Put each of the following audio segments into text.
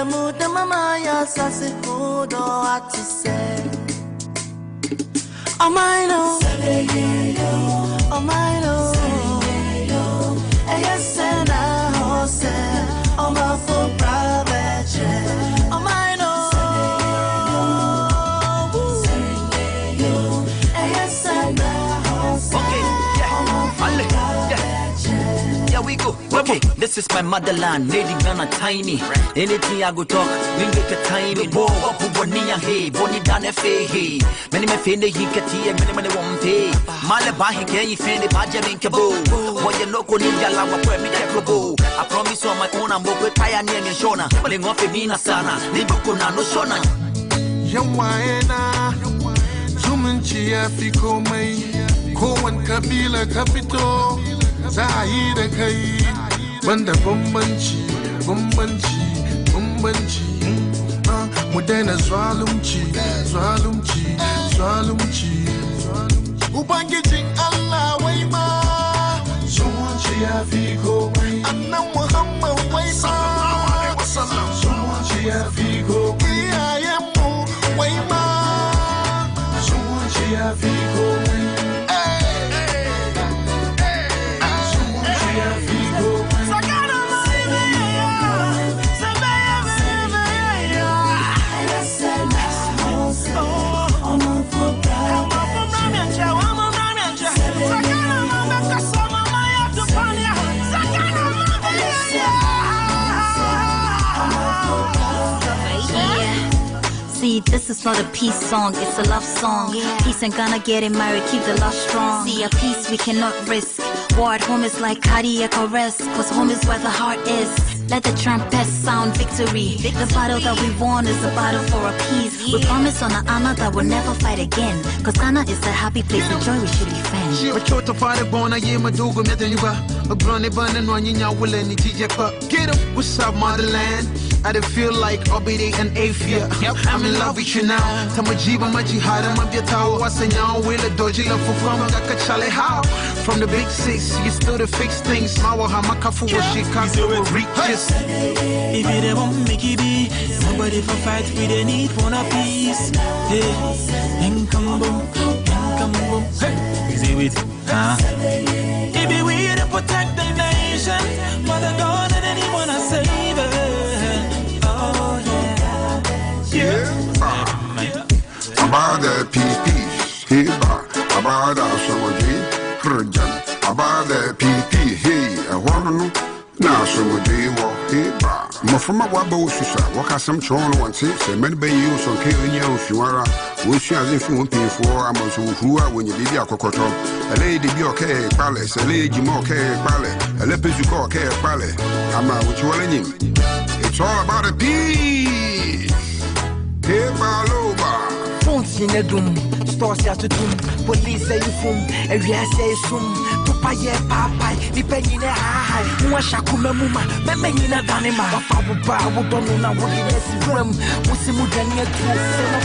Muda mama ya sasi kudo atise. Oh my no, oh my no, ayasena hose, oh my full private, oh my no, ayasena hose. Okay, yeah, we go. Okay, this is my motherland, Lady Ghana tiny. Anything I go talk, we get a tiny boy. Up who Bonia hey, Bonnie Dana Fay hey. Many may find the Hikati and many won't pay. Malabahi can you find the Bajamin Cabo? What you local ninja lava where me get robo. I promise on my own, I'm with Pioneer and Shona. But in off Mina Sana, Libukuna no Shona. Yawaena, Zumanchi Africo May, Cohen Kabila Capito, Zahida Kai, Banda Bumbanchi, Modena Zwalumchi, Ubangijing Allah Wayma, Zumanchi Africo May, Anna Muhammad Wayma, Zumanchi Africo May, I am Wayma, Zumanchi Africo May. See, this is not a peace song, it's a love song. Peace and Ghana getting married, keep the love strong. See, a peace we cannot risk. War at home is like cardiac arrest, cause home is where the heart is. Let the trumpets sound victory. The battle that we won is a battle for a peace. We promise on an honor that we'll never fight again, cause Ghana is a happy place, the joy we should defend. Get up, what's up, motherland? I didn't feel like Obede and Afia. I'm in love with you now. Tamajiba Majihada Mabiatao Wasanyan will a doji love for from Chale how. From the big six, you still to fix things. Mawa Hamakafu was Chicago reaches. If you don't want make it be, somebody for fight we they need for a peace. Hey, come boom. Hey, easy with it, huh? If we to protect the nation, Mother God and anyone I save it. About the peace, hey, about our summer day, Kurjan, about the PP, hey, a woman, now summer day, walk, hey, Mafama Wabo Susa, walk as some chon once, say, many bay use on Kenya, Fiora, which as if you won't pay for Amazon who are when you did your cocoto, a lady be okay, palace, a lady more care, ballet, a lepus you call care, ballet, I'm out with you all in him. It's all about a peace. Hey, Baloba. Phones in a doom, stores at the doom, police say you foom, and we say soon. Papa, yeah, papa, depending on high. Mwashakuma Muma, Memina Danima, Fabuba, Wudonuna, Woodiness Room, Wusimudania,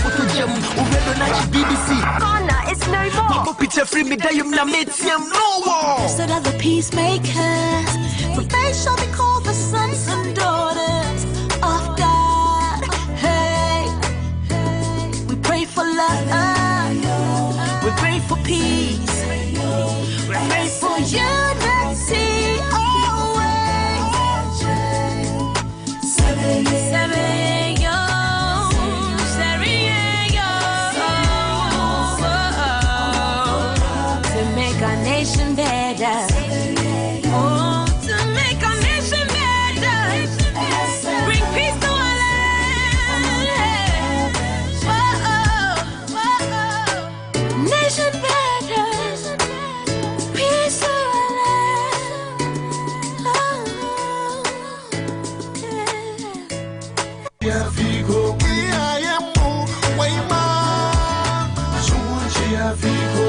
Photo Gem, Uredonage BBC. Ghana is no more. Picture free me, Dayum Nametium, no war. Instead of the peacemakers, for they shall be called the sons and daughters of God. Hey, we pray for love, we pray for peace, we pray for unity always. To make our nation better. Oh, to make our nation better. Bring peace to our land. Nation better. Peace to our land. Yeah, Figo, I am Wayma. Someone she have Figo.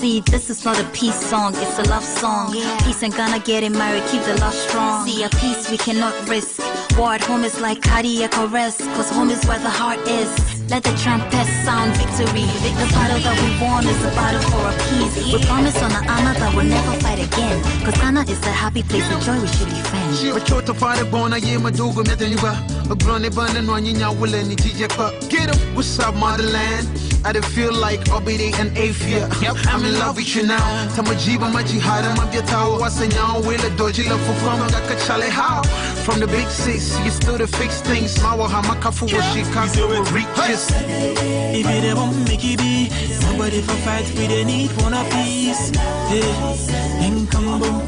See, this is not a peace song, it's a love song. Peace ain't gonna get it married, keep the love strong. See, a peace we cannot risk. War at home is like cardiac arrest, cause home is where the heart is. Let the trumpet sound victory. The battle that we won is a battle for a peace. We promise on an honor that we'll never fight again, cause Ghana is a happy place, the joy we should defend. Get up, what's up, motherland? I feel like Ogyea and Ogyea. I'm in love with you now. Tamajiba majihada mabyatawa wasanya wile doji la fufama gakachale how. From the big six, you still to fix things. Mawa hamakafu wa Chicago will reach us. If you don't make it be, somebody for fight we they need one a piece. Hey, income boom.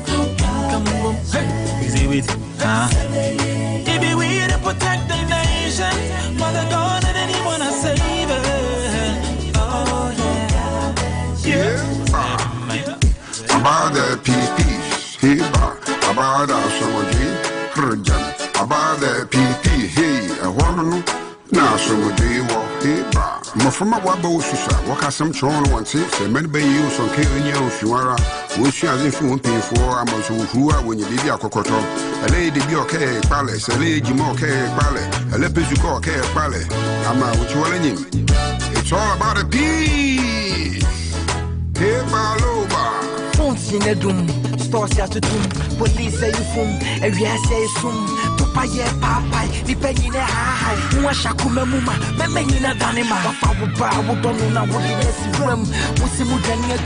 Hey, easy with if we to protect the nation, Mother God and anyone I save it. Oh yeah. About the PP, hey, about our Ogyea, about the PP, hey, I want to know. Now, Ogyea, hey, from a wabo, what has some chon once, say, many bay use on Clearn, if you are, which as if you won't pay for, I'm also who are when you be a cocoto, a lady be okay, palace, a lady more care, ballet, a lepus you call care, ballet. I'm not what you are in. It's all about a peace. Hey, Baloba. Phones in a doom, stores at a doom, police say you foom, a real say soon. Papa, papa, depending on how Mwashakuma Muma, Memina Danima, Papa, Wudona, Woodiness Room, Musimudania,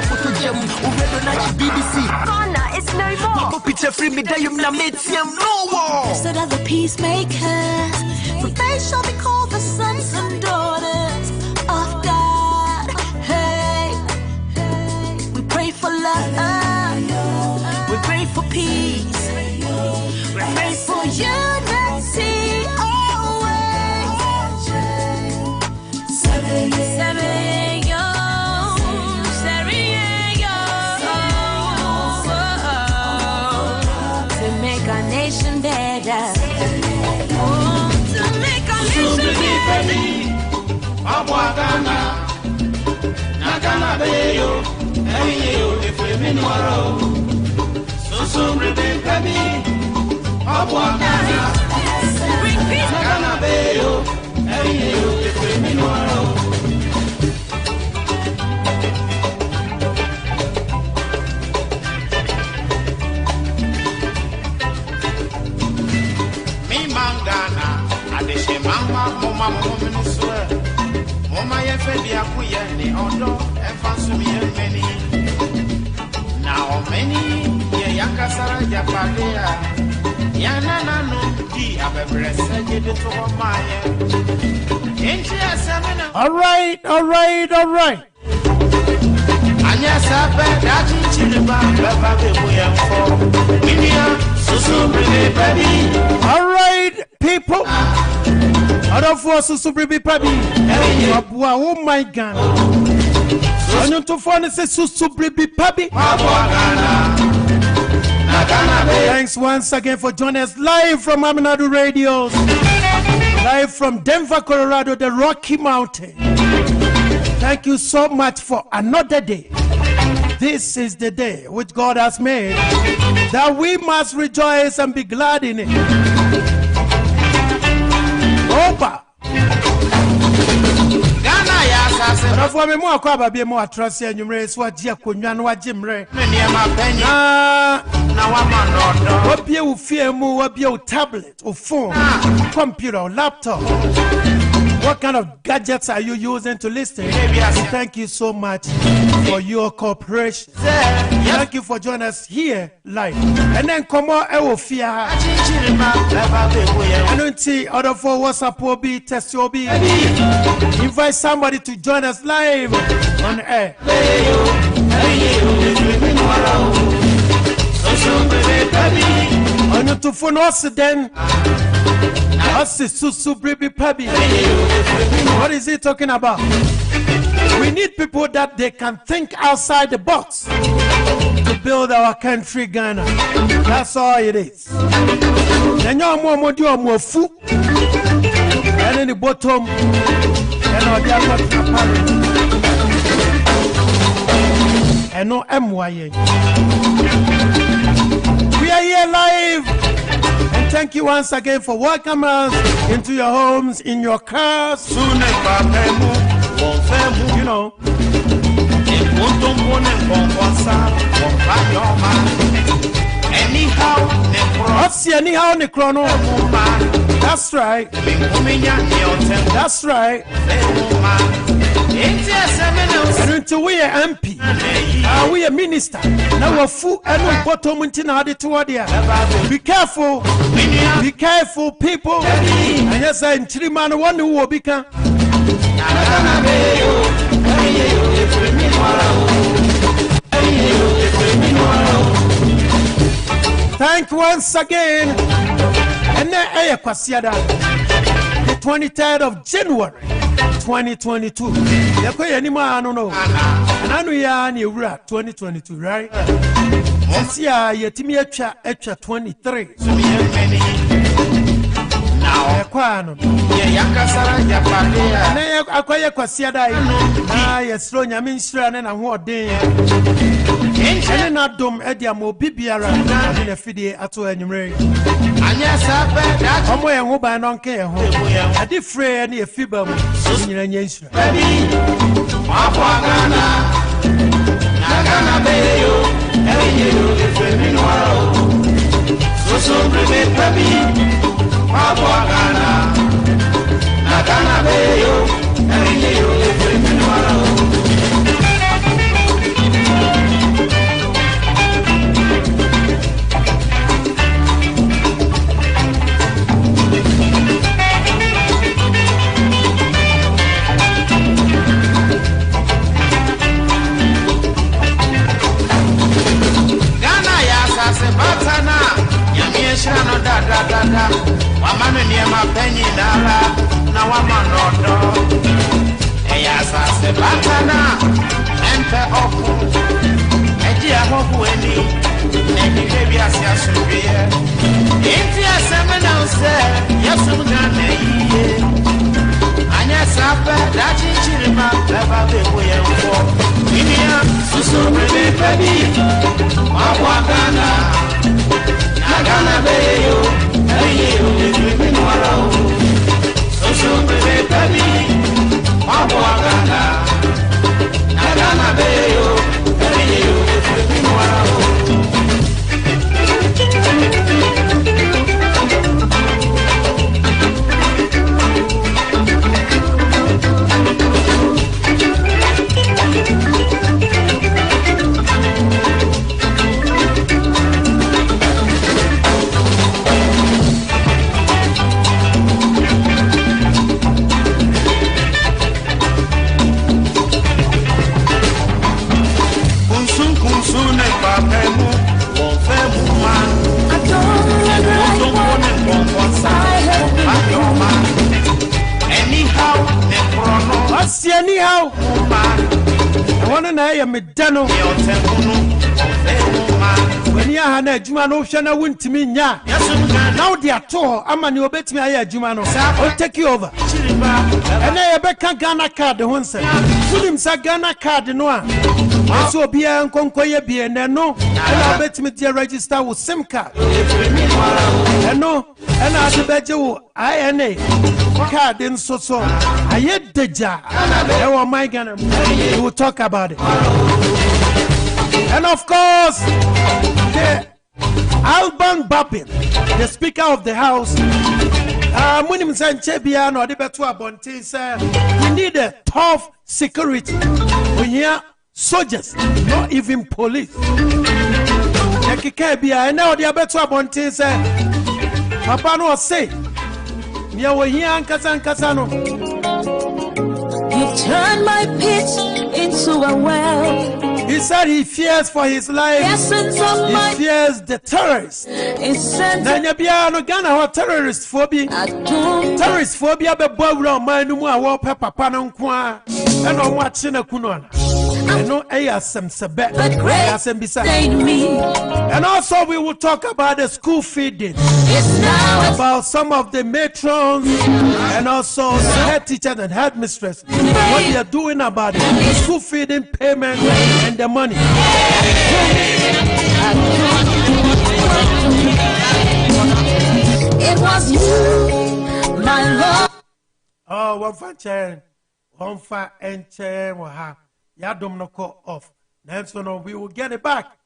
Photo Gem, Uredonach BBC. Ghana is no more. Papa Peter Free me, Dayum Namitium, no war. So that the peacemakers, for they shall be called the sons and daughters of God. Hey, we pray for love, we pray for peace. We pray for unity always. To make our nation better. To make our nation better. Now many yakasara japadea yana no di abebrese gede to maye. All right. Anya sabe daji chiriba baba bebo yemfo. Minia susu brebe baby. All right, people. Other forces to be baby. Oh my God. On you to phone say susu baby baby. Thanks once again for joining us live from Amenado Radios, live from Denver, Colorado, the Rocky Mountain. Thank you so much for another day. This is the day which God has made, that we must rejoice and be glad in it. Opa. For me, more crab, be more trust in your race. What you could run, what Jim Ray. What you fear more, what your tablet or phone, computer or laptop. What kind of gadgets are you using to listen? Thank you so much for your cooperation. Thank you for joining us here live. And then come on, I will fear. I don't see other for WhatsApp will be test will be. Invite somebody to join us live on air. On to phone us then. What is he talking about? We need people that they can think outside the box to build our country, Ghana. That's all it is. And you're more food. And in the bottom, and all the other no MYA. We are here live, and thank you once again for welcoming us into your homes, in your cars. You know. Anyhow, Necrono. That's right. That's right. And until we are MP, we are minister. Now we're full and bottom to be careful. Be careful, people. And yes, I'm Chiriman, one who will become. Thank you once again. And then the 23rd of January 2022. I don't know. And I know you're 2022, right? This year, you're 23. Yes, Ronya Ministra and I'm what day. And not dumb Edia Mobibiara in a fide at Mmere. And yes, I'm way and hope I don't care. I did fray any fibber in Yensra. Anyhow, I want to know you Medano. When you are a Jumano, Shana went to me. Now they are told, I'm a new bet me. I Jumano. I'll take you over. And I bet Ghana card the one said. Put him Ghana card no one. So be a conquer be and no. And I bet me to register with SIM card. And no, and I bet you INA card in so. I hate the jar. Oh my God, we will talk about it. And of course, the Alban Bappin, the Speaker of the House, Munim Sanchebiano, the Betua Bonte said, we need a tough security. We hear soldiers, not even police. And now the Betua Bonte said, Papa no say, you were here and Casano. You turned my pit into a well. He said he fears for his life. He fears the terrorists. Nanyabiano Ghana or terrorist phobia. Terrorist phobia be boy around my new wallpaper panon and I'm watching a kunona. no ASM Sebe. But grace sustained me. And also we will talk about the school feeding. It's now about some of the matrons and also the head teachers and headmistress. What they are doing about it. The school feeding payment and the money. It was you, my Lord. Oh, one for chair, one for and chair will have Yadom no call off. Then so no, we will get it back.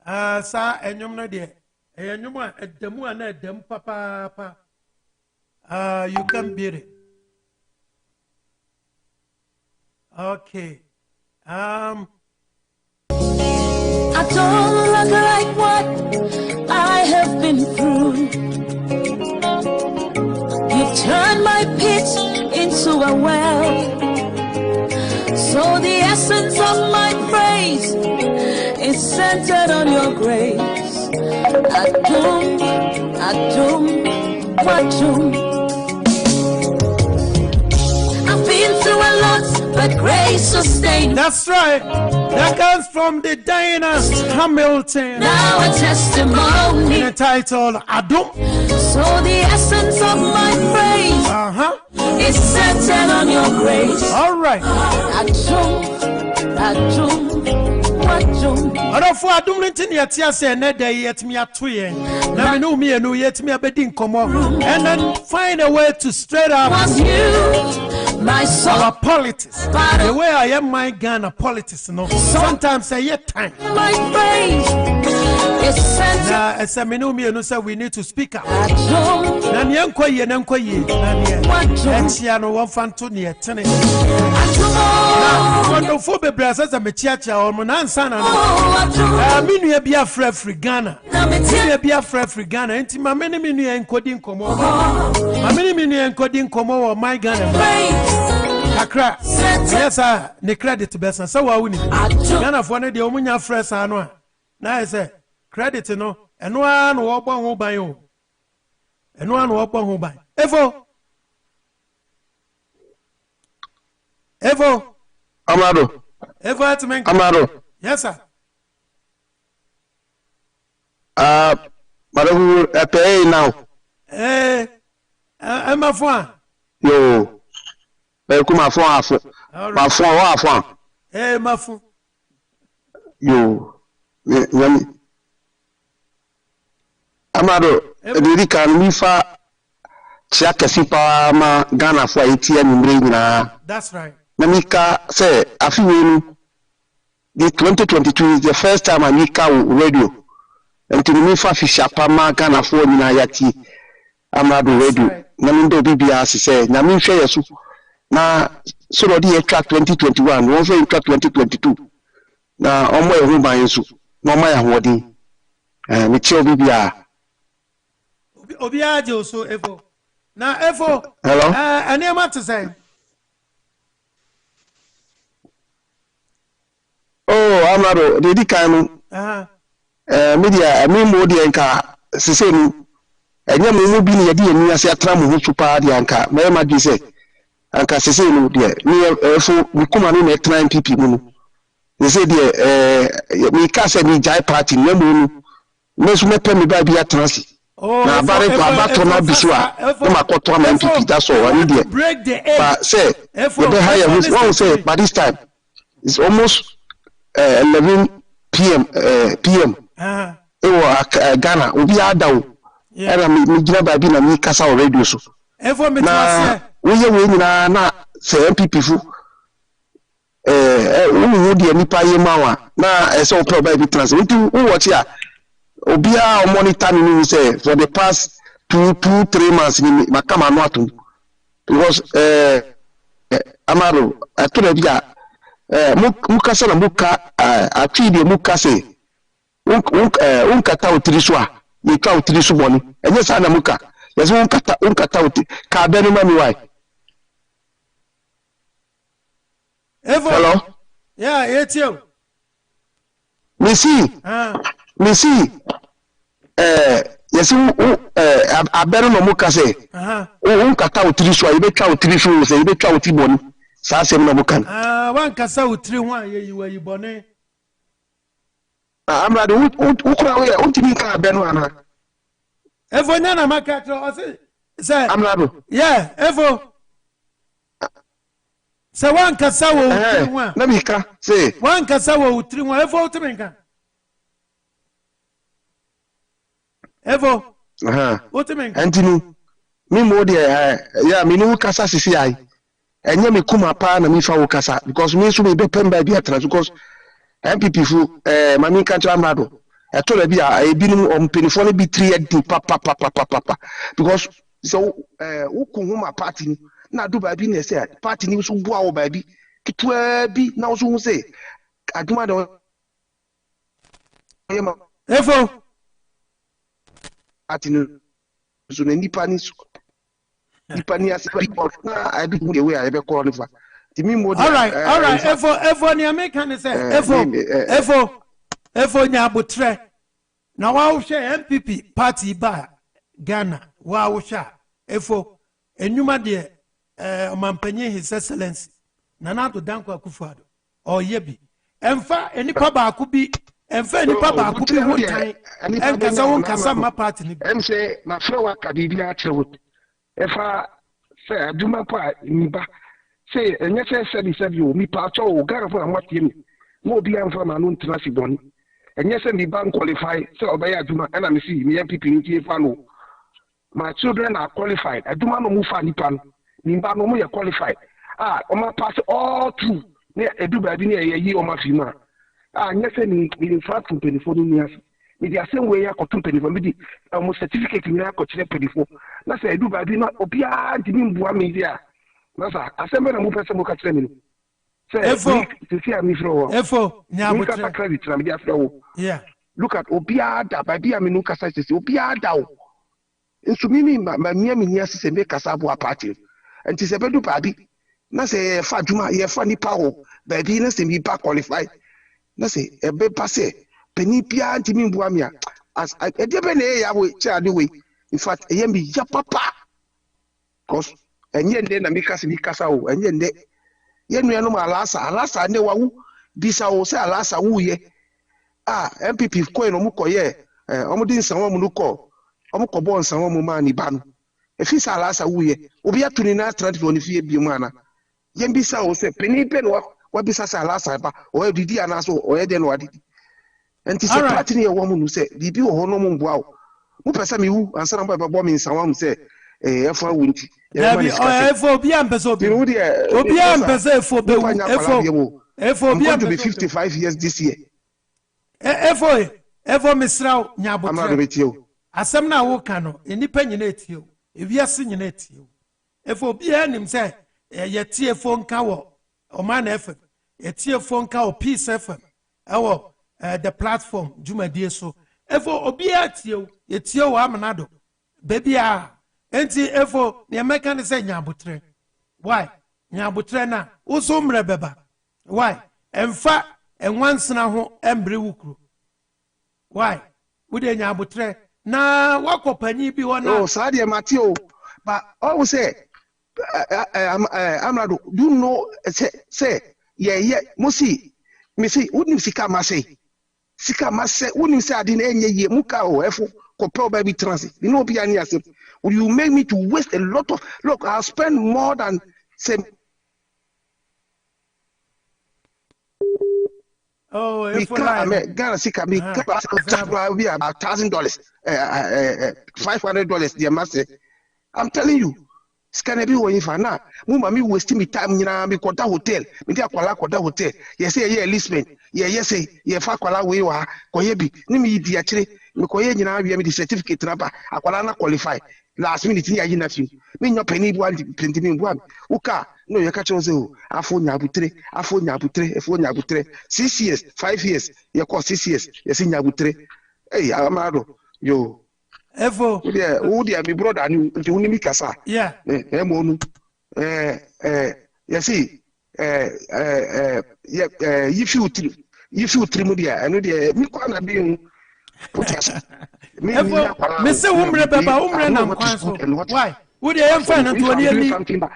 Sir, and you know, dear, and you want at the moon at them, papa. You can beat it. Okay. I don't look like what I have been through. You've turned my pit into a well. So the essence of my praise is centered on your grace. Adum, Wadum. I've been through a lot, but grace sustained. That's right. That comes from the Diana Hamilton. Now a testimony. Entitled Adum. So the essence of my praise is centered on your grace. All right. Adum. For Adum Linton yet, yes, and that day yet me at 2 years. Now I know me and yet me a bedding come on. And then find a way to straight up. Was you? My soul, our politics. The way I am my Ghana politics, no. Sometimes I get time. My praise is centered. Now, as I know me, and say we need to speak up. Nanyan Koye, Nankoye, and Chiano, one Fantonia, Tenny. Wonderful brothers, a Mechacha or Monansana. I mean, you be a free Ghana. You be a free Ghana. And my many million coding Como. My many million coding Como or my Ghana. Accra. Yes, sir. The credit best. So I win. Ghana for the Omunya fresh anwa. Now I say credit no. And one walk on who buy you. And one walk on who buy. Evo. Amado. Evo at me. Amado. Yes, sir. Madam, pay now. I'm a fan. Yo. My phone. Hey, my phone. Yo. Amado, the can we fa Chiakasipa ma Ghana for ATM. That's right. Namika say, I feel the 2022 is the first time I make radio. And to me, fa Fishapa ma Ghana for Ninayati Amado radio. Namindo BBS say, Namin share su. Na so the track 2021, one for track 2022. Na omo ehu ban so, na omo ya hodi. Me che obibia. Obia je so Efo. Na Efo. Hello. Ani am to say. Oh, Amado, the kan media, me mo di enka sese nu. Enya mo bi ne ye di enu ase atra mo hu chupa di anka. Me ma di say anka sese no de me efo mi kuma no na etra MPP mu no they say de me ka se ni jai party na mu no me so me pe me ba bi atransi na bare to abato na biso a no makoto am MPP that's all I need there but say the higher who say by this time it's almost 11 p.m. Ghana obi adawo era me gina ba bi na me kasa radio so efo me twase we nyina na say MPP fu wo de nipa ye mawa na e so pro ba bi translate wo watch ya obia o monitor me say for the past 2-3 months ni makama no atum because Amaro atuna bia muka sana muka atwi de muka say unkata utiriso a ni ka utiriso boni enye sa na muka yeso unkata uti ka benu mami why. Hello? Yeah, it's you. Missy, yes, I better no muka say, unkata utiriso a ibe ka utiriso say ibe ka utiboni saa asɛm na mokan wan kasa utri ho aye yi bone amrade ukura we untimi ka be no ana efo nya na maka tro o se amrado yeah efo se wan kasa wo utri ho na mika se wan kasa wo utri ho efo utimi nka efo utimi nka antinu mi mo de ya mi nu kasa sisi ai enye me kuma pa na mi fa wo kasa because me so me be pemba bi atra because MPP fu mami kan tra amrado e to la bi a ebinim ompenifo no bi 3 edi papa because so wo ma party ni na do ba bi na say party ni so bua wo ba bi kitwa bi na so hu say aduma de yema efo party no so na nipa ni so nipa ni ase na I do the way I be call nifa timi mo all right efo ni American say efo nya abotre na wa wo hwe MPP party ba Ghana wa wo hwe efo enuma de omampanye his excellency Nana to Danko Akufo-Addo o yebi emfa enipa ba aku bi emfa enipa ba aku bi ho tan enkasa won kasa ma party ni em say na frewa ka bibia achewo efa say aduma pa niba say enye say o mi pa cho o gara fo amati mi mo bi amfa ma no ntina si boni enye say mi ban qualify say obey aduma na me see mi MPP ni tie fa no my children are qualified aduma no mu fa nipa no mi ba no mo ye qualified o ma pass all through ne edu ba bi ne ye o ma fi ma nye say ni fa to 24 ni as mi di asem we ya ko to 24 mi di mo certificate ni ya ko chire 24 na say edu ba bi na obi a di mi mbua mi dia na sa asem na mo pese mo ka chire mi no say efo see am ifro efo nya mo ka credit na mi di afro yeah look at obi a da ba bi am no kasa say obi a da o nso mi ma mi ni asese me kasa bo party enti se bedu ba bi na say fa djuma ye fa nipa o ba bi na say mi pa qualify na say ebe passe peni pia ntimi mbuam ya as edebe na ya we chiade we in fact eye mi ya papa cause enye nde na mi kasa o enye nde ye nua no alasa ne wawu bisa o say alasa wu ye MPP ko no mu koye omudi nsanwo mu no ko omko bo nsanwo mu ma ni ba no efi sa alasa wu ye obi atuni na transfer ni fie bi mu ana ye bisa o say peni pe no wa bisa sa alasa ba o didi ana so o ye de no wadidi enti se party ne wo mu no se bibi wo no mu mboa wo mu pesa mi wu ansa na bo mi nsanwa mu se efa wu nti efo obi ampesa obi ampesa efo be wu efo obi ampesa 55 years this year efo misraw nyabotre asem na wo ka no enipa nyina etio ewiase nyina etio efo obi anim se ye tie efo nka wo Oman FM ye tie efo nka wo Peace FM ewo the platform Jumadie so efo obi atio ye tie wo Amenado baby enti efo ne meka ne se nyabotre why nyabotre na uso mre beba why emfa enwansena ho embre wukru why we de nyabotre na wakopanyi bi wona so de matio but all say Amenado do you know say yeah musi me say wouldn't sika mase wouldn't say adin enye ye muka o efo ko pro baby transit you know bi ani asem you make me to waste a lot of look I'll spend more than say if Ghana sika me be about $1,000 $500 the master I'm telling you scan be wo yifa na mu ma me waste me time nyina me kwota hotel me dia kwala kwota hotel ye say ye lisbon ye say ye fa kwala we wa koye bi ni me di akire me koye nyina wi me di certificate na ba akwala na qualify last minute ni ayi na fi me nyo pani bu anti penti me bu am uka no ye ka che say o afo nyabutre 6 years 5 years ye ko 6 years ye si nyabutre Amado yo efo who dia mi brother ni nti hu ni mi kasa yeah mo nu you see if you trim dia eno dia mi kwa na bi podcast me say umre baba umre na nkwan so why wo dia yem fa na to ni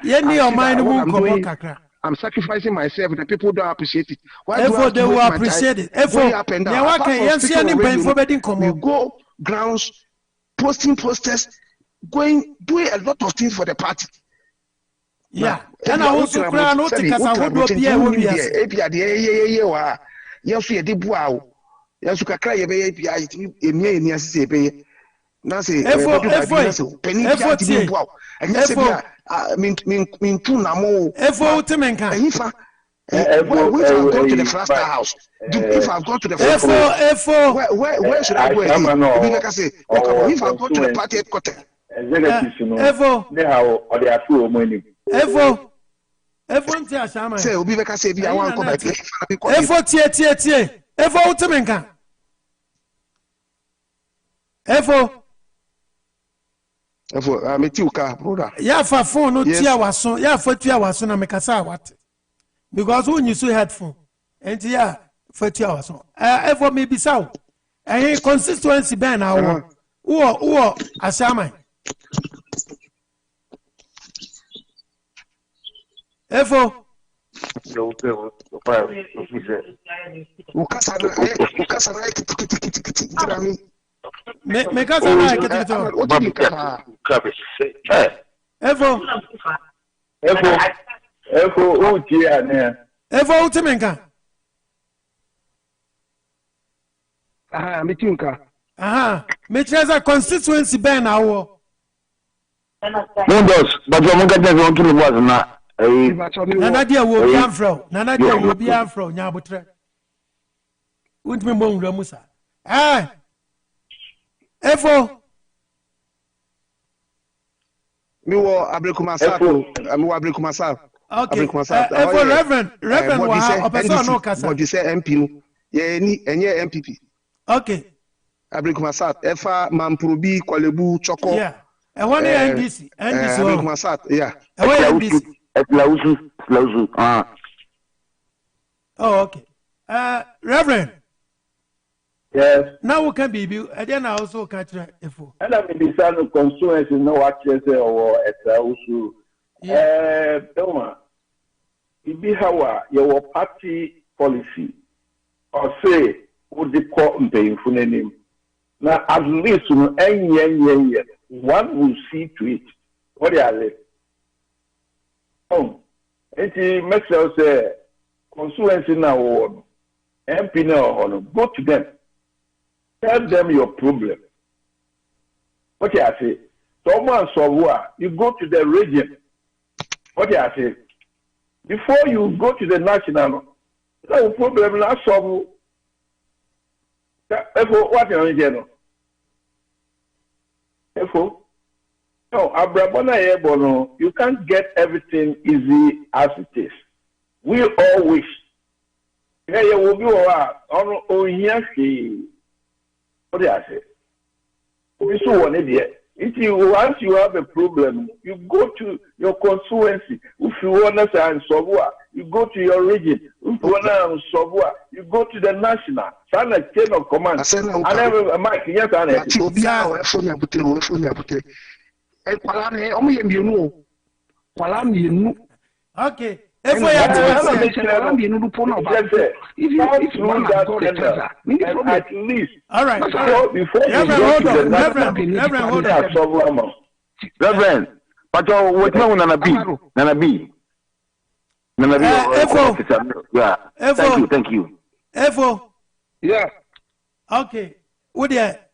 ye ni o mind mu nkomo kakra I'm sacrificing myself. The people don't appreciate it. Why do they will appreciate it? We go grounds, posting posters, doing a lot of things for the party. Yeah, and I also cry no take as I would be a woman. Yes, we did wow. Yes, you can cry a baby. I mean, yes, a baby. Nancy, penny, and yes, mean two namo. If I've gone to the Flaster house, if I've gone to the where should I go? If I've gone to the party headquarters. Say, Obi Beka say, I want to come back. Metuka, brother. Yeah, for phone, no tia was so, yeah, for 2 hours, so I make a what? Because when you say headphone, and yeah, for 2 hours, ever maybe so. And consistency ban now. Or, Asama. Efo. Constituency ban now. Windows, but you won't get them to the was not. Nanadia will be afro. Nanadia will be afro. Nyabutre. Wouldn't be Mong Ramusa. Ah, Efo. Me wo Abrekumasako. I'm Abrekumasako. Okay. Efo Reverend wa person no kasa. But you say MP no. Ye ni enye MPP. Okay. Abrekumasako. Efa Mamprobi Kwalebu Choko. Yeah. And one NDC. Abrekumasako. Yeah. And one NDC. Lauzu. Oh, okay. Reverend. Yes. Now we can be you. And then I also catch Efo. And I'm in the son of constituency, no access or at Lauzu. Doma. It be how your party policy or say would the court pay for name. Now, at least one will see to it. What are they? It makes us say constituency now MP now go to them, tell them your problem. What I say, someone saw you go to the region. What I say, before you go to the national, no problem. Not solve. What you know? No, Abrabona Ebono, you can't get everything easy as it is. We all wish. Yeah, you will be on here. What do I say? We saw one idea. Once you have a problem, you go to your constituency. If you want to solve, you go to your region. If you want to solve, you go to the national. Stand a chain of command. And every Mike, yes, okay. If one has got a treasure, at least. All right. Before you go to the Reverend, Reverend, but what you want Nanabi? Yeah. Thank you. Efo. Yeah. Okay. What there?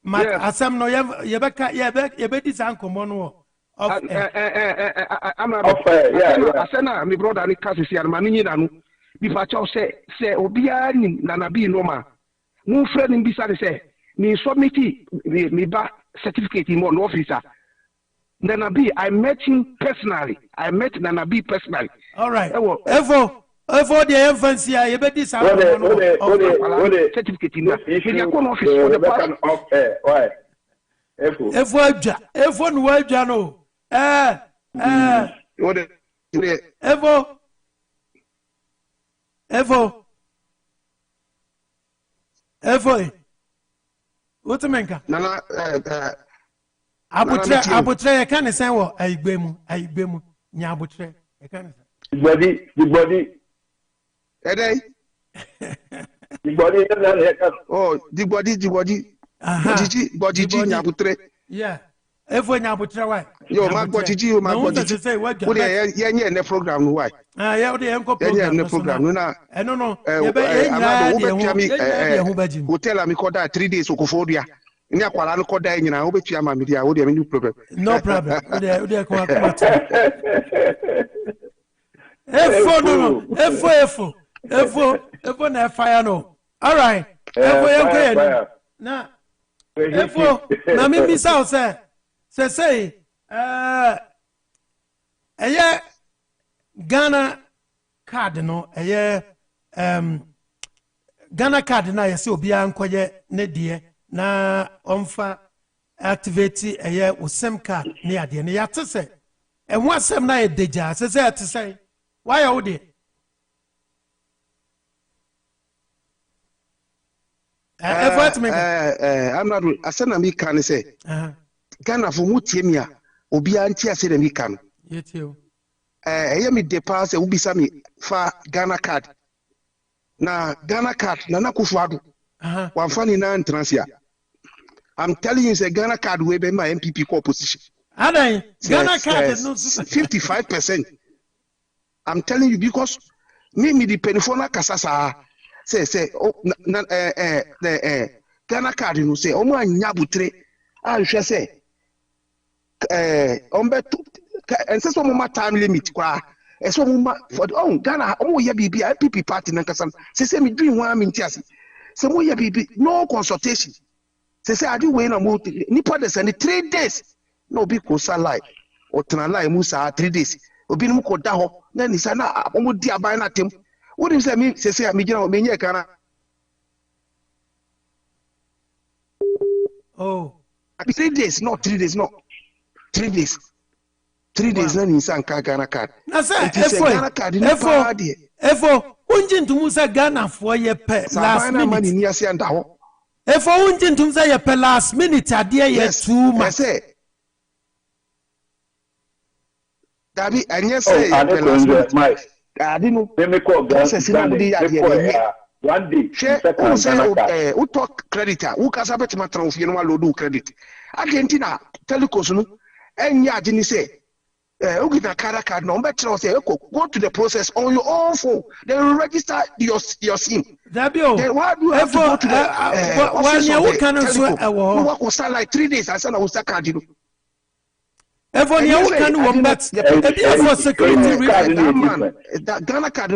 Asam no yebeka yebedi san komono. I'm not Asena, my brother, and Cassie, and Mamini, and Bifacho say, Obia, Nanabi, Noma. No friend in Bissade say, me submit me back certificate in one officer. Nanabi, I met him personally. I met Nanabi personally. All right. Evo, the infancy, I bet this certificate in one office for the party. Why? Evo, no, Jano. Evo. What a menka? Nana, Abutre, I can't say what I bemu, Nyabutre. I can't say. The body. The body. Oh, the body. Body, Nabutre. Yeah. Everyone Nabutre, why? Yo, my body, my body. What the program, why? Yeah, the uncle program. No, I don't know. Hotel, I'm called that 3 days, Okofodia. In your Kuala Koda, and I hope you are my media. What do you mean, problem? No problem. F4, no, fire no. All right. F4, now, F4, now, me, South, say, Ghana Cardinal, Ghana Cardinal, I see Ogyea nkoye ne de na omfa activate usem card ne ade ne yate se enwo asem na ye deja se ate say why are we I'm not asena mi kan say Ghana for mutie mi a obi anti ase na mi kan yetio me depass e ubisa mi fa Ghana card na Ghana card na kufuado one funny na transia. I'm telling you, say Ghana card way be my MPP co-opposition. Ghana card is 55%. I'm telling you because me the penifona kasasa say Ghana card you say omo anya butre a hwe say ombe and say so mo time limit kwa so mo for Ghana omo ye bibi MPP party na kasam say me dream one mintiasi say mo ye bibi no consultation. Say I do wait na mo nipa dey send 3 days no be ko salai o tena lai musa 3 days obi no ko da ho na ni sa na mo di aban na tem what do say me say me gina me nye kana oh 3 days no 3 days no 3 days 3 days na ni sa nka Ghana card na say efo unji ntumu sa Ghana fo ye pe last minute ni ase anda ho if I want to say a last minute, I dear yes, too much. Dabi, and yes, say, I didn't process one day. Who talk creditor, who can have a matter of do credit. Argentina, telecosno, and ya didn't say. Who get a card number? Say, go to the process on your own phone. Then register your SIM. Then why do you have to go to the work was like 3 days. I said I was a card. Everyone can but for security reasons. That Ghana card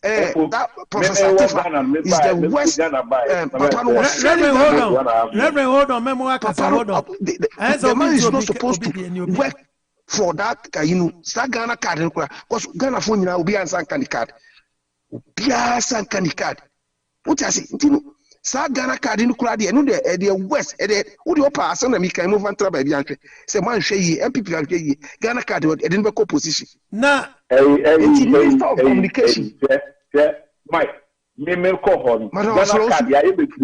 that Professor Tifa is the West. Reverend, hold on, the man is not supposed to work for that, Ghana card, because Ghana phone will be answering candy card. Biasa candy card. What I say, Ghana card in Ukraine, and the West, who the pass on the Mika move and trouble. Say, man, Shay, MPP, Ghana card, and then the position. Now, Minister of Communication. Mike, me call hon. Ghana card, ya ebe ko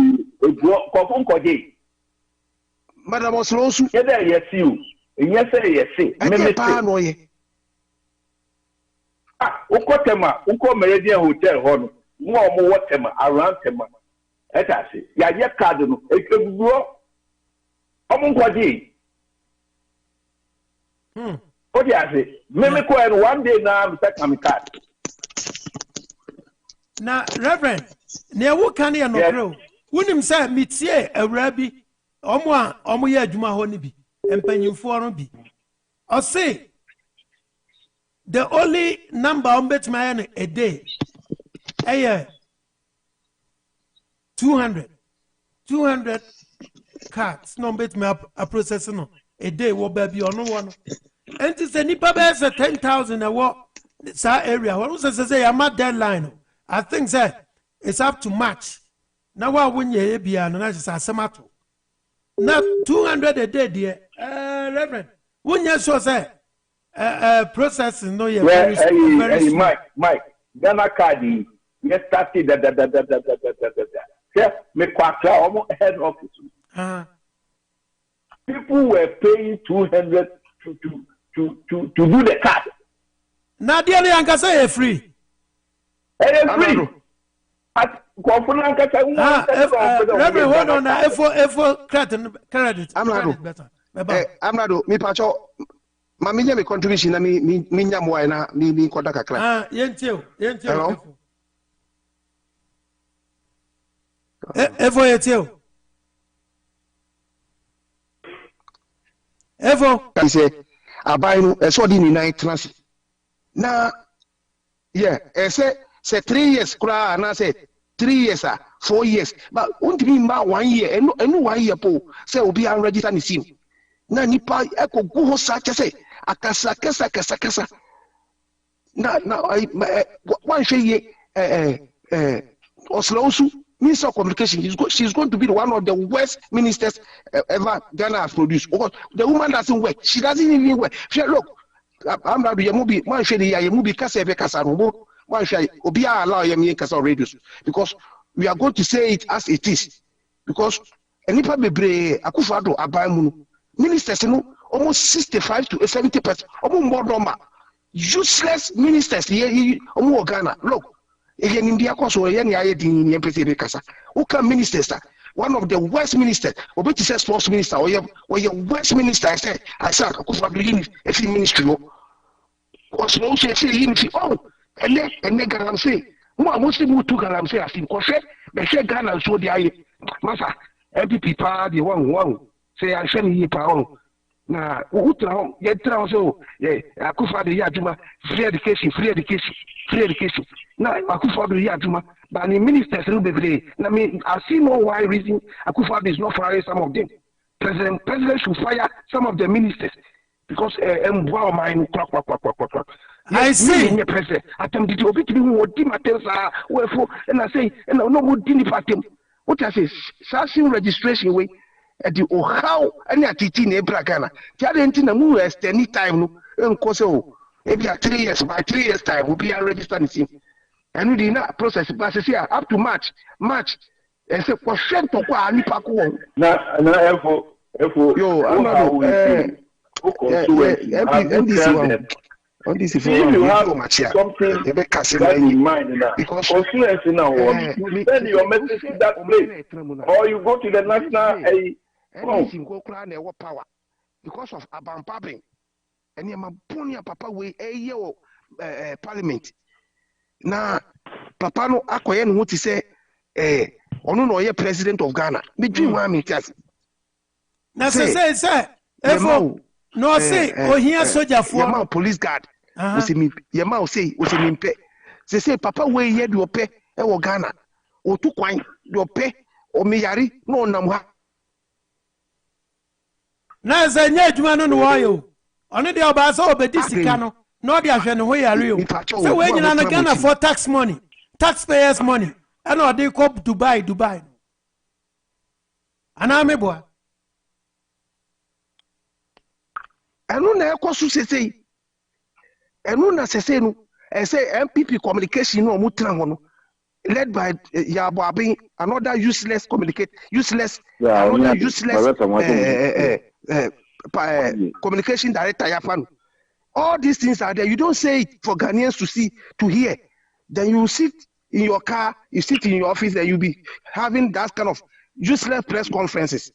Madam Oslosu. Yes, you. Yes, me pa no ye. Ukotema, uko Meridian Hotel hon. Mo watema around tema. Eta se. Ya ye card no. Ekeguro. Omunkoje. What do you say? Me ko en one day na me take my card. Now, Reverend, near what can you not grow? Wouldn't say metie a rabbi, omo ye adwuma ho ni bi, empanyimfo no bi. Or say the only number on bet my a day, 200 cards, no bet me a process no a day will be on one. And to say nipa be 10,000 a what sa area. What was say I'm at deadline. I think that it's up to March. Now what when you be an asemato. Not 200 a day, dear. Reverend. When you so say processing no you very Mike. Ghana card you started yeah, me kwakra almost head office. People were paying 200 to do the card. Nadia Yankasa free. Free. At Reverend, hold on. F4 credit. Amenado, me pacho. Maminya me contribution na mi nyamwa na mi konta kakra. Yentio. Evo yetio. Evo. I say abai no eso di ni nine trans. Na yeah, say 3 years kura na say 3 years 4 years. But won't be ma 1 year and 1 year po say obi an register ni sim. Na nipa eko go ho sa say akasa kasa. Na one shey Oslosu Minister of Communication, she's going to be one of the worst ministers ever Ghana has produced. Because the woman doesn't work. She doesn't even work. She look, I'm not the movie. One shade the movie Kasa one shade Ogyea allow yemi Kasa radios because we are going to say it as it is. Because enipa bebre Akufo-Addo abamu ministers no almost 65 to 70%. More normal. Useless ministers here Ghana. Look. In India, ministers, one of the worst ministers, or which is a sports minister, or your worst minister. I said, if ministry, was no say, oh, and then Galam say, Muslim took Galam say, I think, they said Ghana so the eye, Massa, MPP power, the one, say, I send you power. Na utra yet so Akufo-Addo Yajuma free education na Akufo-Addo Yajuma but the ministers no be na me I see no why reason Akufo-Addo is not firing some of them. President should fire some of the ministers because I see president attempted to obi to be what matters wherefore and I say and no more dini patem what I say assassin registration way the how any atiti na Ghana tiare na mu any time no enko se o e bia 3 years by 3 years time will be register team and we na process but say up to March and say for sure to kwa nipa ko na efo yo Amenado on this if you have something that in mind now because constituency now you send your message to that place or you go to the national anything go kra na e power because of abampabing and your punya papa we parliament na papa no akoye no ti say ono no ye president of Ghana me dream one me tias na say efo no say ohia soldier for my police guard we say me ye ma say me pay say papa we ye do pay e wo Ghana o tu kwan do pay o me yari no nam ha na ze nya adwuma no wo yo ono de oba so obedi sika no no de ahwe no ho yare o so we nyina no Ghana for taxpayers money and o de ko Dubai ana me boa enu na ekosu sesei enu na sesei no say MPP communication no mutra ho no led by Yabo Abin another useless communication director Yafano. All these things are there. You don't say it for Ghanaians to see, to hear. Then you sit in your car, you sit in your office, and you be having that kind of useless press conferences.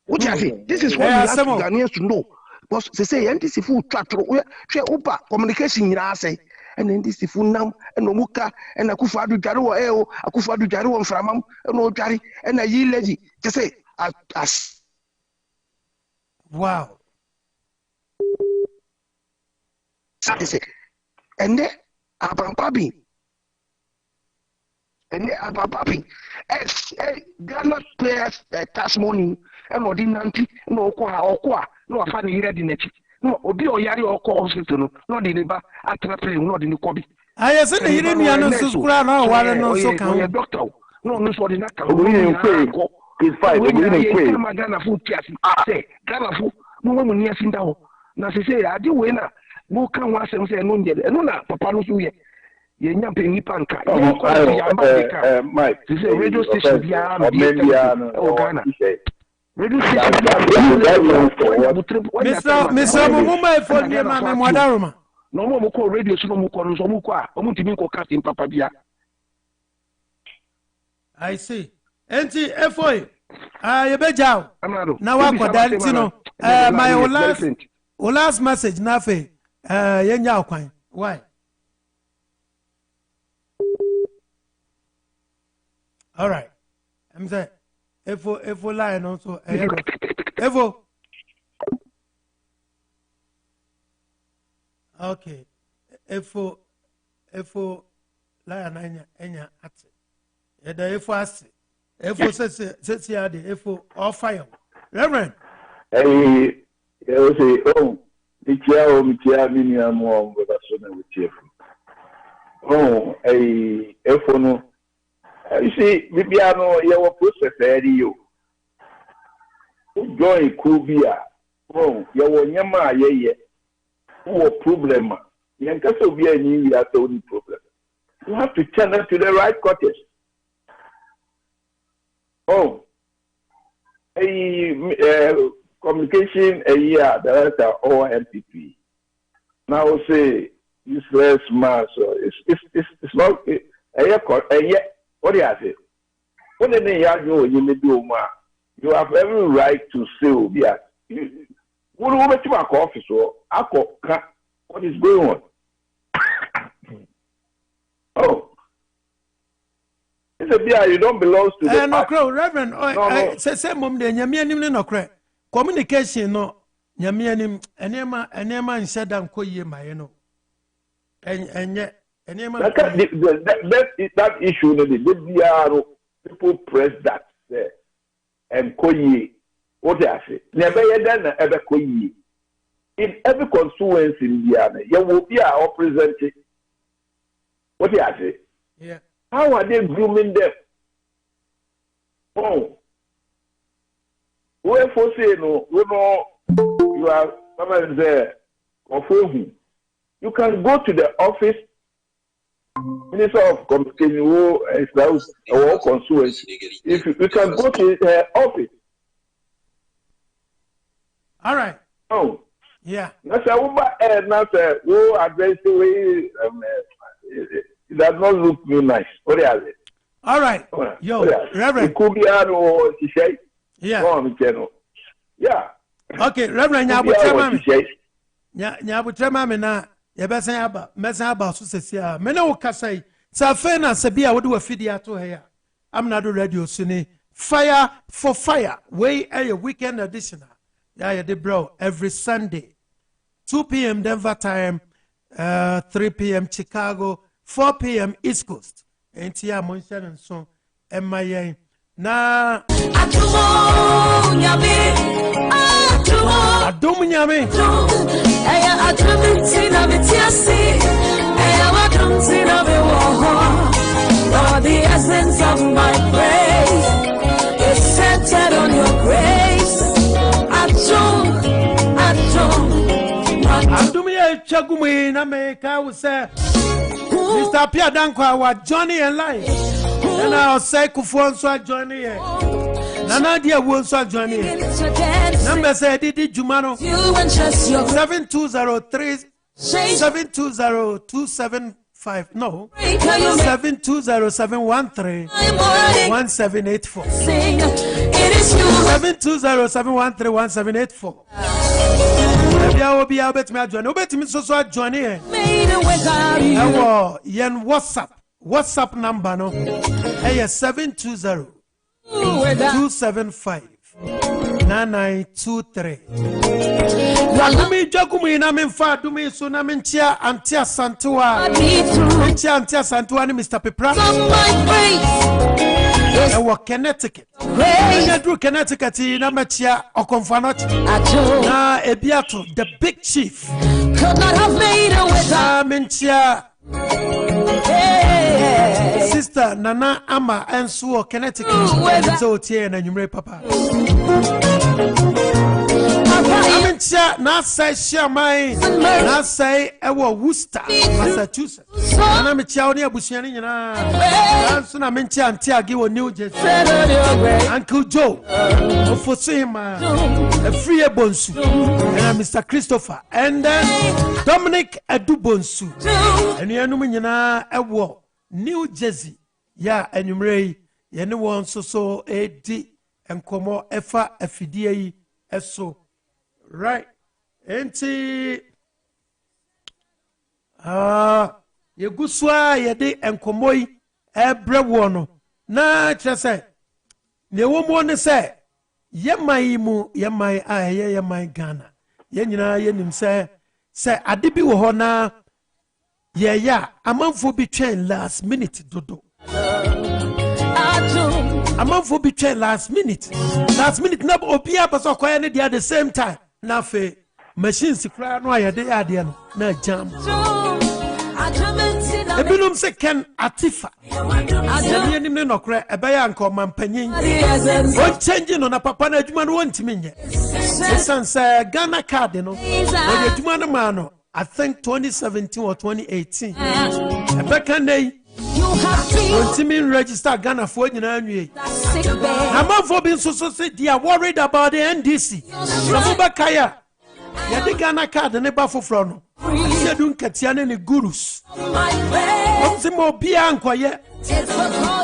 What do you think? This is what you have Ghanaians to know. Because they say, and this is full chat, communication in say, and then this is full nam, and Omuka, and Akufo-Addo Jaro, Akufo-Addo Jaro, and Framam, and Ojari, and a ye lady. They say, as wow. And then Abampabi. Ghana players tax money and ordinary no funny ready next. No, Obi or Yari or call hospital, no deliver at the plane, not in the Kobe. I said, he didn't know now, while no so can doctor. No, sorry, not He's five. We didn't Ghana food say Ghana food, no one near Sindao. Now say, I do win. Mo kan wa sem say no ndele no na papa no so ye nya penni panka Mike this is radio station bia no Ghana radio station Mr. Mumma for near my Mwadaruma no mo ko radio so no mo ko no so mo ko a o mo timi ko captain papa bia. I see. Enti efoi you be jaw na wa koda ntino my last message na fe yenya okwan why all right I'm say efo line also efo okay efo line enya ate eda efo ase efo se ade efo all fire reverend you say oh mitia miniamo we ba so na we tie oh efo no you see bibiano ye wo process eri yo join kubia oh ye wo nyama ye wo problem ye nkaso bia ni wi asa oni problem you have to turn them to the right quarters. Oh, communication director or MPP. Now say useless man, so it's not what do you say? What do you do? You have every right to say, yeah. What do you office or what is going on? Oh. It's a beer, you don't belong to the no, crow, Reverend. No. Say mom de nyamianim no cre. Communication no nyamianim enema nse dan koye maye no. Enye enema that issue no the people press that and koye what they say. Never then ever koye. In every constituency in Indiana, you will be our representative. What they say? Yeah. How are they grooming them? Oh, where for say no, you are someone there or you can go to the office, Minister of Communication or constituency. If you can go to the office. All right. Oh, yeah. That's a who address the way. It does not look me nice. What is it? All right. Yo, Reverend. It could be or she yeah. Yeah. Okay, Reverend Nyabutrema me na yebesen aba mesen aba so sesia me na wo kasai safe na sabia wo de wafidi ato he ya Amenado radio sini fire for fire way a weekend edition ya de bro every Sunday 2 p.m. Denver time 3 p.m. Chicago 4 p.m. East Coast. Enti ya monshare nso emayen na Adum nyame eya adum tina metiasi eya wadum tina be wo Lord, the essence of my praise is centered on your grace. Adum ye chagumi na me ka wo say Mr. Pierre Danko, our journey in life. And I'll say Kufonso journey. Nana dear Wonso journey. Number say Didi Jumano 7203 720275. No 720713 1784. 720713 1784. Be able to join. Obeti me so join here. Yen WhatsApp number no. Hey 720 275 9923. Walumi jagumi na memfa dumi so na mentia antia santua. Mentia antia santua ni Mr. Pepra. Connecticut. Connecticut na machia okonfanot na ebiato the big chief could not have made a without mentia sister Nana Ama enso Connecticut so tie na nwumre papa mencha na say chairman na say ewo Worcester Massachusetts na mencha oni abusua ni nyina so na mencha anti age wo New Jersey Uncle Joe Ofosima Free Bonsu and Mr. Christopher and then Dominic Adubonsu and yenu nyina ewo New Jersey ya enumere yene won so edi enkomo efa afidie yi eso right enti yegusua yede enkomo yi ebre wono na kyerese ne womo ne se yemai mu yemai aye yemai Ghana ye nyina yenim se adebi wo ho na ye ya amanfo bi twen last minute dodo amanfo bi twen last minute na obia paso koye ne dia the same time na fe machines kra no ayede ade no na jam ebinum se ken atifa adani nim ne nokre ebeya nko mampanyin o change no na papa na adwuma no wontimi nye sense Ghana card no o adwuma no ma no I think 2017 or 2018 ebeka nei wontimi register Ghana for nyina anwie amanfo bi so say they are worried about the NDC Kaya yade Ghana card ne ba foforo no Sedun Katiane ne gurus. Omse mo bia ankoye.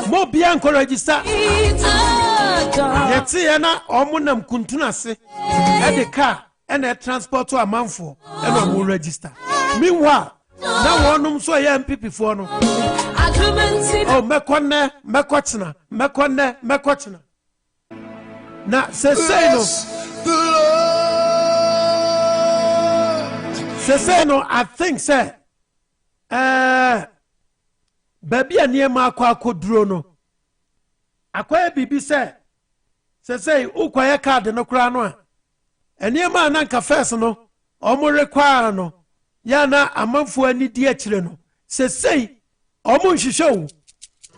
Mo bia anko register. Yeti na omunam kuntuna se. E de car and a transport to amanfo e no mo register. Meanwhile, na wonum so ye MPP for no. Oh mekwachina. Na se say no. Say no, I think say baby aniema akwa koduro no akwa bibi say ukwaye card no kra no a aniema na nka first no omo require no ya na amanfo ani di akire no say omo nhihye wo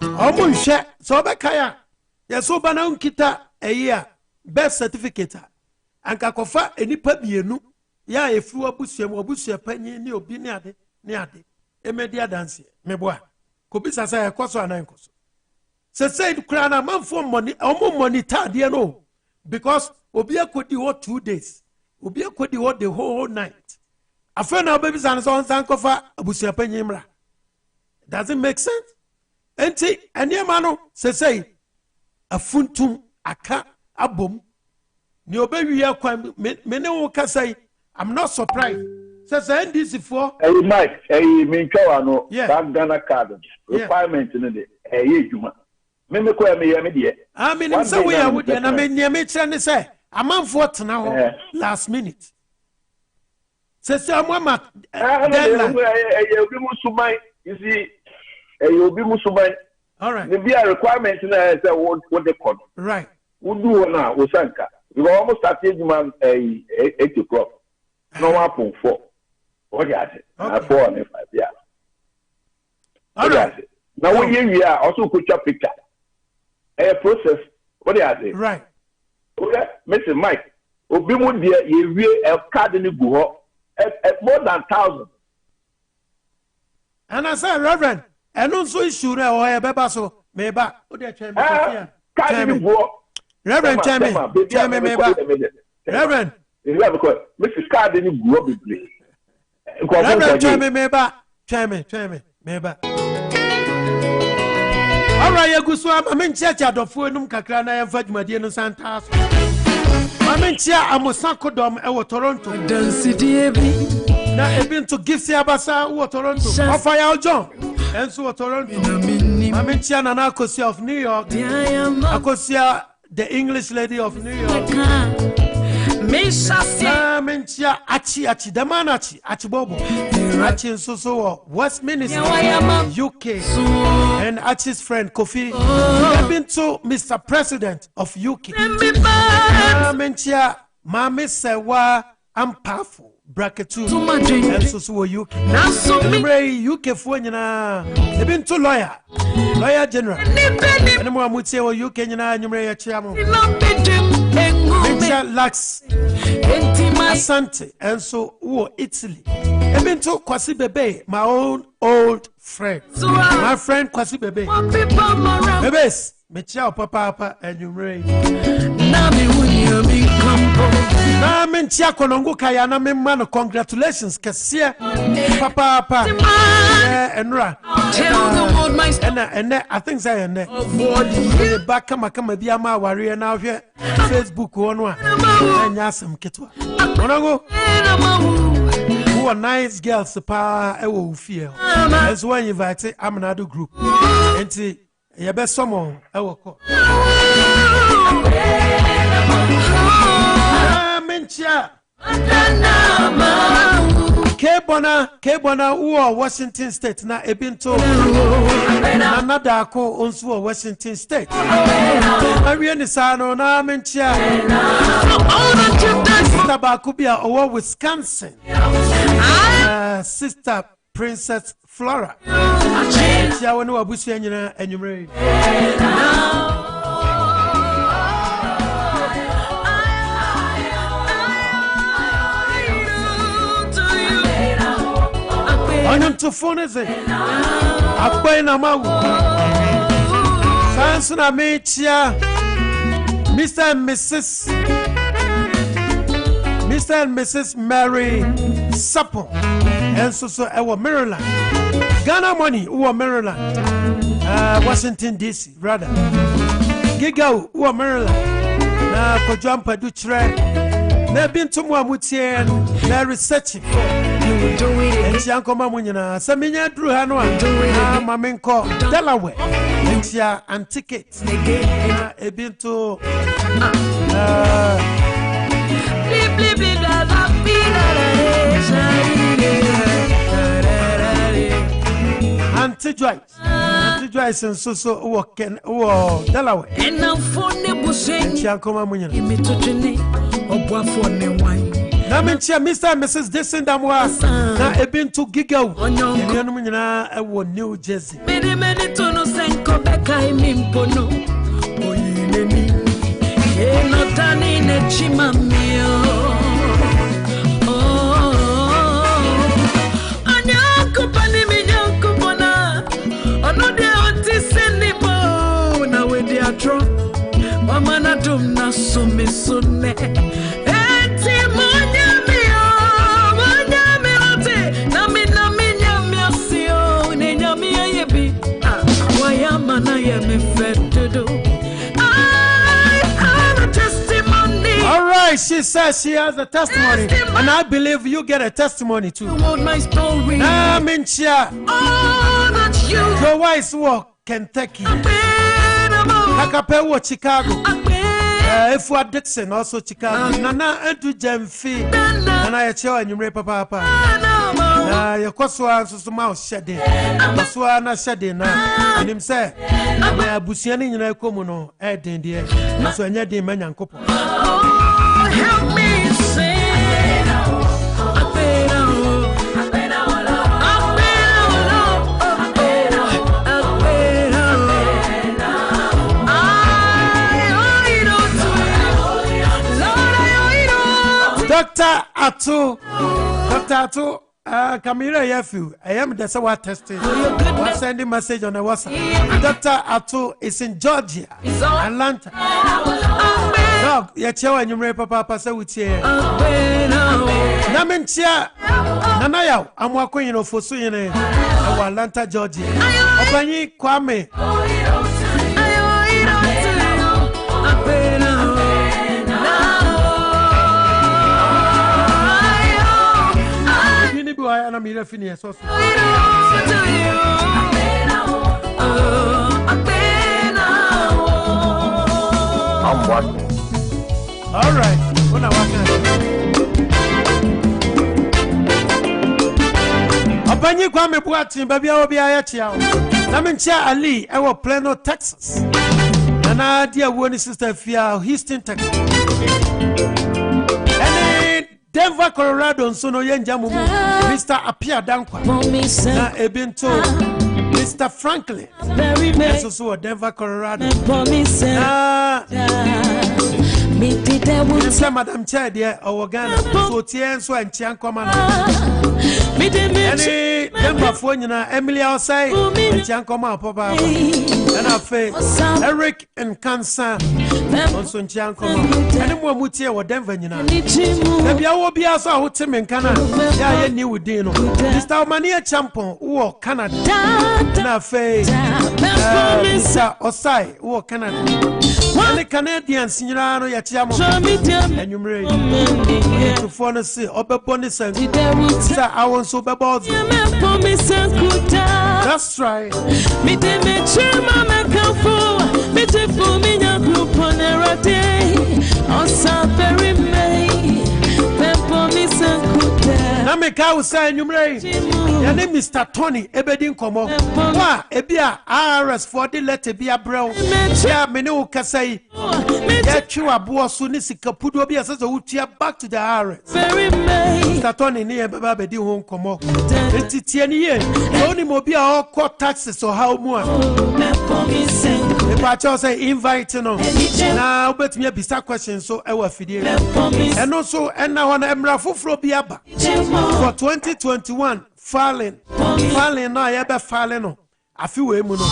omo nhye so obekaya yeso bana nkita eya birth certificate anka kofa enipa bienu ya efu abusua panyi ni obi ni ade emedia dance meboa kobisa say ekoso anan koso say kura na manfo money omo monitor de no because obi akodi what 2 days obi akodi what the whole night afena obi san so san kofa abusua panyi mra doesn't make sense enti eniema no say afuntum aka abom ni obewi akwan me ne wo kasai I'm not surprised. Says NDC for Mike, Minkawa that Ghana card requirement in the Juma. Mimiko me. I mean, so we are with you, and I mean, you say, a man for now last minute. Says someone, you see, you'll be Musumai. All right. There be a requirement in what they call. Right. Who do now, Usanka? We almost started 8 o'clock. No 1.4. What is it? 4 and 5. Yeah. All right. Now we are also put your picture. A process. What is it? Right. Okay, Mr. Mike. Obimu dear, you will a card in the bureau at more than 1,000. And I said, Reverend, and also issue or a bebaso, maybe. Card in the bureau. Reverend, tell me, maybe. Reverend. Mrs. Card in the bureau. Reverend, tell me, maybe. All right, you go so I'm in church at the phone, Kakrana, and Fajmadian Santa. I'm in chair, I'm a Sankodom, and Toronto. Density. Now, I've been to give Siabasa, or Toronto, or Fire John, and so Toronto. I'm in chair, and Akosia of New York. Akosia, the English lady of New York. Mentia Achi Damanachi Achibobo Achi so Westminster UK and Achi's friend Kofi have been to Mr. President of UK. Mentia Mami Sewa I'm powerful bracket 2 and so UK. UK for they've been to lawyer general and more would say UK Chairman. Lux Asante and so Italy. I've been to Kwasi Bebe, my old friend. My friend Kwasi Bebe. Bebes, Mechao Papa and you rain. Na mentia konongo kaya na memano congratulations Kasia Papa Enra and I think say and back come be ma warrior now here Facebook one and yasam kitwa konongo who are nice girls pa e wo feel as when you invite Amenado group enti ye be someone e wo ko Mentia Kebona uo Washington State na ebinto na nadako onso Washington State awie ni sano na mentia sister Bakubia owo Wisconsin sister Princess Flora mentia woni wabusu anyina anyumre Onum to phone is it? Akwaina mawu. Sansuna metia. Mr. and Mrs. Mary Sapo. And so our Maryland. Ghana money, Maryland. Washington DC, rather. Giga, Maryland. Na Kojampa do tre. Na been to Muamutie na researching. And Yanko Mamunina, Saminia drew Hanua, Mamenko, Delaware, and Tia and tickets. A bit to Anti-Joyce and so walking or Delaware. And now for Nebuchadnezzar, Yanko Mamunina, wine. Namentia Mr. and Mrs. Descendamwa na ebin to Giga Yanumina New Jersey. Many tono senko beka imimpono. Oyineni enotani ne chimamio. Anyanko pani minyanko bona. Onode oti senibo na wedi atro. Wamana dumna sume sune. Alright, she says she has a testimony, and I believe you get a testimony too. My story. Your wife's work, Kentucky. Hakapewo, Chicago. If we are Dixon, also Chicago. Nana Andrew Jemfi. And I tell you, Papa. Your Koswa so mouse shedding. Koswa na shedding now. And him say, I'm a Busiani in a commono, Ed in the air. So I need the man and couple. Help me sing. Dr. Atu, Camila Yafu, I am the Sawa testing. I'm sending message on the WhatsApp. Dr. Atu is in Georgia, Atlanta. Dog, Yacho and you Papa say with you. Namentia, Nanaya, I'm walking for Suyene, Atlanta, Georgia. Opani Kwame. I'm here finish so. I'm watching. All right. When I watch Abanye Kwame Buati, baby, I will be a child. Namentia Ali, I will Plano, Texas. And I dear one sister Fia, Houston, Texas. Denver, Colorado, so no Yenjamu, Mr. Apia Dankwa, na Ebinto, Mr. Franklin, also Denver, Colorado. Me did that one. Say Madam Chair there or Ghana. So Tien so and Chian Command. Me did me. Any number phone Emily outside and Chian Command Papa. And I face Eric and Kansan. Also in Chian Command. Any more Mutia or Denver, you know. Maybe I will be also out to me Canada. Yeah, you knew Dino. Mr. Mania Champon or Canada. And I face Mr. Osai or Canada. Any Canadian Signano Yachamo and you marry to phone us over bonus and I want so about that's right. Me de me chema me kafu me te fu me nya group on a day on Saturday May Pempo me sankuta na me ka usa enyumre ya ne Mr. Tony ebedin komo wa ebia RS for the letter bia brew ya me ne ukasai ya twa bo so ne sikapudo bia sese wutua back to the RS Mr. Tony ne baba bedi ho komo etitie ne ye oni mo bia okọ taxes or how mu a if I just say invite no na obetumi bisa questions so e wa fidie and also and now on Mmere foforo bia ba for 2021 filing na ya be filing no afi we mu no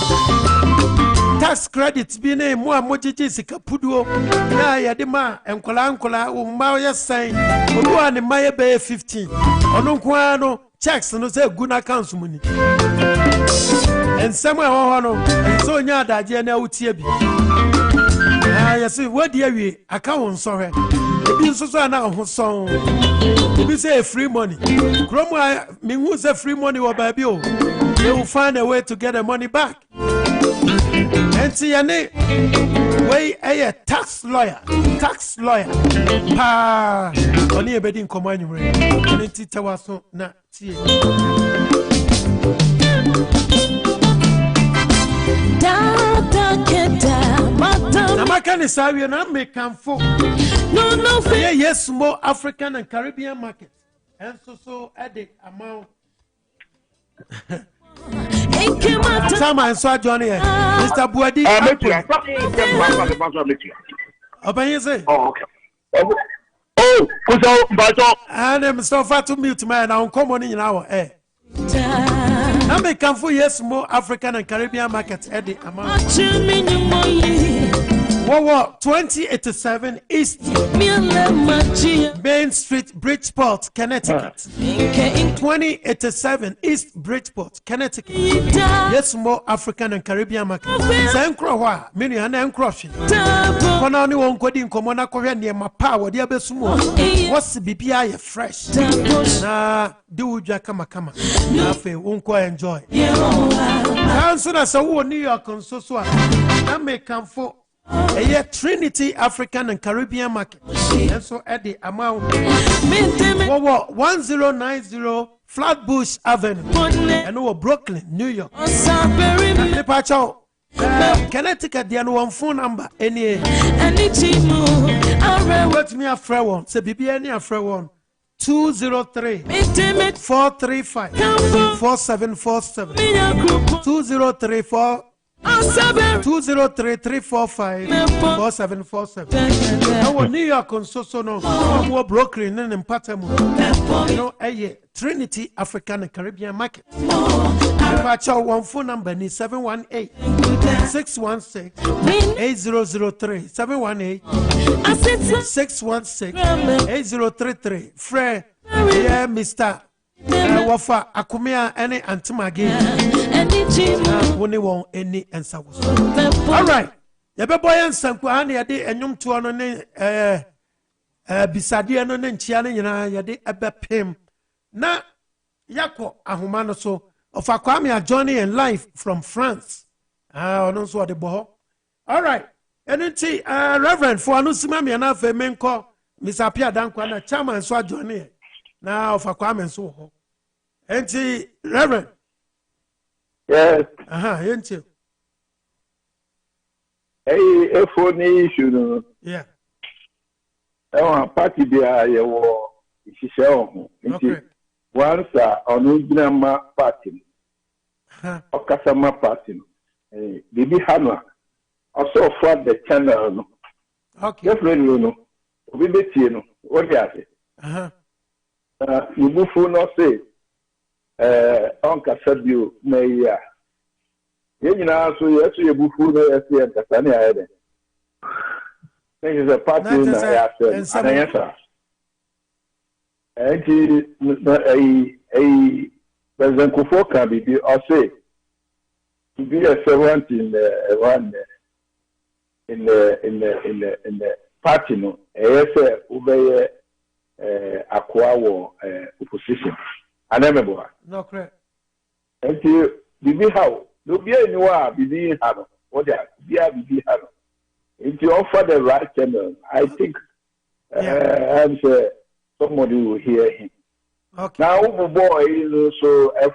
tax credit bi na mu a mojiji sika puduo na ya de ma enkola o ma ya sign obi wa ne ma ya be 15 ono nko no checks no say good accounts money and somewhere no so nya adaje na utie bi yes what dey we account so he ebi so so na ho so ebi say free money kromo me who say free money wo ba bi o they will find a way to get the money back and see any way a tax lawyer pa oni ebedi nkomo anyumre oni titawa so na tie na makani sawi na make amfo no yes more African and Caribbean market and so at the amount Sama and so Johnny Mr. Buadi open you say oh okay kuzo mbato and Mr. Fatu mute man na come on in now na me can for yes more African and Caribbean market at the amount 2087 East Main Street, Bridgeport, Connecticut. 2087 East Bridgeport, Connecticut. Yes, more African and Caribbean market. Sankrowa, many and encroaching. When only one coding Comona Korea near my power, the other small. What's the BPI fresh? Na do Jakama Kama. Nafe, won't quite enjoy. Answer us a New York on so I may come for. A Trinity African and Caribbean market. And so at the amount 1090 Flatbush Avenue and over Brooklyn, New York. Departure Connecticut, the one phone number any what me a friend one say BB any a friend one 203-435-4747 203-4 203-345-4747. Our New York on so no more Brooklyn and Patamo. No, Trinity African and Caribbean market. One phone number is 718-616-8003. 718-616-8033. Frere, yeah, Mr. Wafa Akumia any antimage woni won any answer was all right ye be boy ansanku ani ye de enyum to no ne bisade no ne nchia ne nyina ye de ebepem na yako ahoma no so of Akwame Johnny and life from France ono so de bo all right enenti reverend for anusima me na fe menko misapia dankwa na chairman so Johnny na of Akwame so ho enti reverend yes enti hey phone issue no yeah party dia ye wo isise ohun enti once on ma party okasama party bibi hano also for the channel no Okay. Definitely no. We be no. What do you say? You move for no say. Uncle said you may ya. You know, so you actually move for no say and Tasani ahead. This is a party in the answer. And a President Kufo can be or say to be a servant in the party no obey acquire opposition. I never go. No correct. And you be how no be anywhere be how what be how if you offer the right channel, I think I'm sure somebody will hear him. Okay. Now, boy is also a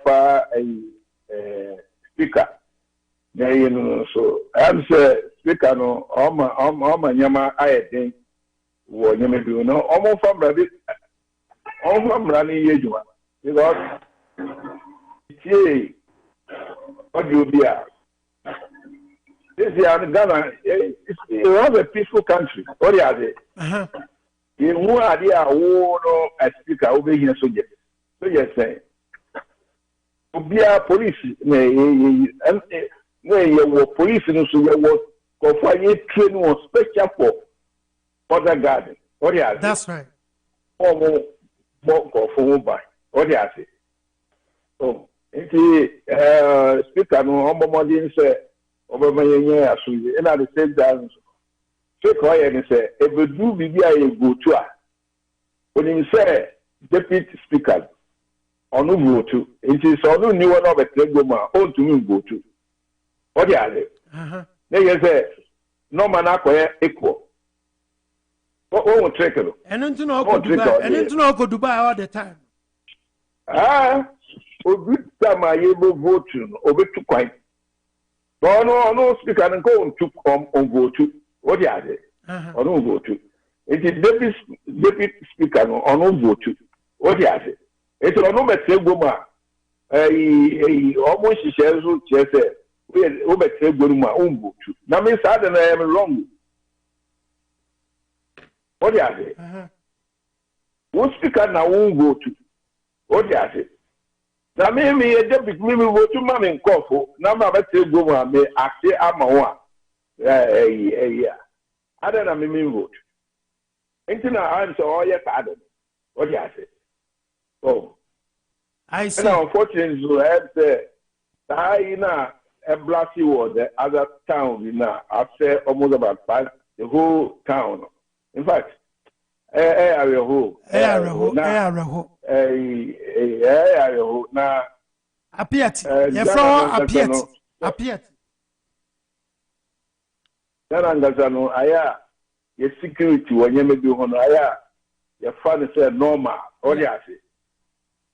speaker. So I'm sure speaker no, Yama, I think, what you may do no, almost from rabbit, almost from running Yejuma. Because it's what you be. This is Ghana. It was a peaceful country. What do you say? You are the a speaker over here, so yes, say. Obia police, police, and so you work for training or special for other garden. What do you say? That's right. Or more for by. What do you say? Oh, it's speaker no humble say. Over my year, and at the same time, so quiet and say, if you do be a go to when you say deputy speaker, on no go to, it is on new one of a Tegoma, on to me go to. What are they? They say, no man acquire equal. What won't take it? And then to know Dubai all the time. Ah, a good time I able vote over to quite. No speaker and go on go to. What are they? Or no go to. It is deputy speaker on no go to. What are they? It's on no better goma. Almost shares who just said, we over goma on go to. Now, Miss Adam, I am wrong. What are they? One speaker now won't go to. What are they? Na me a debit me go to man in Kofo. Na ma be say go ma me ase amawa. Yeah. Ada na me vote. Enti na answer all your card. What you say? Oh. I see. And unfortunately, so I say that na a blasty was the other town na after almost about 5 the whole town. In fact, area whole. Na Apiat. Apiat. Nanangazano aya ye security wanye mebi hono aya ye fan say normal all ya say.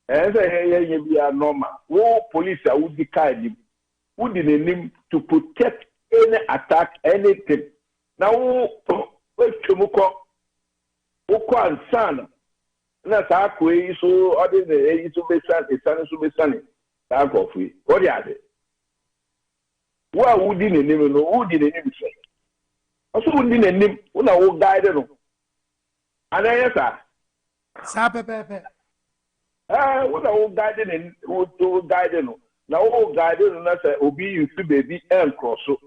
Ye be normal. Wo police a wudi kind wudi nenim to protect any attack anything. Now wo twumuko uko ansana na saa kwe so ode ne so be sane saa go free what ya dey wa wudi ne nim no wudi ne nim say aso wudi ne nim una wo guide no anaya sa pepe una wo guide ne wo guide no na wo guide no na say obi you baby and cross so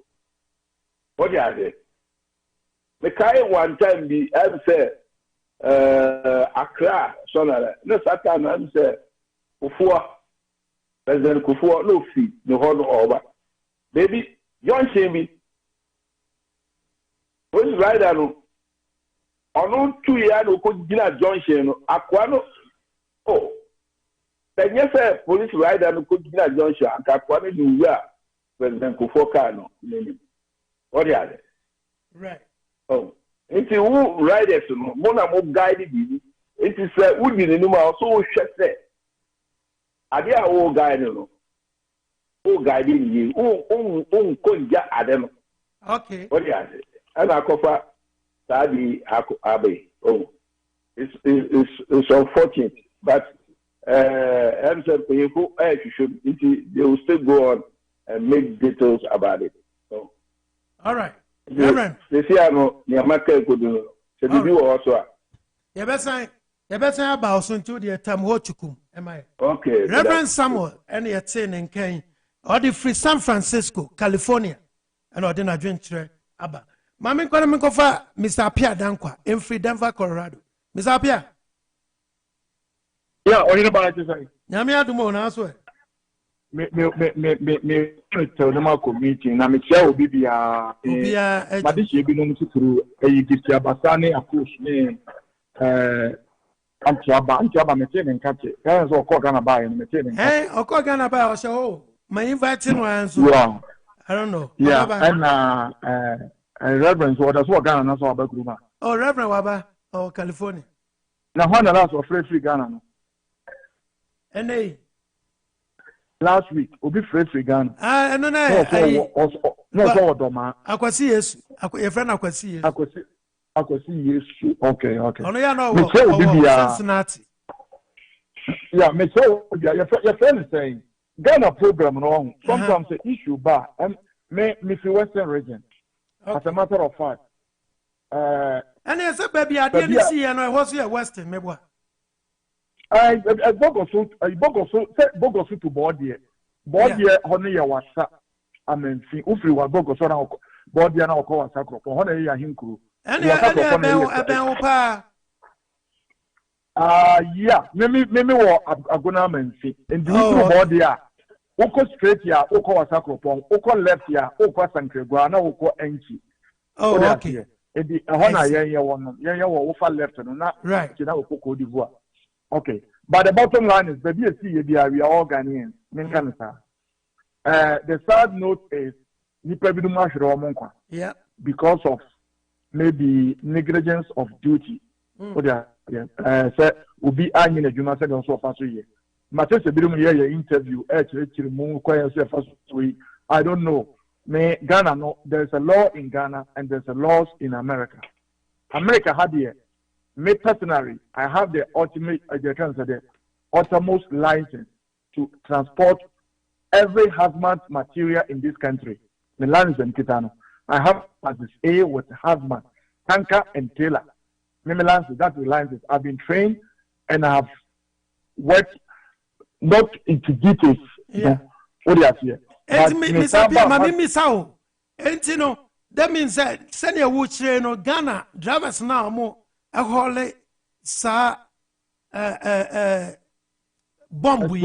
what ya dey me kai one time be I say Accra, sonara. No Satan, I'm say, Kufua, President Kufua, no fee, no hold over. Baby, young Shammy. What's right? I know. On 2 years, no could dinner John Shane, Aquano. Oh, then yes, sir, police rider, no could dinner John Shane, Aquano, New Year, President Kufua Kano. What are they? Right. Oh. It's who riders no mona mo guide bi it is who di ne ma so wo hwese ade a wo guide no wo guide ni wo konja ade no okay what ya say ana kofa sadi abe oh it's unfortunate but I'm saying who should they will still go on and make details about it so all right Reverend. They say I know Yamaka could do. So did you also? Yabesai about soon to the Tamuchukum. Am I? Okay. Reverend Samuel, and you're saying in Kane, or the free San Francisco, California, and or then I drink Abba. Mammy Kofa, Mr. Apia Dankwa, in free Denver, Colorado. Mr. Apia. Yeah, or about to say. Yamia Dumo, answer. Me tell them our meeting. Na me share obi bia. But this year be no much through. Gift ya basane approach me. Antiaba me tell and catch it. Guys or call Ghana buy and me tell. Hey, or call Ghana buy or show. My inviting one. Yeah. I don't know. Yeah, and Reverend, what that's what Ghana so about Gruma. Oh, Reverend Waba, oh California. Now one last was free Ghana. And they last week, Obi free Ghana. Ah, no, no, so Doma. I could see yes. Your friend, I could see I could see yes. Okay. Oh, no, you know, Cincinnati. Yeah, me so your friend is saying Ghana program wrong. Sometimes the issue bar and me for Western region. As a matter of fact. And there's a baby, I didn't see, and I was here Western, maybe. I Bogosu to board here. Board here, honey, your WhatsApp. I mean, if you were Bogosu now, board here now, call WhatsApp, honey, your him crew. And yeah, maybe I'm gonna mention. And do board here. Oko straight here, Oko WhatsApp, Oko left here, Oko Sankregua, now Oko Enchi. Oh, okay. The honor, yeah, offer left, and not right. You know, Oko d'Ivoire. Okay, but the bottom line is, baby, we are all Ghanaians. The sad note is, yeah, because of maybe negligence of duty. Say, will be in a human second so far. Matches a bit of interview. I don't know. May Ghana know there's a law in Ghana and there's a laws in America. America had here. Me personally, I have the uttermost license to transport every hazmat material in this country. The license in Kitano. I have license A with hazmat, tanker and trailer. That's the license. I've been trained and I have worked not into details. Yeah. What do you say? That means that send your wood train or Ghana drivers now more. A whole sa bomb we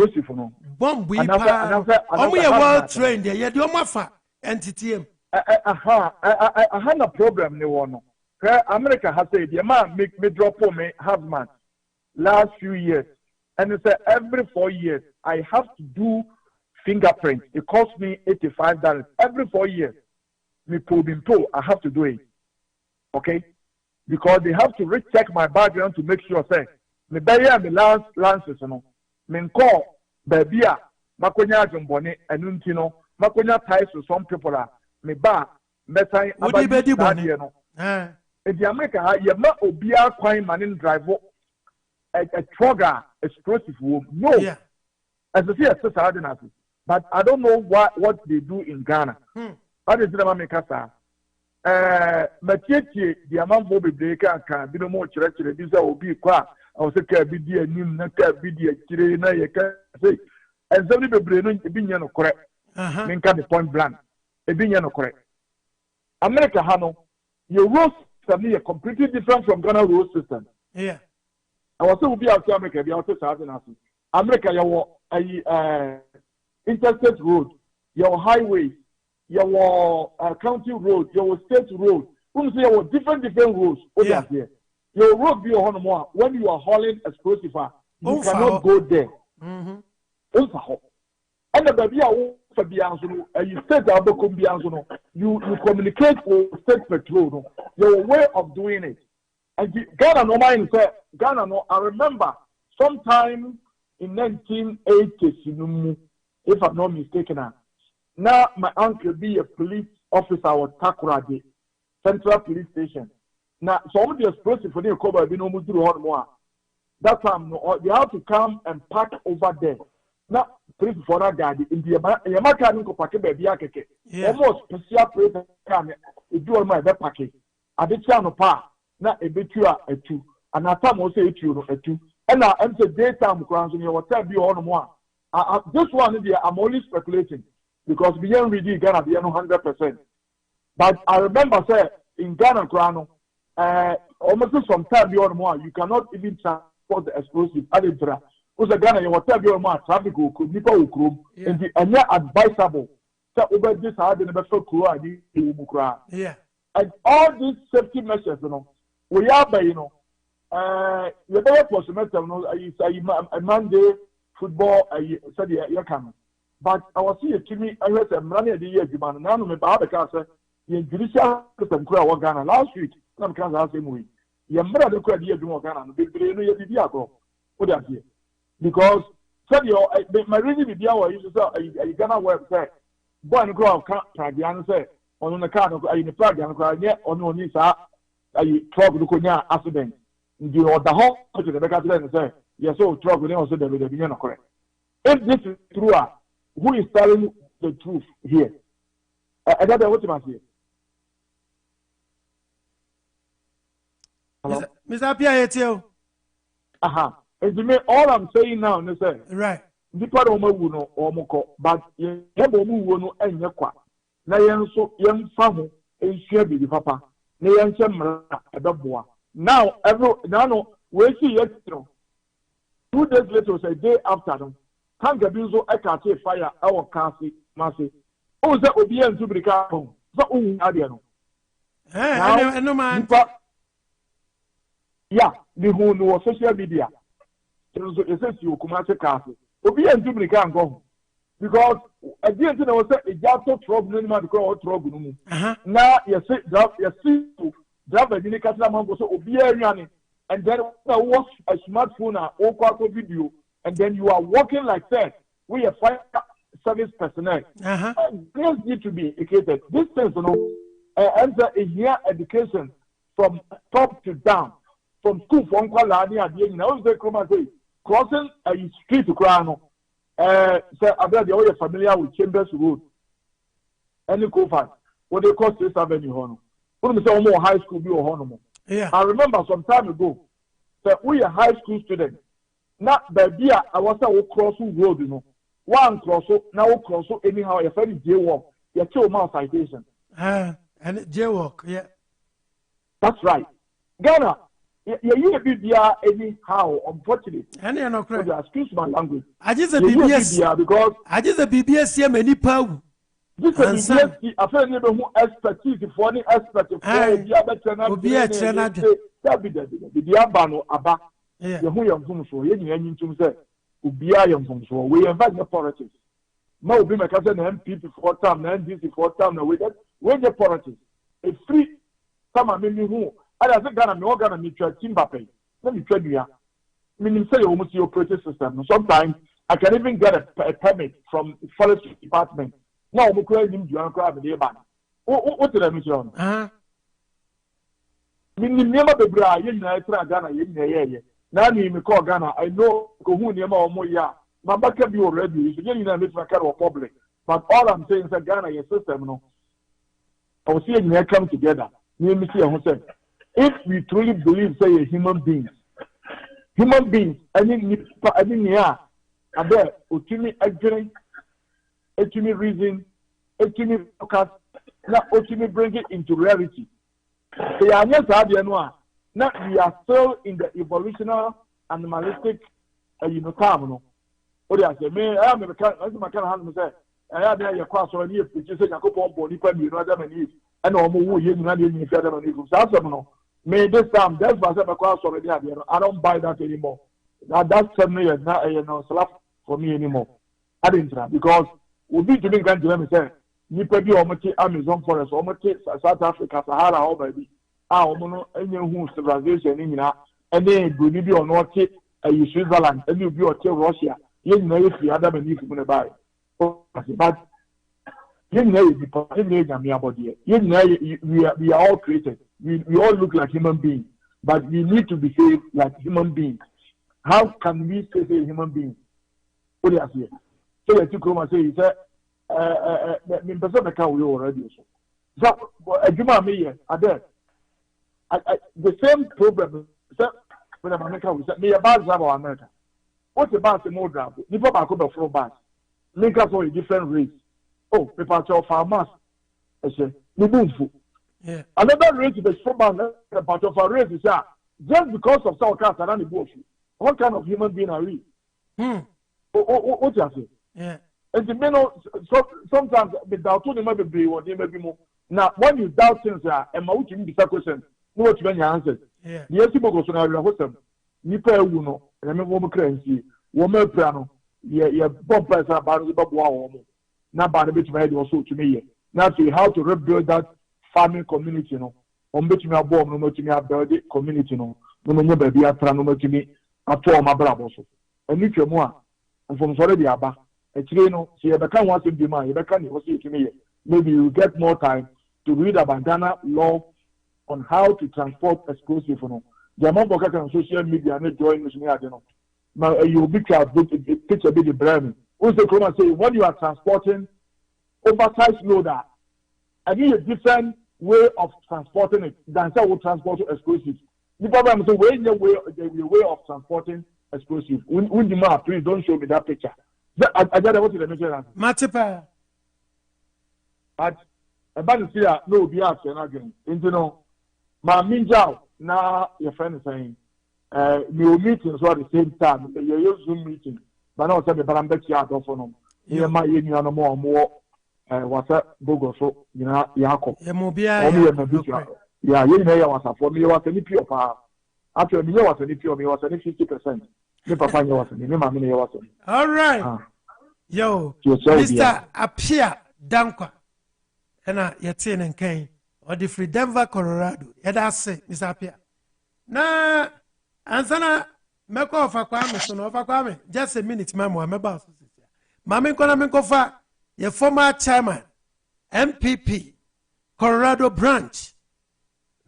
well trained there. You mafa entity. I had a problem. No one. America has said the man make me drop for me hazmat last few years, and it's every 4 years I have to do fingerprints. It costs me $85 every 4 years. Me pull I have to do it. Okay. Because they have to recheck my background to make sure, say, me bury me last lances, me call baby, makonya jumbone, and untino, makonya ties to some people, me ba, metai, abadi, in the America, you ma obia quine manin drive a trigger explosive womb. No, as I say, but I don't know what they do in Ghana. What is the Mamikasa? Matieti, the amount of breaker can be no more church. This will be qua. I was a cabby, a new naka, be a chirena, you can say. And the little brain, a binion of correct. Minka the point blank. A binion of correct. America, Hano, your rules are completely different from Ghana rule system. Yeah. I was to be out to America, be out to America, your interstate road, your highways. Your county road, your state road. You say your different roads. Yeah. Your road be on more when you are hauling explosive. You cannot go there. And the baby you state you communicate with state patrol. Your way of doing it. And Ghana no mind say Ghana no. I remember sometime in 1980, if I'm not mistaken. Now my uncle be a police officer with Takoradi Central Police Station. Now some of the explosive for the cover be no more. That time they have to come and park over there. Now police for that guy in the Yamaka no park baby akeke. Almost special place come. It do all my package. I did channel pa na a bit you are a two, and I time also a two, and now I'm the daytime grounds in your hotel be on one. This one I'm only speculating because beyond really Ghana be 100%. But I remember say in Ghana Grano, almost from time beyond more, you cannot even transport the explosive. Because Ghana, you hotel beyond more traffic will come, people will come, and they're advisable. So over this hard in the first crew, yeah. And all these safety measures, we are by the better for semester, a Monday football, said you can. But I was here to me, I heard a money the year, man. Now, my father cancer, the judicial system, Ghana last week, some cancer has him with. Your mother, the credit year, Ghana, what are here? Because, said you, my reason with Yawa is a Ghana website. Boy, and grow can't say, on the car of a flag and cry, yet on this, I talk with the accident. You know, the whole to the back and say, yes, so trouble also the beginning of correct. If this is true, who is telling the truth here? I got what you here. Hello? Mr. Pierre, aha. All I'm saying now is right. Nipa do ma wu no o mo ko but ye bo mu wu no enye kwa na ye nso ye mfa ho ensua bi papa na ye nche mra ebeboa now we see yet 2 days later say day after no kan ga bi nso e ka che fire e wo kasi mase o se obi en tubrika ho so o ade no no man yeah the who no social media so it says you kuma che kasi obi en dubrika ango because again you know say e jato trouble no man because trouble no mu na you say drive the kasla man go so obi anuane and then watch a smartphone or quaco video and then you are walking like that we are fire service personnel this need to be educated this things enter a year education from top to down from school from kwala ni ade now say come say crossing a street to Krano. Say, Abel, they are familiar with Chambers Road. Any co-fan, what they call 6th Avenue Hono. When we say more high school, be or Hono. Yeah. I remember some time ago that we are high school students. Not the beer, I was a cross road, you know. One cross, now cross, anyhow, a very jaywalk. You're 2 miles citation. And jaywalk, yeah. That's right. Ghana. You be anyhow, unfortunately. And you're not correct. Excuse my language. I just a BBS because I just a BBS here many power. This is BBS. I feel never who expertise for any expert. Be a trainer. That be the Abano Abba. The who young from so any to say, Ubia young from so. We invite the politics. Mo be my cousin MP before time, and this before time. With that, when the politics, it's free. Come on, maybe who. I think Ghana, me Ghana, me try Timbape. Let me tell you, meaning say almost your operating system. Sometimes I can even get a permit from the forest department. Now we create him to grab the ban. What did I mention? Meaning never be bra. You know, I try Ghana. You know, now me call Ghana. I know who never or more ya. My back can be already. You know, make my car public. But all I'm saying is that Ghana, your system, no. I was seeing they come together. Me see who said. If we truly believe, say, a human beings, any near, I bet, ultimately agree, ultimately reason, ultimately focus, not ultimately bring it into reality. Now we are still in the evolutionary animalistic, time. No, what do I say? Me, I am a kind of hand. Say, I have a class or a year, which is a couple of body, you know, them and and all who you know, you that's no. May this time, that's why I already have. I don't buy that anymore. That's 7 years now. Slap for me anymore. I didn't try because we be doing grand to say, you pay be almost Amazon forest, almost South Africa, Sahara, all baby. Almost any who civilization in and then you be on what Switzerland, and you be on Russia. You know, if you had them and you can buy. But you know, we are all created. We all look like human beings, but we need to behave like human beings. How can we say human beings? What do you say? So you come and say, me person can we already so. So, Juma me, the same problem. When America was me about America. What's about the mode? People are going to throw back. Link up for a different race. Oh, people are farmers. I say, yeah. Another race is from a part of our race is just because of South Carolina and the bush. What kind of human being are we? What you say? Yeah. And the men sometimes without two maybe be or maybe more. Now, when you doubt things, and my ultimate be question, no what you answer. Yeah. The Eskimo goes on our hostel. Nipa uno, remember what currency, woman piano, yeah, bumpers about the Babu. Now, by the bit of head also to me. Now, to how to rebuild that farming community, no, on which me are born, no, to me, I build it community, no, no, baby, I try no to me, I told my brother also. And if you're more, and from already about a train, see, I can't want to be mine, I can't see to me. Maybe you get more time to read about Ghana law on how to transport explosive, you know. The amount of on social media and join me, I don't know. Now, you big picture be the brand. Who's the come and say when you are transporting oversized loader, I need a different way of transporting it than say we transport explosives. The problem is the way of transporting explosives. When the map, please don't show me that picture. I got what the mention. Matipa. But about to see no be after again. You know, my minjao. Now your friend is saying, "You meetings at the same time. You use Zoom meeting, but now say the back yard of them. Here my you no more. What's that? Google so you know Yako. Yeah, you know what's for me. Was any pure power? After me, was any pure me was any 50%. Me papa was any me mammy was. All right, yo, Mr. Apia Dankwa, and Yatin and Kane. Or the free Denver, Colorado. Yeah, that's it, Miss Apia. Na, ansana, meko of a kwame, son of a kwame. Just a minute, ma'am, I'm about to say. Mammy Konamenkofa, your former chairman, MPP, Colorado branch,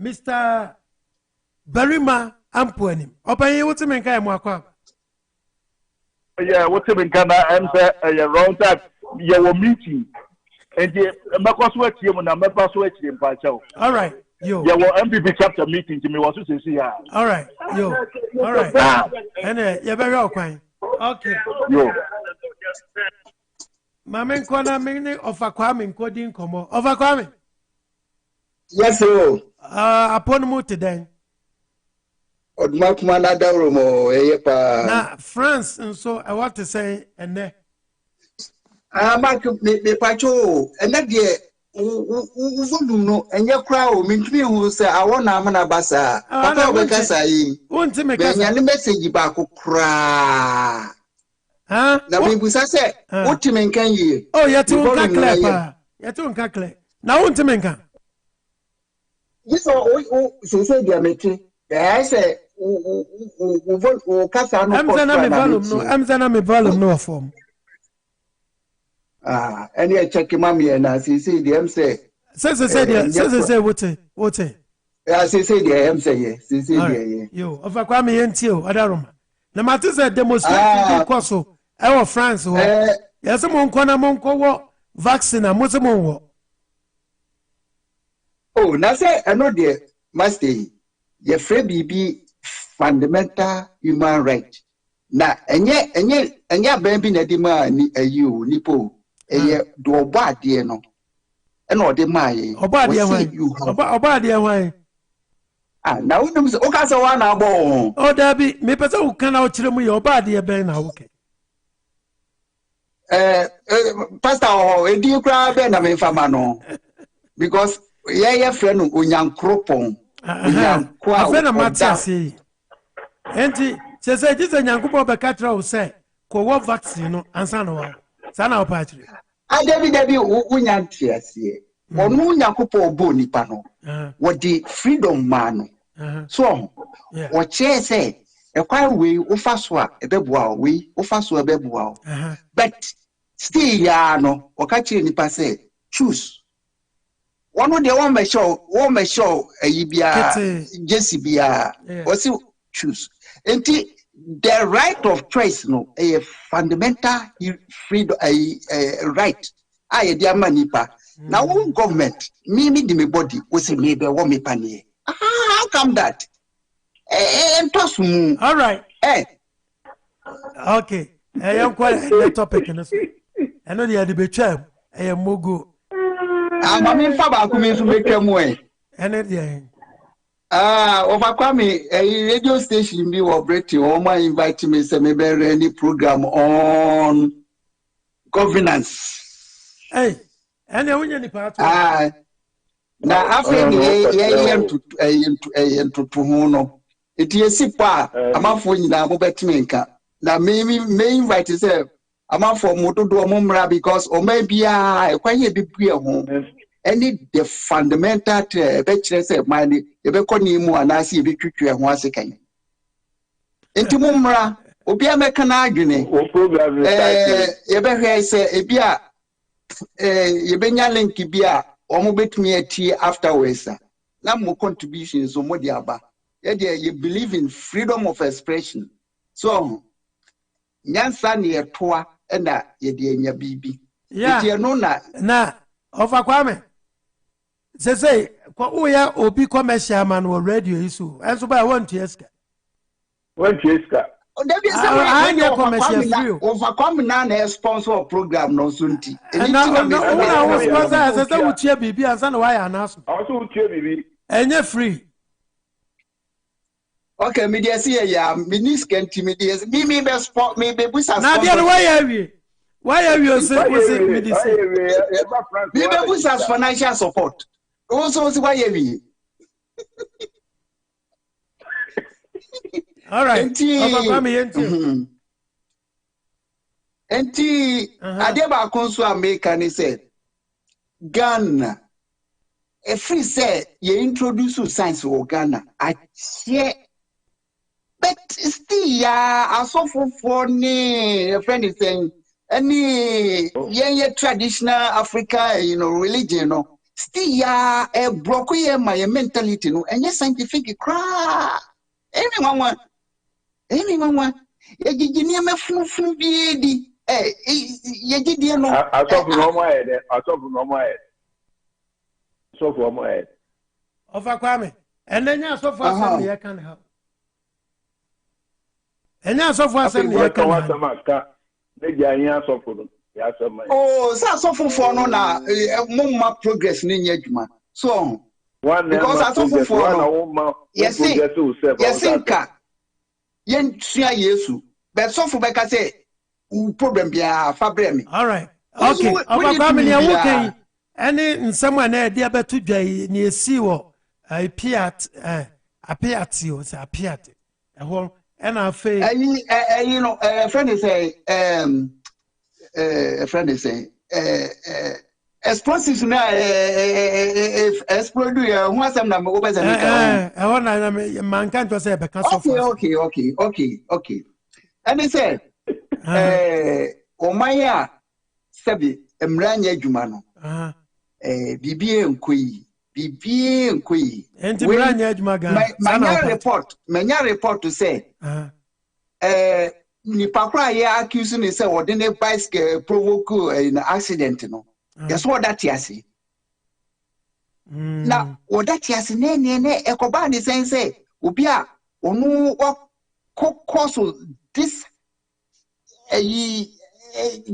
Mr. Barima Ampuanim. Open you, what's the main guy, Mwakwa? Yeah, what's the main guy? I'm wrong time. You were meeting. And the Macosway team and the Macosway team by Chow. All right, yo. Yeah, well, MPP chapter meeting to me was to say, all right, yo. All right. And you're very okay. Okay. Yo. Mamen Kona Mini of a Kwame Coding Como. Of a Kwame. Yes, sir. Upon Muti then. Od Makmana Darumo, Now, France, and so I want to say, and then. Mark me pacho and that year no and your crowd mean me who say I want Amana Basa. Papa Wakasai won't make a message back cry. Huh? Now we say what you mean can you? Oh, you're too clever. You're too clever. Now won't you make a yes, oh, so say dear Metri. I say I'm Zanami volume no form. Any check mommy and I say the M say. Says what? I say the M say yes. You of a Kwame Yentio, Adaruma. The matter said demonstration Coso, our France. Yes, someone corner monko vaccine and Muslim. Oh, now say I know the master. Your free BB fundamental human right. Now, and yet, baby, Nadima, you, Nipo. Do bad, dear no. And all the my body away. Ah, now, Okasawana bone. Oh, Debbie, me person who can out to your body a ben. Okay. Pastor, do you cry, Ben? I mean, Famano. Because, yeah, friend, Unyan Cropon. When a matter say, Auntie, says, this is a young couple of a catcher who say, co vaccine and Sanoa. Sana Patri. I Debbie Unyan tears here. Or Munya couple boni pano. What the freedom man. So, what chair say, a quiet way, Ufaswa, a bebwa, we, Ufaswa a bebwa. But still, Yano, or catching the passe, choose. One of the one show, a Yibia, Jessie Bia, or so choose. And the right of choice, no, a fundamental freedom, a right. I dear manipa. Now, one government, me di me body, we say me be want me panier. How come that? All right. Okay. I am quite the topic in this. I know the other betray. I am Mogo. I'm a me faba kumi to make them way. And it Overcome a radio station be operating or my invite me say maybe any program on governance. Hey, and the only part. Now after to Puhuno, it is a pa, I'm off when you are Mobetinka. Now maybe may invite yourself. I'm off for Moto do Mumra because or maybe I quite be home. Any the fundamental bachelor's of money, the Beconimu and I see a bit once again. Into Mumra, Obia Mecanagini, Eber say, Ebia, Ebenya Linkibia, or mobit me a tea afterwards. Now more contributions on Modiaba. You believe in freedom of expression. So, Nyansani a toa and that ye baby. Yeah, no, na overquame. Say, Ogyea Obi commercial man or radio issue. And so by 1 Tieska. 1 Tieska. I overcome none sponsor program no sunti. And now I was sponsor as I would cheer BB and son why announcement. Also would cheer BB. And you're free. Okay, media see ya, minis can timidate. Me best sport me be with us. Now, why are we? Why are you saying me this? Me be with us financial support. Also, why are we? All right. Enti adeba konso American said Ghana a free say you introduce science for Ghana I share but still ya asofo for ni a friend is saying any traditional Africa religion no still ya a broke my mentality no and yes scientific cry anyone ya gigini me funu bi di ya gidi no asofu no mo head asofu no mo head asofu mo head ofa kwame enenya asofu asem ye kan ha enya asofu asem ye kan ha meji anya asofu no ya asem oh sa asofu fo no na mumma progress ni nya adwuma so because asofu fo no yes ka yen tua Yesu but asofu be ka say problem bia fabremi. All right. Okay. Oba family awuken any nsema na e dia betu dwai na esi wo piat apiat o say apiat e ho and afa you know friend is say friend is say explosives na explode you who asem na go be say na man kan to say be can so okay and he say Omaya sabi Mmere adwuma no bibie nkoyi enti Mmere adwuma ga manya report to say ni pakra ya accuse ni say ordinary bicycle provoke an accident no guess what that yasi na what that yasi ne ekoba ni say obi a onu cause this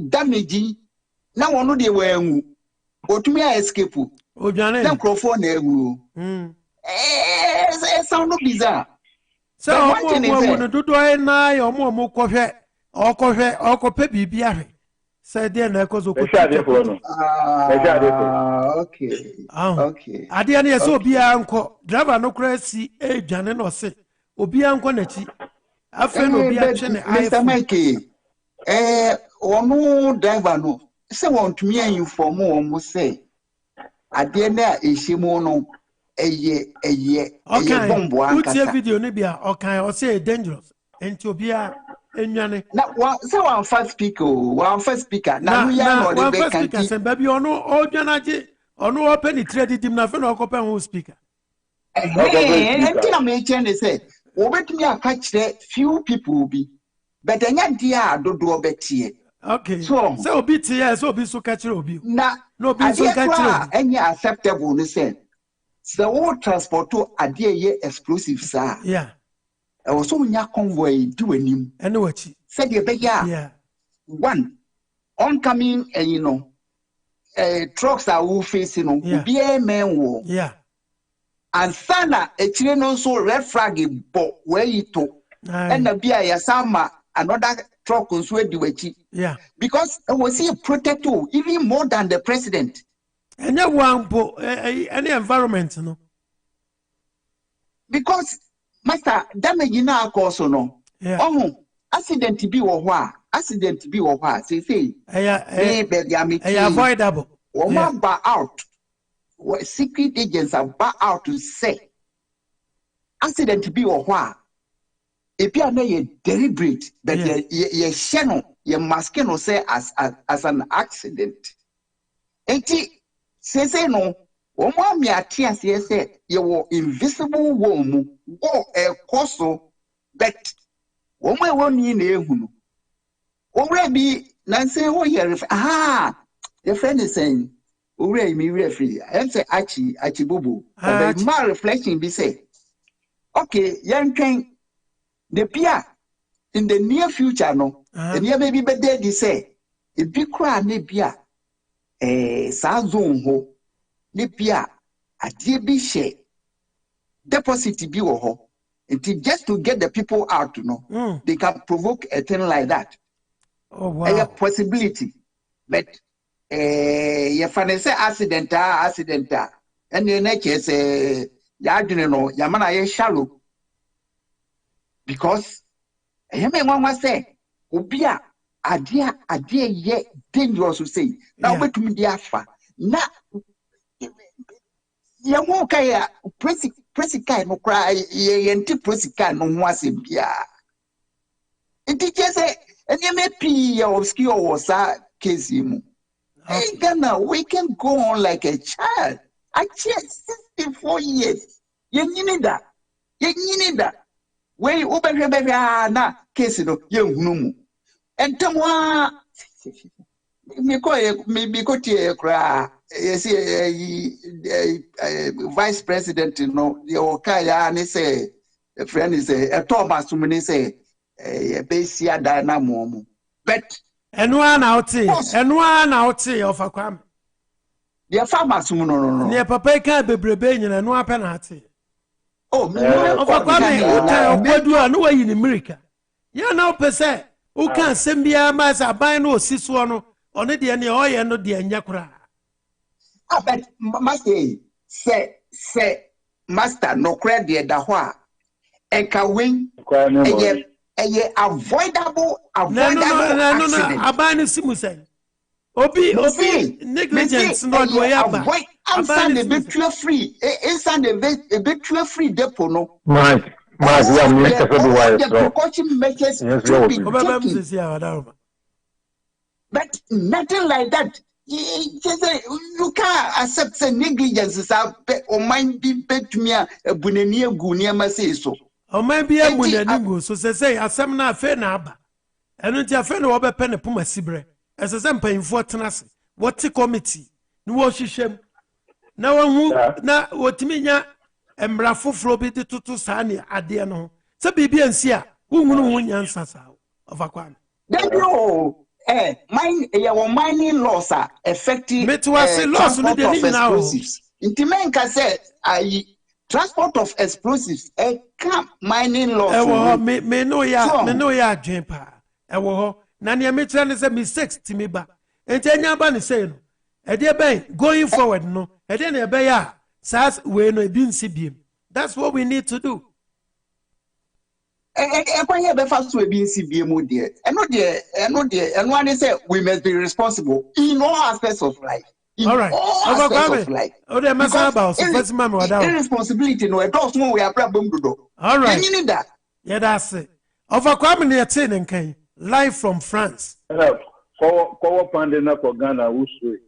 damage na wonu de wangu otumi a escape odwane na microphone na ewu sound bizarre so omo dodo na ya omo kohwe okope bibi ahwe say there na ekozo ko okay ade na yeso obi anko driver no kra si edwane no se obi anko na chi afa no obi a che ne Mr. Mike onu driver no say want me inform o say ade na ehyimu no eye bombo anka put video ne bia okan o say dangerous enti obi a enwane na say one first speaker na no ya no de be kan say baby onu odwanaje onu open the trade dim na fe no okopen ho speaker enti na me chen say obetumi aka kire few people bi but enya dia dodo obetie okay so obi tie so obi so ka kire obi na No, be so any acceptable ni say. So what transport to adie explosives are. Yeah. I was so nya convoy do anim. Anyway, said you be yeah. One oncoming trucks are who facing be a man war. Yeah. And sana a children also red flag but where you to and the be a sama another truck on sweat the yeah. Because I was here protect you even more than the president. And that one any environment, no. Because master damage in our course or no. Yeah. Oh, accident be or what? Accident be or what? Say, avoidable. Or bar out. What secret agents are bar out to say. Accident be or what? If you are not deliberate, but ye channel, ye must say as an accident. Eti say no. One me at say you were invisible woman, war a coso, but one way one in a hunu. Already, Nancy, oh, here, your friend is saying, already me referee. I say, Achi Bubu, but my reflection be say, okay, young king, the Pia in the near future, no, and near baby, but there they say, a big crowd, Nibia, a Sazon ho. Nipia a dear be share deposit be ho until just to get the people out to know they can provoke a thing like that. Oh wow. A possibility. But you find say accident and the next is no yamana shallow because one was say Obia adia ye dangerous to say now wait to me the alpha now. Ya woka ya presika no cry ye nti presika no ho asembia nti chese enye pi ya obscure was case mu in Ghana we can go on like a child actually 64 years ye nyini da we obehwe na case no ye hunu mu entemwa me ko tie kra yes vice president no the okaya ni say a friend is a Thomas mini say be sia dynamo mu but enwa na oti of akwam the farmers no ne papa ka bebrebe nyina enwa pe na ati of akwam okwadu anu wa yin America ya na opese o kan sembia ma sa ban no osiso no one de ne oye no de anya kura. But say master no credit da ho a enka win avoidable accident. Abani simu say obi negligence no do ya ba I'm the betray free inside the betray free depot no Mike we are minister for the wire so precaution measures but nothing like that. You can't accept the negligence or mind be bet to me a bunania gunia say so. Or maybe a bunania so say asem na fe na aba. Eno ti afe na obe pen puma sibre. Ese paying for tenase. What committee? No wo hihwem. Na won na wotimi nya emra foforo bi de tutu sa ne ade no. Se bibia nsi a wunhunu ho nyansa sa of akwan. Mining laws are effective. Transport of explosives. Intimenka said, transport of explosives. Mining laws. Me no ya jempa. Nani me try say mistakes to me ba. Enya ba ni say no. E dey ben going forward no. E dey na be ya. Sas we no ebi nsi biem. That's what we need to do. And one say we must be responsible in all aspects of life. All right. All aspects of life. Irresponsibility no it does no we are problem do. All right. You need that. Yeah, that's it. Overcome near ten and live from France. Kowo pande na ko Ghana uswe.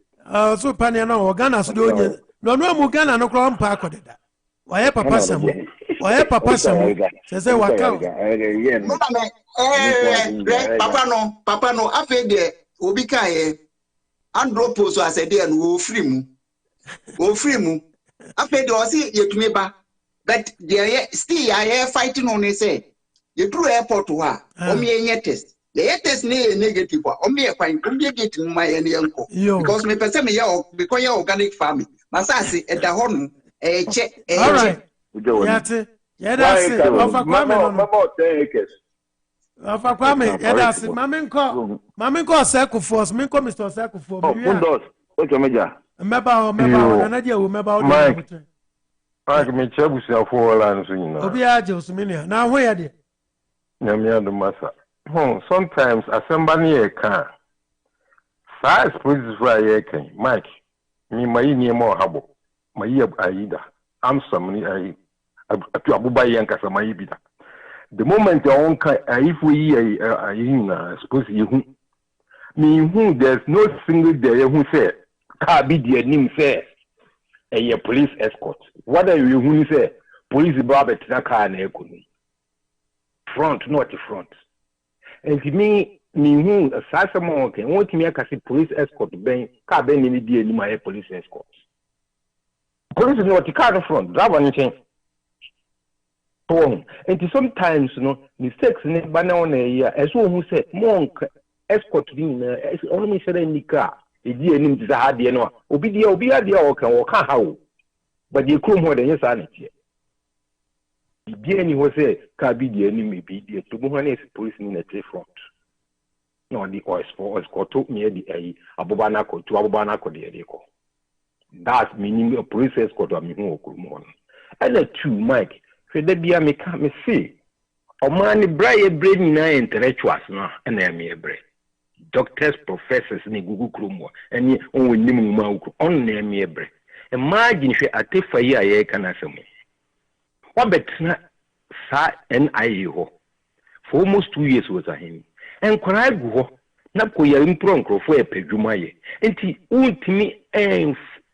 So pande na Ghana so do no mu Ghana no kro mpa akodeda. Waye papa sam. Waye papa sam. Say waka. Papa no afa de obi kan andropo so asede no wo free mu after the osi yetumi ba but there still ya fighting on say you drew airport wa omi enye test the test ne negative wa omi e kwan omi get mu ma ye ne enko because me person me ya because ya organic farming masase e da ho no che all right yate yeah that's it ofa kwame no about 10 acres ofa kwame yeah that's it mame nko circle force me nko Mr. Circle force me windows ojo meja meba na dia wo meba o de Mike me chebusi afo wala nso nyina obi aje osumini na ho ya de nyamia do masa sometimes asemba ne e kan sa expose for ye kan Mike mi mai ni mo habo mai aida am somni ai atu abuba yen kasa mai bida the moment on kan if we na suppose you me who there's no single day who say ka bi the nim say a police escort what are you who say police baba tina ka na ekunu front not the front and me who asasa mo okay won me aka say police escort ben ka ben ni die ni my police escort police is not the car in front drive anything and sometimes mistakes ne bana on a as who say monk escort din on me say ni car e die nim ti ha de no obi de o kan ha but the crew more than yes anity die ni ho say ka bi de nim bi de to mo na police ni na front no the oil for escort to me the abobana ko de ko that's meaning a police escort am hu okru mo and the two Mike fede bia me see o man braye bre nyina intellectuals no na me bre doctors professors ni gugu krumo eni on nim ma ukru on na me bre imagine hwe atefa yi aye kana semu wa betna sa NIA ho for almost 2 years was him en kwara gu ho na ko ya impro nkrofo e pedwuma ye enti untimi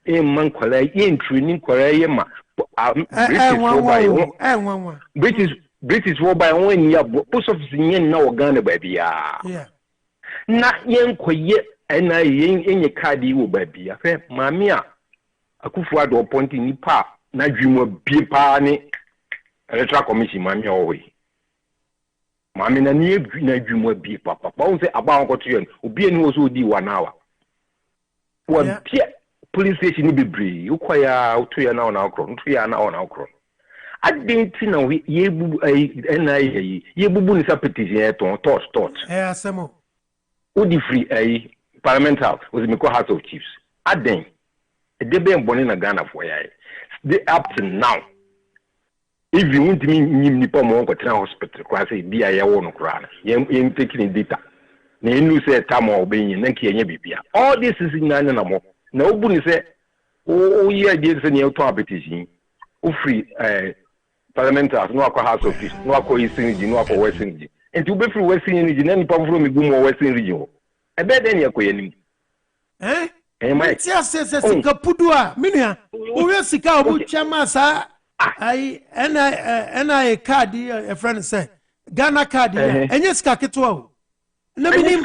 man kwara ye training kwara ye ma British for by one year post office yen na Uganda baby na yen koye na yen enye card yi wo baby afa mami a akufu ado appointing ni pa na dwimo bi pa ni electoral commission mami owe mami na ni na dwimo bi pa won say aba won ko to yen obi eni wo so di 1 hour wo pie police station ni bebre ukwaya utuya na ona okro utuya na ona okro adenti na we yebubu na yebubu ni sa petition tot asemo odi free parliament house was me call house of chiefs aden de be mboni na Ghana for yai they up to now if you want me nyim nipa mo ko tena hospital kwa say bia ya wo no kra yen taking data na enu say tama obenye na nkienye bibia all this is na mo na obu ni se o ye ade se ne to apetition o free parliamentary no akwa house office no akwa eastern region no akwa western region enti ube free western region na nipa fro me gumo western region e be de ne akoye nim ti ase sika pudu a minua o we sika obu chama sa ai na card e friend say Ghana card enye sika ketwa o na minim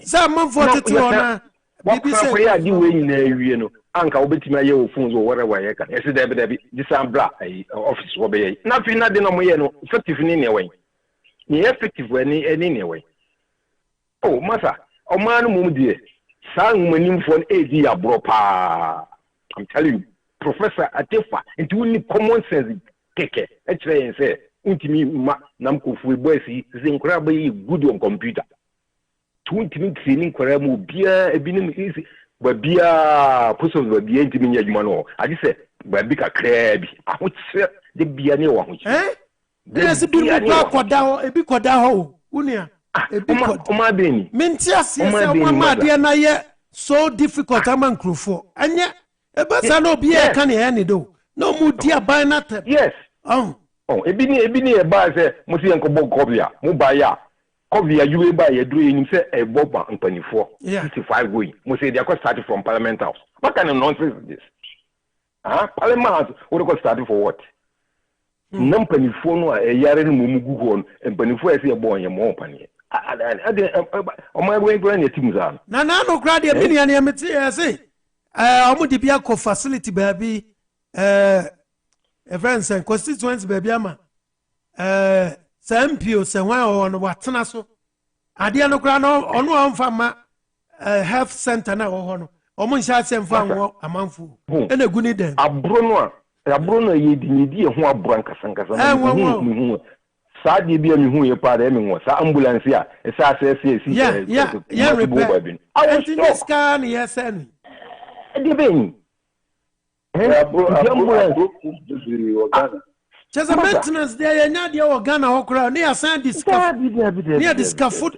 sa man 42 na bibi say ya di we nyina ewie no anka obetima ye ofun zo whatever ye kan ese debe disambla office wo be ye na fi na de no mo ye no effective ni ne wen ni effective ni ne wen oh masa o man mum die sang manim for edi abro pa I'm telling you professor Atefa it will need common sense keke e kire yen say untimi ma nam kofu boys is incredible good on computer tuntimi training kwara mu bia ebinim isi ba bia puso ba bia ntimi nya adwuma no ade se ba bi kakra bi ahoche de bia ne wo ahoche Yes, bi mu koda ho ebi koda ho unia ebi koda o ma beni menti ase se o ma de na ye so difficult amankrofo anya ebasa no bi e kan ye ne do no mu di aban na tap yes ebi ni e ba se mo si enko bo kobia mo ba ya kobia you ba ye duro enim se e boba mpanifo 65 going mo say they are starting from parliament house what kind of nonsense is this parliament house what go starting for what nampanifo no e yare no mumu gugu on mpanifo e se e bo onye mo panie my way going to teams on. No, crowd, the million, I say. I'm going to be a facility, baby. Friends and constituents, baby, ama. Sampio, Sawa, on Watanaso. Adiano Grano, on one farmer, health center now, almost has some farm a month. And a good day. A Bruno, ye did who are Brancas and Casan. Sadly, be a new year part, ambulance here, as I say, yeah, repair. I was in this car, yes, and the just a maintenance there, and not your Ghana or crowd near Sandy's car, near the scaffold.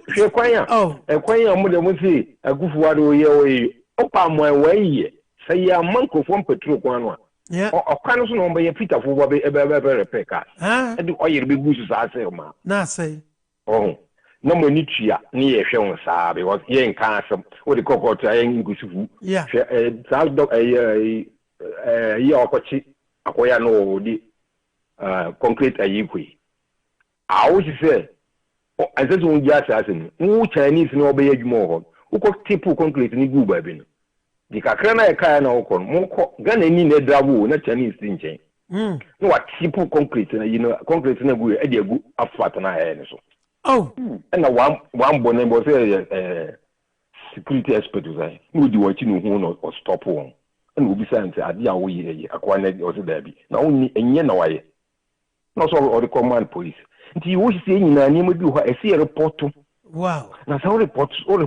Oh, a quaint mother would say, a good water away, upon my way, say a monk of one patrol one. Yeah, or kind of by a Peter for what ever pecker. And do all your big bushes, I say, ma. Na say, oh, no more niche near Sean Sabi was young castle, or the cocoa in Gusu. Yeah, a year or no, the concrete a yequi. I always say, I just won't just ask him, who Chinese no obey more, who could tip concrete in the Gubabin. The Kakana Kaya no con, more gun any nedrabu, not Chinese thing. No, what simple concrete, concrete in a good idea of fat and I. Oh, and a one bonnet was a security expert to say, would you want you know or stop one? And will be sent at the away, acquired or the baby. Now only a year away. Not all the command police. Until you wish seeing in a name of you, I see a report to. Wow. Now, all reports on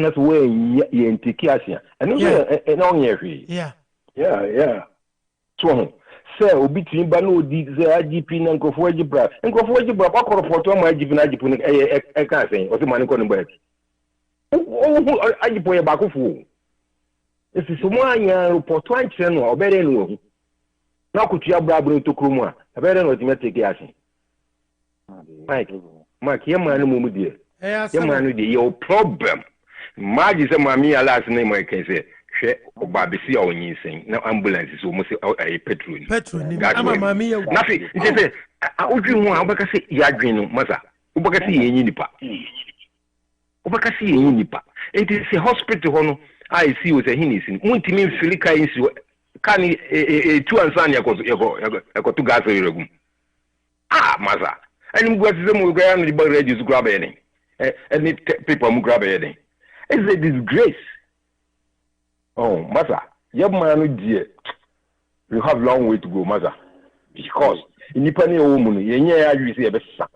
that way in Tikiasia. And on every. Yeah. So, sir, between Bano, the IGP and Kofuajibra, and Kofuajibra, I call for my Jipin, I can't say, or the money going back. Oh, I put a back of fool. This is one report 20 or better than now could you have Brabro to Kruma, a better not to take gas. Mike, your man, dear. Your problem. Marge is a mammy, last name I can say. Baby, see how you sing. No ambulance is almost a petrol. I'm a mammy. Nothing. I would dream one, but I say, Yadrino, mother. Ubakasi in Nipa. Ubakasi in Nipa. It is a hospital. I see with a hinnis in Muntimin Filica is can 2 and son. I got to gas. Ah, mother. And what is the more grand reduce grab any? And people grab any. It's a disgrace. Oh, mother, young man, dear, you have long way to go, mother. Because in Nippon woman, you see a best son.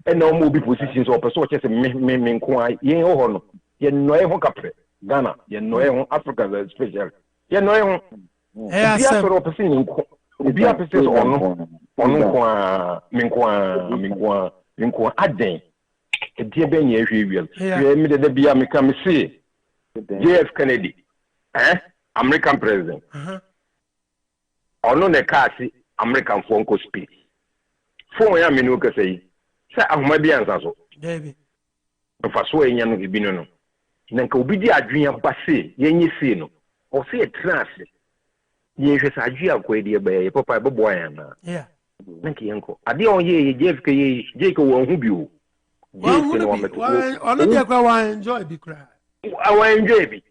And no more positions or such as a men quite, ye honor, ye no capre. Ghana, you know, Africa, special. You know, yes, opposition. Be a person on Minqua, Aden. A dear Benny, you will. The Bia Mikami say, J.F. Kennedy, American president. Or no, the Cassie, American phone could speak. 4 young men who can say, Sir, I might be answered. David. If I swear, young Bino. Nanka obidi adwenya base yenye se no o se trance ye hwesa adwea kwedi be papa bebo yan na yeah nanka yenko ade on ye JFK ye JK won hu bi o ono de kwa wa enjoy bi kra wa enjoy bi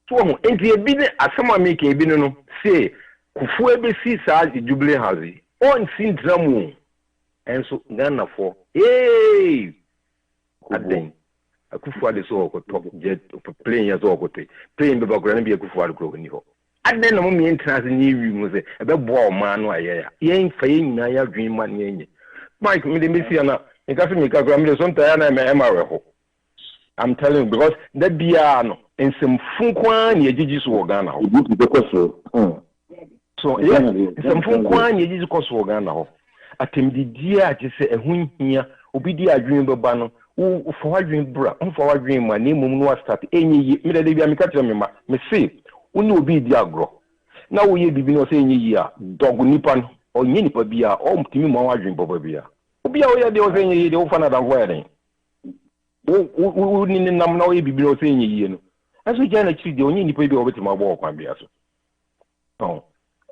to ho enti ebi ne asema make ebi no se kufu ebe si sa jubilee house on sin dramu enso Ghana for aden akufu ade so ko top jet plane ya so ko te plane be bakura be akufu ade kro ni ho ade na mo mi entrance ni wi mu se e be bo o ma no aye ya yen fa yen nyina ya dwen ma ne enye Mike me de mesi na e ka se mi ka kra me so nta ya na me ma we ho I'm telling you because that bia no ensem funkwa ni ejiji so Ghana ho so yeah ensem funkwa ni ejiji ko so Ghana ho atemdi dia age se ehunhia obi di adwen beba no wo for adwen bra on for adwen ma ni mum no start enyi me de bia me ka tell me ma me say uni obi di agro na wo ye bibi no say enyi a dog nipa no onye nipa bia o mtimi mo adwen baba bia obi a wo ye de o say enyi de wo fa na dan go eden wo ni nam na wo ye bibi no say enyi no aso jana chiri de onye nipa bia obeti ma bo kwan bia so oh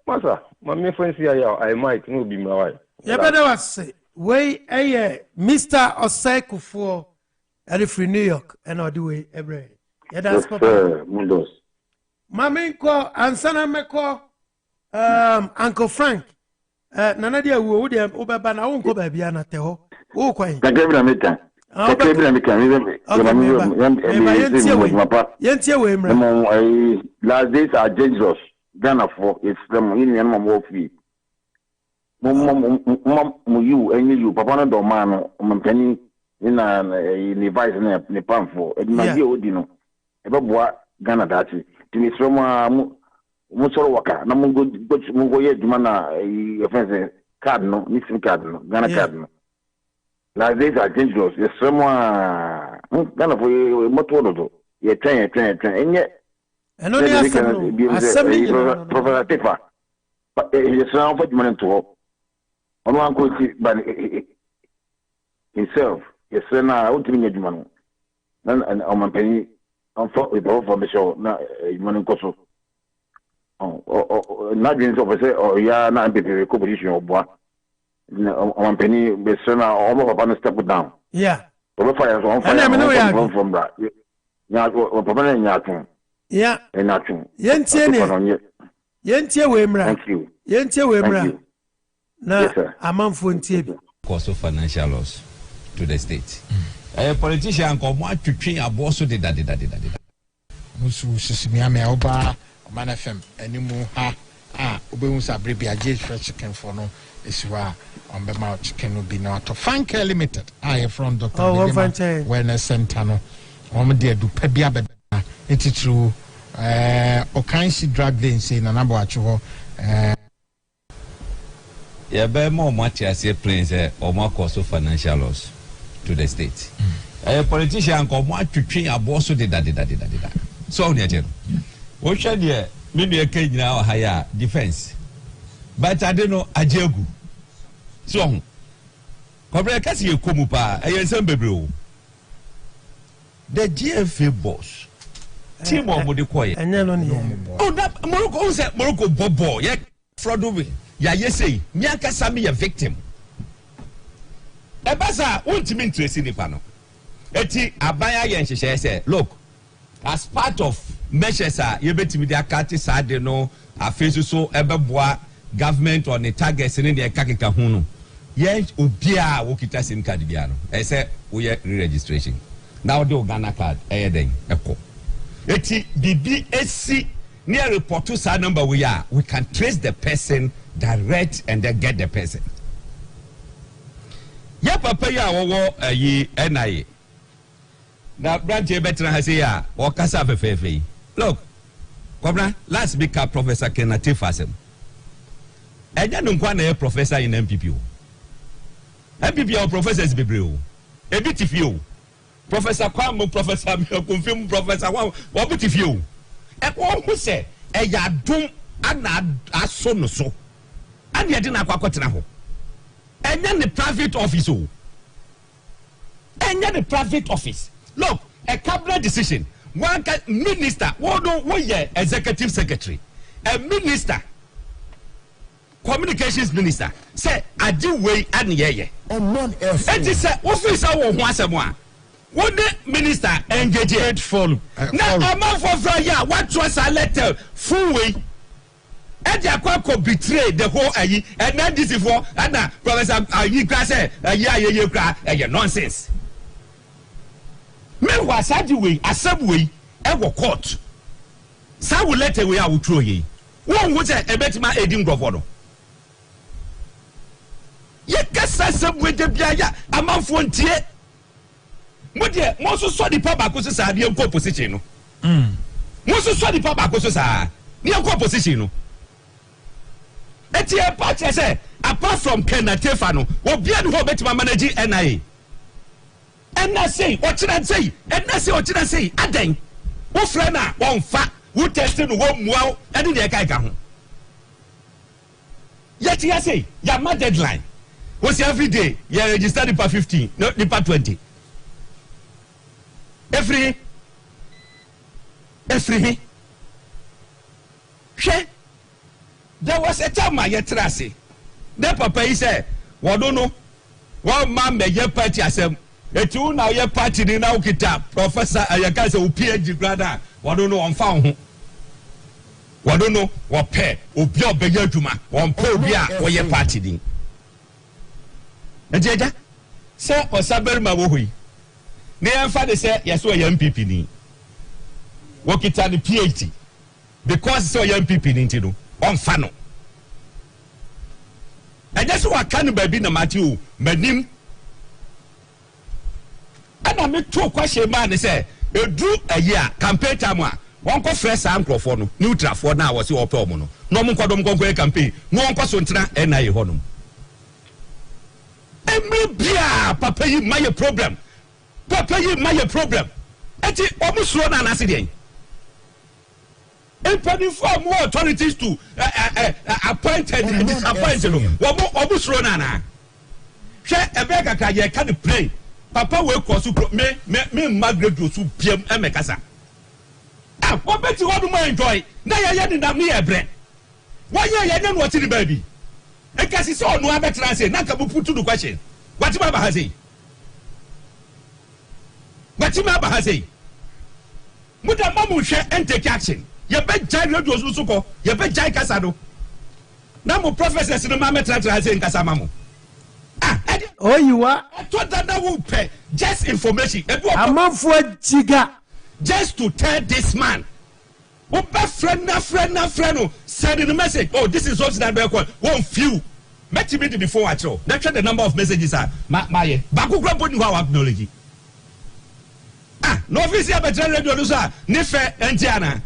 masa ma me fancy ya I might no be my wife. Yeah, but I was say, way Mr. Osekufo Eri free New York and all the way every. Yeah, that's Papa. Mundos. Maminko ansana meko Uncle Frank. Nana dia wo dia obeba na wo nko ba bia na te ho. Wo kwan. Kakebra meta. Kakebra meka yentie we mra. Last days are dangerous. Ghana for it's them in any more free. You and you papa no do man mpani ina ni vice na ni pamfo e ma die odi no e beboa Ghana dati timi sroma mo soro waka na mo go ye duma na e fense card no ni sim card no Ghana card no last days are dangerous yes sroma Ghana for moto no do ye twen enye eno ni asem professor Tefa yes sroma for duma to ono anko ti ban himself yes na ultimi nyaduma no na o mampani on for the show na money koso na dreams of say or ya na MPP competition oboa o mampani be na o papa no step down o fire so on fire from that nya o papa na nya tun na tun yentie we mra thank you yentie we mra na amanfo ntie bi cause of financial loss to the state. A politician come what to train a boss de da. Musu sisimiame oba Man FM animu ha obehu sa brebi aje fresh chicken for no esiwa on be ma chicken no bi na to Fanke Limited from Dr. Wellness Center no om de du pa bia be etitru okansi drug den say na nabo acho ho ya be mo ase plain say o ma cause of financial loss to the state. A politician come what to train a boss de da. So near them. What shall you maybe a cage now higher defense? But I don't know a jagu. So Cobra Cassie Kumupa, a Yensembebro. The GFA boss. Timo Modicoy. And then oh, that Morocco said Morocco Bobo, yet fraud. Ya yesi, Miaka Sami a victim. Ebasa won't mean to see the panel. Eti abaya yen say look, as part of measures you bet me their party side no afesu so ebeboa government on the targets in the kakeka hunu. Yen obia wo kita sim card bia no. E say we re-registration. Now the Ghana card den eko. Eti bibi esi near report to sa number we can trace the person direct and then get the person. Ya papa ya wo yi NIA. Na branch better has ya o kasa fefefe. Look. Kobra, last speaker Professor Kenati Fasem. Eja no kwa na professor in MPP. MPP or professors bebreo. Ebitifio. Professor Kwam professor confirm professor wa bitifio. E ko hu se eya dum ana aso no so. And you didn't akwa ho. And then the private office. And then the private office. Look, a cabinet decision. One minister, one executive secretary, a minister, communications minister, say, I do way and ye. And he said, officer once a one. One minister engaged follow. Now, a month for Friday, what was a letter full way. And they are betray the whole and then this is for and Professor you say yeah nonsense. Me was that way a subway ever court. So will let away I will throw ye. One would say a better man Edim Governor. Ye cast subway the Biaya among frontier. But yeah, most saw the papa because I near position. Most saw the papa because I near position. Eti part say apart from Kenatefano, obi an ho betima manage NIA. And na say what should I say? And na say what should I say? Aden. Wo frana won fa, wo testing wo muaw, and dey kai ka ho. Yet you say, your my deadline was every day. You register the part 15, no the part 20. Every. There was a time I get trashy. The papa he said, "What don't know? One man may get party as etu na ye party ni na ukita professor ayaka say PhD grada wado no onfa ho wado no wo pe obi obeye adwuma won pe obi a wo ye party din ejeja se osaber ma wo hoyi ne enfa de se yeso ye MPP ni wo kita ni PhD because so ye MPP ni ntino onfa no ejeso wa kan ba bi na Matthew manim ana me to kwahye ma ne se edu ayi campaign time a won ko fresh ankrofo no neutral for na wo se ope omo no no mo nkodom konko campaign no won ko so ntena na ye honom emre bia papa yi my problem eti omo suro na anase den empany for more authorities to appointed and disappointed omo suro na na hwe ebe kaka ye ka the play papa we ko so me Margaret so piam emekasa what bet you want to enjoy na ye ni na me e bre why ye no what the baby e kasi so no abetra say na ka bu put the question what ma ba ha say muda mamu hwe and take action ye be jai radio so ko ye be jai kasa do na mo professors no ma metra say nkasa mamu oh you are that will pay just information jiga just to tell this man friend send the message oh this is what that be called one few met me before I show let's check the number of messages are my bakukura boni how acknowledge no officer better radio do sir nife entiana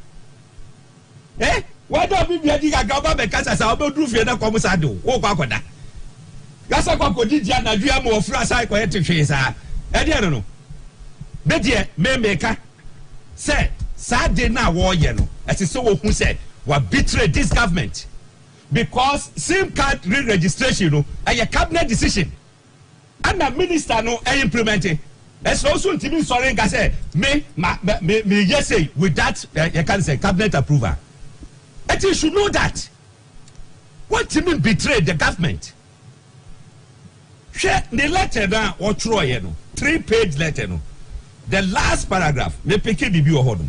why don't be diga gaba be kasa sa obedu fie na komusa do wo kwa koda gasa kwa kodidi na dua mo ofura sai ko yete hwe sa e de no be de me meka say Saturday na wo ye no ese so wo hu say wa betray this government because SIM card re-registration no a cabinet decision and the minister no implement it. It's also ntimi sorry nka say me yes say with that you can say cabinet approval. And you should know that what you mean betray the government. Share the letter down or throw you know 3-page letter no. The last paragraph me pick bibi o hodum.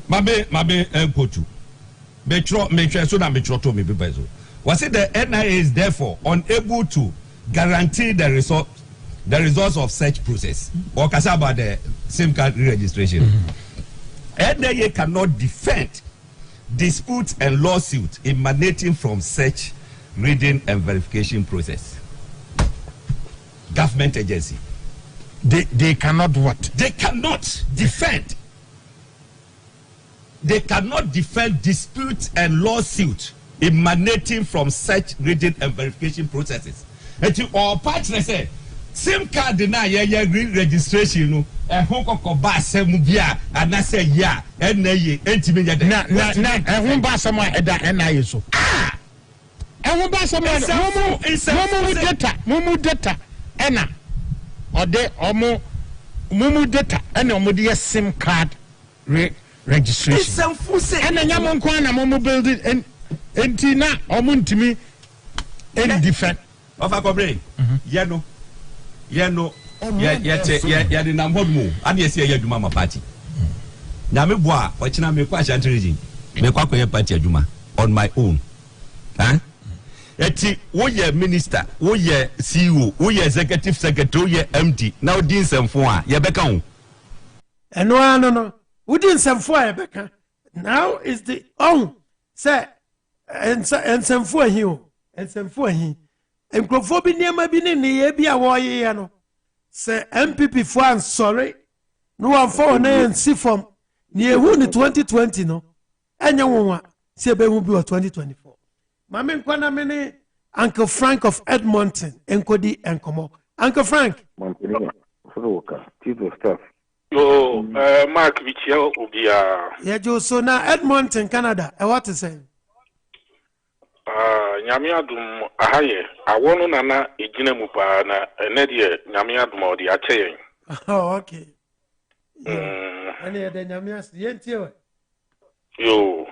Mabe enkotu. Metro so na metro to me people so. Was it the NIA is therefore unable to guarantee the results of such process or kasa about the SIM card registration. NIA cannot defend disputes and lawsuits emanating from such reading and verification process. Government agency. They cannot what? They cannot defend. They cannot defend disputes and lawsuits emanating from such reading and verification processes. And to all partners say, SIM card na ye registration no e ho kokoba asem bia ana say ya NIA entimi ya na e ho ba asem a eda NIA so e ho ba asem mumu data ena ode omo mumu data ena omo de SIM card registration ena nyamo nko na mumu build it enti na omo ntimi en defend of a cobre yeno ya de nam hodmu ani ese ya adwuma ma party na me boa o kina me kwa chantregi me kwa koye party adwuma on my own eti wo ye minister wo ye CEO wo ye executive secretary wo ye MD na odin semfo a ye beka ho no odin semfo a ye beka now is the say and semfo hi o and semfo hi enkrofo bi niam bi ne ye bi a wo ye no say MPP for am sorry no one for na nsi form ni ehu ni 2020 no enye wonwa se be hu bi 2024 mame nkwana me ne Uncle Frank of Edmonton enkodi enkomo Uncle Frank Mark Vichia Ogyea jo so na Edmonton Canada what to say nyame adum ahaye awono nana ejina mu pa na ene de nyame adum odi acheyen oh okay ene de nyame as yentie we yo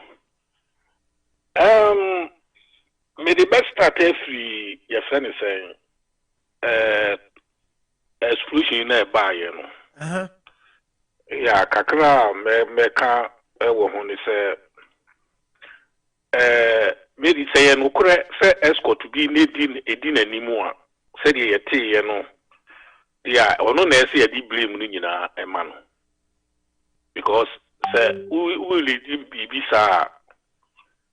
me the best start every your friend is saying exclusion na ba ye no ya kakra me ka wo ho ni se me di say no kure se escort bi na edin animu a se de ye te ye no ya ono na ese ye di blame no nyina e ma no because se we lead bibi sa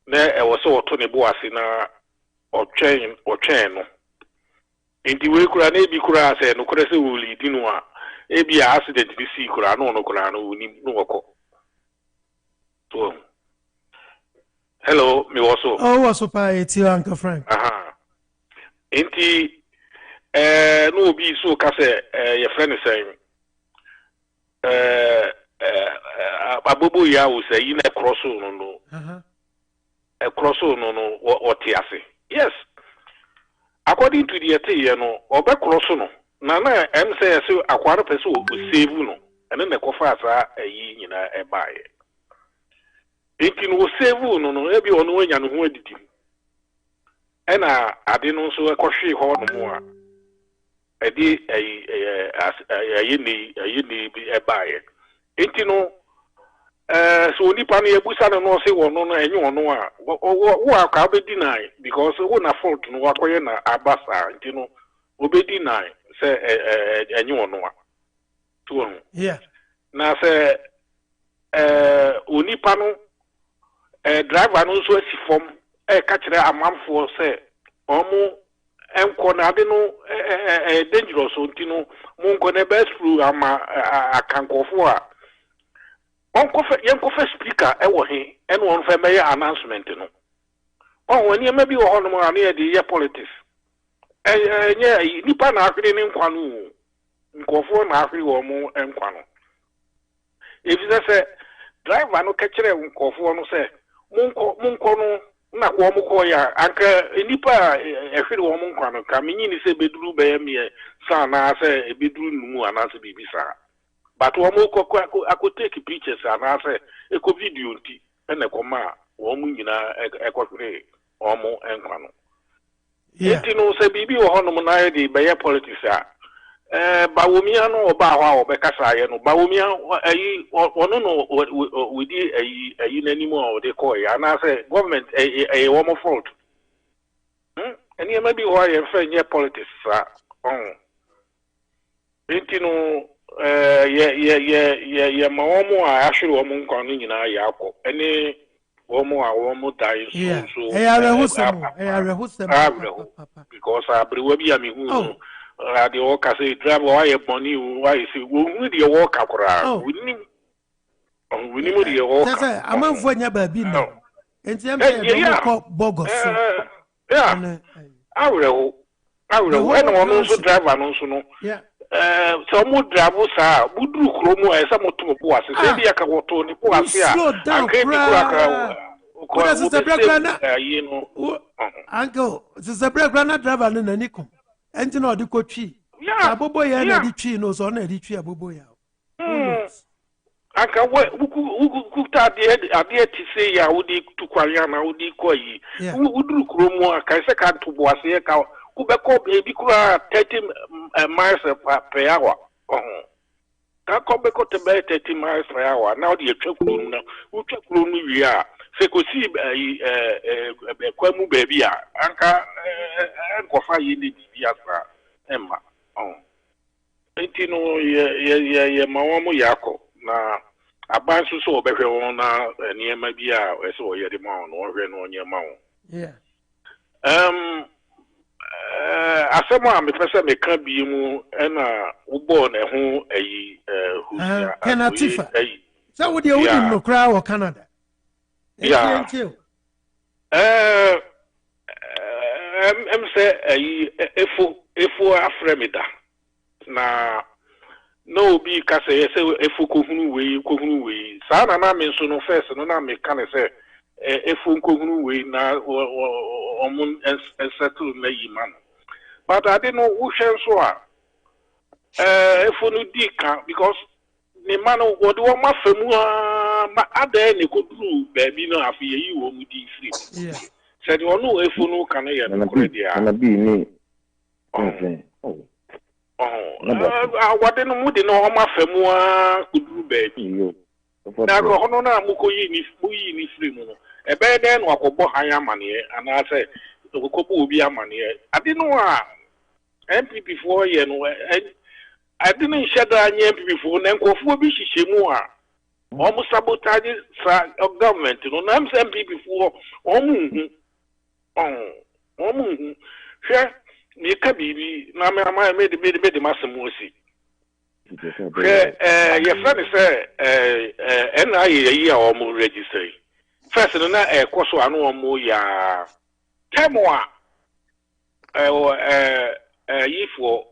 na e wo so to ne bo ase na otwen no inti we kura na ebi kura se no kura se we lead no a ebi accident bi si kura no kura no ni no woko to hello me also what's up it's your Uncle Frank inti no bi so ka se your friend say abobo ya wo say yi na cross no a cross no what ase yes according to the ate no obe cross no na em say so akware pese o save no ene na kofa asa yi nyina e baaye enti no save no ebi ono anya no ho adidi ena ade no so ekohwe ho no mo a edi ayi ni bi e baaye enti no so nipa no ebusa no se wono no enye wono a wo aka be deny because wo na fault no wakoye na abasa enti no obe deny se enye wono a to yeah na se onipa no driver no so asifom ka kire amamfo se omo enko na ade no dangerous enti no mo nko na best through ama akankofo a Yankofe speaker ewo he ene won fe meye announcement no woni ema bi wo hono ma na ye politics nye nipa na ahwere ni nkwa no nkofo na ahwere wo mu nkwa no ebi se driver no ka kire nkofo no se munko no na ko mu ko ya anka nipa ahwere wo mu nkwa no ka menyi ni se beduru be me sa na se ebeduru numu anase bibi sa but wo mo ko take pictures and say eko video nti ene koma wo mu nyina ekohwere wo mo enkwa no enti no se bibi wo hono na ye di be politics a bawomia no oba ho a obekasa ye no bawomia ayi ono no we di ayi nanimu a de call ya na say government wo mo fault eni maybe wo ye fa nye politics a enti no ye mawomo a ahwere wo nkwa no nyina ya akọ ene wo mo dai so because abrewa bi amehu radio o ka say driver why e boni why say wo hu de wo ka kora wini mo de wo ka say amanfo anya ba bi no enti am say do ko bogo so yeah awrewo ene wo so driver no so no so mo drive sa budru kromo e sa moto po ase se bi aka woto ni po ase a anke bi kura ka ko se break na uncle se break na driver no na nikom enti na odi ko twi abobo ya na di twi no so na di twi abobo ya aka ku ta de ti se ya odi tukwari na odi ko yi budru kromo aka se ka to bo ase ka kubeko ebi kura 30 miles per hour ka kubeko te be 30 miles per hour now the twekuru na utwekuru nu wi a se ko si kwamu baby a anka enkofa yi ni bi asa emma enti no ye mawomo yako na aban so obehwe won na niema bi a ese o ye de ma no ohwe no niema won yeah asemo a me pese me ka bi mu na ubo na ho ayi husia Canada so wo de wo no kra wo Canada yeah say ayi efo afremida na no bi ka say efo kohunu we sa na me so no first no na me ka say efo kohunu we na omun settle na yi man but I didn't know who shall so if you di can because the man what do my famu ma ade ni ko dru baby no afi yi wo mu di free yeah said you know if you no can ya no credit na bi ni okay What no mood in all my family could do, baby. Now go on, Mukoyi, ni free. A bad then walk over higher money, and I say, the couple will be a money. I didn't know MP before, you know, I didn't shut down MP before, and go for Bishimua. Almost sabotage of government, you know, I'm MP before, sure. You can be, I made the Massamosi. Your friend is and I a year or more register. First, and I course one or more ya. Temoa, if for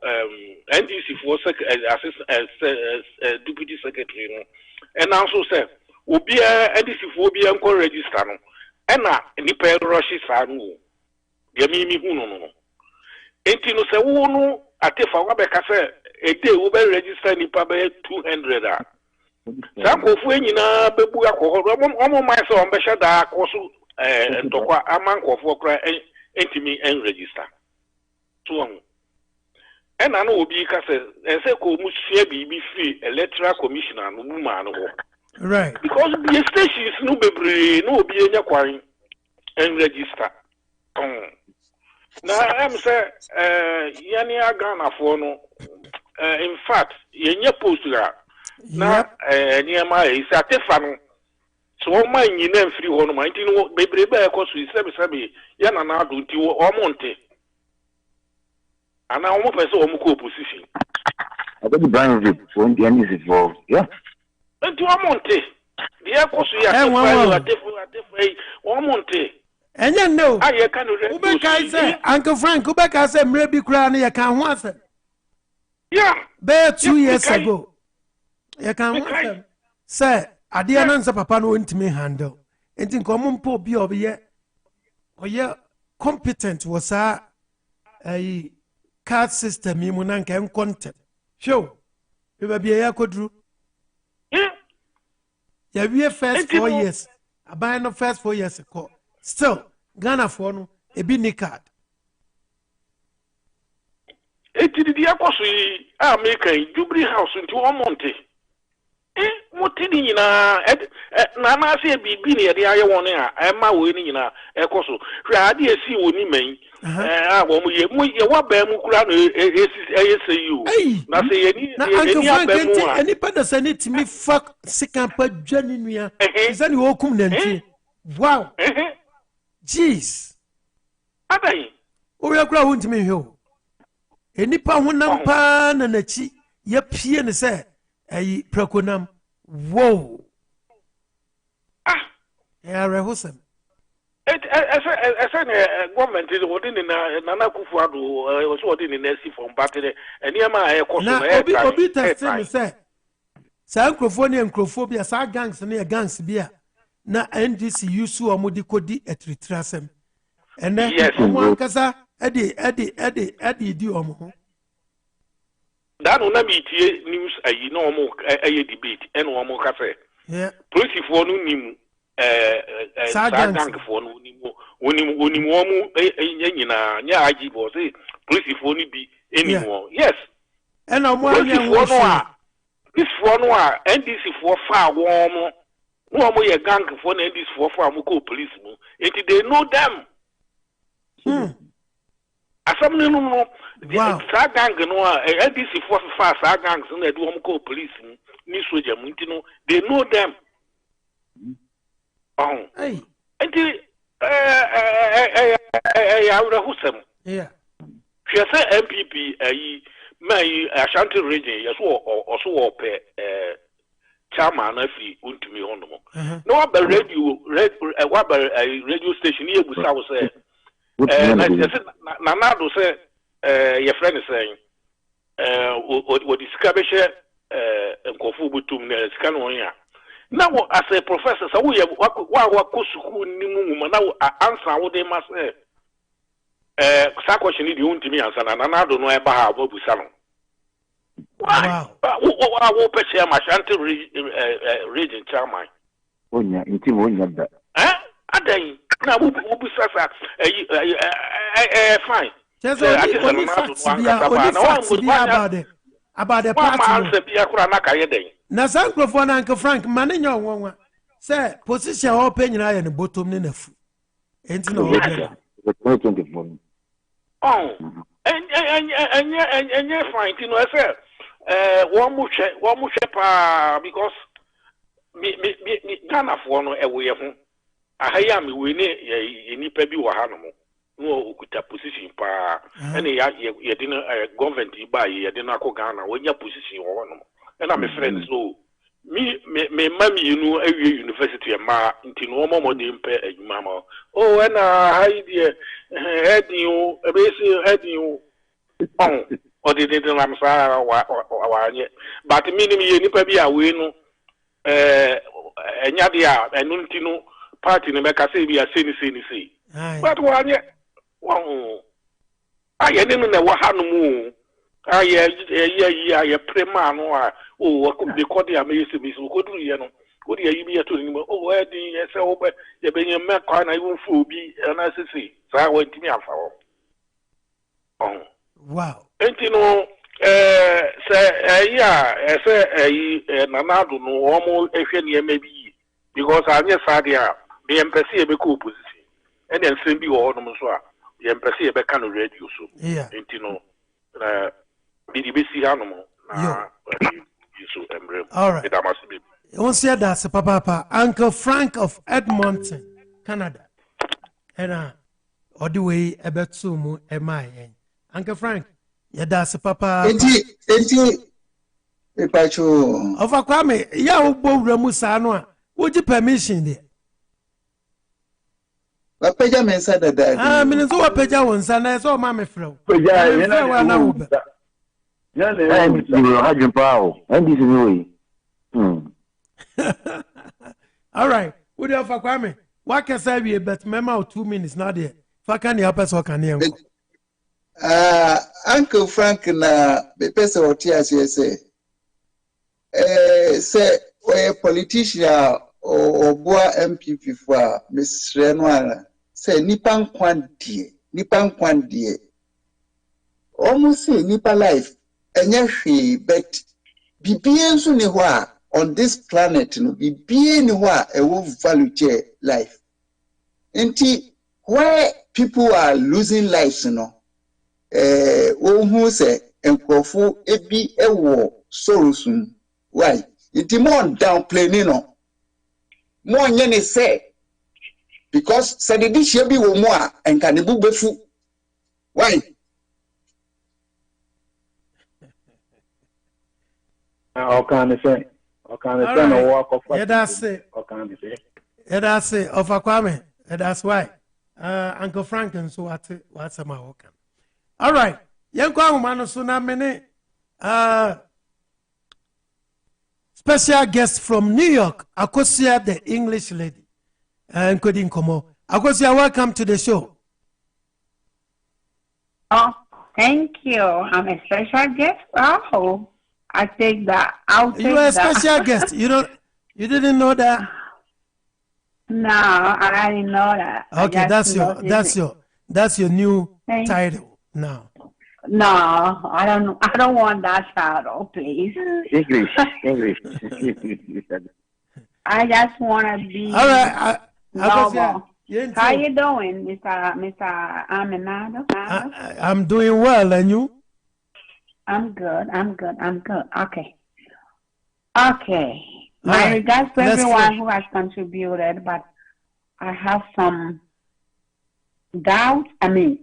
NDC for assistant deputy secretary, and also said, will be a NDC for be uncle register. And Nipper rushes are no. Yamimi Huno. Enti no se wo no atefa wa be ka se e dey wo be register ni pa be 200 sa kofu enyina bebu akọ omo man se on be shada akoso ntokwa aman kofu okra entimi en register to on ena no obi ka se ko mu hia bibi free electoral commissioner no mu ma no right because the stations no bebre no obi enya kwan en register na am say yani agana for no in fact yenye post la na niema is atefa no so o man nyina mfiri ho no man ti no bebrebe e ko so isebe ya na na do nti o monte ana o mo pese o mo ko opposition I think the brand is for Indian is involved, yeah. Nti o monte dia ko so ya atefa o monte Enya no. Ubeka say Uncle Frank Ubeka say Mmere bi kura na ye kan ho ase. Yeah. Be 2 years ago. Ye kan ho ase. Say ade na nsa papa no ntimi handle. Enti nko mo mpo bi obiye. Oye competent was a card system yi mu na nka content. Show. We be ya kodru. Ya we first 4 years. Abai no first 4 years ago. Still, Ghana for no, a big card. It did the Apostle American Jubilee House into Omonte. What did you know? Nana say be near the Aya one air, and my winning in a Ecoso. Radia see when you mean. What Bamukran ASU. Nothing any partner send it to me. Fuck, sick and put Jenny. Is any wokum? Wow. Jeez. Adai. O ya kura won't me ho. Enipa honam pa na nachi ye pie ne se ayi prakonam. Whoa. Ah. Ya rehosem. Government is within Nana Kufuado was within in NC from Battery and near my obi testing say sa nkrofoni nkrofobia sa gangs na gangs bia na NDC yusu omudi kodi etritrasem ene omo ankasa edi di omo that una metie news ayi no omo ayi debate en omo ka say police for no nim sa gang for no nim omo nyina nya aji bo say police for no bi anymore yes en omo anya this for no NDC for far warm no more a gang for NDC for Muko police. And they know them. As some no gang no NDC for fast gangs and they do Muko police. Niswajamintino, they know them. Oh, hey, I would have some. Yeah. She said MPP, my Ashanti region, yes, or so chairman afi untumi hono no wa radio station here busa wo say na nado say your friend is saying what discover share nkofu butum na sika no ya na wo as a professor so we wa kosuku nimu ma na answer wo dey ma say sa question ni di untumi answer na nado no e ba ha bo busa no. Wow. What picture my Ashanti region chairman? Onya, inti onya da. Adai. Na ubu sasa fine. Just only facts about the party. Na san krofo na Uncle Frank mane nya wonwa say position o pe nyina ya ne bottom ne nafu enti na o be enye fine tino I say one mu pa because me Ghana for no ewe ho ahaya me we ne nipa bi wo ha no mo no okuta position pa ene ya de no government ba ye de no akọ Ghana wonya position wo no and I'm a friend, so me mammy, you know, every university and ma into no more than pay a mamma. Oh, and I dear heading you, a basic heading you. Oh, or did it? I'm sorry, but meaning me, you be a win. And Yadia, and Nuntino party in the Macasabia, say. But one yet, I didn't know what happened. Prema no oh the court dey amazing me so go do you know go dey you be to him oh where the say obe you be your make na even for bi na say so want me afa oh wow enti no say say Amenado no omo ehwe ne ma bi because anya sade a be empese e be ko opposition and then same bi wo no so a be empese e be kan radio so enti no all right. You see that's Papa Uncle Frank of Edmonton, Canada. And all the way about Sumu MI. Uncle Frank, yeah, that's Papa. Eti Epacho. Of a Kwame, ya bo Ramusano. Would you permission there? Peja mensa dada. Ah, Minnesota Peja one son, I saw Mammy Fro. All right. What do you have for Kwame? What can I be but memo 2 minutes not there? If I can help us, what can you? Uncle Frank na pesa otia say say a politician or boa MPP for Miss Renwana say nipan kwandie almost say nipa life enye but bibie nso ne ho a on this planet no bibie ne ho a ewo value life enti where people are losing lives no who say enkrofo ebi ewo sorosum why enti more downplay no more nye ne say because said this year be wo mo a enka ne bu befu why That's it. That's it. Of Kwame. That's why. Uncle Frank and so what's a Mahokan. All right. Young Kwame Sunamene. Special guest from New York, Ogyea, the English lady. And couldn't come. Ogyea, welcome to the show. Oh, thank you. I'm a special guest. Oh. I take that. I'll take that. You're a special guest. You didn't know that? No, I didn't know that. Okay, that's your new title now. No, I don't want that title, please. English. I just want to be normal. How you doing, Mr. Amenado? I'm doing well, and you? I'm good. Okay. My regards to everyone who has contributed, but I have some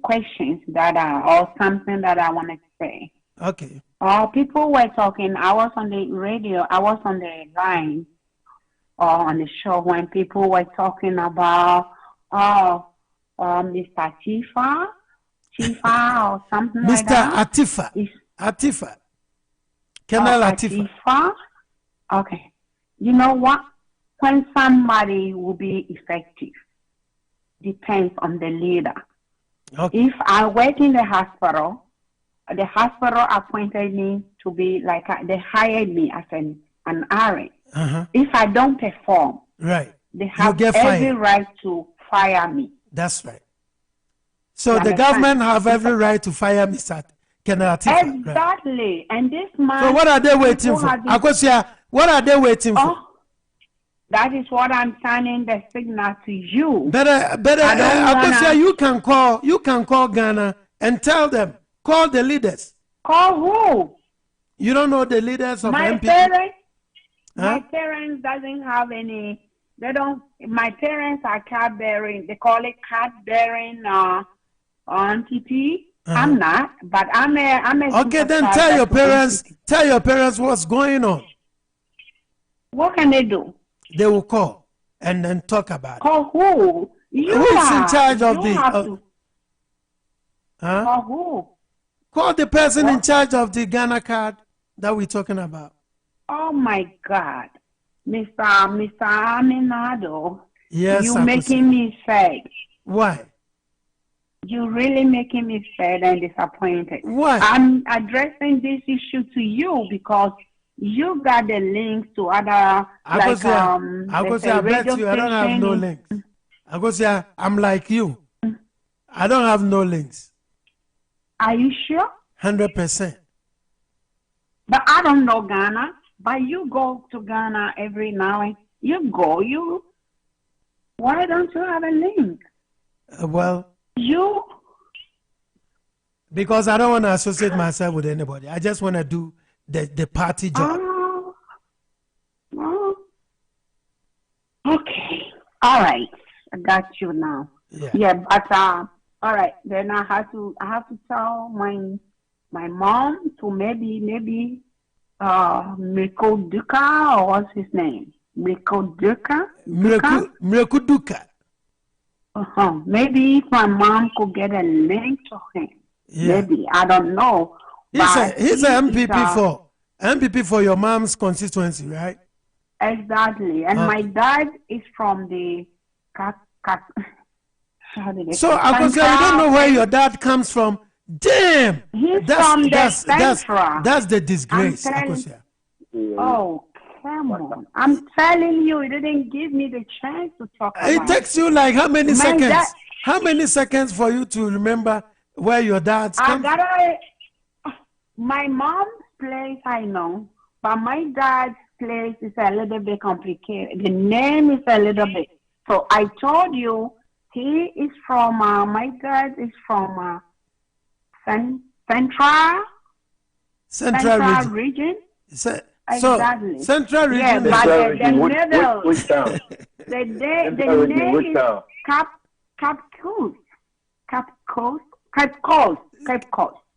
questions that are, or something that I want to say. Okay. People were talking, I was on the radio, I was on the line, or on the show when people were talking about, Mr. Tifa, or something like that. Mr. Atifa. Colonel Atifa. Okay. You know what? When somebody will be effective, depends on the leader. Okay. If I work in the hospital appointed me to be they hired me as an RN. If I don't perform, right, they have every right to fire me. That's right. So the government have every right to fire Mr. Kenatifa. Exactly. Right? And this man. So what are they waiting for? Akosia, what are they waiting for? That is what I'm sending the signal to you. Better, Akosia, you can call Ghana and tell them, call the leaders. Call who? You don't know the leaders of my MPP? Parents, my parents doesn't have any. They don't. My parents are card bearing. They call it card bearing entity. I'm not, but I'm a. Okay, then tell your parents. Tell your parents what's going on. What can they do? They will call and then talk about it. Call who? Who is in charge of the? Call who? Call the person in charge of the Ghana card that we're talking about. Oh my God, Mr. Amenado. Yes, you making me sad. Why? You really making me sad and disappointed. Why? I'm addressing this issue to you because you got the links to other I bet you I don't have no links. Agosia, I'm like you. I don't have no links. Are you sure? 100%. But I don't know Ghana. But you go to Ghana every now and you. Why don't you have a link? Because I don't want to associate myself with anybody. I just want to do the party job. Okay. All right. I got you now. Yeah, but all right. Then I have to tell my mom to maybe Miko Duka, or what's his name? Miko Duka? Miko Duka. Maybe if my mom could get a link to him. Yeah. Maybe. I don't know. He's an MPP for your mom's constituency, right? Exactly. And my dad is from the So Akosia, you don't know where your dad comes from. Damn! That's the disgrace, Akosia. Oh, come on. I'm telling you, you didn't give me the chance to talk about it. It takes you like how many seconds? How many seconds for you to remember where your dad's comes from? My mom's place, I know. But my dad's place is a little bit complicated. The name is a little bit. So I told you, he is from, my dad is from Central region. Exactly. Central region. Yeah, but the middle. Which town? The name is Cape Coast.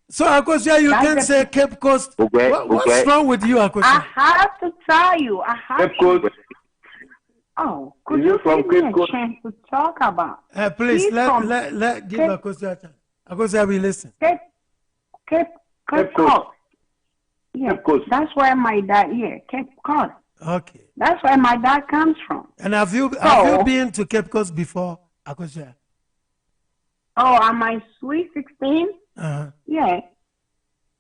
So Akosia, you can say Cape Coast. What's wrong with you, Akosia? I have to tell you. Cape Coast. Oh, could you give me a chance to talk about? Please let give Akosia a chance. Akosia, we listen. Cape Coast. Yeah, that's where my dad. Yeah, Cape Coast. Okay. That's where my dad comes from. And have you been to Cape Coast before, Akosia? Oh, am I sweet 16? Yeah.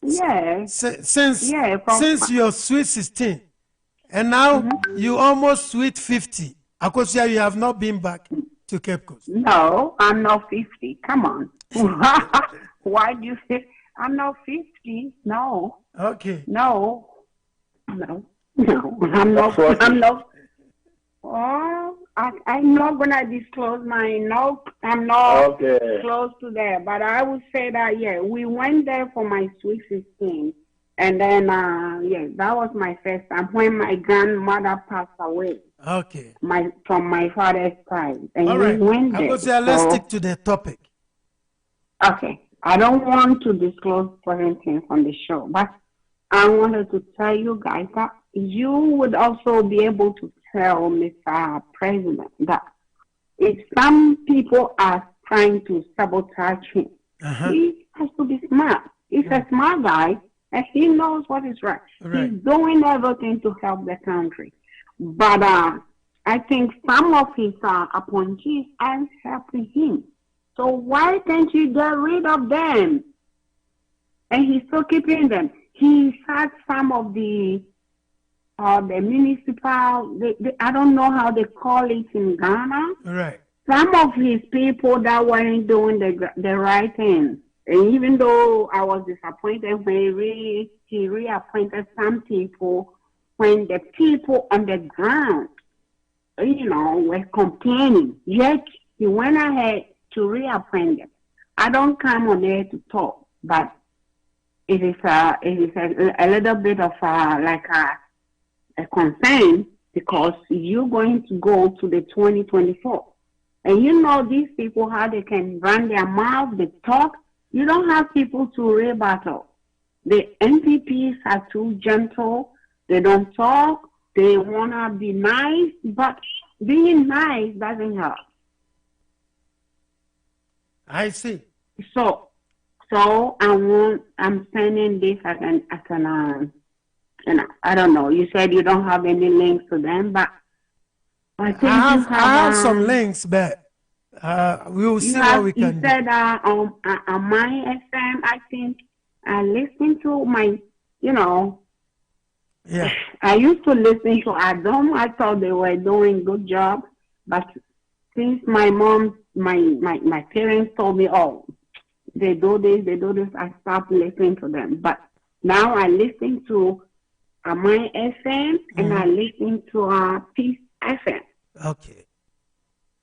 Yeah. Since you're sweet 16, and now you almost sweet 50, Akosia, you have not been back to Cape Coast. No, I'm not 50. Come on. Why do you say I'm not 50? No. Okay. No. I'm not. Oh, I'm not gonna disclose mine. No, I'm not close to there. But I would say that we went there for my sweet 16, and then that was my first time when my grandmother passed away. Okay. From my father's side, and all right. We went there. Let's stick to the topic. Okay. I don't want to disclose certain things on the show, but I wanted to tell you guys that you would also be able to tell Mr. President that if some people are trying to sabotage him, he has to be smart. He's a smart guy, and he knows what is right. He's doing everything to help the country. But I think some of his appointees aren't helping him. So why can't you get rid of them? And he's still keeping them. He had some of the municipal, I don't know how they call it in Ghana. Right. some of his people that weren't doing the right thing. And even though I was disappointed when he reappointed some people, when the people on the ground, were complaining, yet he went ahead to reappoint them. I don't come on there to talk, but it is a little bit of a concern, because you're going to go to the 2024. And these people, how they can run their mouth, they talk. You don't have people to rebuttal. The NPPs are too gentle. They don't talk. They want to be nice, but being nice doesn't help. I see. So I'm sending this as an I don't know. You said you don't have any links to them, but I think I have some links, but we will see what we can do. You said on my FM, I think I listened to my, Yeah. I used to listen to Adam. I thought they were doing good job, but since my parents told me, oh, they do this, I stopped listening to them. But now I listen to my FM and I listen to Peace FM. Okay.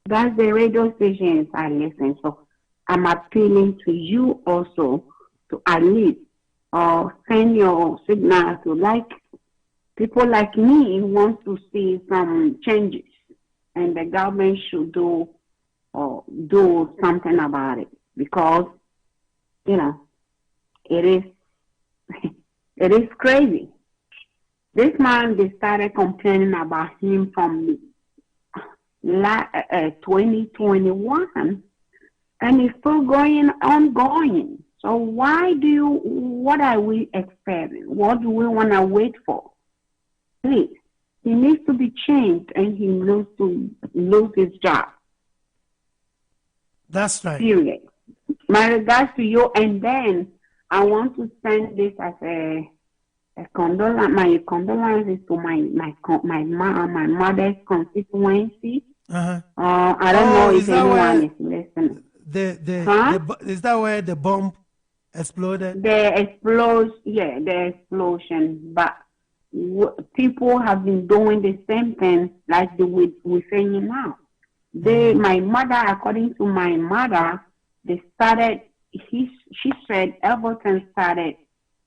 That's the radio stations I listen. So I'm appealing to you also to at least send your signal to people like me want to see some changes, and the government should do something about it, because it is it is crazy. This man, they started complaining about him from 2021, and it's still ongoing. So what are we expecting? What do we want to wait for? Please, he needs to be changed, and he needs to lose his job. That's right. Period. My regards to you, and then I want to send this as a condolence. My condolences to my mother's constituency. Uh-huh. I don't know if anyone is listening. Is that where the bomb exploded? The explosion. But people have been doing the same thing like we're saying now. My mother, according to my mother, they started. She said everything started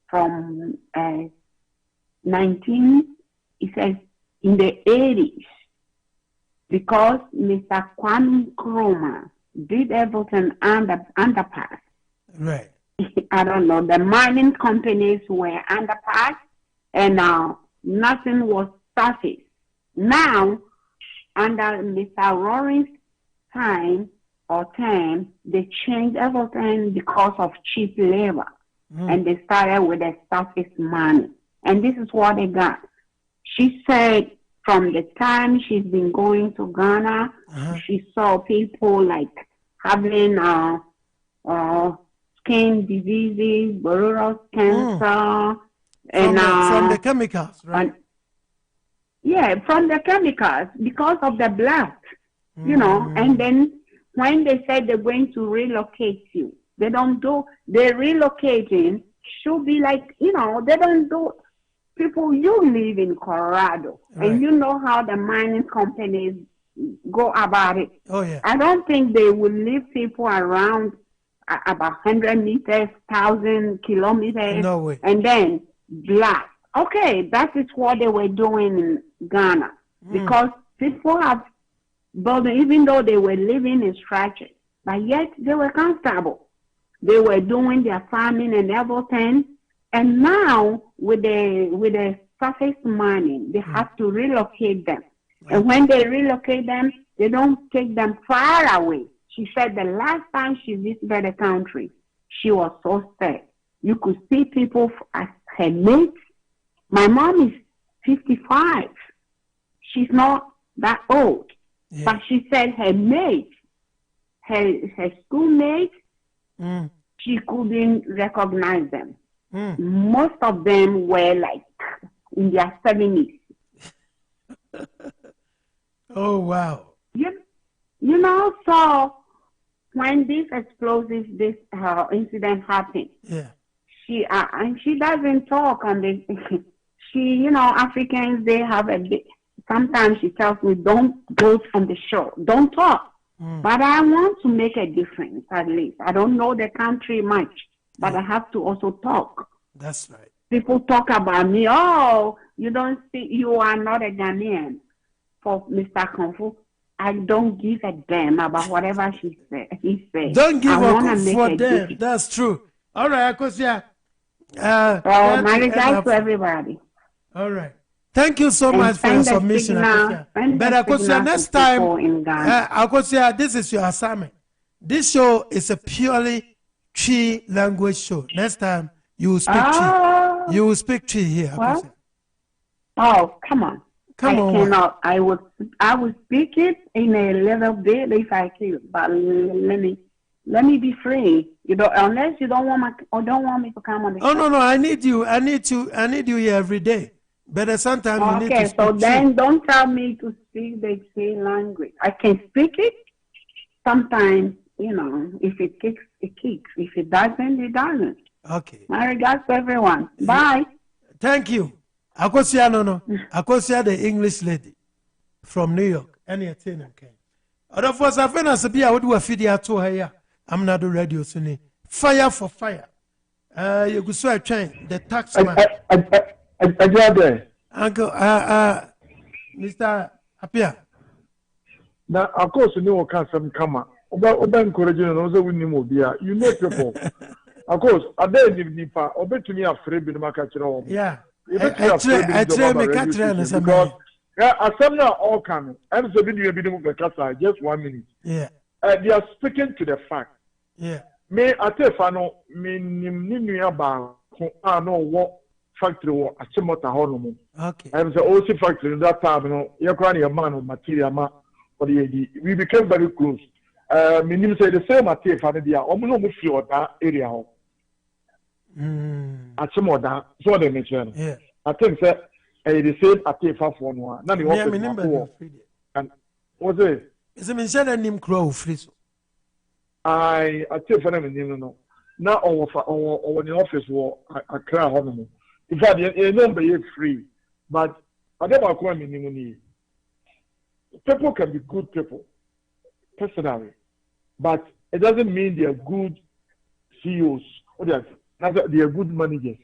from 19. It says in the 80s, because Mr. Kwame Nkrumah did everything underpass. Right. I don't know. The mining companies were underpass, and nothing was surface. Now, under Mr. Roaring's time, they changed everything because of cheap labor. And they started with the surface money. And this is what they got. She said from the time she's been going to Ghana, she saw people having skin diseases, borough cancer. From the chemicals, right? From the chemicals, because of the blast, and then when they said they're going to relocate you, they don't do, they're relocating should be they don't do, people, you live in Colorado, and you know how the mining companies go about it. Oh, yeah. I don't think they will leave people around about 100 meters, 1,000 kilometers. No way. And then blast. Okay, that is what they were doing in Ghana. Because people have building, even though they were living in structures, but yet they were comfortable. They were doing their farming and everything. And now with the surface mining, they have to relocate them. And when they relocate them, they don't take them far away. She said the last time she visited the country, she was so sad. You could see people as her mates. My mom is 55. She's not that old. Yeah. But she said her mates, her schoolmates, she couldn't recognize them. Most of them were in their 70s. Oh, wow. You know, so when this incident happened, and she doesn't talk on this. Africans, they have a bit. Sometimes she tells me, "Don't go on the show, don't talk." But I want to make a difference. At least I don't know the country much, but I have to also talk. That's right. People talk about me. Oh, you don't see, you are not a Ghanaian. For Mr. Konfu, I don't give a damn about whatever he said. Don't give a for them. That's true. All right, Akosia. My regards to everybody. All right. Thank you so much for your submission, Akosia. But Akosia, next time, Akosia, this is your assignment. This show is a purely Twi language show. Next time, you will speak Twi. You will speak Twi here, Akosia. Oh, come on. I cannot. I would speak it in a little bit if I could, but let me be free. Unless you don't want me to come on the show. Oh no, I need you. I need you here every day. But sometimes you need to speak. Okay, so then don't tell me to speak the same language. I can speak it. Sometimes, if it kicks, it kicks. If it doesn't, it doesn't. Okay. My regards to everyone. Bye. Thank you. Akosia Akosia the English lady from New York. Any thing okay. Other for Safena Sabia would do a video to her. Amenado Radio Suni. Fire for fire. You go so a train the taxman. Uncle Mr. Apia. Now of course you know can some come. Oba encouraging and also we need people. Of course, I don't need nipa. Oba to me afraid be no catch no. Yeah. Because assembly all coming. And so video be the kasa just 1 minute. Yeah. They are speaking to the fact. Yeah. Me atefano me ninu ba no what factory wo achimota hono. Okay. And so also factory that time no you can your man of material ma for the we became very close. Me nim say the same atefano dia omo no mo fi oda area ho. Achimoda so they mention. Yeah. I think that the same atefa for no na the office and was it is a mention nim crow free so I atefa na nim no na on the office wo akra ho no in fact the number is free but whatever ko me nim ni people can be good people personally but it doesn't mean they are good CEOs or they are good managers.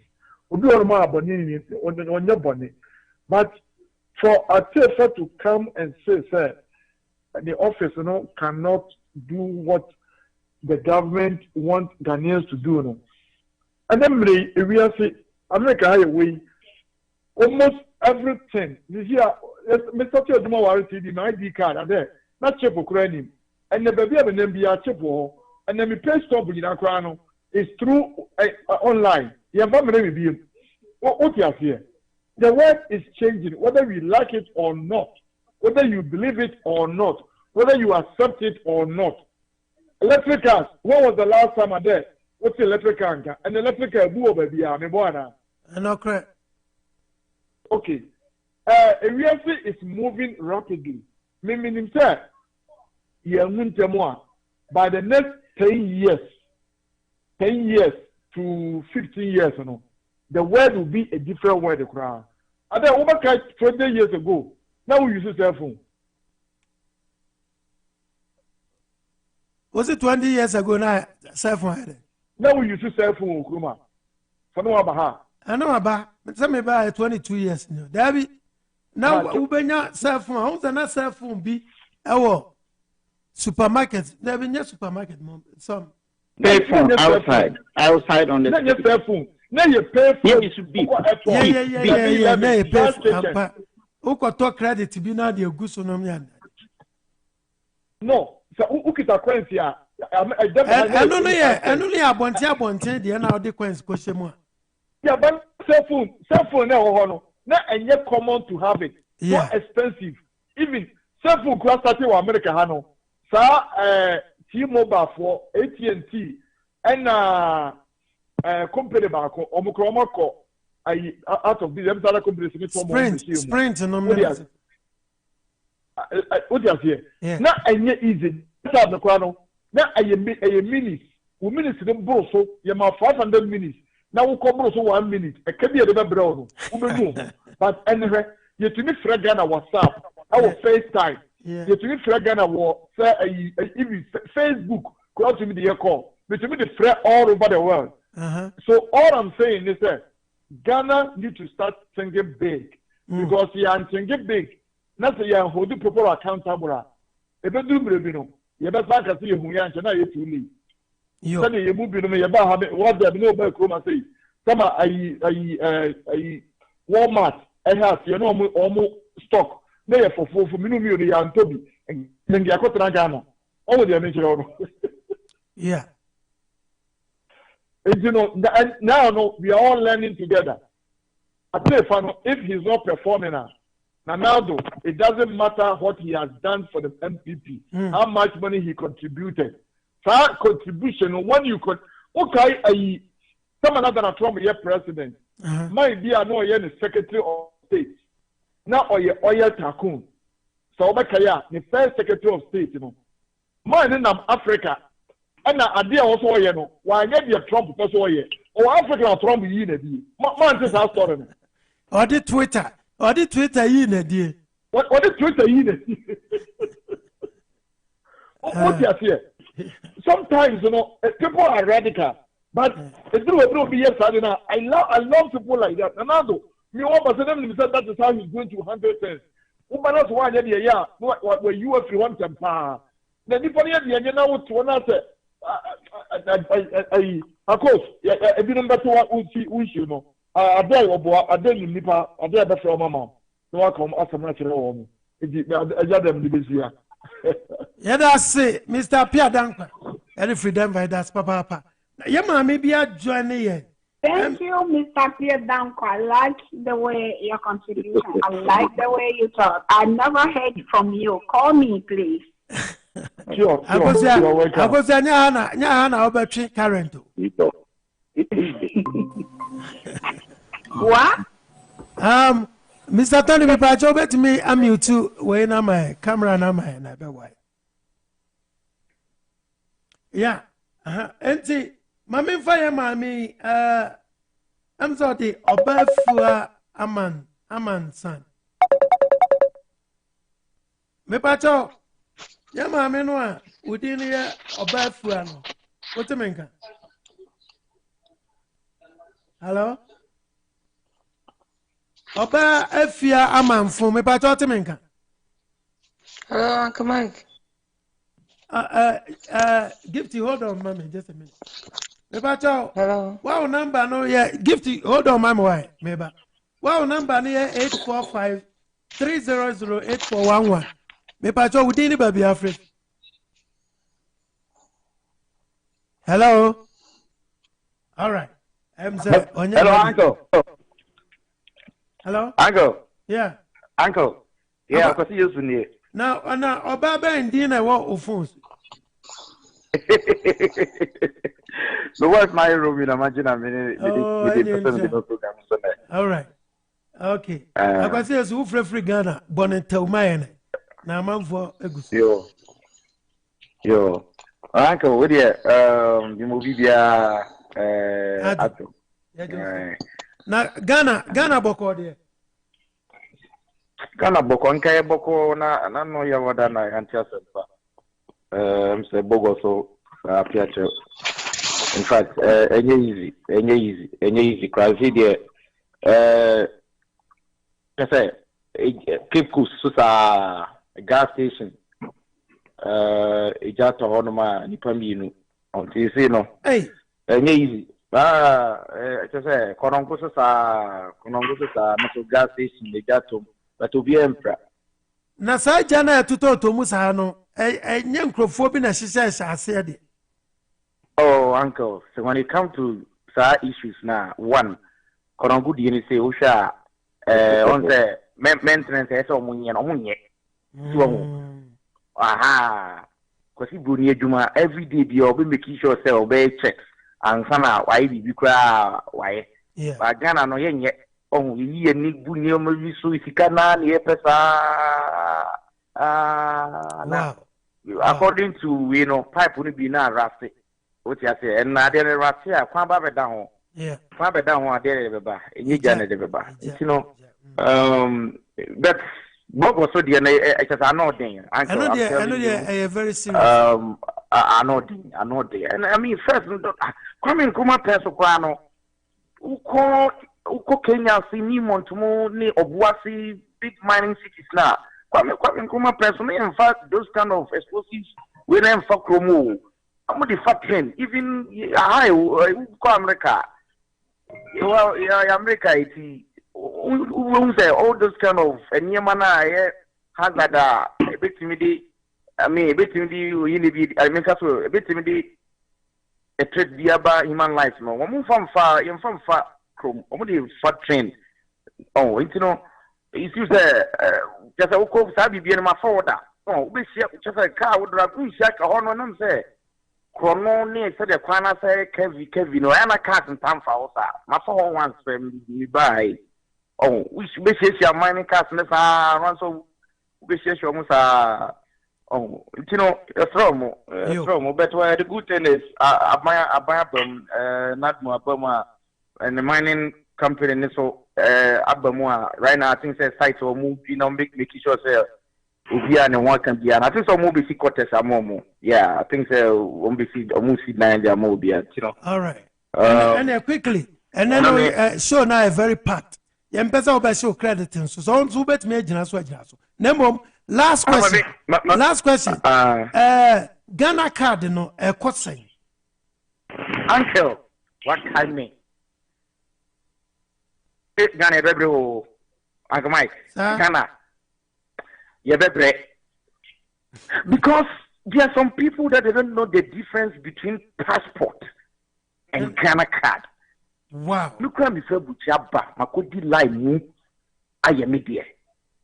But for a teacher to come and say, sir, the office cannot do what the government wants Ghanaians to do. And then we are saying, America highway, almost everything. This year, Mr. Cheduma warranty my ID card are there. Not cheap for credit. And the baby have an MBA cheap for, and then we pay stop in our crown. It's through online. The word is changing, whether we like it or not, whether you believe it or not, whether you accept it or not. Electric cars, when was the last time I did? What's the electric car? And the electric car, baby, correct. Okay. Reality is moving rapidly. Meaning, sir, by the next 10 years to 15 years, the word will be a different word. And then over 20 years ago, now we use a cell phone. Was it 20 years ago now? Cell phone. Now we use a cell phone, Kuma. For no about. I know about, but some about 22 years now. David, now Ubenya cell phone. How's that cell phone be? Our supermarket. There be no supermarket. Some. Pay phone outside on the. Not your cell phone. Now you pay for it should be. Yeah. Now you pay for. Who could talk credit to be now the Augusto Nomian? No, so who could acquaint here? I only a bonte, the now the question more. Yeah, but cell phone now, not and yet common to have it. Not expensive. Even cell phone class started in America, Hano. Sir, T-Mobile for AT&T and company back Omukromako out of these other companies. Sprint, what you say na enye easy start the kwano na aye minutes wo minutes dem bro so ye ma 500 minutes na wo ko bro so 1 minute e ka bi e de bro no wo be no but anyway you to me frag na WhatsApp our FaceTime you to me frag na wo say even Facebook go to me the call but to me the frag all over the world. So all I'm saying is that Ghana need to start thinking big because you are thinking big. Not say you are holding people accountable. If you do no, you better find see who you are. Now you too late. So you move in me. You better have what they no buy come and say. Some I Walmart. I have you know almost stock. They for me no me and Toby and then you go to Ghana. All the mention. Yeah. You know, now we are all learning together. I tell you, if he's not performing now, Amenado, it doesn't matter what he has done for the MPP, how much money he contributed. That contribution, when you could, okay, someone other Trump, your president, my dear, no, you're the Secretary of State. Now, or your oil tycoon. So, the first Secretary of State, you know. Mine in Africa. And idea also you know why get your Trump person or African Trump yi na di man say that story or the Twitter yi na di what the Twitter yi na di what you say sometimes you know people are radical but it will be yes I love people like that Amenado me one person them said that is how he's going to handle things woman not one yeah what you have want them pa na di pon ya di na what one say of course, if you don't better what we should know. I didn't nipa, I did better from my mom. So I come ask a natural home. I got them the busier. Yeah, that's it, Mr. Pierre Dankwa. Any freedom by that's papa. Yeah, ma, maybe I join here. Thank you, Mr. Pierre Dankwa. I like the way your contribution. I like the way you talk. I never heard from you. Call me, please. Sure. I go say nyana obetwe current. What? Mr. Tony me pa jo bet me amute we na my camera na my na be why. Yeah. Enti mama fire mami I'm sorry obafua aman son. Me pa jo yeah, mama, no, we didn't hear about Fuano. What do you mean? Hello? Oba Efia Aman for me, but what do you mean? Hello, Uncle Mike. Gifty, hold on, mommy, just a minute. Hello. Wow, number no, yeah, Gifty, hold on, mama, why? Maybe. Wow, number near 845 300 8411. Me pacho we didn't baby afraid. Hello. All right. I'm saying. Hello, Uncle. Hello. Uncle. Yeah. Uncle. Yeah, I see you soon. Now, Obaba and Dina what phones. So what's my room in imagine a minute? All right. Okay. I can see us who free Ghana, bonnet to my now, man for a good. Yo, Uncle, what the movie now, Ghana Boko there. Ghana Boko, and Kaya Boko, na no Yavadana, and Chasapa. Say Bogo, so Piacho. In fact, any easy, cry video. I say, Cape Coast, Susa. Gas station. Just honoma nipaminu. Until you know. Hey. Easy. Just say, Konongo sa, not gas station. They got to, but to be emperor. Nasa jana to Musano. Young Crophobia, she says, I said. Oh, Uncle. So when it comes to issues now, one, Konongo didn't say, Usha, on the maintenance, as on aha, because he bring Juma every day. Be or be making sure say obey checks and sana why be cry why. But Ghana no yet. Oh, we need bunny maybe so if you can na pesa Wow. According to pipe will be now rusty. What you say, and I didn't rusty. I can't buy down. Yeah. Can't buy down one day, you but Bob was so dear. I just are not there. I know they are very serious. I know there. And I mean, first, come in, come up, Soprano. Uko Kenya, see me, Montumo, Obuasi, big mining cities now. Come personally, in fact, those kind of explosives, we don't fuck Romo. I'm the fat train, even I, America. Well, yeah, America, all those kind of and Yamana had that a bit timid. I mean, a bit timid, I mean, a bit timid. A trade diaba human life, no. One from far, chrome, only fat train. Oh, it's just a cold sabi be in my forward. Oh, we just a car would have been shack a horn on say. Chrono near said the corner say, Kevin, no, and a cat and time for my phone once when we buy. Oh, we should your mining castles run so we should almost oh, a throw, but the good thing is, I buy them, not more Burma and the mining company, so Abamua right now. I think say site or move, making sure say Ogyea and one can be, and I think some movie quarters are more. Yeah, I think so. Won't be see almost 9 they are more. All right. And quickly, and then show now a very part. Yempesa by show credit so on to bet me so. Nemo last question. Last question. Ghana card no a question. Uncle, what time me? Ghana baby, Uncle Mike. Ghana. Yeah, baby. Because there are some people that they don't know the difference between passport and Ghana card. Wow. Look at me, sir, Buchaba. Makodi lie mu. I am media.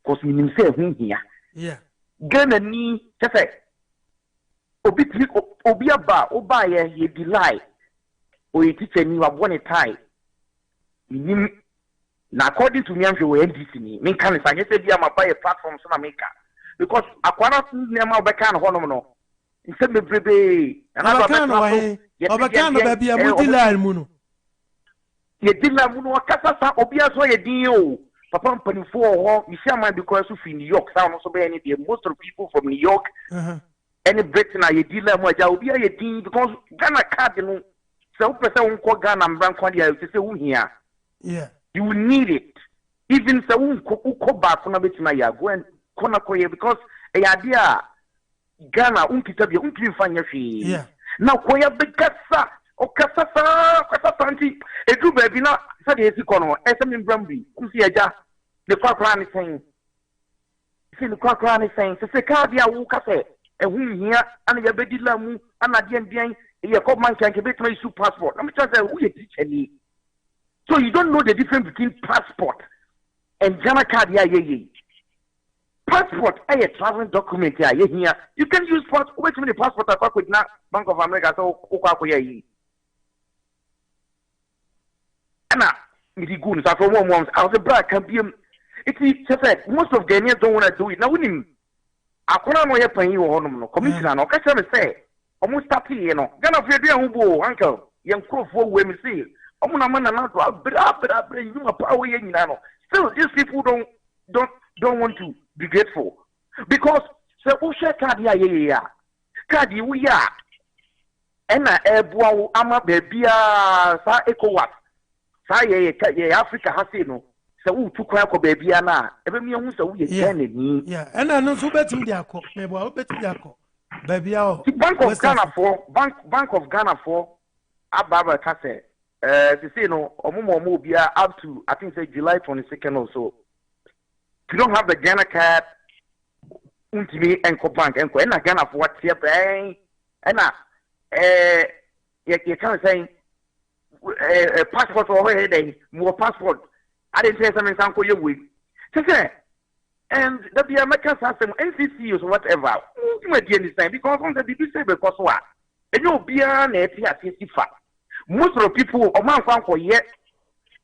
Cause me say here. Yeah. Ghana ni just say. Obiaba, Obaye, ye be lie. Or you teach me one a tie. Now, according to me, I'm sure NDC. Me can say, I said, I'm a buy a platform so America because I cannot name my background. Honono. Instead, me baby, and I can't baby. I'm multi-line muno. Ye dila muno akasa sa obia so ye din o papa mpani fo ho you see man because of New York sound so be any most of the people from New York any Britain ye dila mu aja obia ye din because Ghana card no so person unko Ghana mbran kwa dia you say who here yeah you need it even so unko back na betima ya go and kona koye because e idea Ghana unkita bia unkiri fanya hwe yeah na koya bekasa Okasa anti edu baby na said esi kono esem mbrambi umsi aja the kwakra ni saying see the kwakra ni saying se ka dia wo kase ehun hia ana ya bedi lamu ana dia ndian ye ko man kan ke betuma issue passport I'm just say who you teacher ni so you don't know the difference between passport and Ghana card ya ye passport a traveling document ya ye here you can use passport wait me the passport akwa with na Bank of America so okwa ye Anna, it good. After 1 month, I was a black campion. It's just most of Ghanaians don't want to do it. Now, winning. I can't know paying you on commissioner. No, catch me say. Almost 30, you know. Ghana for your uncle. Young crow for women see. I'm not man enough to bring you a power in Nano. Still, these people don't want to be grateful because so who share Cardia, Cardi we are. And I airbow ama baby sa ECOWAS. Say Africa has no so to crack a baby na every me who so we yeah and I know so better diako maybe I'll bet diako baby Bank of Ghana for Bank of Ghana for Ababa Kase to say no omo bia up to I think say July 22nd or so if you don't have the Ghana card untimi enko bank enko and Ghana for what here and you can't say a passport or more passport. I didn't say something Sanko you with. And that the American system, NCC or whatever, you might be understand because on the BBC because what? And you'll be an APR most of the people of my for yet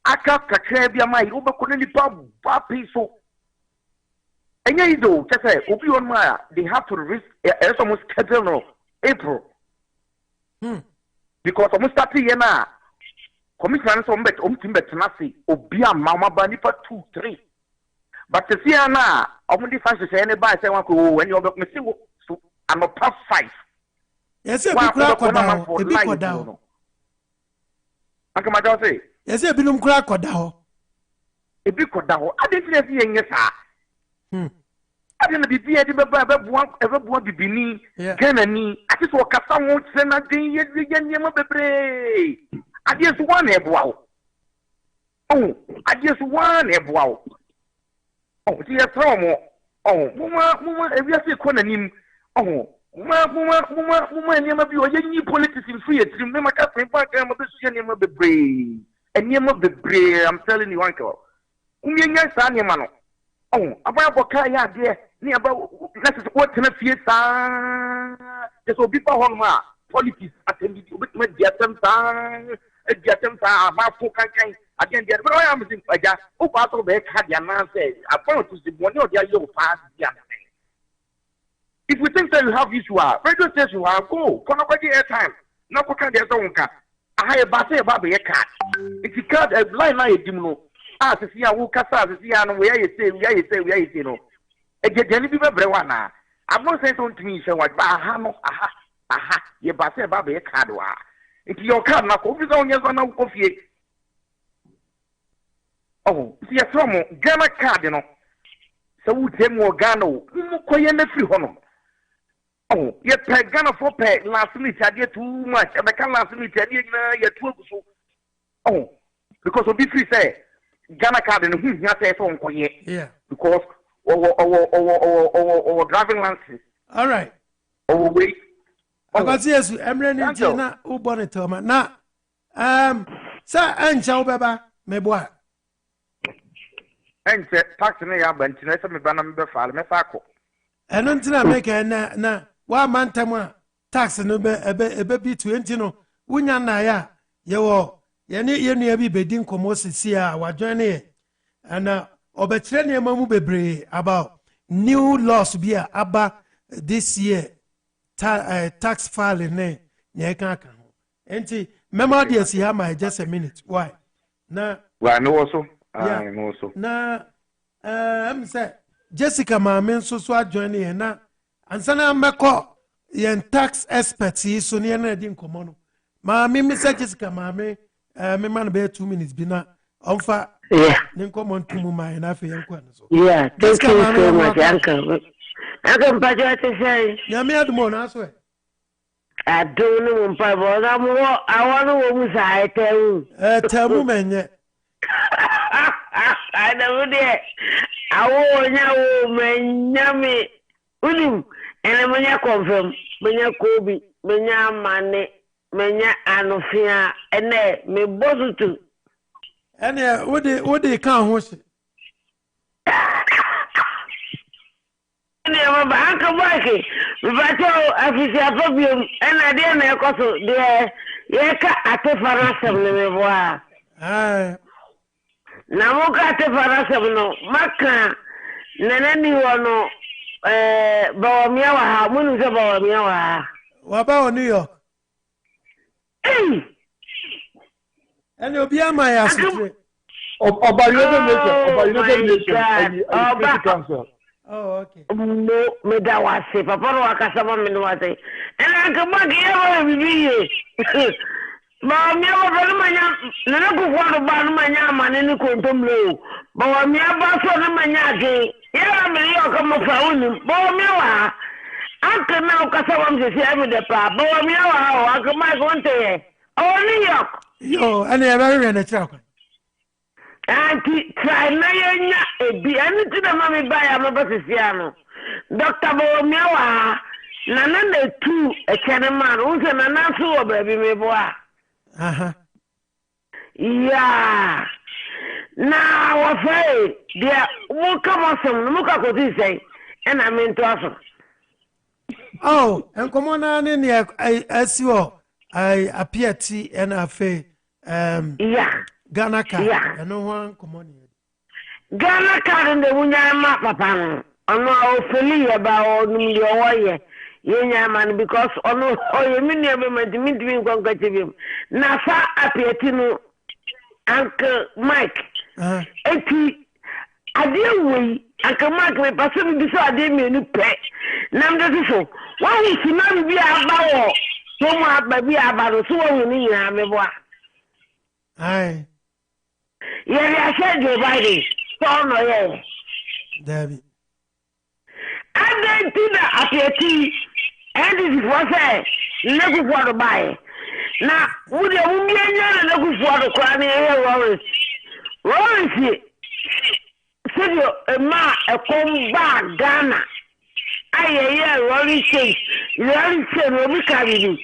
I can't catch my over couldn't pub peaceful. And you do, just say, Obi on my, they have to risk, it's almost schedule April. Because almost 30 years now, commissioners on bet, Tenassi, Obia, Mama Banipa 2, 3. But to see now, only fancy say anybody say when you're missing, I'm a past 5. Yes, a big crack down. A big down. Uncle Madam say, yes, a bilum crack down. A big down. I didn't see any, sir. I didn't be ever one be beneath Ganani. I just walk up someone send a day yet again. I just one wow. Oh, I just one wow. Oh, dear Thromo. Oh, Mama, if you see Conanim. Oh, Mama, you may be a young politician in free. Remember, Captain Parker, I'm a name of the brave. A name of the brave, I'm telling you, uncle. Young son, your man. Oh, about Bokaya, dear. Near about what can I fear, sir? There's all people on my politics attended with my Jatam, my folk again. But I am thinking, like that. Oh, part of the Kadiana says, I found to the one of your past. If we think that you have issue, radio station, go. Conobody airtime. No, can there's own car. I have a batter about a cat. If you can't a blind eye, you ah, to see who Casa, to see where you say, you know. Again, be Brewana. I'm not saying to me, so what, aha, you batter about a card. If your card, now, coffee on your coffee. Oh, see a from Gamma card, you know. So we take more Gano, Koyan the free honor. Oh, yet peg Gano for peg last week, I get too much, and I can't last week, I get 12. Oh, because of this, we say, Ghana card and who's not a phone, yeah, because or driving license. All right. Oh, wait. Because yes, I'm running to na Ubonitoma. Now, sir, and Chow Baba, me boy. And tax me up and to me banam befall me fako. And until I make a na 1 month tax no be a baby 20 no. Unyana ya, yo, ye be bedin commosia, what journey. And obetreni mamu bebre about new laws be about this year tax filing ne kan enti memo dey see her my just a minute why na well no also na say Jessica Mame so adjoin here na ansana meko yen tax experts so ne na di nkomo no Mame me say Jessica Mame me man be 2 minutes bi na onfa Ninko Montumu, my Nafi. Yeah, thank you so much, Uncle. Uncle Patrick say, Yamia the Monaswe. I don't know, Papa. I want to tell woman. I never did. I want you, Yami. Ulim, and when you confirm, when you Kobe, when you money, when you Anofia, and me both too. And what they can't host it. Uncle Mikey, but I see a problem, and I didn't also there. Yeka at the Farasam, Nevoa. Namoka at the Farasam, no, Maka, Nananiwano, Bawamiawa, Munuza Bawamiawa. What about New York? And you'll be on my ass. About United Nations. Oh, okay. No, me that was it. Papa, I can't say what me was it. And I come back here with me. But me, I was manya. Nana go for the bar manya man in the contumlo. But me, I was for the manya again. Yeah, me, you come up for him. But me, I can now cause I'm just here with the pa. But me, I come back one day. Oh, New York. Yo, and they're very in the truck. Auntie, try na be anything that mommy buy. I'm about to see Dr. Bomiawa, Nana two a Chinaman who's an answer, baby, me boy. Yeah. Now, afraid, dear, will come on some look at what he say, and I'm into us. Oh, and come on, in here, I see I appear to and I say, yeah. Ghana card, and no one come on here. Ghana card in the Wunya Papa. ono ofeli about your yenya man because ono oyemi ne be madimidimi nkwankatibim na fa apietinu Uncle Mike eti ade wei Uncle Mike me passe bi so ade me ni pe nam de so wa hu sinam bi aba wo so mu aba bi aba so wo hu ni nyina me boa ai ye ya said Joe Biden so no ye David ade ti da apieti and it was a level for the buy. Now, would you be a level for the crown here, Rory? Said you a ma a comb back Ghana. I Rory says, Rory said, Roby carry you.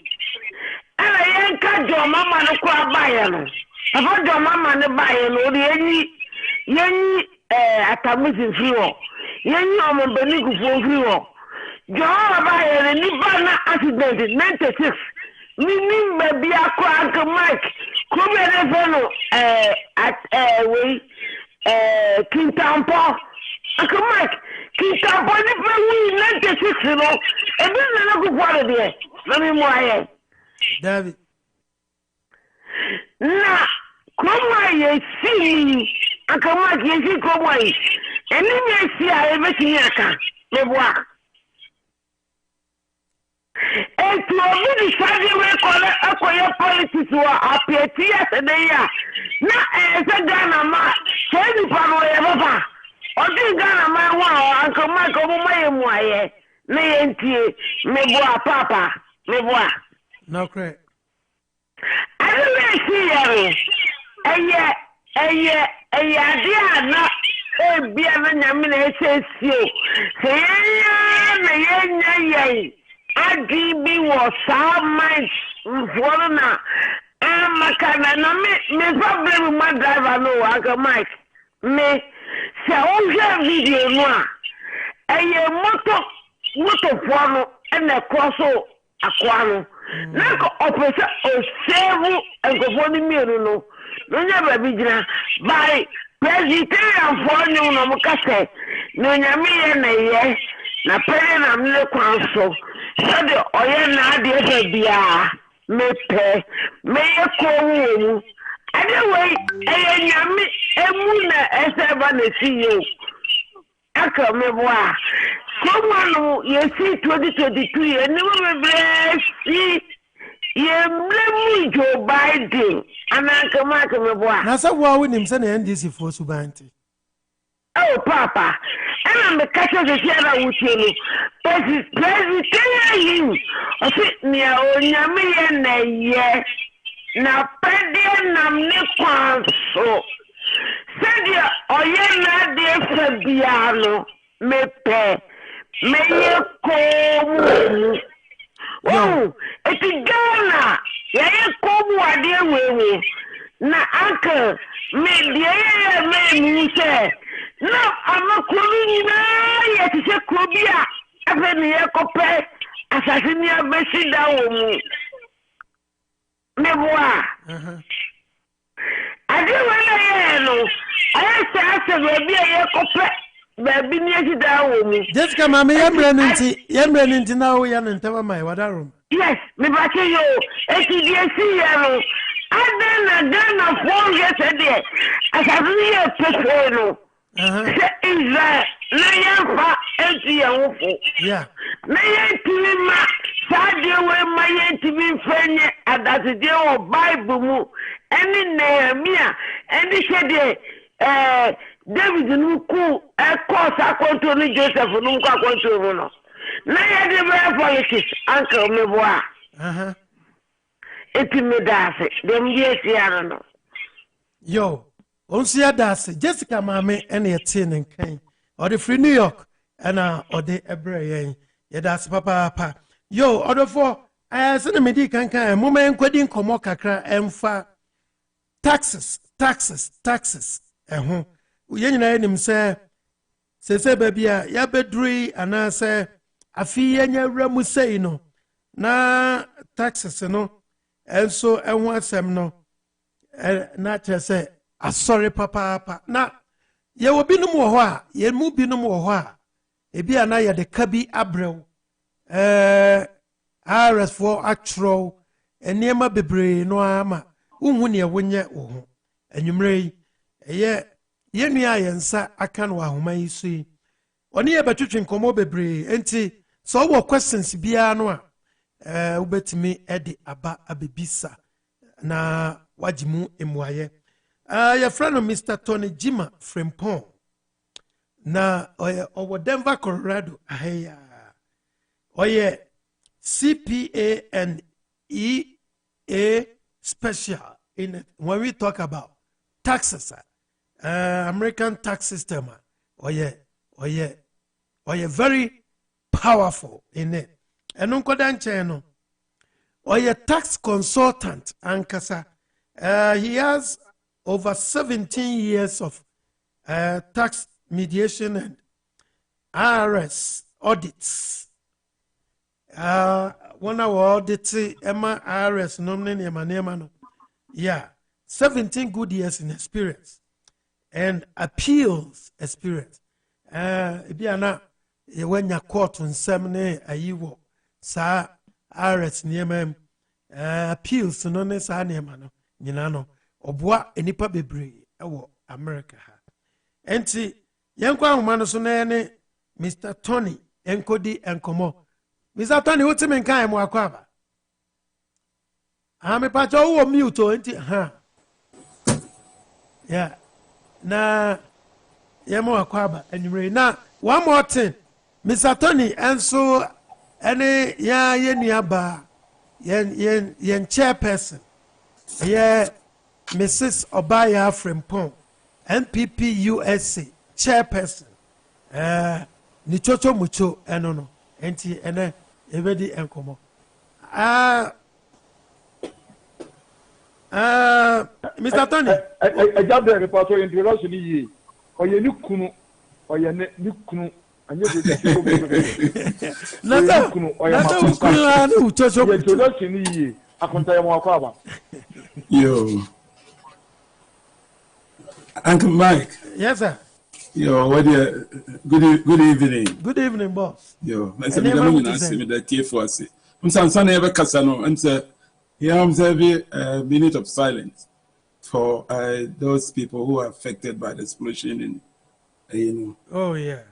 And I ain't cut your mamma no crab buyer. About your mamma no buyer, or the any at a missing fuel. Any on a benigo for fuel. John by the Nibana accident 96. Meaning maybe a crack Mike. Come at way King Tampa. Uncle Mike, King Tampa, the 96, you know. And then I go for it. Let me why. David. Now, come on, see me. Uncle Mike, you see, come on. And then you see everything I can. Me and to already study we politics were appear tears a day. Not as a Ghana man, so any power ever. Or did Ghana man wow, Uncle Michael, my way, me boa papa, me boa. No correct. I don't see dear, not a beer than Yamina says you. Say, Adibi was some months for now. Me problem my driver no, Uncle Mike. Me say video no. Moto phone and a crosso aquano. Nako opesa o save and go for the mirror no. No never be by Presbyterian for no mokase. No nyame na ye. Na pere na mle kwanso. So the oil na de bia me pe me ko anyway nyame emu na eseba na see aka me boa someone you see 2022 and never bless see ye blame Joe Biden anaka maka me boa na sa wo wonim se na NDC for subanti. Oh, Papa, and I'm the catcher of the Sierra with you. President, you, I sit near Onyame, yes. Now, President, I'm Nippon, so. Said you, Oyena, dear Fabiano, me pay, may you come. Oh, it's Ghana, yeah, come, what dear way. Now, Uncle, me, dear, me, say. No, I'm not calling yet to say Cobia. I've been here, Copay, Assassinia, Bessie down. Memoir. I don't know. I said, will be a Copay, baby, near down. Just come, I'm Yamran now, Yan and Tava my water. Yes, me back you, ATDC, I then a 4 years a day. As I really prefer. Is that Nayafa empty awful? Yeah. Nayatima, Sadia, where my TV friend at that day of Bible, and in Nehemiah, and he said, David Nuku, a course I control Joseph, Nunca control. Naya de very politics, Uncle Mebois. It's me that's it. Them yes, I don't know. Yo. Onsia das Jessica Mame and your tin and cane or the free New York and or the Ebre ye das papa. Yo, order for I send a medican can moment quitting Komokakra and for taxes and who yen him say baby ya bedri and I say a fee and your ramu say no na taxes no and so and what's them no not just say sorry papa na ye will be no more ye mu bi no more ebi ana ya de kabi abrew RS for actual eniema bebre no ama unhu ne wonye wo ho anwumre ye nua yensa aka no ahoma yi so yi oni ye betwetwe nkomo bebre enti so wo questions bia no a ubetimi edi aba abebisa na wajimu emwaye your friend Mr. Tony Jima Frempong na owo Denver Colorado aheya oye CPA and EA special in it when we talk about taxes American tax system oye very powerful in it and no oye tax consultant ankasa he has over 17 years of tax mediation and IRS audits. One hour audit Emma IRS no. Yeah, 17 good years in experience and appeals experience. Ibiana when your court on semine ayiwo sa IRS niema appeals no ne sa niema no nyina no obua enipa bebre ewo America ha. Enti yenkwa ahoma no so na ne Mr. Tony enkodi enkomo. Mr. Tony wotime nkan mo akwaba. Me pacho wo mute enti ha. Yeah. Na yemo akwaba anyway na one more thing. Mr. Tony enso ene ya yenuaba yen chairperson. Yeah. Mrs. Obaya Frempong, NPP USA chairperson. Ni chocho mucho enono. Enti ene evedi enkomo. Mr. Tony. I got the report for introduction ye. Or ye nukunu or ye nukunu. And you Yo, Uncle Mike. Yes, sir. Yo, what good evening. Good evening, boss. Yo, I'm saying that I'm saying ever Casano and say, here I'm observing a minute of silence for those people who are affected by the explosion in oh yeah.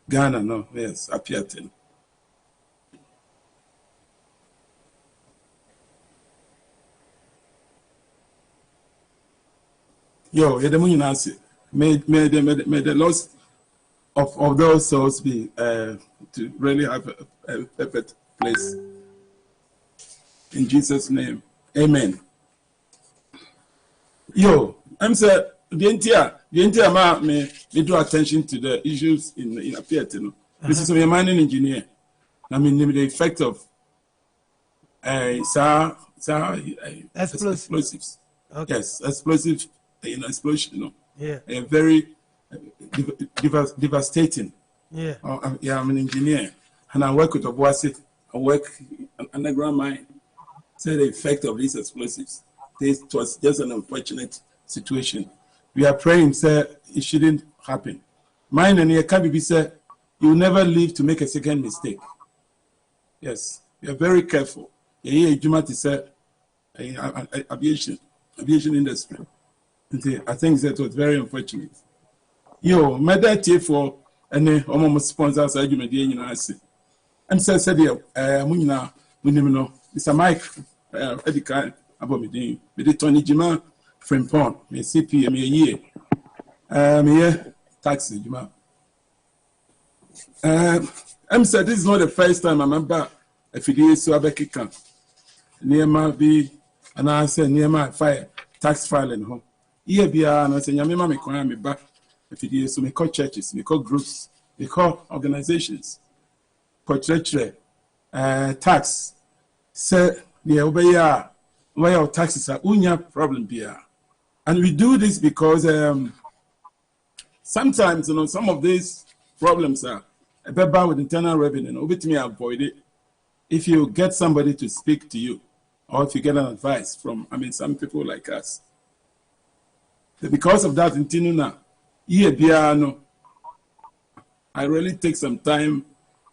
Ghana, no, yes, Apiatin. Yo, may the loss of those souls be to really have a perfect place. In Jesus' name, amen. Yo, I'm saying the entire man may draw attention to the issues in Apiatin. This is a mining engineer. I mean the effect of explosives. Okay. Yes, explosive. Explosion, yeah, and very devastating. Yeah, yeah, I'm an engineer, and I work with Obuasi. I work underground mine. So the effect of these explosives, it was just an unfortunate situation. We are praying, sir, it shouldn't happen. Mine and your Kabibi said, you will never live to make a second mistake. Yes, we are very careful. Yeah, Jumati said, aviation industry. I think that was very unfortunate. Yo, my dad for any almost sponsors argument, you know, I see. And said, Munina, Mr. Mike, Edica, about me, with Tony Jima, Frempong, me CP, me a year. Me taxi, Jima. I'm said this is not the first time I remember if it is so a camp. Near my be, and I said near my fire, tax filing home. Here be and I say, Yamima me call me back. If it is so, we call churches, we call groups, we call organizations, portraiture, tax. Say, the Ogyea, why our taxes are unya problem here. And we do this because sometimes, you know, some of these problems are a bit bad with internal revenue. No, with me, avoid it. If you get somebody to speak to you, or if you get an advice from, some people like us. Because of that, in Tinuna, I really take some time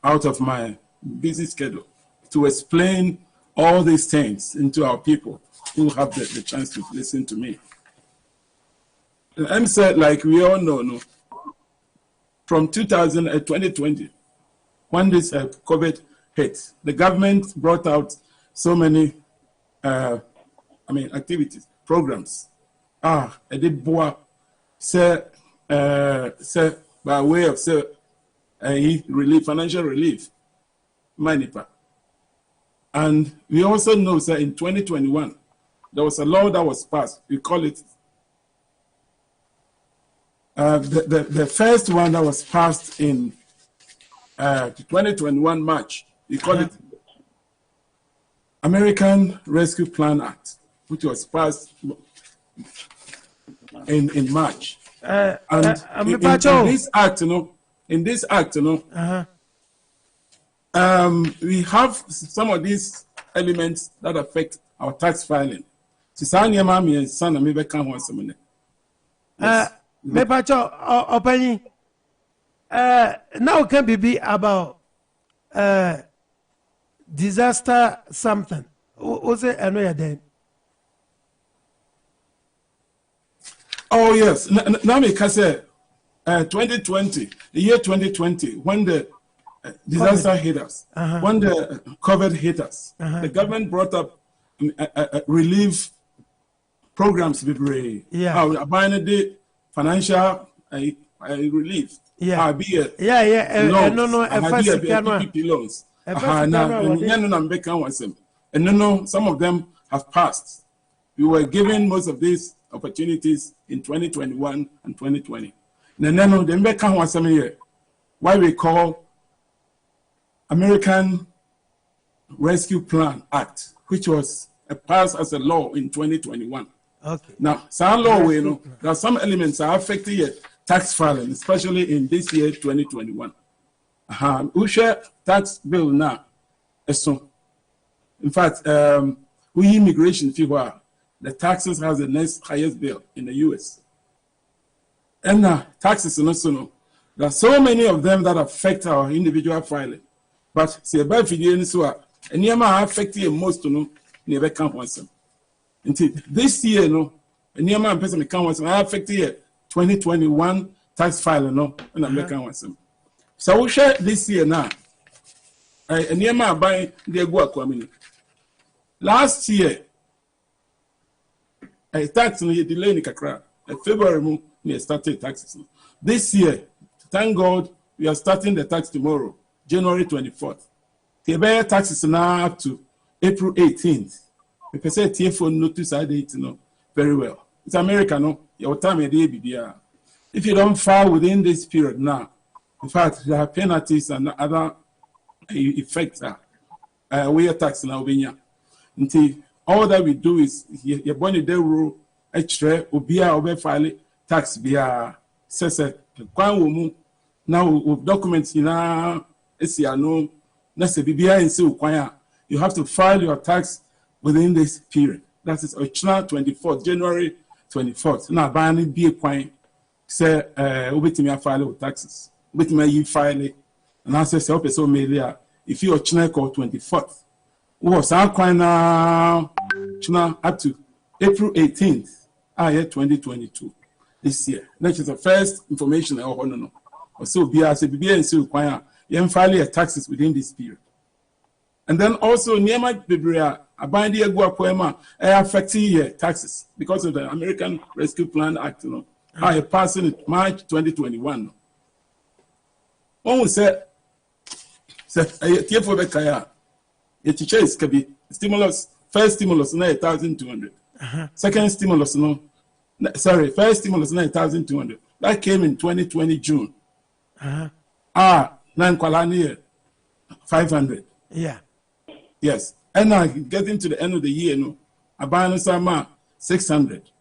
out of my busy schedule to explain all these things into our people who have the chance to listen to me. I'm said, like we all know, from 2020, when this COVID hit, the government brought out so many, activities, programs. I did say by way of relief, financial relief, manipa. And we also know that in 2021, there was a law that was passed. We call it the first one that was passed in 2021 March. We call it American Rescue Plan Act, which was passed in March. And in this act, we have some of these elements that affect our tax filing. Now can be about disaster something. What's it? I know you're then. Oh yes. Now me can say 2020, the year 2020, when the disaster hit us, when the COVID hit us, the government brought up relief programs. Buying the financial relief. Loans. And some of them have passed. We were given most of these opportunities in 2021 and 2020. Why we call American Rescue Plan Act, which was passed as a law in 2021. Okay. Now, some law, we know there are some elements that are affecting tax filing, especially in this year 2021. We share tax bill now. So, in fact, we immigration people, the taxes has the next highest bill in the U.S. And taxes also know there are so many of them that affect our individual filing. But see about video so and you are affecting most to know never count once. Until this year, no, and you are person count once. I affected 2021 tax filing, no, and I make count once. So we share this year now. And you are buying the go coming. Last year, I tax no delay in Kakra. February we started taxes. This year, thank God, we are starting the tax tomorrow, January 24th. The bear taxes now up to April 18th. We can say TFO notice I date very well. It's America, no? Your time a day be if you don't file within this period now, in fact, there are penalties and other effects. We are taxing now. Until all that we do is you're born a day rule, extra, Ogyea, file tax via says now with documents in no you have to file your tax within this period. That is Ogyea 24th, January 24th. Now buying be a coin say me file with taxes. With me file it and I say so media if you Ogyea 24th. Was our coin now up to April 18th, year 2022. This year. That is the first information I want to know. So be as a BBA and so require you file taxes within this period. And then also near my Bibria, a binding a go poema affecting taxes because of the American Rescue Plan Act, I passed in March 2021. One will say for the kaya, a teacher is be stimulus, first stimulus 9,200. Second stimulus first stimulus 9,200. That came in 2020 June. 500. Yeah. Yes. And now getting to the end of the year, I buy some 600.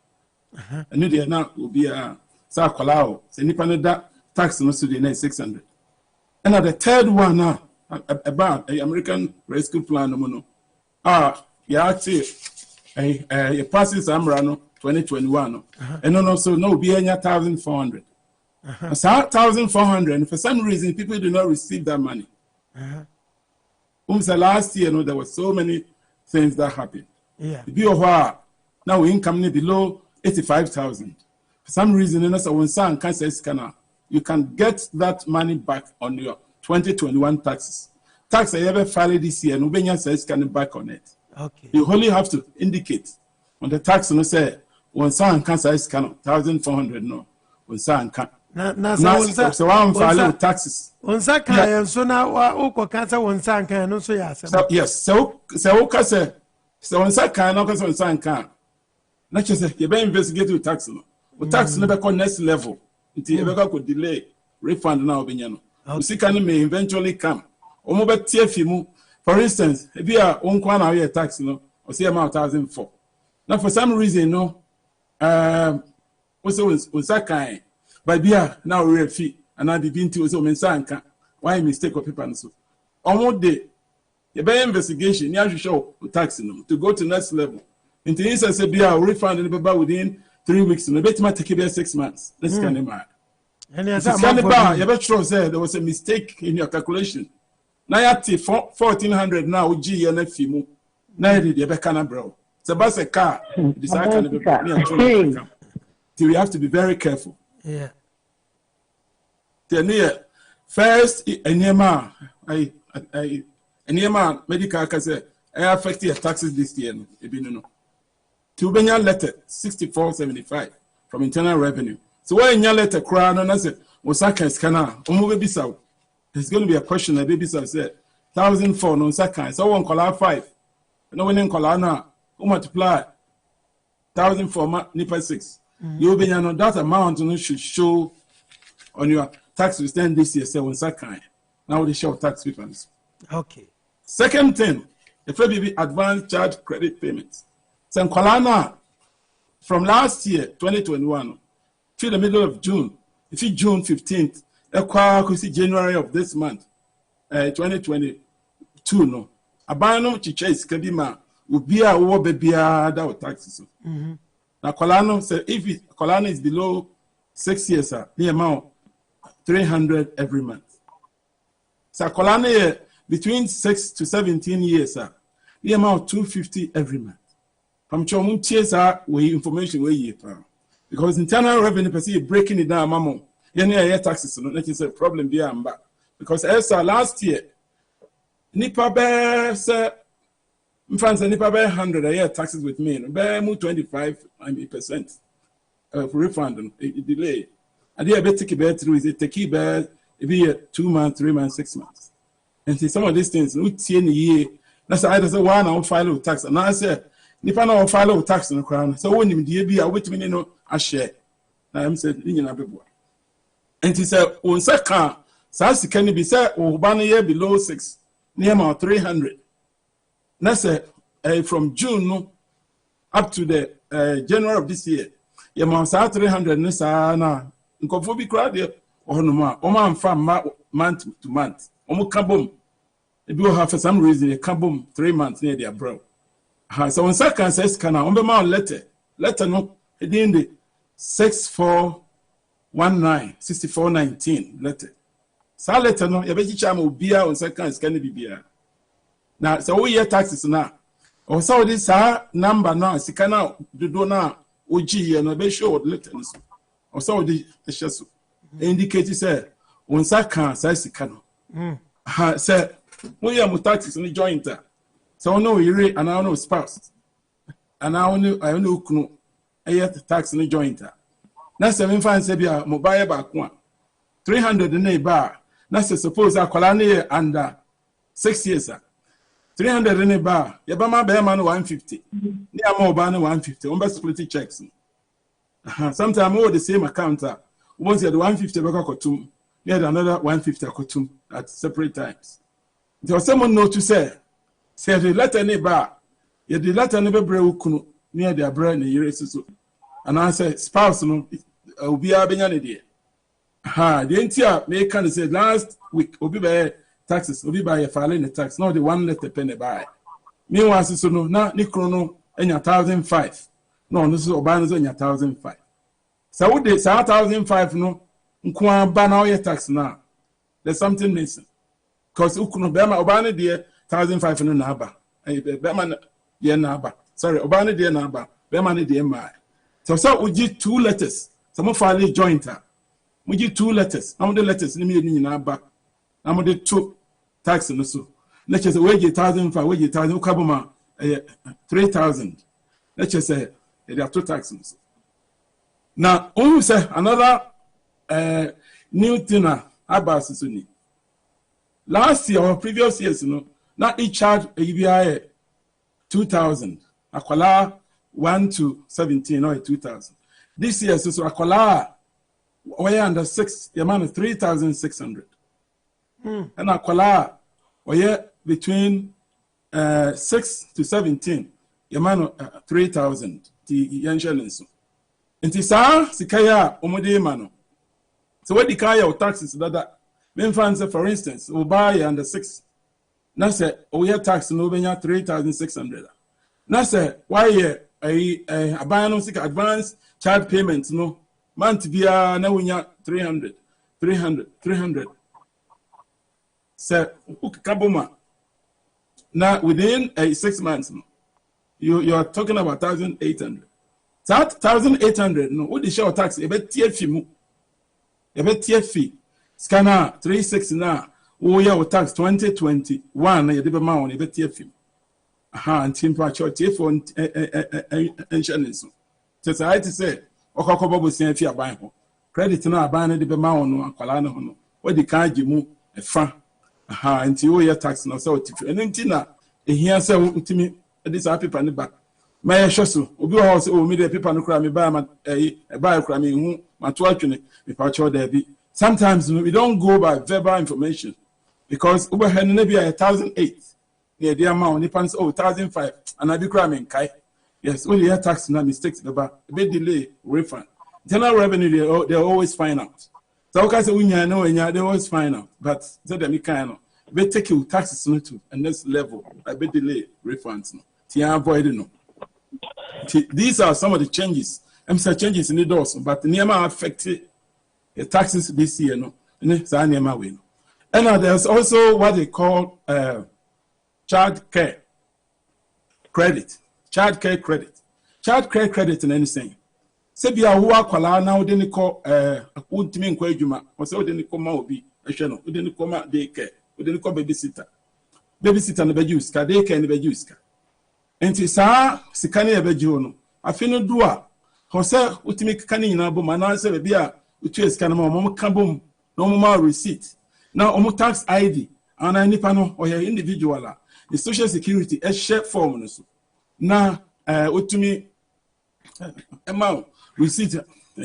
And the now will be a Sakolao. So that tax no so the 600. And now the third one now about the American Rescue Plan passes Amrano 2021. And also no be any 1,400. 1,400, and for some reason, people do not receive that money. Last year, there were so many things that happened. Yeah. Now income below 85,000. For some reason, you can get that money back on your 2021 taxes. Tax I ever filed this year, no says can back on it. Okay. You only have to indicate on the tax, no say one son can say 1,400 no. One son can. So one file taxes. One second, so now Oko cancer one son can also yes. Yes, so one second, no one son can. Not just say you better investigate with tax no. But tax never go next level until you ever could delay refund now benyano. You can may eventually come. For instance, if you are on a tax, or say amount 1,004. Now, for some reason, was that kind. But now real fee, and I begin to also mensanka. Why mistake of people and so? Almost day, a better investigation, you have to show taxing to go to next level. In the instance, be a refund in the within 3 weeks, and a bit might take about 6 months. Let's kind of mad. And you there was a mistake in your calculation. Now you have 1,400 now, G and FIMU. Now you have a bro. It's about a car. We have to be very careful. Yeah. First, Enema medical case I affect your taxes this year. To be your letter 6475 from internal revenue. So when your letter crown and I said, Osaka scanner, there's going to be a question that baby said 1,004 no Osaka. So one call 5. No one in Colana who multiply 1,004 nipa 6. You'll be on that amount and should show on your tax return this year. So Osaka. Now they show tax refunds. Okay. Second thing, if we be advance charge credit payments. So Colana from last year 2021 to the middle of June, if it's June 15th, January of this month, 2022, no. Abano chiches kadima ubia uwo bebia that taxes. Now Colano said if Colano is below 6 years, the amount 300 every month. So Colano between 6 to 17 years, the amount 250 every month. From Chomunches we information we because internal revenue per se breaking it down, mamo. Yeah, taxes, no, that is a problem there and back. Because as last year, Nipa bear, sir, France and Nipa bear 100 a year taxes with me, bear 25% of refund, delay. And they better take a bear through is a take bear, be 2 months, 3 months, 6 months. And see some of these things, no 10 a year. That's either say one I'll file tax, and I said, Nipa no file tax in the crown. So when you be a wait me no a share. I'm saying, in a big one. And he said, on second, Sassy can be said, or 1 year below 6, near about 300. That's from June up to the January of this year. You must have 300 Nessa, Nkofobi crowd or no more, Oman farm month to month. Omo kabum. If you have for some reason a kabum 3 months near their bro. So on second says, can I letter no, it in the 6419 letter. So letter no, you bet you cham will be on second is can be beer. Now, so we hear taxes now. Or so this number now, si can now do now, Ogyea and a be sure letters. Or so the shasu indicate say, on second says can. Say, we are taxes in the joint. So no, you read and I know spouse. And I know Kuno, a tax in the joint. That's 7 fine Sabia, mobile back one. 300 in a bar. That's suppose I colony under 6 years. 300 in a bar. Yabama Bearman 150. Near more banner 150. On best quality checks. Sometimes all the same account. Once you had 150 Kotum, you had another 150 Kotum at separate times. There was someone know to say the letter in a bar. You the letter never brew near their brain in your and I say, spouse, no, will be a benyanity. The entire may kind of say last week, will be by taxes, will be by a filing the tax, not the 1 letter penny by. Meanwhile, so no, not Nicrono and 1,005. No, this is Obama's on 1,005. So would they say 1,005 no, nkwa ba na oye tax na there's something missing because ukuno be ma oba ne de 1500 na aba be ma de na aba sorry oba ne de na aba be ma ne de ma so uji 2 letters some file joint uji 2 letters now the letters ni me ni na aba na mo de 2 tax no so let's just wage 1500 wage 1000 ukaboma 3000 let's just say there are 2 taxes now who say another new thing about Sisuni. Last year or previous years, not each charge a UBI 2,000. Akwala 1 to 17 or 2,000. This year, so Akwala way under 6, the amount of 3,600. And Akwala way between 6 to 17, the amount of 3,000. The Yanshan and Tisa Sikaya Omode Mano. So what the car taxes that men fans for instance will buy under 6. Now say we have tax no benya 3,600. Now say why a buy no sick advance child payments no month via na winya 300. Say kaboma. Now within 6 months you are talking about 1,800. That 1,800 no what the show tax a bit TFI fee. Scanner 360 now. Oh yeah, tax 2021. You did my own. You bet TFI. Aha, and team patch your TFI insurance. Just I to say, Okakobo was saying if you are buying credit now, buying the Bemao no Akalana hono. What the kind you move a fan. Aha, and you your tax no so. And then Tina, here say to me, this happy pan the back. My shosu, Obi house, oh, me the people no cry me buy my buy cry me who. Sometimes we don't go by verbal information because over here maybe 1,008 near the amount depends 1,005 and I be cramming kai. Yes, only a tax na mistakes the a bit delay refund. General revenue they always find out. So okay, say we know they always find out, but so them kind of they take you taxes no to and next level a bit delay refunds no. To avoid no. These are some of the changes. I'm saying changes in the doors, but Niema affected the taxes this year, no. And there's also what they call child care credit. Child care credit. Child care credit in anything. Sebia who are kwala now didn't call ultimate quajuma, or so didn't come out be a channel, we didn't come out daycare, we didn't call babysitter. Babysitter and bejuska, daycare and bejuska. And it's Sikani Bejuno. I feel no dua. Jose ultimate canina boom and answer a beer which is canama kabum no more receipt. Now omo tax ID and any panel or your individual the social security a share form now ultimate amount receipt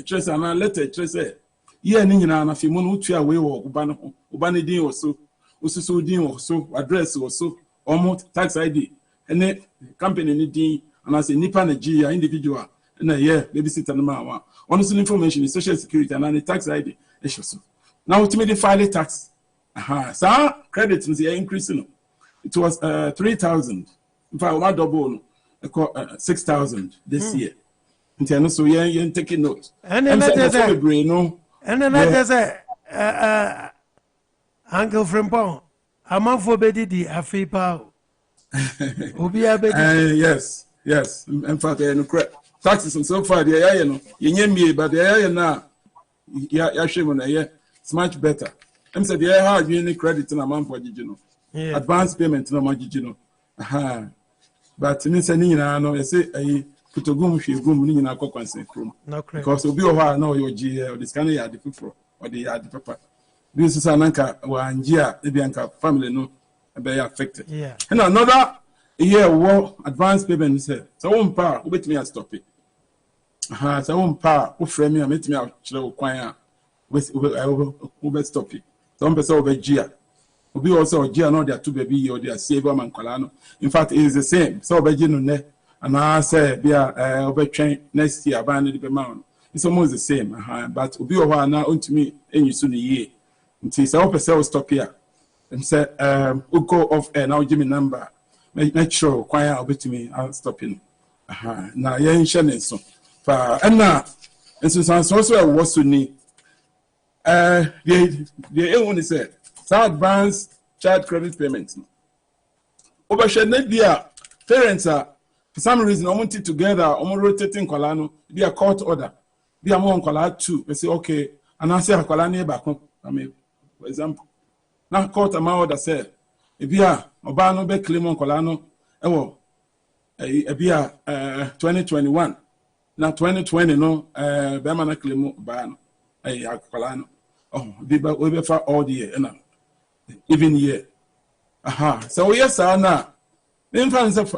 trace and letter trace yeah nina na fimon utu away or ubani din or so ususu din or so address or so omo tax ID and the company ni din and as a nipa Nigeria individual. No, yeah, babysitter no man. Honest information is social security and the tax ID. Now, ultimately, file tax. So, credit is increasing. It was 3,000. In fact, one double 6,000 this year. And so, yeah, you're taking note. And then there's a Uncle Frimpong. I'm on for Bedidi, a free power. Yes. In fact, no credit. Taxes and so far, you but now, it's much better. I'm saying, how you need credit in a month for Gino. Advance payment, no more Gino. But in this, I know, I say, I put a goom, she goom, in a cock and say, because you'll be a while now, your Ogyea, or this kind of the people, or the papa. This is an anchor, or Ogyea, the Bianca family, no, be affected. Yeah. And another year, war advance payment, say, so one power, wait me and stop it. So one power, who frame me and meet me out, slow, quiet, with stop it. Some person over Ogyea. We also Ogyea, no, they are two baby or they are saver man colano. In fact, it is the same. So over Gino, and I say, they are over train next year, abandoned the mountain. It's almost the same. But we are now on to me, and you soon a year. Until so person stop here and say, we'll go off air now, give me number. Make sure, quiet, I'll be to me, I'll stop in. Now, you're in Shannon. And now, and since I'm also a was to need the one said, some advanced child credit payments. Overshed dia parents are for some reason I want it together, rotating colano, be a court order, be a more collar too. They say, okay, and I say a colani back home. I mean, for example, now court a order said, if you are Obano be Clearn colano, be a 2021. Now 2020 no Bemana Clearn ban a colano. Oh, be for all the year, even year. So yes, now,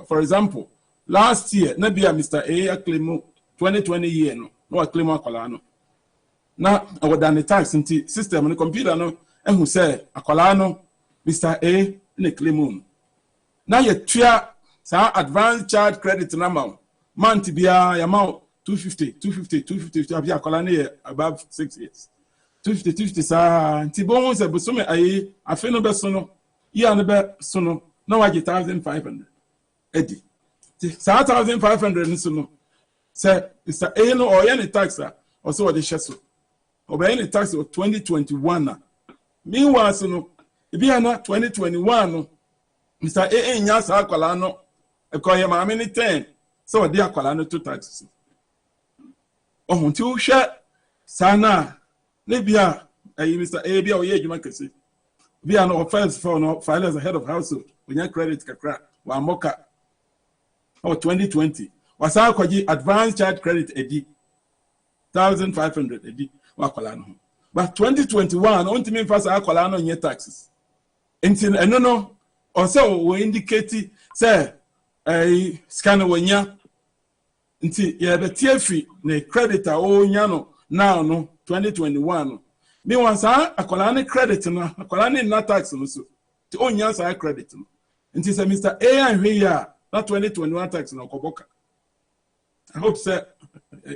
for example, last year, maybe Mr. A Clearn 2020 year no a Clearn colano. Now, I would done the tax in the system on the computer no, and who say a colano, Mr. A in a Clearn. Now you try some advanced child credit number, month be a amount 250 a colony above 6 years. 250 sa Tibon said, but some I feel no best sono, yeah, no best sono, no, I get 1,500. Eddie. 1,500 and sono. Say, Mr. A no or any taxa, or so the shesso. Or any tax of 2021. Meanwhile, sono, if you are not 2021, Mr. A in Yas Aqualano, a coy many 10. So, dear Aqualano 2 taxes. Oh, 2 share Sana. Libya, Mr. A.B. or Yajumacasi. Be an offense for no file as a head of household. When your credit crack, one mocha. Oh, 2020. Was our advanced child credit edi 1,500 edi Wakolano. But 2021, only mean first Akolano in your taxes. Until no, also we indicate, say, a scanner when ya until you have a TFE, ne creditor, oh, yano, now no. 2021. Me once a colani credit no, a colani not tax no so. To own yes I credit no. And it is Mr. A and here, not 2021 tax no koboka. I hope sir,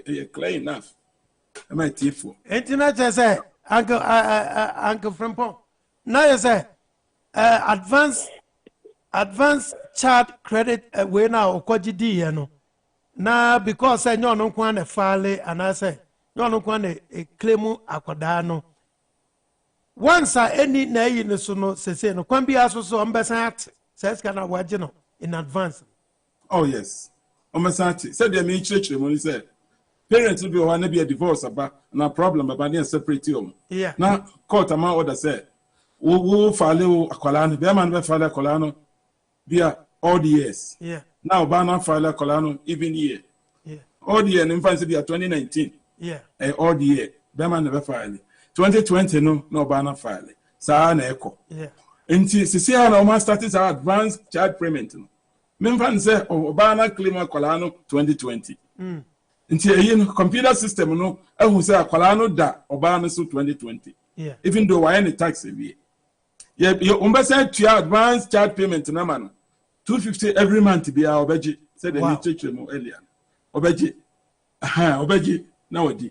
you're clear enough. Am I tearful? Internet say, Uncle Frimpong. Now you say, advanced child credit way now, Okojidi, you know. Now because I know no one file and I say. No one a Clearn Aquadano. Once I any nay in the sono, say, no, can be also so ambassador, says can I watch in advance. Oh, yes. Ambassador said the main church, when he said, parents will be one to be a divorce about no problem about being separate home. Yeah. Now, court a man order said, who follow Aqualano, Bearman by Father Colano, via all the years. Yeah. Now, Bana Father Colano, even year. Yeah. All the year, in fancy, 2019. Yeah. All the year. Bema never filed. 2020 no banner file. Sa na echo. Yeah. Nti sisi ha na o started our advanced child payment no. Memfa say Obana Clearn Colano 2020. Nti eyi computer system no ehun say Colano da Obana so 2020. Yeah. Even though why any tax every year. Yeah, umbasa to advanced child payment na man. 250 every month be our obeji said the literature no earlier. Obeji. Obeji. Now it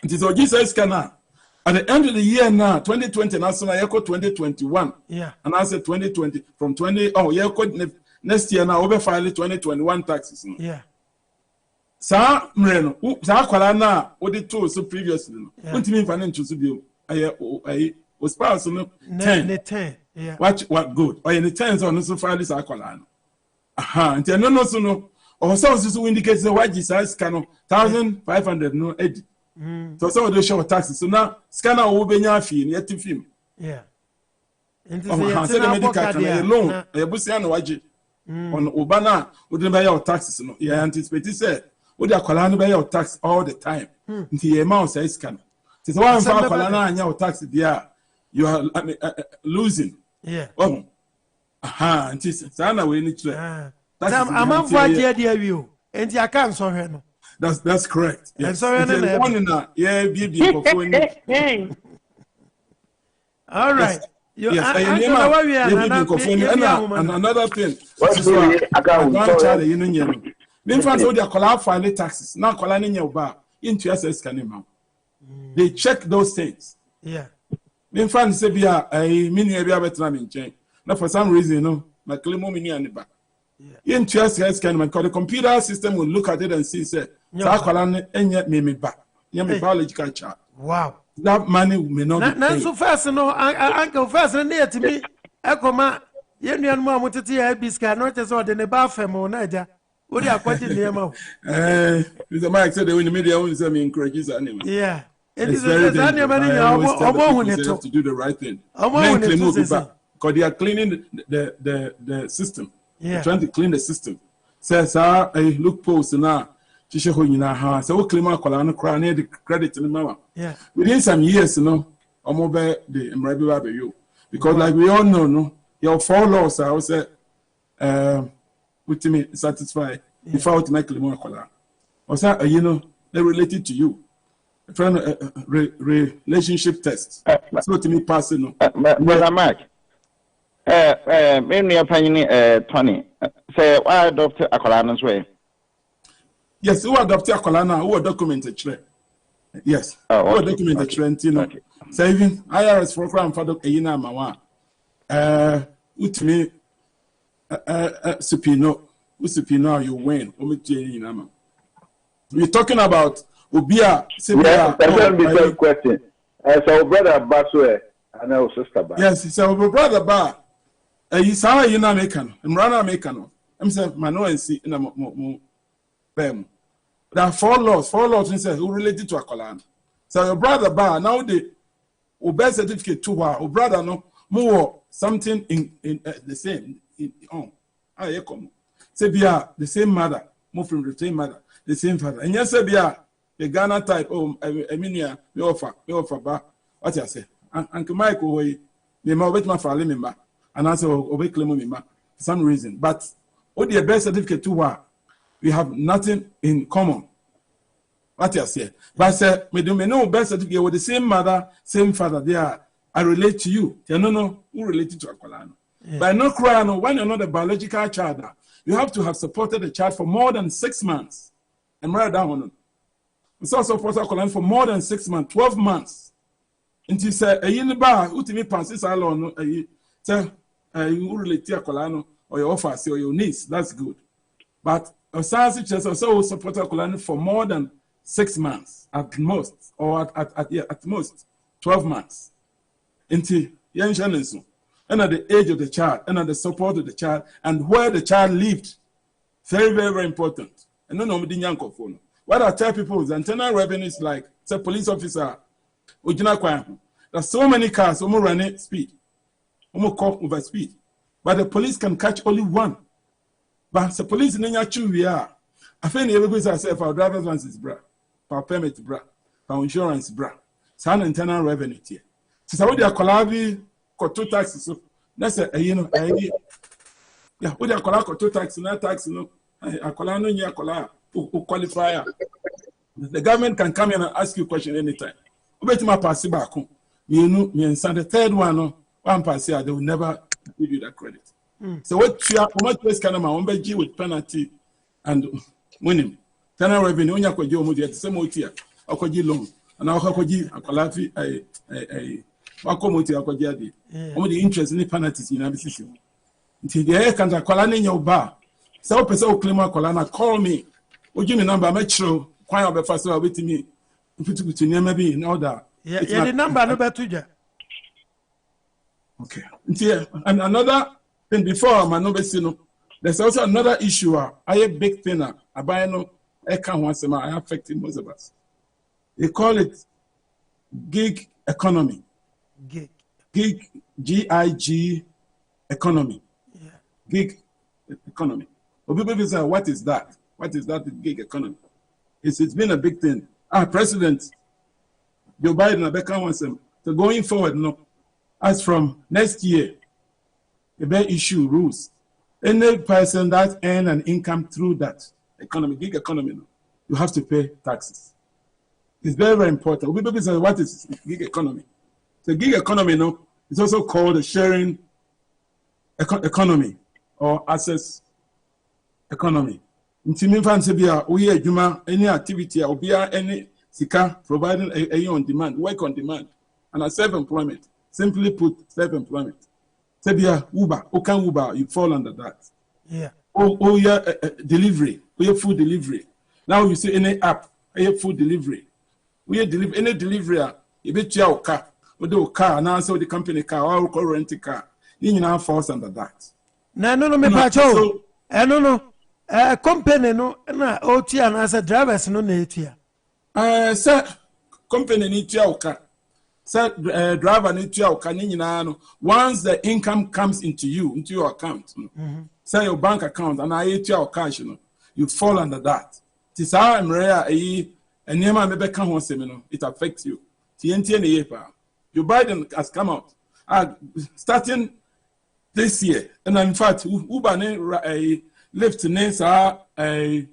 is Ogyea says at the end of the year now 2020 now so na 2021 yeah and I said 2020 from 20 next year now over file 2021 taxes no yeah sa Mmere no sa kwala na we did to so previously no continue financial so bio aye was pass no 10 yeah what good or in 10 so no so file sa kwala no and no so no or so indicates the Ogyea size can 1,500 no edi. So some of the show taxes. So now scanner will be your fee in yet film. Yeah. And this is medical can loan. A busian Ogyea on Ubana wouldn't buy your taxes. No, you anticipate said would you call buy your tax all the time. The amount says scanner. It's one for Colana and your tax there. You are losing. Yeah. Oh, and this Sana we need to. I'm on for dear you, and I can't so no. That's correct. Yes. One in that, yeah, baby. All right. Yes, and another thing. Then fans all their collab file taxes. Now calling your bar into SS can they check those things. Yeah. Then fans say be a mini area better in change. Now for some reason, you know, my claim mini and the back. In TSS can because the computer system will look at it and see say, "Sa kwalan enye me back." You me biological child. Wow. that money may not be paid. So first, no, Uncle first, and near to me, Ecoma, Yenian Mom, what it is, Bisca, not as odd in a bathroom or Naja. What are you quite in the amount? Mr. Mike said they win the media only some encourages anyway. Yeah. It is very dangerous. I always tell the people they have to do the right thing. Because they are cleaning the system. They're trying to clean the system. Says, look post now. So we claim our colana crown the credit in the mama. Yeah. Within some years, you know, I'm over the Mmere you. Because like we all know, no, your 4 laws I was with me satisfied if I were to make Limon Kola. Or say, you know, they're related to you. A friend relationship test. So to me personal. Brother Mark. Mainly opinion, Tony. Say, why adopt a Colana's way? Yes, who adopted a Colana, who documented trend. Yes, who documented trend, you know. Saving IRS program for the Ayina Mawa. With me, Supino, you win. We're talking about Ogyea. Yes, that's the question. So, brother Baswe, and our sister Ba. Yes, so brother Ba. You saw you na American, Mmere American. I'm saying Mano and see in a bam. There are 4 laws who related to a Colana. So your brother Ba now the birth certificate to her, brother no more something in the same you come. Say be the same mother, move from the same mother, the same father. And yes, say be the Ghana type. I mean, we offer Ba. What you say? Uncle Michael, we may bet my family member. And also obey claim for some reason. But what the birth certificate to her, we have nothing in common. What you say? But say me do me no birth certificate with the same mother, same father. They are I relate to you. You know who related to Akolano. But no crying when you're not a biological child, you have to have supported the child for more than 6 months. And right down. We also support Akolano for more than 6 months, 12 months. And you say a yin bar, utimi pansis alone, you relate to Akolano or your offer or your niece, that's good. But a science also support Akolano for more than 6 months at most, or at most 12 months. Until young Shannon, and at the age of the child, and at the support of the child, and where the child lived. Very, very, very important. And no, what I tell people is internal revenues like say police officer, there's so many cars almost running speed. Over speed, but the police can catch only one. But the police in Nigeria, we are. I think everybody says our driver's license, bra, our permit, bra, our insurance, bra. So an internal revenue here. So Saudi Arabia got 2 taxes. So that's yeah. What they got 2 taxes, no tax, no. Akolano nya akola who qualifier. The government can come in and ask you a question anytime. Bet my pass back home. You know, me and the third one, no. One pass here, they will never give you that credit. So what you are, much less can I with penalty and winning. Tenor revenue, when you could do the same OT, Okoji loan, and our Okoji, Akolafi, a Wakomoti, Okoji, only the interest in the penalties in Abissi. Until the air can call in your bar. So, person claim Colana, call me. Would you mean number, make sure, quite of the first with me. If you to name maybe in order. Yeah, the number, no better. Okay. And another thing before Manobesino, there's also another issue. I a big thing. I buy no account once a month. I affecting most of us. They call it gig economy. Gig. GIG economy. Yeah. Gig economy. But people say, what is that? What is that gig economy? It's been a big thing. President Joe Biden, Beckham wants them. So going forward, no. As from next year, they may issue rules. Any person that earn an income through that economy, gig economy, you have to pay taxes. It's very, very important. People say, what is gig economy? The gig economy, no, it's also called a sharing economy or access economy. Any activity, any sika providing a on demand, work on demand, and a self-employment. Simply put, self-employment. Say, Uber, Uber, you fall under that. Yeah. Delivery, food delivery. Now you see any app, food delivery. Any delivery, You bet your car, with the car, and also the company car, or rent a car. You now falls under that. No, me pacho. No. Company no, na OT and as a drivers no need sir, company need your car. Sir, driver need your car. Once the income comes into your account, say your bank account, and I eat your cash, you fall under that. Tis our Mmere and near my baby come home, it affects you. Your Biden has come out. Starting this year, and in fact, Uber left names are other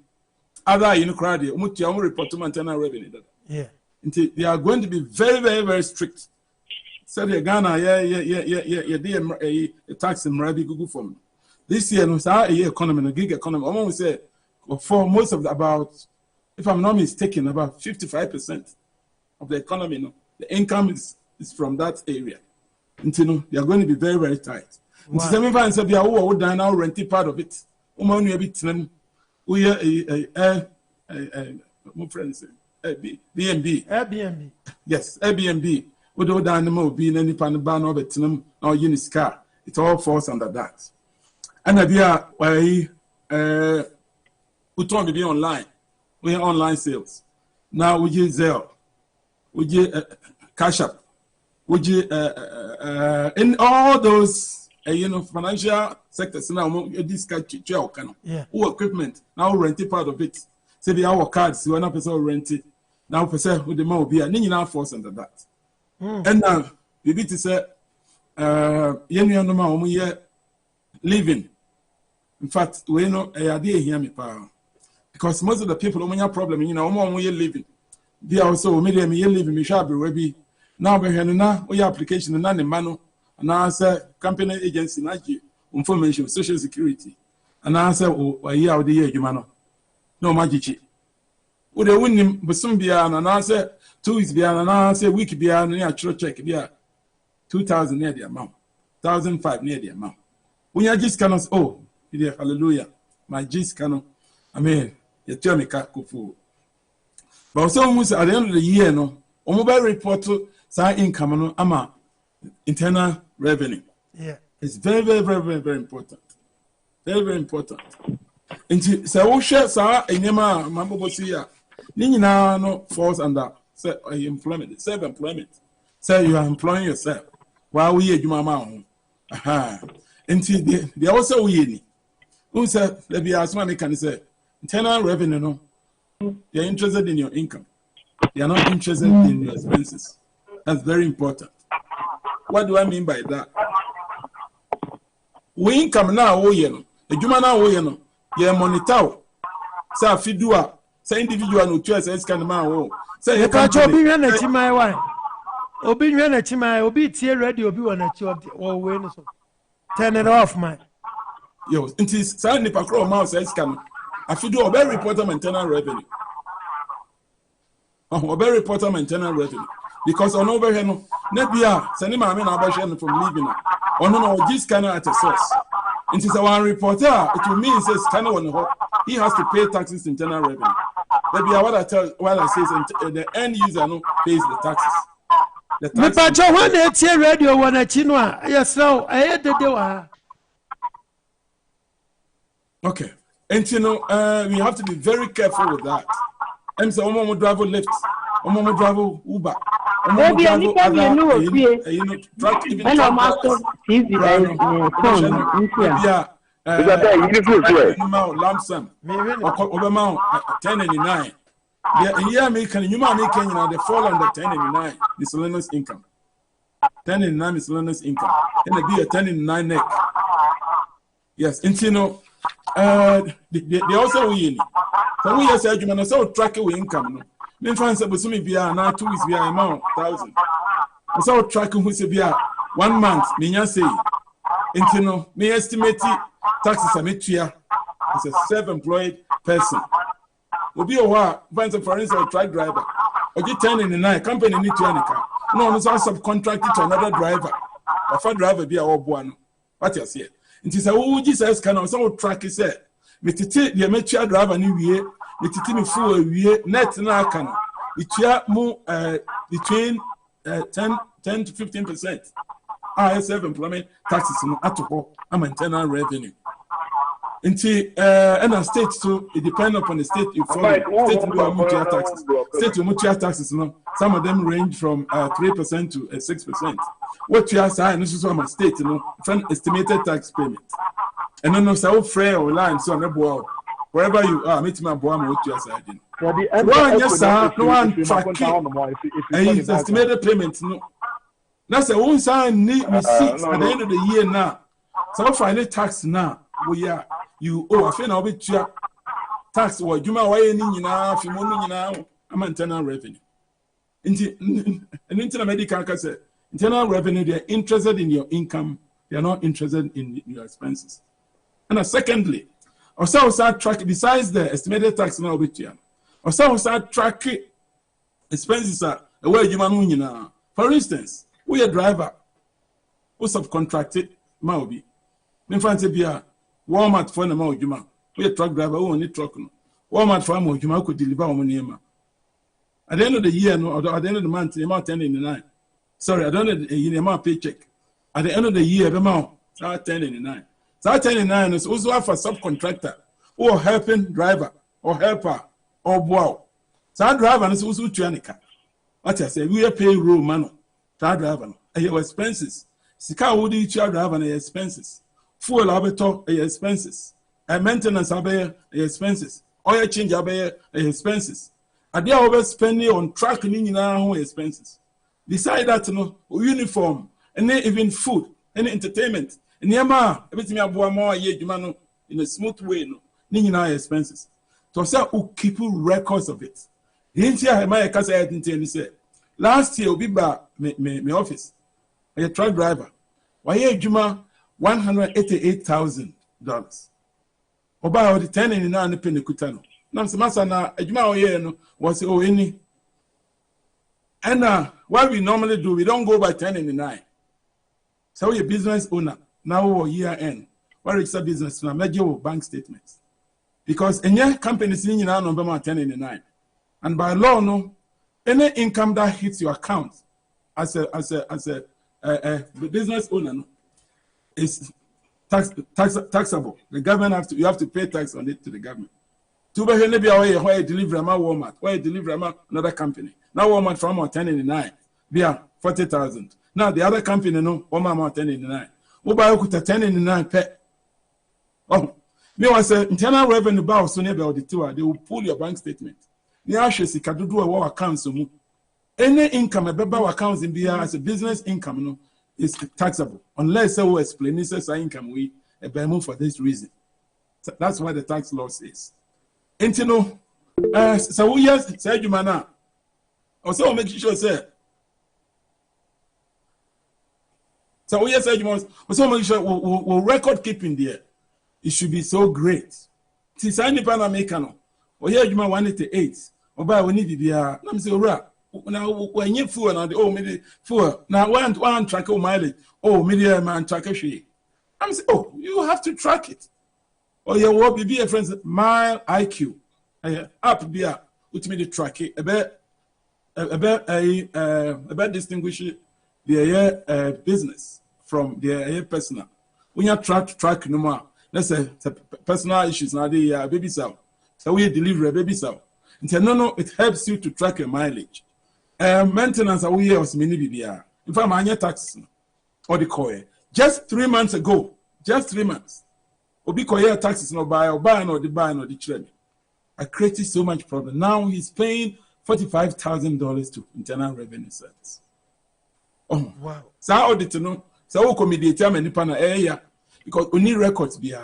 crowd, report to internal revenue. Yeah. They are going to be very, very, very strict. So the Ghana, a tax in Mmere Google for me. This year, no, a economy, a gig economy. I want to say, for most of about, if I'm not mistaken, about 55% of the economy, the income is from that area. Until they are going to be very, very tight. Until 75% of the now renting part of it. We are my friends, Airbnb. Yes, Airbnb. We don't know being any pan ban of it or Uniscar. It all falls under that. And we are we trying to be online. We have online sales. Now we use Zelle, we use Cash App, we use in all those financial sectors now. This who equipment now renting part of it. Say the our cards, we are not person rented. Now person with the more be a now falls under that. And now we need to say living. In fact, we know a idea here me power. Because most of the people who have problem, living. They also medium living, me shall be ready. Now we have application and none manu, and answer company agency information, social security. And answer a year of the year, you man. No magic. Would they win him, but soon be an answer 2 weeks beyond an answer, week beyond near church check, be 2,000 near the amount, 1,005 near the amount. When you just cannot, hallelujah, my just cannot, amen. You tell me, Kakufu. But also, at the end of the year, mobile report to sign income, ama internal revenue. Yeah. It's very, very, very, very, very important. Very, very important. And so, share, sir, and Yama, Mambo Bosia, Nina no falls under employment, self-employment. Say you are employing yourself while we are Jumama. Aha. And they also we who said, let me ask one can say, internal revenue, no, they are interested in your income. They are not interested in your expenses. That's very important. What do I mean by that? We income now, the Jumana, you monitor. Say, Fidua, say individual no choice, as can man. Say, you can't be one at my wife. Obi Chima, Obi Tier ready, Obi one at your win. Turn it off, man. Yo, it is Sandy Pacro Mouse, as can. I feel do a very important internal revenue. A very important internal revenue. Because on over here, Nebia, Sanima, I mean, I'm from leaving. Or no, this kind of at a source. It is our reporter, it will mean says kind of he has to pay taxes internal revenue. Nebia, what I say is the end user pays the taxes. The taxes. When they hear radio, when I chinwa, yes, no, I had the door. Okay. And we have to be very careful with that. And so, Omo drive Lyft, Omo drive Uber, Omo drive other, track even lump sum, Obama 1099. Yeah, making you making they fall under 1099 miscellaneous income. 1099 miscellaneous income, and it be a 1099 neck. Yes, and they also win. So we say you so track away income. Me find say busumi bia na 2 weeks bia amount 1,000. So track who say bia 1 month me nya say. Intino me estimate taxes ametua as a self-employed person. Obi owa find some for instance truck driver. Oji 1099 company need to anika. No so subcontract to another driver. Or driver bia obo ano. What you say? It is a Jesus can also track is said. Metiti the amateur driver new year, metiti me full year, net na can. It ya more between 10 to 15%. I self-employment taxes no atopo am internal revenue. Until and a state so it depends upon the state you follow. State do mutual taxes. State mutual taxes no. Some of them range from 3% to 6%. What you are saying is also a state from estimated tax payment. And then so fair or line so no wherever you are, meet my boy what you are saying. One yes sir, no one tracking estimated payment no. That's the one sign need receipts at the end of the year now. So final tax now we are you I feel now with your tax or you might way in now if you money now I'm internal revenue. An internal medical say internal revenue, they are interested in your income, they are not interested in your expenses. And secondly, also start tracking besides the estimated tax now with you. Also start tracking expenses are where you man. For instance, we a driver who subcontracted Maobi. In France, be a Walmart for the Maojuma. We a truck driver who only truck no. Walmart for Maojuma could deliver on Yema. At the end of the year, no, at the end of the month, the amount 1099. Sorry, at the end of the amount paycheck. At the end of the year, the amount 1099. So 1099 is also for subcontractor or helping driver or helper or wow. So driver is also Tuanica. What I say, we are paying room man. Driver, your expenses. Sika would each driver and expenses. Fuel abato expenses. Maintenance abaya expenses. Oil change abaya expenses. Are they overspending on track in our expenses? Besides that, no uniform and then even food and entertainment. And yama everything about more in a smooth way, no in our expenses. To say who keep records of it. Here my cousin didn't say. Last year, we bought my office. A truck driver. Why here, Juma, $188,000. About the 10 and 9 penny kutano. Namsama, a Juma was any. And what we normally do, we don't go by 10 and 9. So we're a business owner. Now year end. What is a business? Now, major bank statements. Because any company is in November 10 and 9. And by law, no. Any income that hits your account as a business owner is taxable. The government you have to pay tax on it to the government. To be why deliver my Walmart, why deliver another company. Now Walmart from 1099, via 40,000. Now the other company no Walmart 1099. Who buy 1099 pay. Oh, me was say internal revenue bow so never the two they will pull your bank statement. Any accounts any income about accounts in BR as a business income no is taxable unless we explain this income we a for this reason. So that's why the tax law says. And you know, so we yes say you mana. Also make sure say. So we yes say you must also make sure we'll record keeping there. It should be so great. Since I need Panamerican, or here you might 188. Oba we need be a na me say ora na when you fuel na the me fuel na one track mileage me man track hwe I'm say you have to track it or your work be a friend mile IQ app be a with me the track it about distinguish the business from the personal when you track no more let's say personal issues na the baby so we deliver baby so. No, it helps you to track your mileage. Maintenance are we as many BBR. In fact, my tax or the coy. Just 3 months ago, just 3 months. Obi coy taxes no buy or the trade. I created so much problem. Now he's paying $45,000 to Internal Revenue Service. Oh wow! So audit no. So comediate many pana area because only records be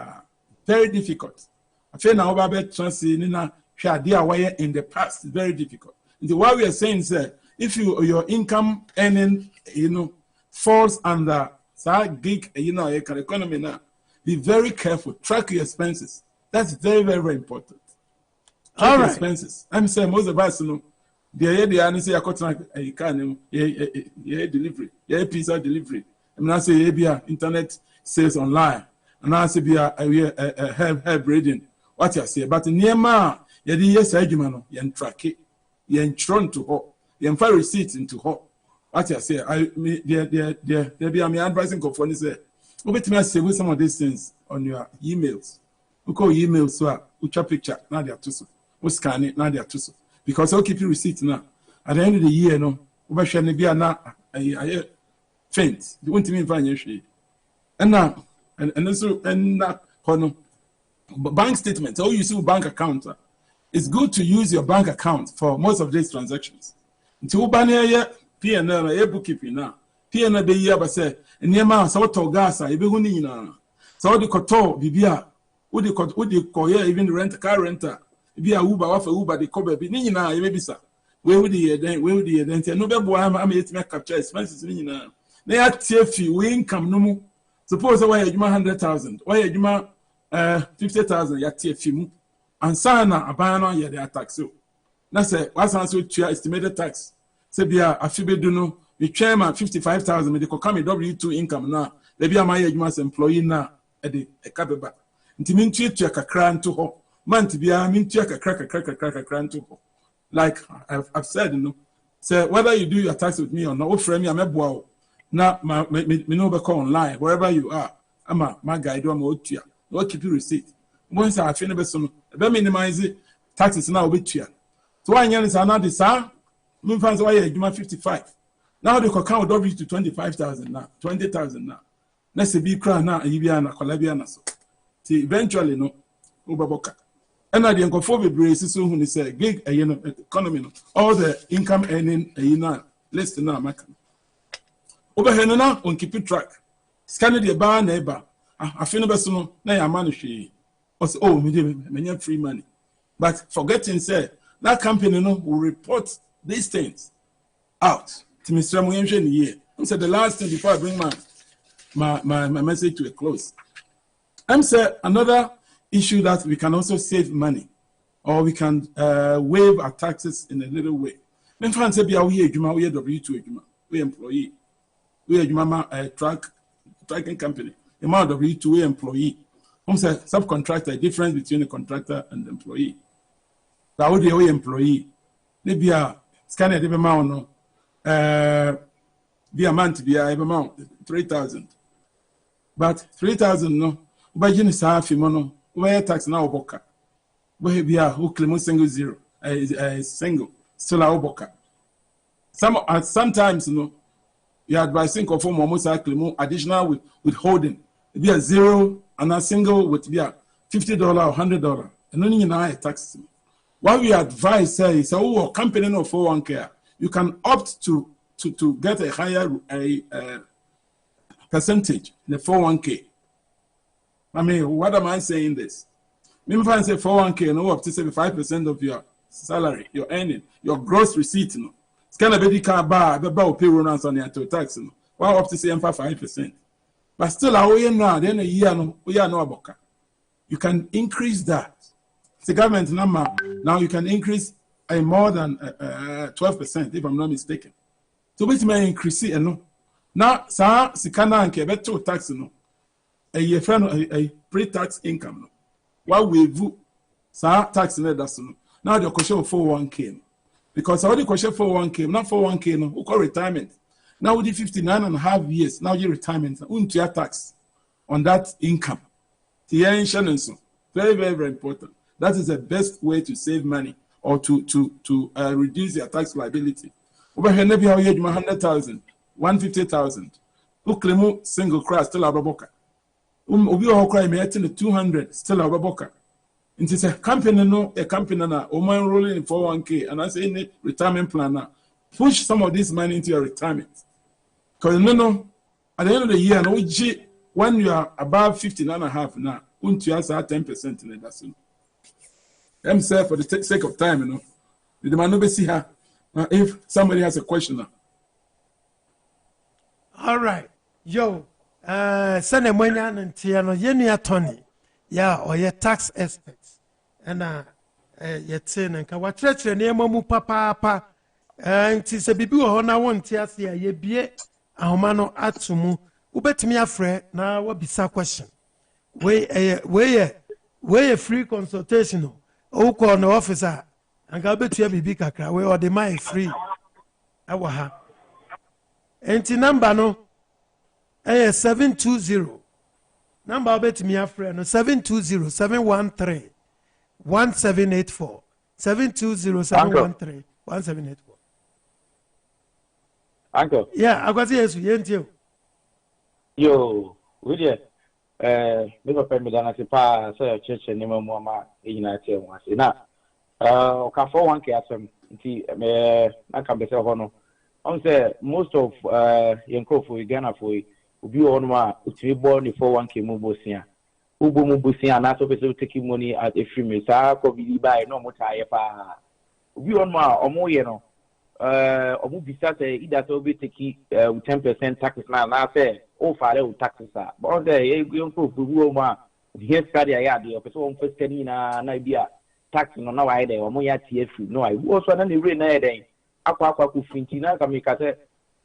very difficult. I feel now about transiting in the past is very difficult. And what we are saying is that if your income earning, falls under that gig, economy now, be very careful. Track your expenses. That's very, very, very important. Track your expenses. I'm saying most of us they say I can delivery, pizza delivery. I'm not saying internet sales online, and I say help reading. What you say, but near yes, argument, yen track it, yen tron to ho, yen fire receipts into ho. what I say, there be I'm advising company say, "Obet me say with some of these things on your emails. We call emails so ucha picture now they are too so. We scan it now they are too so because I'll keep you receipt now. At the end of the year, no, we shall be a faint. You want to mean find your shade, and now and also and now bank statements. All you see bank account. It's good to use your bank account for most of these transactions. Until Ubania PNL a bookkeeping now. PNL be here, but say, and near man, so to gas, I be winning. So the koto, Bibia, would the coyer even rent a car renter? Be a Uber off a Uber, the cover be Nina, maybe sir. Where would the then? No better, I'm yet to make capture expenses. They are TFE, we income no more. Suppose why you 100,000, why you 50,000, ya TFE. And sana abana ya the tax. Na say what's answer to estimated tax. Say bia afibe do no the chairman 55,000 me dey come W2 income na they be my adwuma employee na e dey e kabeba. Nti min tuatua kakra nto ho. Month bia min tua kakra nto ho. Like I've said, say whether you do your tax with me or not, frame me ameboa na me no be call online wherever you are. Ama my guide do ma otua. No keep you receipt. Once I finish beso no minimize taxes now with you. So I is another sir. Moon fans why you 55. Now they can count W to 25,000 now, 20,000 now. Let's be crown now, Ibiana, Colabiana. So eventually no Ubaboka. And I didn't go for the braces soon when they say gig economy, all the income earning a less than now, Macan. Overhead now on keep it track. Scan the bar neighbor. I feel no beso no, na manage. Oh, me free money. But forgetting say that company will report these things out to Mr. Muyemshe in the year. So the last thing before I bring my message to a close. I'm saying another issue that we can also save money or we can waive our taxes in a little way. When fans say we are W2 we employee, we are tracking company, amount of W2 employee. Say subcontractor, difference between a contractor and the employee. The audio employee, maybe a scanner the amount no be a month be a amount 3,000. But 3,000 no, by Jenny Safi mono, where tax now boka. Where be a who claim single zero, a single, still our boka. Sometimes no, you advising conform almost additional withholding. Be a zero and a single would be a $50 or $100. And only in I tax. What we advise say, so company no 401k, you can opt to get a higher percentage in the 401k. I mean, what am I saying this? Maybe if I say 401k, no up to 75% of your salary, your earning, your gross receipt, no. It's kind of a car bar, the bar payroll on your tax, no. Well, up to 5%. But still, now, then a year, no, we are no aboka. You can increase that. It's the government number. Now you can increase more than 12%, if I'm not mistaken. So, which may increase it, no. Now, sir, Sikana and Kebeto tax, no. A friend, a pre-tax income, no. What we do, sir, tax in that's no. Now, the question of 401k, no. Because all the question 401k, not 401k, no, who call retirement. Now with the 59.5 years, now your retirement, your tax on that income. The insurance, very, very, very important. That is the best way to save money or to reduce your tax liability. Over here, maybe how you 100,000, 150,000. Who claim single crash still a baboka. Obi who cry me 200 still a baboka. It's a company no, a company na woman rolling in 401k and I say in retirement plan now. Push some of this money into your retirement. Because no, at the end of the year, no, when you are above 59.5 now, you have 10% in the that's I'm saying for the sake of time, the demand will see her. If somebody has a question now. All right, yo, send a money and Tiano, Yenia Tony, yeah, or your tax experts, and yet saying and Kawatre near Momu Papa, and tis a bibu on I want to ask ye be. Ahomano atumu ubetimi afre na what be sa question we a free consultation o call no officer and ga betua bibi kakra we or the mind free awa ha enti number no 720 number bet me a friend 720 713 1784 720 713 1784. Uncle. Yeah, I got yes, you. Yo, would you? Never pay me down at the pa, say a church and never more ma in United once. Now, can for 1K at some, I can be so honor. I'm say most of young crop for Ghana for you, be on ma, to be born for 1K Mubosia. Ubu Mubusia, and that's also taking money at a free miss. I could be by no more tire. Be on ma, or more, you know. Obu bisa say either to be taking 10% taxes now. Now say oh father taxes are. But there you go to Roma. Here study I had the person first canina na tax no now I there or more TF. No, I was one the rain day. Aqua Fintina can make us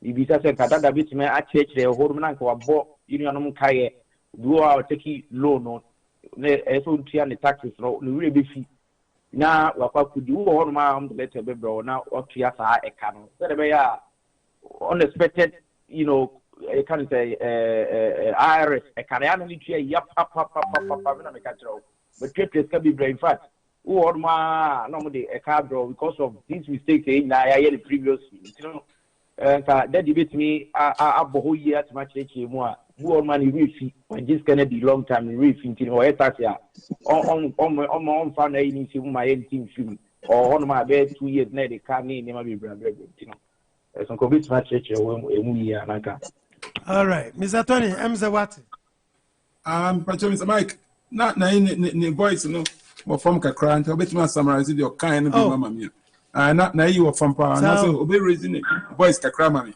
bisa say Katada bit me at church there Horman ko abo union kaye do our take loan no so the taxes no really be na wakwa kudi wo ho ma letter be bro na otua sa eka no so be ya unexpected you know I can say iris eka na no tua ya papa na me ka tro but trade can be brain fat wo ho ma no mo de eka bro because of these mistakes na ya the previous you know that debate me abo year at match mu a wo man refi when this can be long time refi until o tax ya on fan na ni si my team film or on my bed 2 years na the car ni ma be bra you know some complete match emu year naka. All right, Mr. Tony, Mr. what? Pacho Mr. Mike, not na ni boys no mo from kakra nti obetuma summarize your kind no be mama me. Not na you from pa na so obe raising boys kakra mama.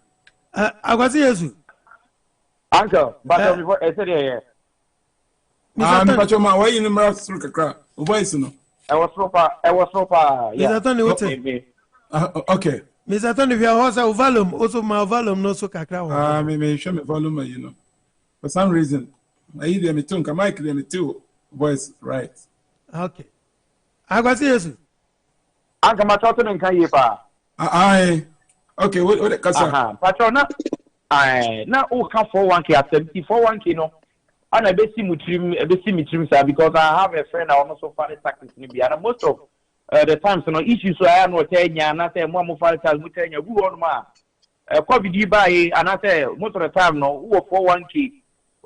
Agwazi Yesu. Uncle, but before I said yeah. Pacho ma why you number through kakra? Boys no. I was so far. Yeah. Mr. Tony, what? Okay. Mr. Tony, if you have a volume, also my volume no so kakra. Me show me volume, you know. For some reason, I hear me too. Mike me too. Voice right. Okay. Agwazi Yesu. Uncle, my daughter and can you pa? Okay, what the kasa? Patrona. Na o can for 1K at 74 1K no. And I be see me trim sir because I have a friend I also find taxes in Libya. And most of the times no issues so I know tenya na say mo file tax mo tenya who on ma. COVID buy and I say most of the time no who for 1K.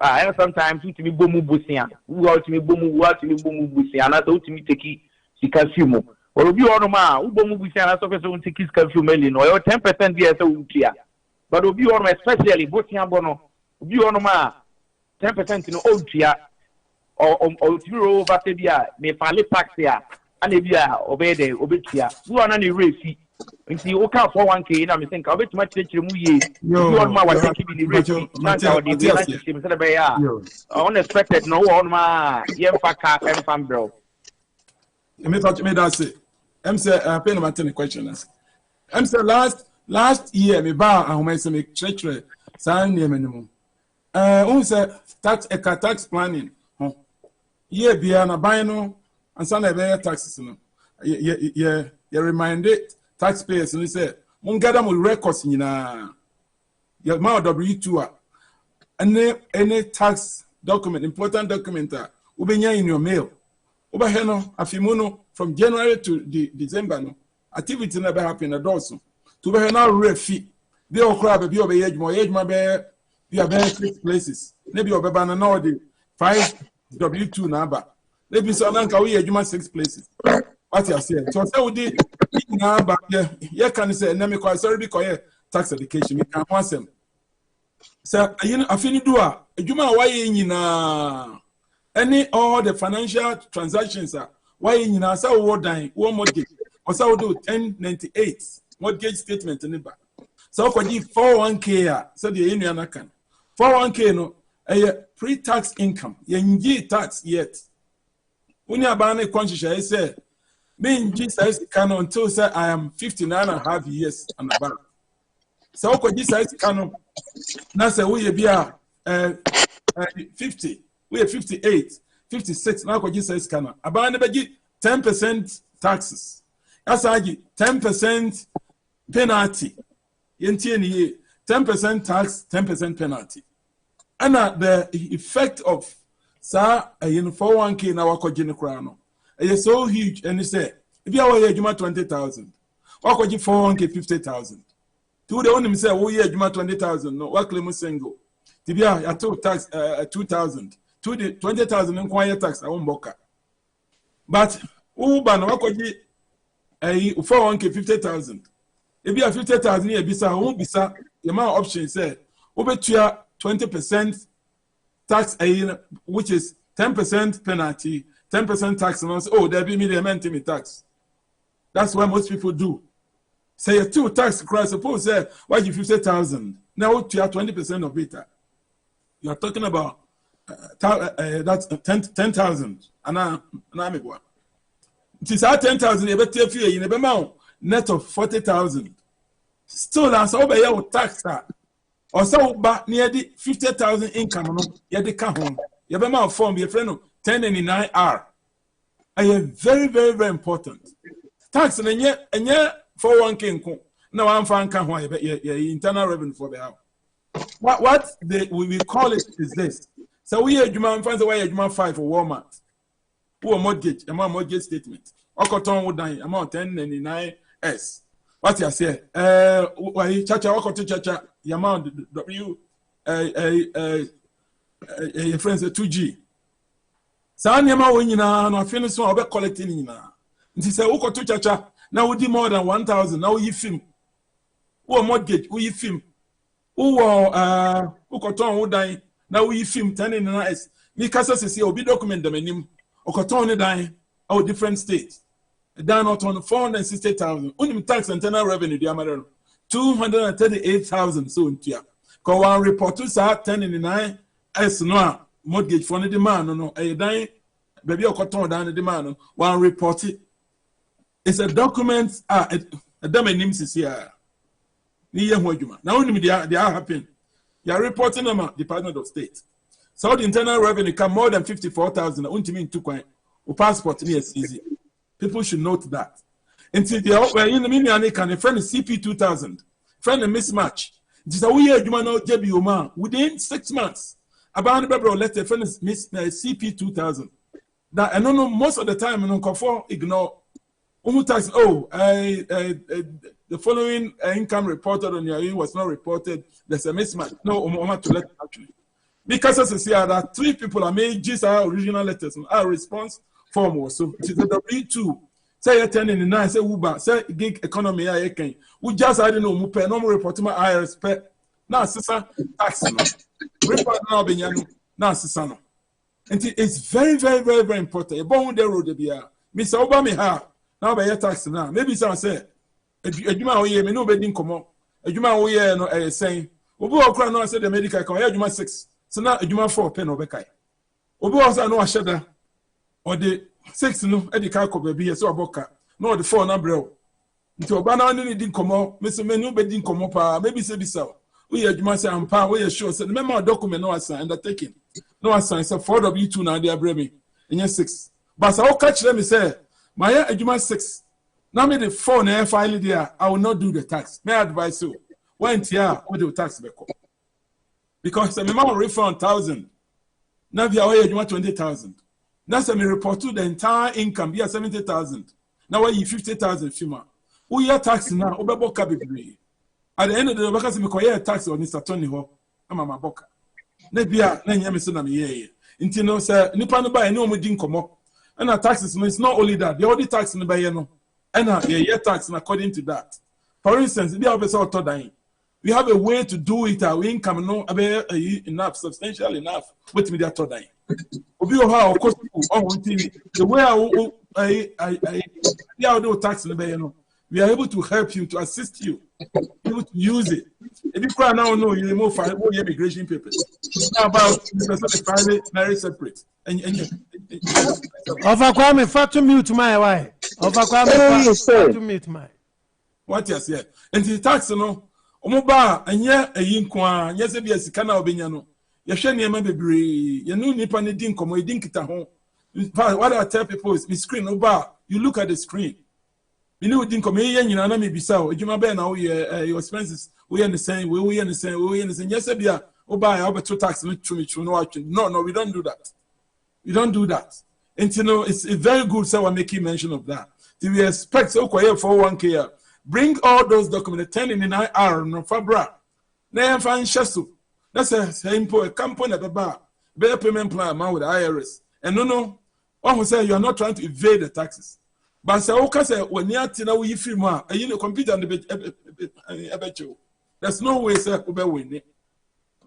And sometimes we to me bomu busia. Who out to me bomu busia and I do to me take sika fumo. Or be on ma who bomu busia and so person take sika fumo million or 10% there so utia. But obi on especially busia bono obi on ma 10% no otia or zero over tebia me file tax ya and ebia obede obetia who are na refi nti o ka for 1K na me think obetuma chechire mu ye you on ma wa take be the refi na ka odi be na chechire me be ya unexpected no on ma yem fa ka em bro me touch me that say em say pay no matter the questions em say last year me ba ahoma say me chechire san ne minimum say tax planning year bia na ban no ansa na be taxes no ye reminded taxpayers no say mon gather mo records nyina ye ma W2 any tax document important document ubenya in your mail uba no afimu no from January to December no activity na be happen na doso to be na refi be okra be obe yejuma be we are very 6 places. Maybe your baby and now the 5 W2 number. Maybe so now we are 6 places. What you say? So say we did number. Yeah, can say na me call sorry because tax education. Me can want them. So you know, afini doa. Ejuma why nyina any all the financial transactions are why nyina say we dying one mortgage. Or say we do 1098 mortgage statement in the back. So for the 401k so the union can 401k no pre-tax income yenji tax yet when you ban a conscious say me Jesus can until say I am 59 and a half years and above so for Jesus can na say we be 50 we are 58 56 now for Jesus can about be 10% taxes that's 10% penalty yentie 10% tax, 10% penalty. And the effect of Sir, in 401k in our Kojin Crown, it's so huge. And he said, if you are here, 20,000, what could you 401k 50,000? To the only say, oh, yeah, 20,000, no, what claim single. Tibia, I took tax 2,000, 20,000 in quiet tax, I won't book. But, Uban, what could you 401k 50,000? If you have 50,000 here, Bisa, won't be sir, the amount of options said, over 20% tax, which is 10% penalty, 10% tax, and also, oh, there be me tax. That's what most people do. Say a 2 tax across, suppose say, why you 50,000? Now you have 20% of it. You are talking about that's 10,000. And I'm one. It is our 10,000, you better feel you never amount net of 40,000. Still, that's over here with tax. Or so, but near the 50,000 income, you had the car home. You have a amount form, your friend, 1099R. I am very, very, very important. Tax and yet 401k. Now I'm fine, internal revenue for the house. What we call it is this. So we have Juman finds a way Juman 5 for Walmart. Poor mortgage, amount mortgage statement. Okoton would die amount 1099S. What you say? Chacha Okoto Chacha, the amount W your friends 2G. Sanyama winina no finish one obe collecting ina. Nti say Okoto Chacha now we do more than 1,000. Now we film. Who mortgage, we film. Who Okoton would die. Now we film 1099S. Me kasa say obi document them enim. Okoton die our different states. Down out on 460,000. Only tax and internal revenue, the Amara 238,000. So, because one report to say 1099 as no mortgage for the demand, no, a dying baby or cotton down the demand. One report it. It's a document, a domain names is here. Now, only they are happening. They are reporting them Department of State. So, the internal revenue come more than 54,000. Only mean 2 coin or passport, yes, easy. People should note that. Until they are in the mini can a friend CP 2000, friend a mismatch. This is a weird human JB within 6 months. About the let the friend miss CP 2000. That I don't know most of the time and Uncle ignore tax. Oh, the following income reported on your was not reported. There's a mismatch. No, to let actually. Because as I say, there are 3 people are made just our original letters and our response. Form so it is the W2. Say you're 10 in the 9, say Uber, say gig economy. I can. We just I don't know, Mupe, no more report my IRS pay. Now, sister, tax. Report now, Benyano. Now, sister. And it's very, very, very, very important. A bone the road to be a Mr. Obama, ha. Now, by your tax now. Maybe some say, a Juma, we may no bedding come up. A Juma, we are saying, Obu Okra, no, I said the medical come here, Juma 6. So now, a Juma 4 pen of Bekai. Obu also know a shudder. Or the 6 no e di ka ko baby so aboka no the 4 na brew nti oba na ni din komo me so menu be din komo pa maybe say bisa we adwuma say ampa we sure say remember document no assign undertaking no assign say 4W2 na dey abre me enye 6 but say o catch them say my adwuma 6 now me the 4 na file there I will not do the tax may advise you went here with the tax back because me ma refund 1,000 now we are adwuma 20,000. That's a report to the entire income. Be 70,000. Now why you 50,000 FIMA? Who you tax now? Obebo kabibi. At the end of the day, because me koye tax on Mr. Tony ho. Ama maboka. Ne bia na nyame so na me ye. Nti no say nipa no ba ene o din komo. And our taxes no it's not only that. The only tax no ba ye no. And ye tax according to that. For instance, if you have a sort of dying, we have a way to do it. Our income no enough, substantial enough. With me that dying. Of course, the way I do tax in the we are able to help you, to assist you, able to use it. If you cry now, no, you remove your immigration papers. How about the private, marriage separate? Overcome, far to mute my wife. Overcome, far to mute my. What you say? And the tax, no, Omoba, and yet a yinkwa, yes, be a Sikana Obiano. Yashani Yama Bebre, you know Nipa Nedin Komo, Din Kita home. What I tell people is, the screen, Oba, you look at the screen. You know, think of me, and you know, maybe so. You may be now your expenses. We understand. We understand. We understand. Yes, Abia. Oh, buy over 2 tax. No, we don't do that. We don't do that. And you know, it's very good. So we're making mention of that. We expect so quiet for 1K. Bring all those documents. 10 in the IR no Fabra. Now find Shasu. That's a simple company at the bar. Better payment plan man with the IRS. And no. One who say you are not trying to evade the taxes. But say okay say when you are tina we free more. You know compete on the there's no way say we win.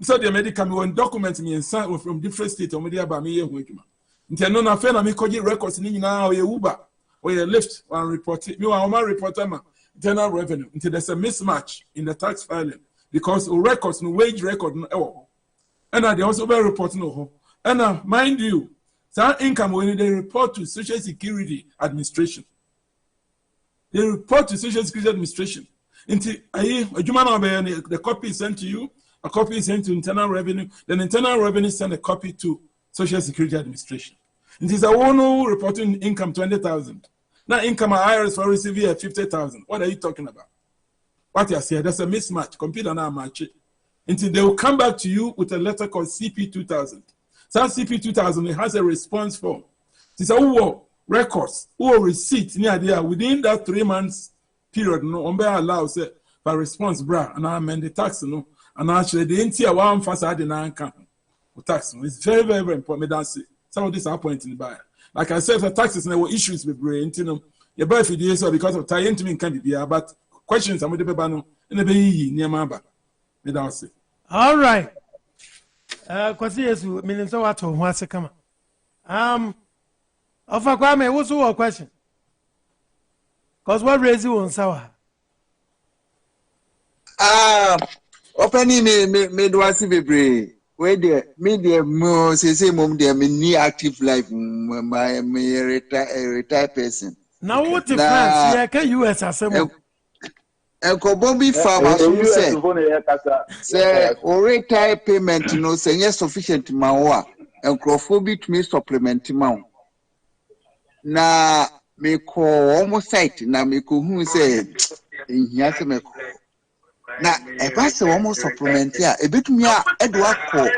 So the medical when documents me and from different states or media by me here working. Nti no na fe na me koji records ni nyina o ye Uber or ye Lyft and report it. Me wa my reporter ma internal revenue. Nti there's a mismatch in the tax filing because records no wage record no and they also be reporting no. And mind you, that income when they report to Social Security Administration. They report to Social Security Administration. The copy is sent to you, a copy is sent to Internal Revenue, then Internal Revenue send a copy to Social Security Administration. It is a one who reporting income 20,000. Now income IRS for receiving 50,000. What are you talking about? What you say? That's a mismatch. Computer now match it. Until they will come back to you with a letter called CP2000. So CP2000 it has a response form. It's a records, receipt near there within that 3 months period. No, on allows it by response, bra, and I amend the tax. No, and actually the entire one facade in our tax. It's very, very, very important. That's it. Some of these are pointing by. Like I said, the taxes there were issues with brain. You know, your birth is because of tie into me can be but questions I'm with the bano in the bay near Mamba. That's it. All right. Kwasi Yesu, Minister Wato, what's come? Of a Kwame, what's your question? Because what raise you on Sawa? Opening me do I see the where the media more say mom there me active life my retired person. Now what the France? Yeah, can US assemble? Bobby farmers who say retire payment no say yes sufficient mawa and crofobit me supplement mount. Na me call almost site na me who say in here me na e pass almost supplement here a bit me Edward call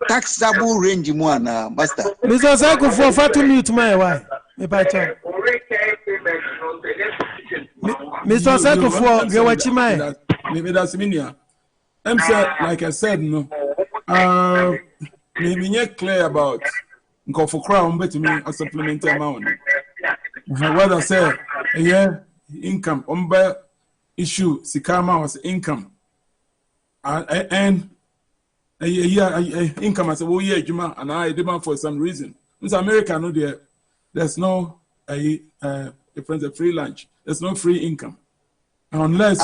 taxable range mu na master. Mr. Sako for fatu mute my why me by time. Mr. Sako for you watch my maybe that's meania. I'm said like I said no. Me not clear about go for crown but me a supplementary amount. What I say yeah income umbe issue sikama was income and income as a whole year juma and I demand for some reason. In America no there's no difference of free lunch. There's no free income unless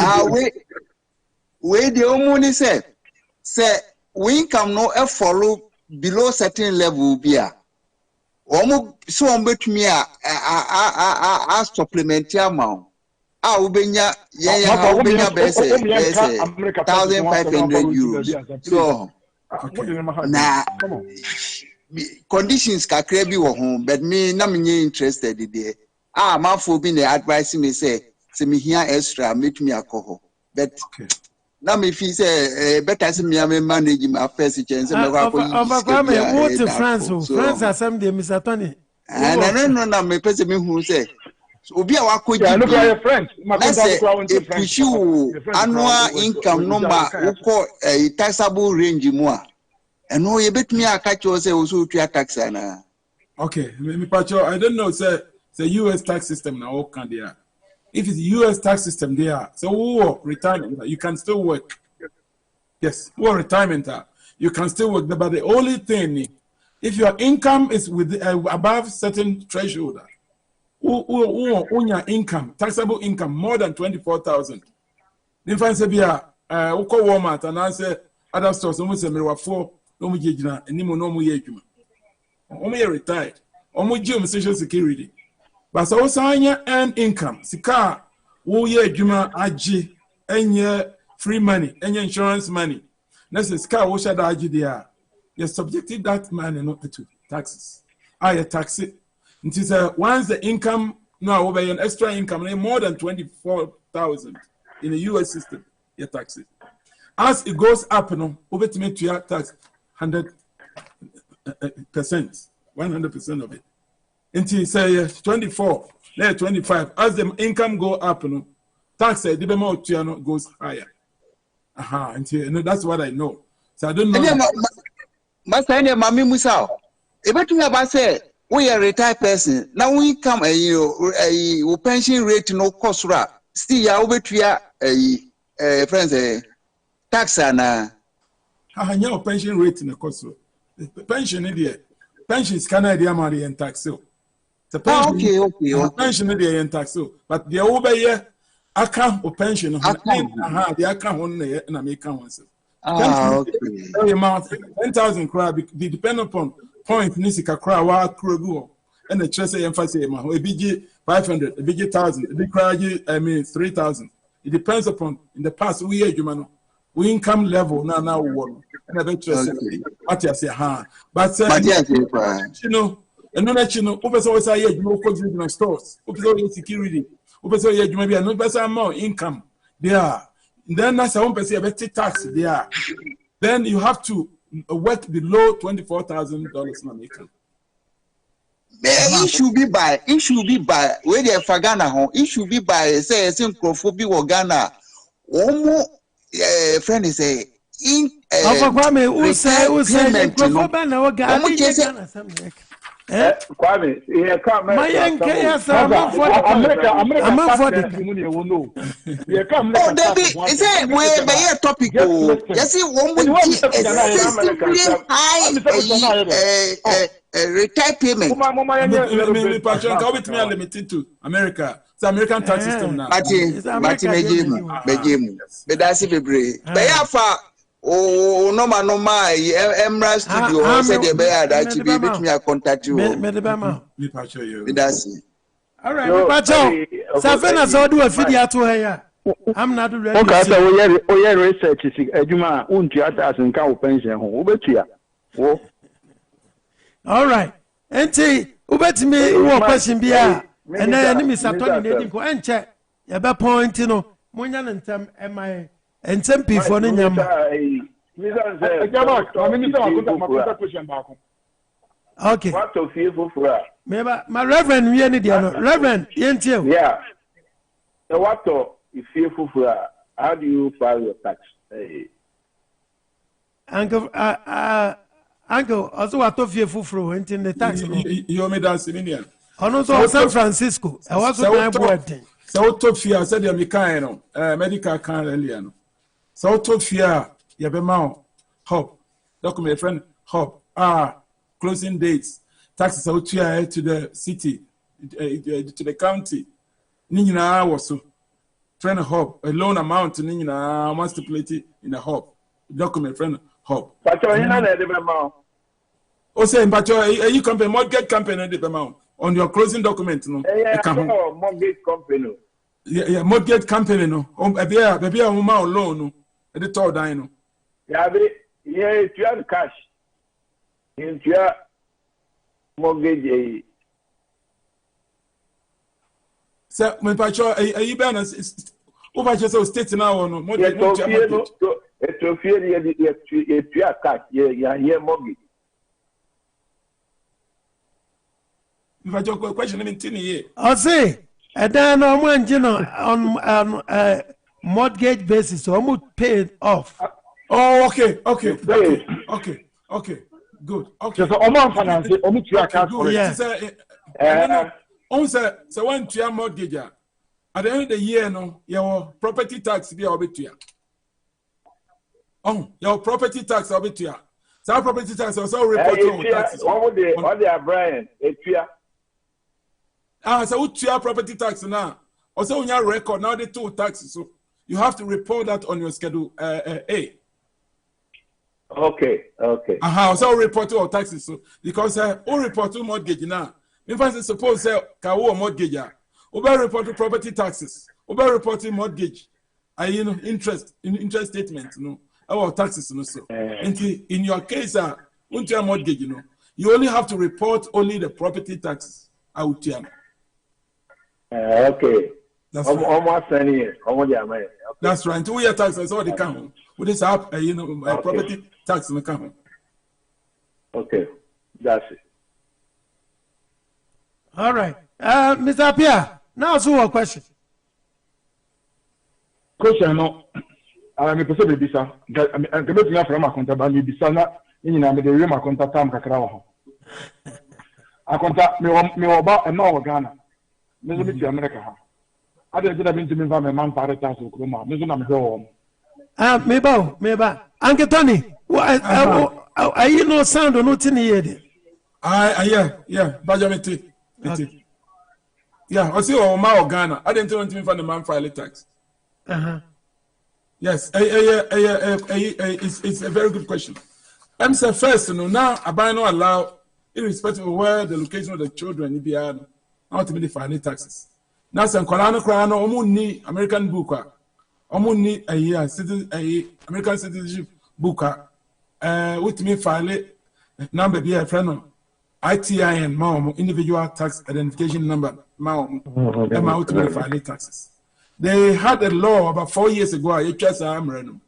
where the money say we income no follow below certain level bia so on bet me a supplementary amount ubenya ubenya bese 1,500 euros so na conditions kakra bi wo ho but me na me interested there my phone be advice me say me here extra make me alcohol but now me feel say better say me manage my affairs chance me go what France France are some dey Mr. Tony no na me person me who say obi a wakoji look at your friend na say push you annual income number uko taxable range mu a eno ye betumi aka cho say wo so tua tax na okay me pacho I don't know say the US tax system now all can there. If it's US tax system there, so retirement you can still work. Yes, retirement you can still work. But the only thing, if your income is with above certain threshold, your income, taxable income more than 24,000. Then find say bia uko Walmart and I say other stores almost say me wa for no mu jejina enimo no mu ye adwuma. Omo retired. Omo gym social security. But so sanya earn income. Sika wo ye adwuma agi enye free money, enye insurance money. Let's say sika wo shada agi there. You subjected that money not to taxes. You tax it. It is once the income No, over an extra income more than 24,000 in the US system, your taxes. As it goes up, over to make your tax 100%, 100% of it. Until say 24, then 25. As the income go up, tax the amount goes higher. Until that's what I know. So I don't know. Master, Mami Musa, if you have said we are a retired person, now we come a pension rate no cost ra. Still ya over to ya friends tax and your pension rate in the cost. Pension idea. Pension is Canadian money and tax. The pension, okay. Pension idea and tax. But the over here, account or pension, the account on the American ones. Okay. Amount 10,000 crab depend upon point Nisika crab wa krugu and the Chelsea emphasis a BG 500, a BG 1,000, a big crab 3,000. It depends upon in the past we income level now one and a bit what you say but and no over so say no stores over security over so maybe no better more income there. Then that's a 1% tax there. Then you have to work below $24,000 in America. It should be by where they for Ghana home. It should be by say synchrophobia or Ghana. One friend is a who say Kwame, here come America. Oh, Debbie, is it where by your topic? Yes, you won't high retire payment. Limited to America. It's American tax system now. But that's it, oh, no man, Mmere studio said the bear that you be with me. I contact you. That's it. All right, Pacho. Savannah, so do a video to her. I'm not ready. Okay, so we are research. Juma, theaters and cow pension. All right. Enti, ubet me who question bia. And then enemy Saturday needing go and check. Yaba point, Munyan and Tam MI. And some people in your okay. What of fearful for maybe my reverend, we need Reverend, yeah. The what is fearful for how do you file your tax? Uncle, also what of fearful for in the tax. You made us in India. Also, San Francisco. I was to so to fear said the Mikano, medical can earlier. So to fear, you have a mouth, hop, document friend, hop, closing dates, taxes out here to the city, to the county. Nina was so friend hop, a loan amount to Nina, one stipulated in the hop, document friend hop. But you're not at the amount. Oh, say, but you company, mortgage company, the amount on your closing document, no? Mortgage company. Yeah, mortgage company, no? Baby, a woman loan, no? At the top, dino. Yeah, if you have cash, if you have mortgage, sir, when Pacho, you balance over just state now on mortgage. It's a fear if you have cash, yeah, mortgage. If I question in 10 years. I'll say, and then on mortgage basis, so I'm paid off. Oh, okay, good. Okay. So almost finance, so when you are mortgage, at the end of the year, no, your property tax be obituary. Oh, your property tax obituary. So property tax also report taxes. What they are Brian? So what your property tax now? Also on your record now the two taxes. So you have to report that on your schedule A. Okay. So report to our taxes. So because all report to mortgage now. In fact, suppose say kawo mortgage. Over report to property taxes. Over reporting mortgage. Interest statement. Our taxes. So in your case, your mortgage. You only have to report only the property taxes out here. Okay. That's right. Almost okay. That's right. 2 year tax is all the count. With this up, property tax in the count. Okay. That's it. All right. Mr. Apia, now so a question. Question no. Me pese be bisa. I'm going to from akonta ba me bisa na nyina me de we akonta tam kakra wo ho. Akonta me oba e ma Ghana. Me zo bi America ha. Ade je da binti me va me man pare tax ko ma. Me zo na me ho. Meba. Uncle Tony, are you no sound or not in here? Yeah, Bajamete. Yeah, I see Oma Ghana. I didn't want to find the man file tax. Yes, it's a very good question. I'm saying first, now I buy no allow, irrespective of where the location of the children be not to be file taxes. Now, some Colano Crano, ni American booker, ni American citizenship booker, with me file number be a friend. ITIN, mom, individual tax identification number, mom, amount to file taxes. They had a law about 4 years ago. HS Amenado.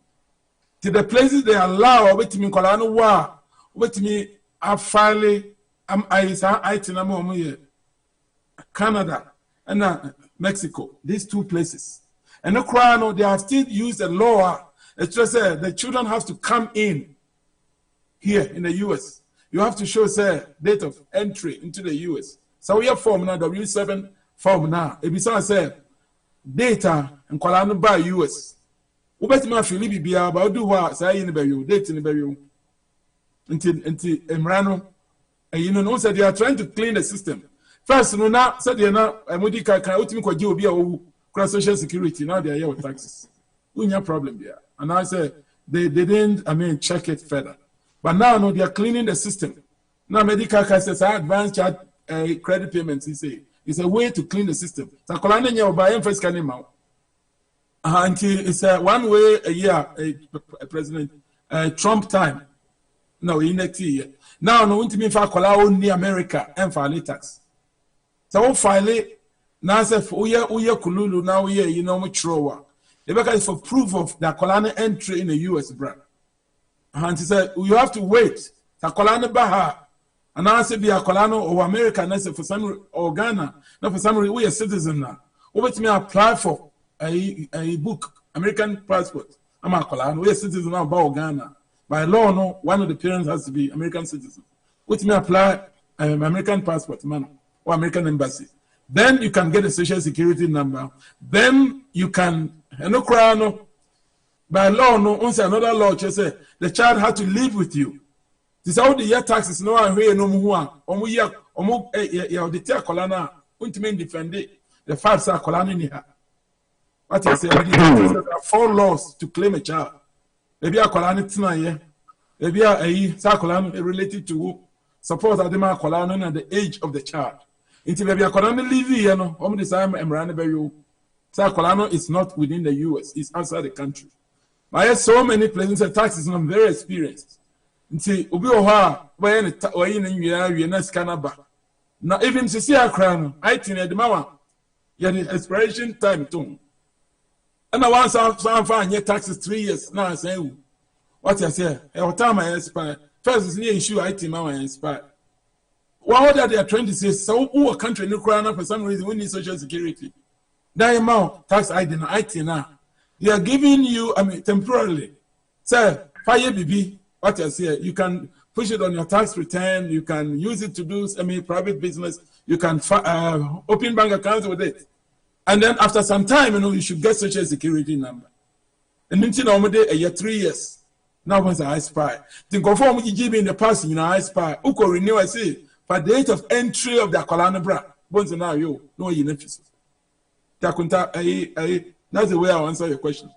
To the places they allow, with me, Colano Wa, with me, I file, ITIN, Canada, and Mexico. These 2 places. And no crown, they have still used a law. It's just the children have to come in here in the US. You have to show, date of entry into the US. So we have form now, W7 form now. If you say, data and Colano by US. We bet my Philippi be about do what say in the bayou, date in the bayou. Until Emrano, and no said they are trying to clean the system. First, no, now said they are now, and we can ultimately go be a cross social security. Now they are here with taxes. We have problem there. And I said they didn't, check it further. But now, no, they are cleaning the system. Now, medical says advanced charge credit payments. He say it's a way to clean the system. So, Colana, you buy first can out. Until it's 1 way a year. President Trump time. No, in next year. Now, no, want me for Colao only America and file tax. So, file it. Now, say for uye kululu. Now, much thrower. The back is for proof of the Colana entry in the U.S. brand. And he said, you have to wait. Takolano Baha, and I said, be a Colano or America, and I said, for some or Ghana, not for some reason, we are citizens now. Over to me, apply for a book, American passport. I'm a Colano, we are citizens now, about Ghana. By law, no, one of the parents has to be American citizen. With me, apply American passport, man, or American embassy. Then you can get a social security number. Then you can, no crown. By law, no, once another law just say the child had to live with you. This all the year taxes no one way no more. The tear colana, ultimately defend it. The facts are colana here. What I say, there are 4 laws to claim a child. Maybe a colana tonight, maybe a colana related to support Adema colana and the age of the child. Until maybe a colana live here, no, the time Mmere by you. Colana is not within the US, it's outside the country. I have so many places that taxes and I'm very experienced. See, Ubi Oha, when you not Canada. Now, even to see a crown, I think at the Mama, you had the expiration time too. And I want some fine yet taxes 3 years. Now I say, what I say, every time I expire, first is near issue, I think Mama expire. What are they trying to say? So, who a country in Ukraine for some reason we need social security? That amount, tax ID now, IT now. They are giving you, temporarily. Sir, fire BB, what I say, you can push it on your tax return, you can use it to do, private business, you can open bank accounts with it. And then after some time, you should get social security number. And then, a year, 3 years. Now, once I spy. Think of what you give in the past, I spy. Uko renew, I say, for the date of entry of the Colana bra. Once now, you know, you know. That's the way I answer your question.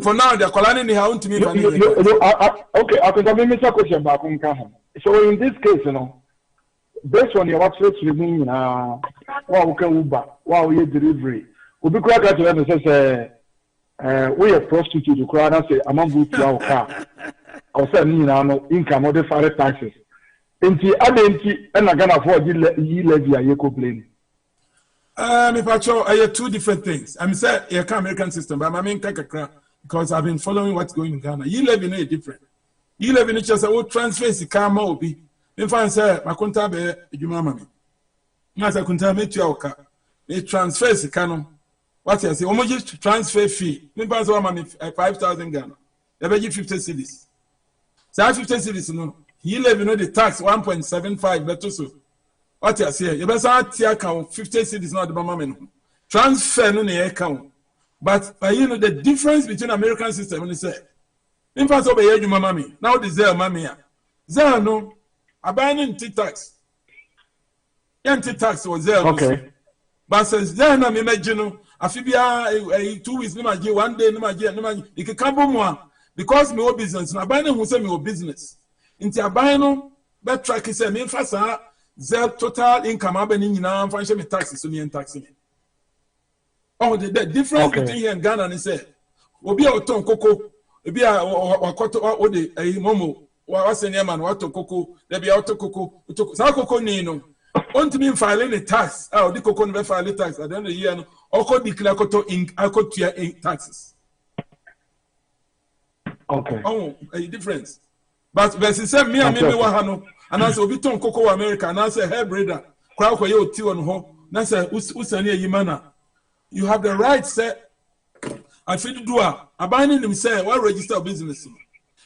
For now, they are calling me how to me. Okay, I can make a question back on. So in this case, based on your access to me, wow, can Uber, wow, your delivery. We be quite glad to say, we are prostitute to crowd and say, I'm going to our car. I'll say, no income or the fire taxes. And I'm going to afford you levy a complain. I have two different things. I'm saying you can American system, but I mean because I've been following what's going in Ghana. You live in a different. You live in each other. What transfers the car more be? In fact, say my contact be you mama me. Not a contact me to your car. They transfers the canon. What I say? Almost transfer fee. Me pass over money 5,000 Ghana. They pay you 50 cedis. So 50 cedis no. You live in the tax 1.75 better so. What I say? You better tier account 50 cedis not the mama me. Transfer no near account. But you know the difference between American system and say. In fact, over here you mama me. Now the Zell mammy. Zell no. Abandoning tax. Tax was there. Okay. But says then I'm imagining a fibia 2 weeks, no 1 day, no, it can come more because me business. And abandon who say me business. Into abandon, that track is a mean fast, their total income, abandoning now, financial taxes to me and taxing me. Oh, the difference between here and Ghana and say, will be a ton cocoa, be a or the momo, what's the name and what to cocoa, there be auto cocoa, cocoa nino. On to me filing a tax, oh, the cocoa never file a tax at the end of the year, or could declare cocoa in taxes. Okay. Oh, a difference. But versus me and me, Wahano, and I said, Biton Cocoa America, and I said, hey, brother, crowd for you, tea on home, and I said, Usania Yimana. You have the right, sir. I feel do a binding them say, why register business?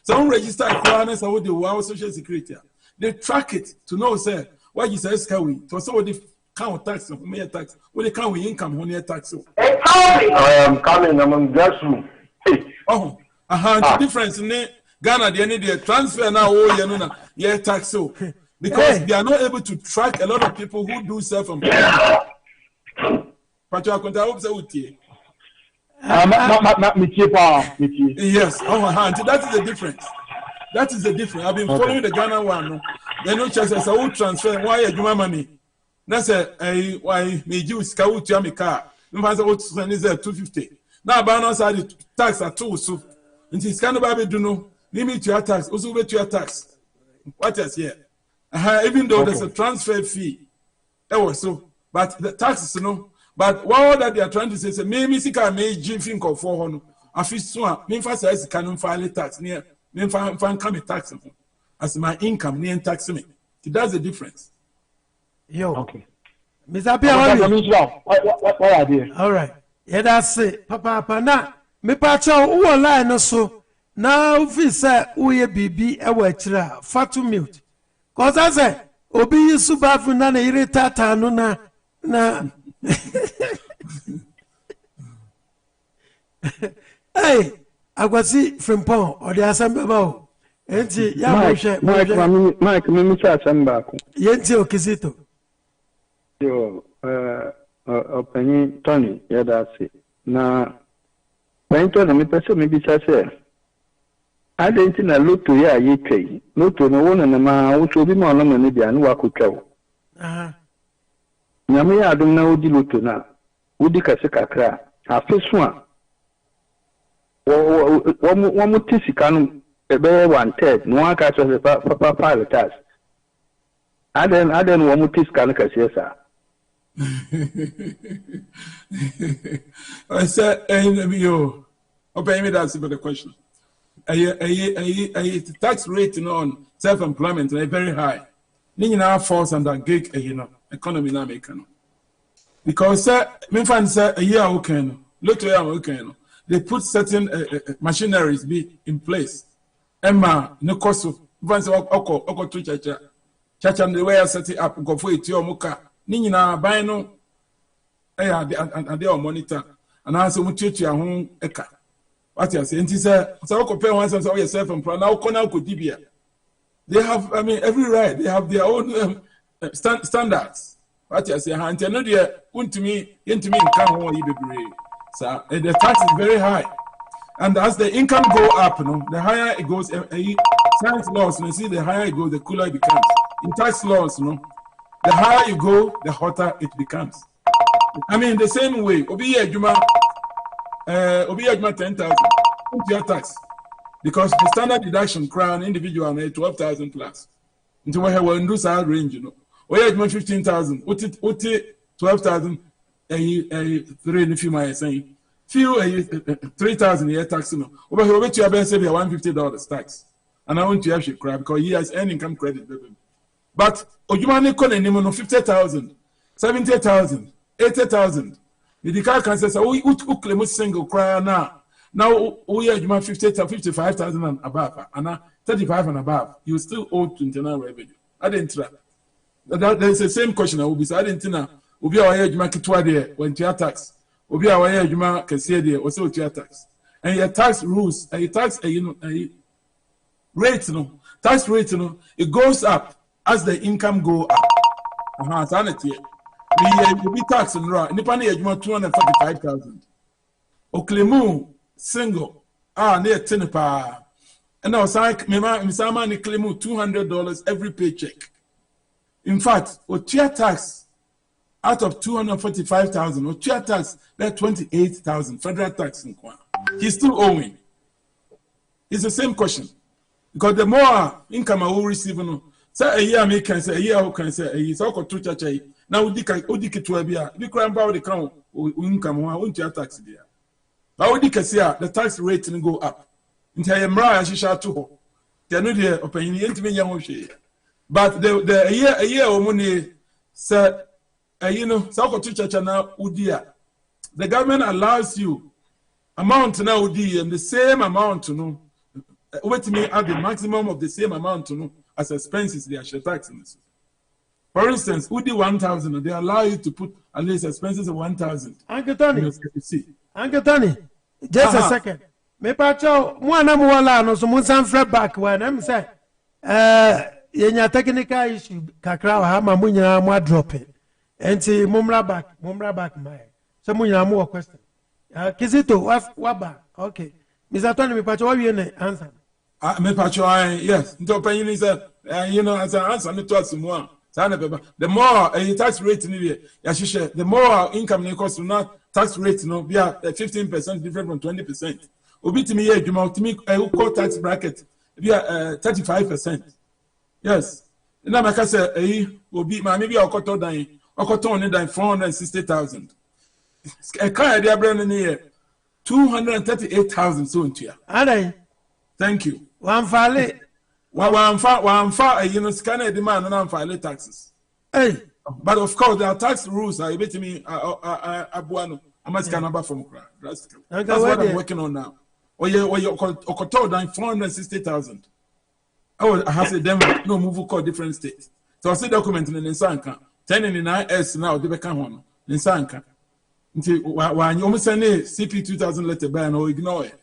Some register acquirements, I would do our social security. They track it to know, sir, why you say, Scawi, to also the count tax of mere tax, what they count with income on your tax. I am coming, I'm in just room. Oh, the difference in Ghana, they need a transfer now, yeah, tax so. Because they are not able to track a lot of people who do self-employment. But you are going to hope so with you. Yes, that is the difference. That is the difference. I've been following the Ghana one. They no chance as I will transfer. Why you my money? That's why me use scout to my car. No matter what send is 250. Now balance the tax at 2 so. And it's kind of baby do no limit your tax. Also wait your tax. What else here? Even though there's a transfer fee. That was so. But the taxes, you know. But what that they are trying to say is, maybe see can make Jim of 400. I feel so. Me first I can file tax near. Me find come tax as my income near tax me. That's the difference. Yo. Okay. Mr. Pia, what idea? All right. Yeah, that's it. Papa, na me pacha who online no so. Now if say we bibi e wa chira fatu mute. Cause I say obi yusu bafu na irritata no na hey, Agwasi Frimpong or the assembly about. Enti ya Mike, me say assembly ako. Yenti okizito. Yo, openi Tony, yeah that's it. Na when Tony me pese me bisa say adenti na loto ya yetwe. Loto no wona na ma wo so bi ma ono ne bia no wakotwa. Aha. Nyame ya adom na odi loto na odi kase kakra afeso a wo mo tisika no ebe 1/3 no aka so papa pilotas aden wo mo tisika no kase sa I said yo open me that simple question a tax rate on self-employment is very high. Ni na force under gig economy na make no because me find say a year okay no lot year okay no they put certain machineries be in place emma no cost find say oko to chacha the way set it up go for it your muka ni nyina ban no and they monitor and also mututu ho eka what you say enti say oko pay one say yourself employed now corner go dibia. They have, I mean, every right. They have their own standards. What you say, and no, they into me in come home, so the tax is very high, and as the income go up, the higher it goes. Science laws, you see, the higher it goes, the cooler it becomes. In tax laws, the higher you go, the hotter it becomes. I mean, the same way. Ogyea Juma 10,000 your tax. Because the standard deduction crown individual 12,000 plus. Into where we do our range, Ogyea 15,000, 12,000, three in a few miles saying few 3,000 a year tax no over here to your say $150 tax and I want to actually cry because he has earned income credit but Ojumani call no 50,000 70,000 80,000 the car can say we claim single cry now we are 55,000 and above and 35 and above you still owe 29 revenue I didn't try there's the same question I will be so I didn't know Obi a wayɛ adwuma ketewa deɛ wɔntua tax. Obi a wayɛ adwuma kɛseɛ deɛ wɔsɛ wɔtua tax. And your tax rules, and your tax rate no, tax rate no, it goes up as the income go up. Sanity. We be tax and raw. Nipa ne adwuma 245,000. Oklemu single near 10 pa. And I was like, Misama ne claim $200 every paycheck. In fact, otua tax. Out of 245,000, or chair tax, that's 28,000 federal tax in Kwan. He's still owing. It's the same question. Because the more income I will receive, say a year I can say, a year who can say, a year so to church. Now, Udiki to a beer, we cram about the crown, income, won't your tax beer. But Udika, the tax rate will go up. Until Mmere, she shall too. They're not here, opinion, but a year or money, sir. Ogyea. The government allows you amount now and the same amount to know. Wait me at the maximum of the same amount to know as expenses they are taxing. For instance, Udi 1,000, they allow you to put at least expenses of 1,000. Uncle Tony, just a second. Me pacho mwana muwala no so munsan fred back when I'm say yenya technical issue kakra ha ma munyina mo drop it. Enti mumra back my. So munyina mo question. Kizito waba. Okay. Mr. Tony me pacho what you answer? Me pacho yes. Nto penyin said as an answer me to asumwa. The more a tax rate in the the more income it costs to not tax rate no be 15% different from 20%. Obi to me here to me I call tax bracket be 35%. Yes. Na maka say obi ma maybe okoto dan only than 460,000. A car idea brand in here 238,000 so into ya. Thank you. One file. One file, scanner demand and file taxes. Hey, but of course there are tax rules. I bet me abuano. I must scan number from that's what I'm working on now. Or you okoto than 460,000. Oh, I have said them no move called different states. So I see document in the Nsanka. 10 in the 9S now, they become one. Nsanka. When you almost send a CP 2000 letter ban or ignore it.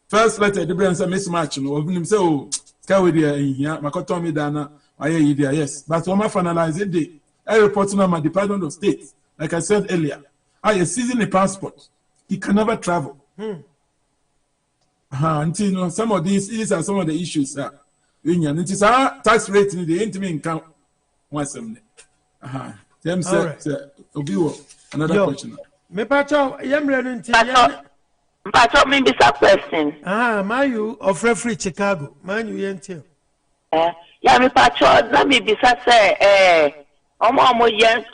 First letter, the brand said mismatch, no, of him say, oh, Skywood in here, Makotomi Dana, my idea, yes. But when I finalize it, I report to my Department of State, like I said earlier, I season a passport. He can never travel. Until some of these are some of the issues, sir. It is our tax rate in the intimate income. Once a minute. Them said, another question. Me pacho, Pacho, me be a question. Mayu of Free Chicago. Man, you ain't here. Yeah, me pacho, let me be say, omo yen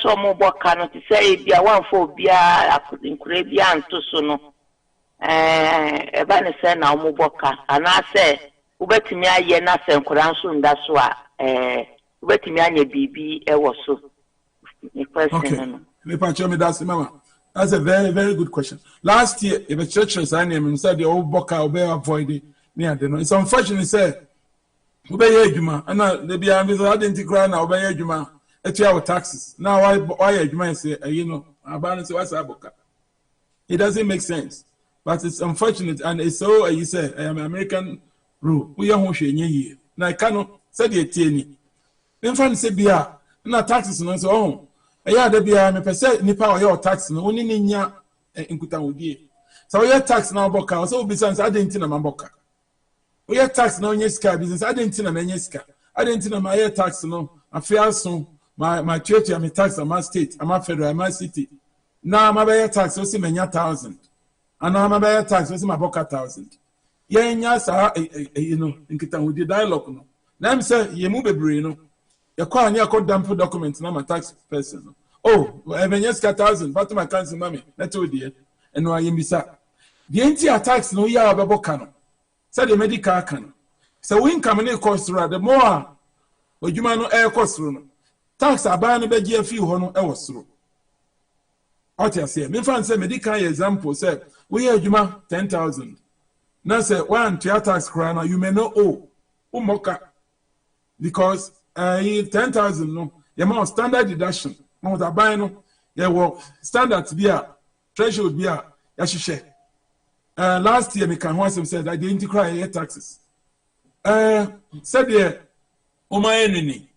so mo boka no to say bia one for bia akudinkure bia anto so no. Eba ne say na omo boka. Ana say ubetimi aye na se nkura nso nda so a ubetimi anya bibi ewo so. Okay. That's a very, very good question. Last year, if a church was said the old boka obey avoid near the it's unfortunately said obey juma and they be identical now obey juma at our taxes. Now why juma say about what's a boka? It doesn't make sense. But it's unfortunate and it's so you say American rule. We are here. Now I cannot say the tieni. In fact say bia na taxes no so yeah, there be a percent nipa your tax no only ninya inkuta wodie. So your tax now boka so business I didn't na maboka. Your tax now nyeska business I didn't na menyeska. I didn't na my tax no afia so my church am tax am state am federal am city. Now my buy tax so see menya 1,000. And now my buy tax so see my boka 1,000. Yeah nya sa inkuta wodie dialogue no. Na me say ye mu bebre no. You call and you damp document na my tax person. oh ebenyes 1,000 but my council mami na to die eno ayemisa the entire tax no ya obeboka no say the medical can so we income na cost the more odwuma no air cost no tax aban no begie afi ho no e wosoro otia say me fan say medical example say we adwuma 10,000 na say one to tax kra na you may not owe umoka because 10,000 no the amount standard deduction no that buy no there were standards be a threshold be a yahye last year me can once said I didn't cry taxes said there o my enemy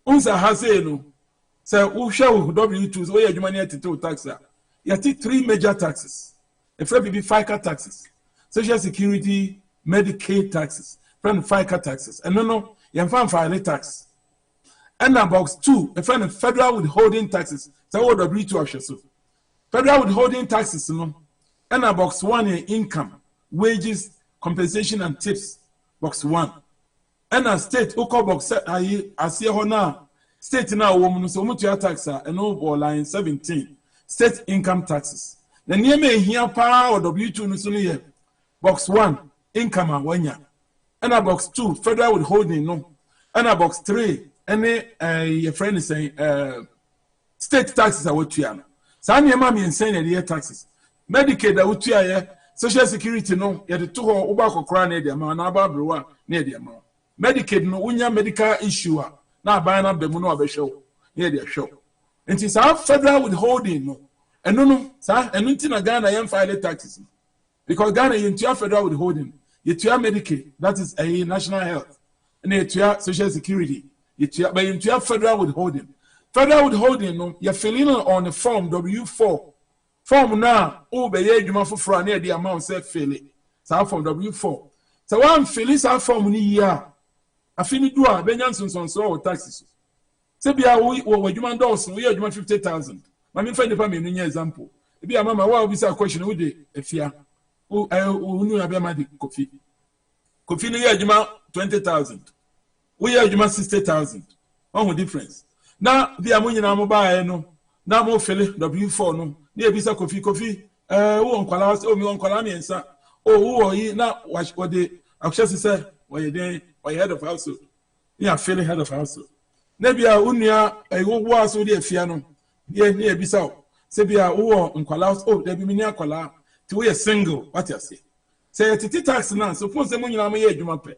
unsa hase no say who show W2 so you money to tax you take 3 major taxes if there be FICA taxes social security Medicaid taxes friend FICA taxes and no you fan file tax and box 2 a friend federal withholding taxes so W2 after so federal withholding taxes no and box 1 income wages compensation and tips box 1 and a state oko box ayi asie ho na state na wo mu so mu to tax and over line 17 state income taxes the name here pa or W2 no so no box 1 income awanya and a box 2 federal withholding no and a box 3 any your friend is saying state taxes are what you are so any ma me saying the taxes Medicaid that what you are social security no you the to ho uba kokra na dia ma na aba brewa na dia ma Medicaid no unya medical issue na aba na bemu no obehwe na dia hwe nti sa federal withholding no eno no sa eno nti na Ghana yam file taxes because Ghana you to federal withholding you to Medicaid that is a national health and you to social security you to but you to federal withholding no you filling on the form W4 form now o be ye adwuma foforo na the amount say fill it so form W4 so one fill is our form ni year afini do a benya nsonso o taxes se bia wo adwuma ndɔso we adwuma 50,000 ma me fa nipa me no nya example bia mama wa obi say question we dey afia o nu abia ma di kofi no ye adwuma 20,000 we ye adwuma 60,000 one difference na bia mo nyina mo baa no na mo fill W4 no na ebisa kofi wo nkwala o mi nkwala mi ensa o wo yi na wa de akwese say we dey we head of household ya feeling head of household na bia unua wo aso de afia no ye na ebisa o se bia wo nkwala o da bi mi ni akwala ti we single what you say titi tax na so pon se mo nyina mo ye adwuma pe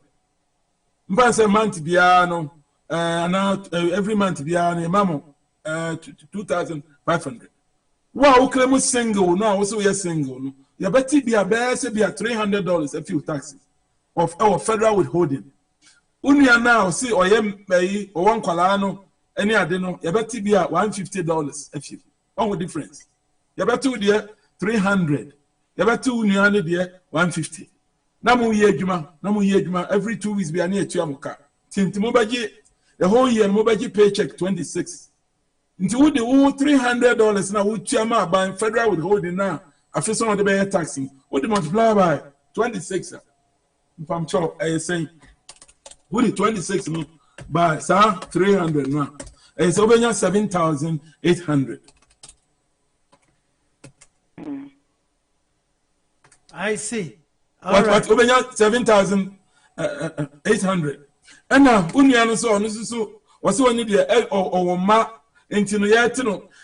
mba se month bia no na every month bia no mamo 2,500 wow claim single no also we single no you better be a say be $300 a few taxes of our federal withholding unia now see oyem pay o one kwala no any ade no you better be $150 a few one difference you better with there 300 you better unia no there 150 na mo ye adwuma every 2 weeks be ani etua moka tintimo baje the whole year mo baje paycheck 26 Into would the $300 now would chama by federal withholding now after some of the bear taxing would the multiply by 26 if I'm sure I say would it 26 by 300 now it's over 7,800 I see what over 7,800 and now unya so was one the or ma into no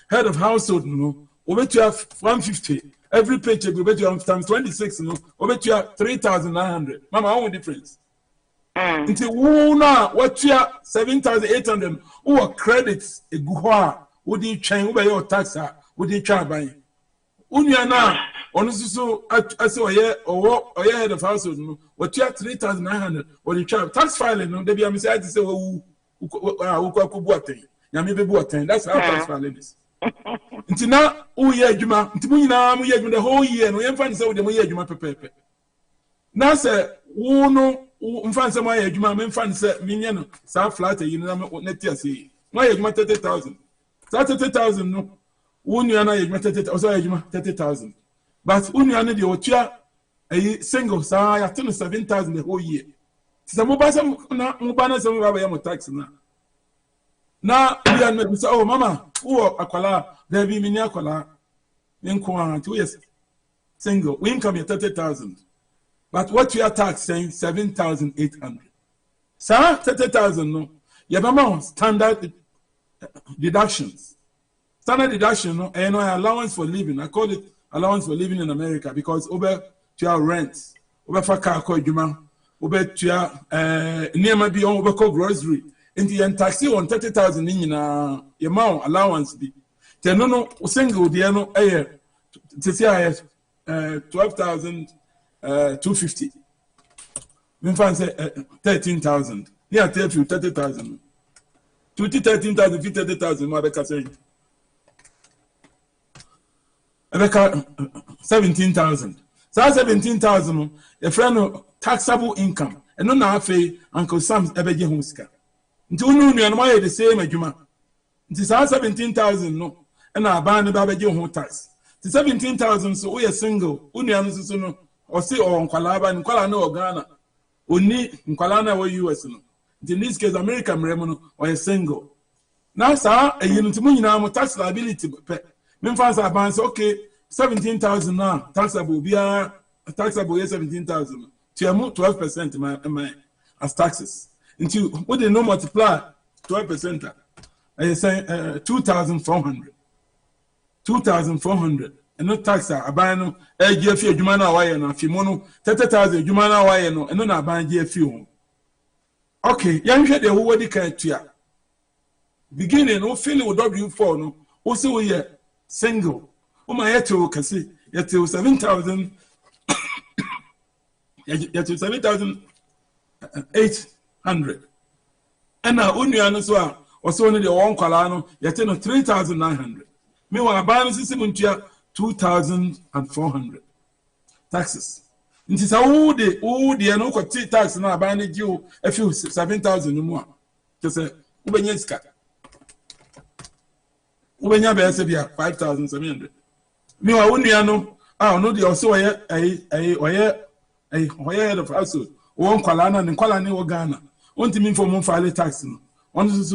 head of household no over to have 150 every paycheck over to have times 26 no over to have 3,900 mama how difference into who now what you 7,800 who credits a guha would you change over your tax would you try buying unya now honestly so I saw or head of household no what you have 3,900 what you try tax filing no they be am say say who Yami be attend. That's how tax filing is. Until now, oh yeah, Juma. Until now, we the whole year. No, you find so the year Juma pepe. Now say, oh no, find some way Juma. Me find say minion. Sa flat. You know net year say. My Juma 30,000. 30,000 no. Unu yana Juma 30,000. Also Juma 30,000. But unu yana the otia a single. Sa ya 7,000 the whole year. Sa mo ba some na mo ba na some ba ya mo tax na. Now we are maybe say, oh mama, oh akwala, there be mini akwala. In 2 years single, we income is 30,000. But what you are tax saying 7,800. Sir, 30,000 no. You have standard deductions. Standard deduction, no, and allowance for living. I call it allowance for living in America because over to your rent, over for car call juma, over to your near maybe on over grocery. In the end taxi on 30,000 in your amount allowance be. No single the no air to say 12,250. When fan say 13,000. Yeah, tell you 30,000. 13,000, 30,000. More better say. 17,000. So 17,000. A friend taxable income. And no na fe Uncle Sam's ebeje huska. Nti unu nu no the same adwuma. Nti 17,000 no. And our band about your tax. The 17,000 so we are single. Union no or see or Nkwalaba and Nkwala no Ghana. Uni Nkwalana or US no. In this case, American remono or a single. Now, sir, a unit to tax liability. Memphis advance okay, 17,000 now. Taxable be a taxable 17,000. To 12% my as taxes. Until what they no multiply 12%. I say 2,400. 2,400 and no tax a buy no GFU Jumana wire no Fimono 30,000 Jumana wire no and no buy GFU. Okay, young shade who would declare beginning no feeling with W4 no also we single. Oh my to kasi yet 7,000 yet 7,800 and now Union so also only the one Kalano yet 3,900. Meanwhile, a balance is 2,400 taxes. It is all the no tax now buying you a few 7,000 more. Just say, Ubenyeska. Ubenya Besabia 5,700. Meanwhile, Uniano, I know the also a head of household, one Kalana and Kalani Ghana. Want to mean for more file tax. One is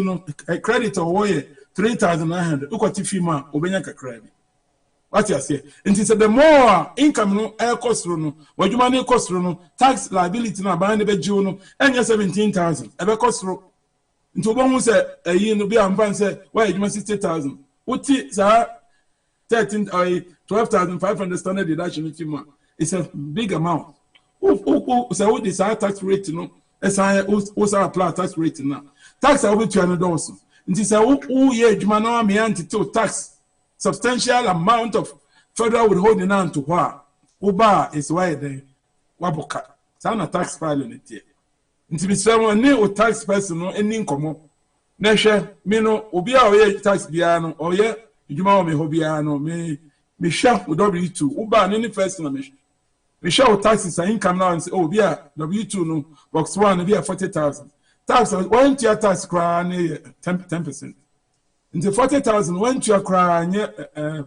a credit or way. 3,900. Ukoti fima obenyaka credit. What you say? And the more income no air cost no, what you money cost no, tax liability na buying the bedroom no, and 17,000. Ebe cost no. Into one say a year no be am say why you 60,000. Uti sa 12,500 standard deduction fima. It's a big amount. So what is our tax rate no? As I also apply tax rate now. Tax are with $200. It is a Jumano to tax substantial amount of federal withholding on to Wa. Uba is why they Waboka. Sana tax filing it here. Into Miss Family new tax person no any income. Nesha, Mino, Obia or tax piano, or ye, Jumao me hobiano, me shop with W2, Uba and any person. Me show taxes and income now and say, oh, yeah, W2 no, box 1, be 40,000. Tax one to your tax crown 10%. Into 40,000, one to your crown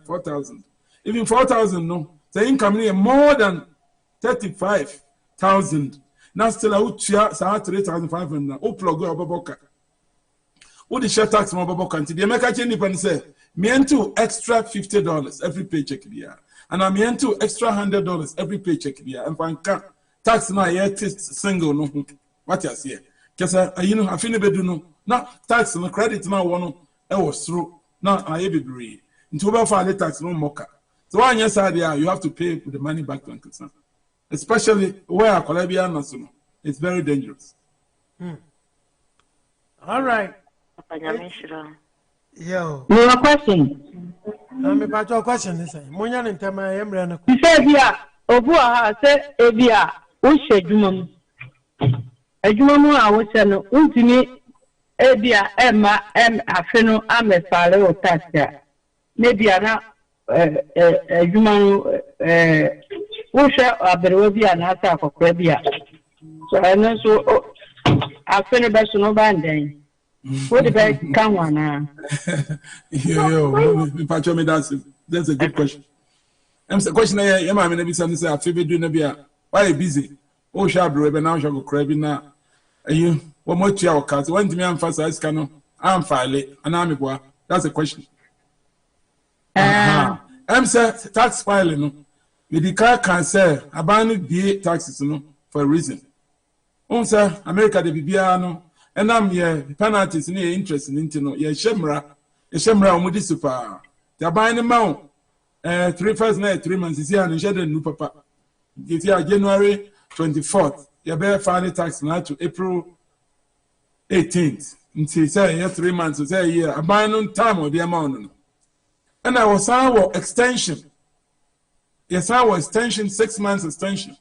4,000. Even 4,000, no. The income near more than 35,000. Now still out to 3,500. Oh, plug your baboka. What the share tax more baboka? Until the American independent say, me into extra $50 every paycheck here. And I'm into extra $100 every paycheck here. And if I tax now, yet single, no. What you say? Because you know, I feel be do no. Now tax no credit now one was through. Now I be agree. Into over for tax no mocha. So when you say there, you have to pay the money back to Uncle Sam. Especially where Colombia national, it's very dangerous. All right. Yo. Your question. I'm about your question. Listen, Munyan and Tama Emran. You said, yeah, Obua said, Ebia, Ushedumum. Ejumamu awosano untimi ebia emma afeno amefale otasia nebia na ejumamu wosha aberewo bia na asa akokra bia so eno so afeno be so no bandan what the be kan wana yo pacho me that's a good question. I'm the question here ma me na bi say afi do na bia why busy. Oh, shabby, now shall go crabbing now. You, what much your cats? When to me emphasize cano I'm filing and I'm that's the question. I'm say tax filing no. The car can say abandon the taxes no for a reason. Sir, America de Bibiano, and I'm here penalties in your interest in Intino, ye shemra, umudi super. They're buying the mount 3 first night, 3 months is here and shed a new papa. If you are January 24th, you bear final tax now to April 18th. Until say 3 months, so say a year, a buying on time or the amount. And I was our extension. Yes, our extension, 6 months extension.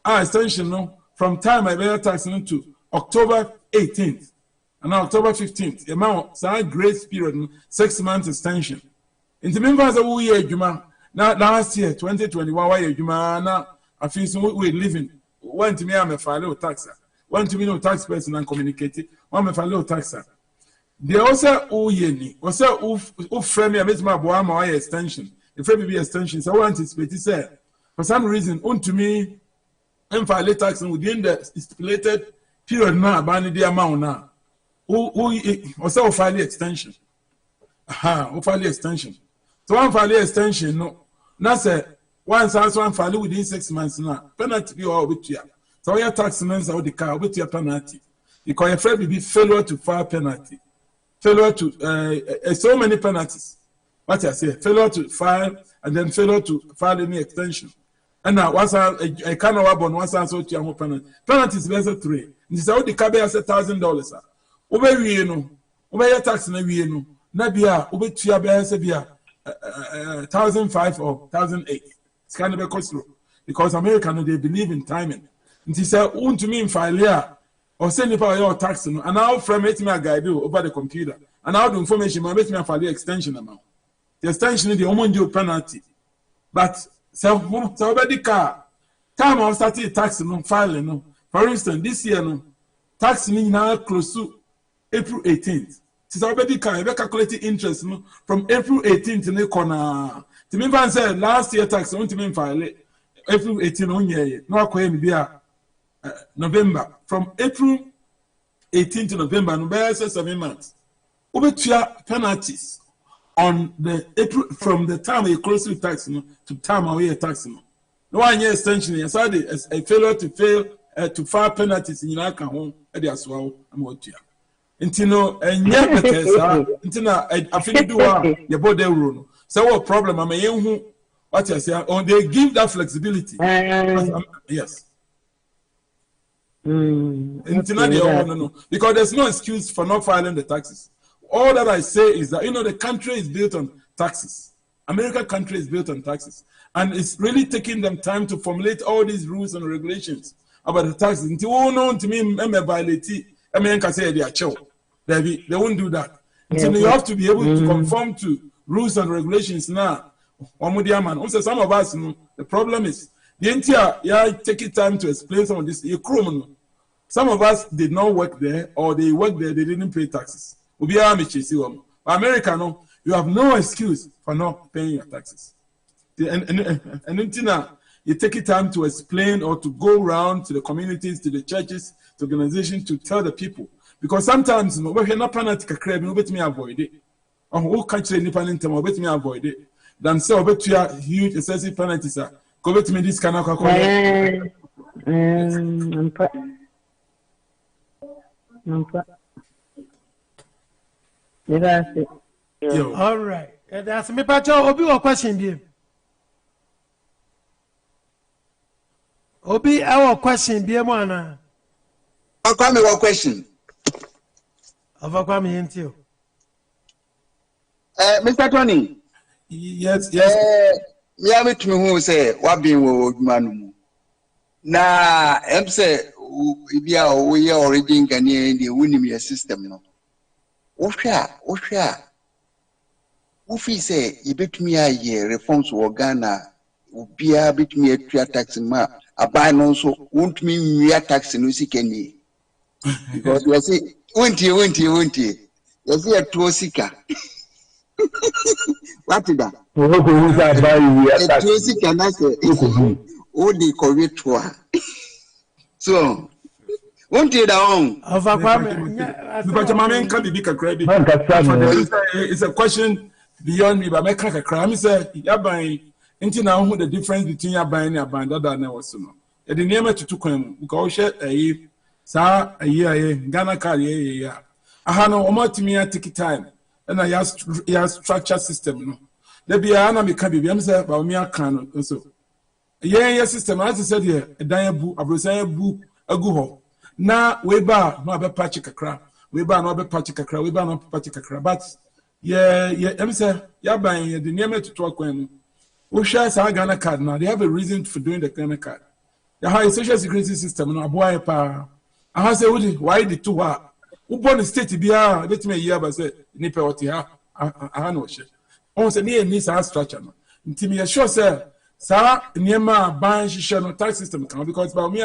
Our extension, no. From time I bear tax to October 18th and now October 15th. The amount, so grace period, 6 months extension. In the members of we year, Juma, now last year, 2021, why Juma, now I feel so we living. One to me, I'm a fellow taxer. One to me, no tax person and communicated. One a fellow taxer. They also, yeni, also, frame me a bit my boy, extension. The frame be extension. So I anticipate, say, for some reason, to me, and file tax within the stipulated period now, banning the amount now. Also file extension. File extension. So one file extension, no. Now say once one file within 6 months now. Penalty be all with you. So your tax means out the car with your penalty. Because your friend will be failure to file penalty. Failure to so many penalties. What I say, failure to file and then failure to file any extension. And now, once I can't have once I saw your penalty. Penalty is better 3. This is how the car has $1,000. Over we know, over your tax na we know. Nabia, over to your bears, 1,005 or 1,008. It's kind of a cost because Americans they believe in timing. And he said, to me in file or send it your tax, and now from it me a guide over the computer. And now the information will make me a file extension amount. The extension is the only penalty. But so the car time I started tax no filing no. For instance, this year no tax me now close to April 18th. Since already car I calculated interest no from April 18th to the corner. To me ban say last year tax on to me file April 18th on year. No akwa me bia November from April 18th to November no be 7 months. Obetua penalties on the April from the time you close with tax to time away tax no 1 year extension yes I a failure to file penalties in your home at the aswa am otua intino enye betesa intina afini do your body rule so what problem am yenhu what you say on they give that flexibility yes intina no because there's no excuse for not filing the taxes. All that I say is that, the country is built on taxes. American country is built on taxes. And it's really taking them time to formulate all these rules and regulations about the taxes. Until no to me, America say they are chill. They won't do that. Until you have to be able to conform to rules and regulations now. Also, some of us, the problem is, the entire, taking time to explain some of this. Some of us did not work there, or they worked there, they didn't pay taxes. America, no, you have no excuse for not paying your taxes. And you take it time to explain or to go around to the communities, to the churches, to organizations to tell the people. Because sometimes, we're not penalty crab, you bet me avoid it. Or who country independent time, bet me avoid it. Then say, bet you are huge excessive penalties. Go bet me this kind of all right. That's me, Pacho. Obi, what question be? Obi, our question be one. I'll come with one question. Overcome into Mr. Tony. Yes. Me have it me who say what being with man. Na, I'm say we are already in Ghana the winning system no. Osha. Ufi say you bet me a year reforms for Ghana. Ubia bet me a tax ma. A buy no so won't mean me a tax in Usikeni. Because you say, won't you? You see a Tuosika. What is that? A Tuosika, I say, oh, the correct one. So, Won't you down? It's a question beyond me, but I can't cry. I say, Yabai, until now, who the difference between Yabai and Abanda than I was no. The name to Tukum, because a year, Ghana card, yeah. I had no more to me at ticket time, and I have structure system. There be an army can be himself about me. I can also. Yeah, system, as I said here, a diabu, a brosaya boo, a guho. Na we ba no be patch kakra we ba no be patch kakra we ba no patch kakra but em say ya ban ye the name to talk when we share sa Ghana card now they have a reason for doing the Ghana card the high social security system no aboy pa aha say why the two ha we born state bia bet me year ba say ni pe oti ha aha no she on say ni sa structure no ntimi sure say sa niema ban shisha no tax system can because ba me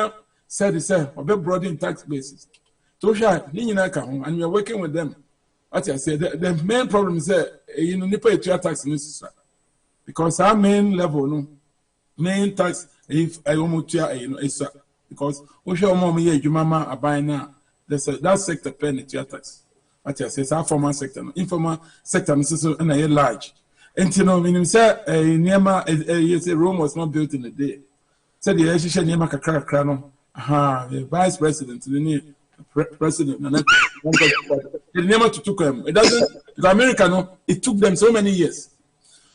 said or be broadening tax bases. So and we are working with them. What I said, the main problem is that you know pay tax in because our main level, no main tax if I almost because we show more you mama are buying now. That sector paying tax. What I say, our formal sector, informal sector, and a large. And you know, when you say Rome was not built in a day. Said the Asian Nema Kakrano. The vice president, the president, and the name to took them. It doesn't. The American, it took them so many years,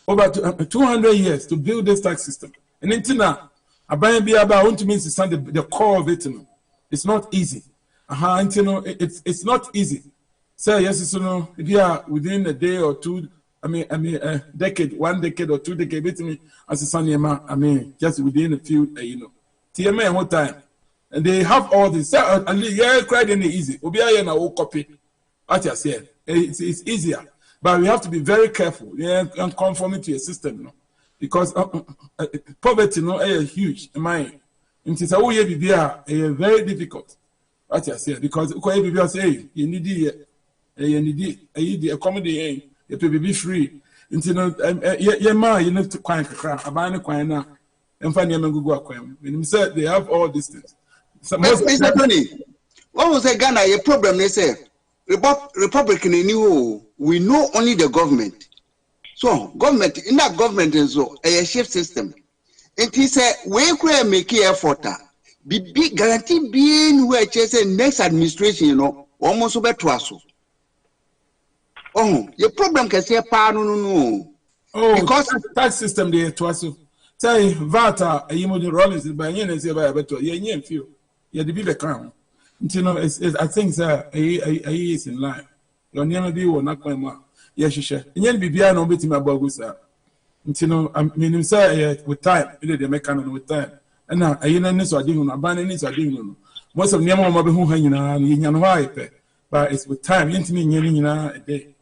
over 200 years, to build this tax system. And until now, I want to mean the core of it. It's not easy. Until it's not easy. Say yes, if you are within a day or two, a decade, 1 decade or 2 decades, as a son, just within a few, TMA one time. And they have all this. And yeah, quite easy. Ogyea na o copy. What I said, it's easier, but we have to be very careful. Yeah, and conforming to a system, because poverty, is huge. It is very difficult. What I said, because people say you need the accommodate, you to be free. You need to quiet a buy a coin now, and find your go when you said they have all these things. Mr. Tony, what was a Ghana? A problem they say Republican in you. We know only the government. So government in that government is a shift system. And he said we could make effort. Be guarantee being where say next administration, almost over to us. Oh, your problem can say no. Oh, because tax system there to us. Say Vata, a Yimodi Rollins by Yen and say by a better Yen few. Yeah, the people crown. I think that he is in line. Your name be will not come out. Yes, she shall. And yet be beyond no bit in my bogus. I mean, say with time, the mechanic with time. And now I know this or didn't abandon this or didn't. Most of them are who hanging on in why, but it's with time. Intimate a day,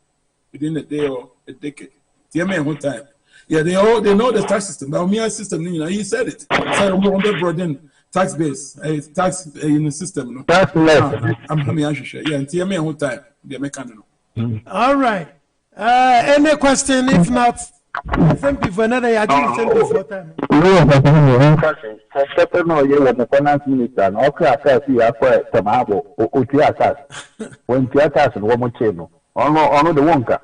within a day or a decade. The man whole time. Yeah, they know the tax system. The Ogyea system, he said it. So we brought in tax base, tax in the system. That's less. I'm sure. Yeah, and TMA whole time. The mechanic. All right. Any question? If not, thank you for another. I didn't send before time. No, you were the finance minister. Okay, I can't see after Tamabo or Ogyea. When Ogyea and one more channel. On the Wonka.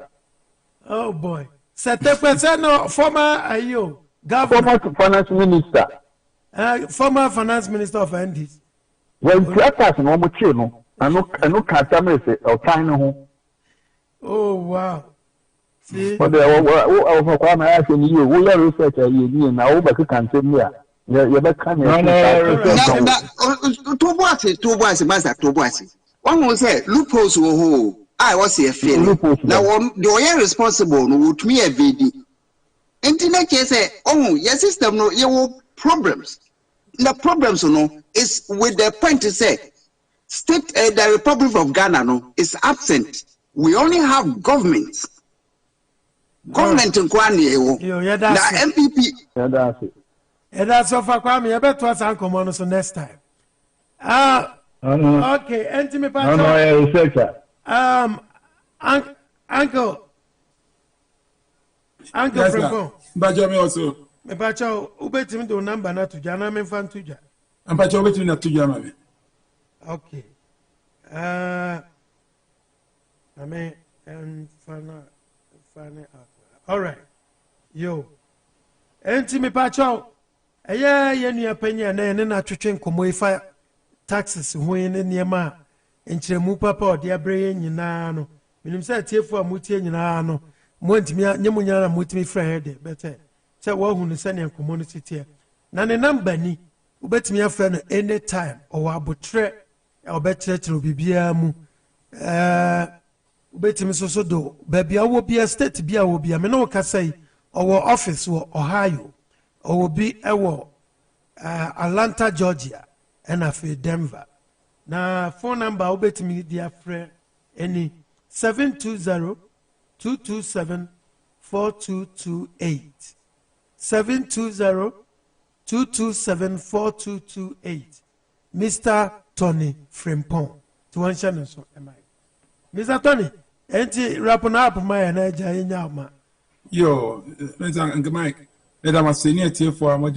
Oh boy. No, former governor, former finance minister, former finance minister of Andes. When Ogyea and one more channel, I know Catamese or China. Oh wow. See, but I'm asking you, we are research a year now, but you can't say me. You're back coming. Two boys. One will say, loopholes who I was a failure. Now, the way responsible would me a VD. Internet say, oh, your system, no, you problems. The problems, is with the point to say, state, the Republic of Ghana, is absent. We only have governments. Government in Kwani, MPP. That's all for Kwame. I bet what's Uncle so next time. Okay, Anthony Pacho. Uncle yes, Franco. Bajame also. Me Pacho, ubeti mi do number na tuja na me fan tuja. And Pacho ubeti mi na tuja mami. Okay. I mean, and find out. All right. Yo. Enti me pacho. Ye nua panya na ne na twetwe nkomo ifa taxes ho ne niema enkyeremu papa ode abreye nyina no. Minim say tiefu a mutie nyina no. Mo ntimi nyemunya na mutimi fra hede bete. Say wo hu no se ne nkomo no titie. Na ne number ni ubetimi afra no anytime or abotre obekyerkyere bibia mu. Ubetimi so do baby awo bia state bia wo bia me no ka say owo office wo Ohio or be Atlanta, Georgia, and afi Denver. Na phone number ubetimi dia frɛ any 720-227-4228. 720-227-4228. Mr. Tony Frimpong. To answer no so am I. Mr. Tony, enti rapona up my energy in yama. Yo, Mr. Mike. Let us say near to for what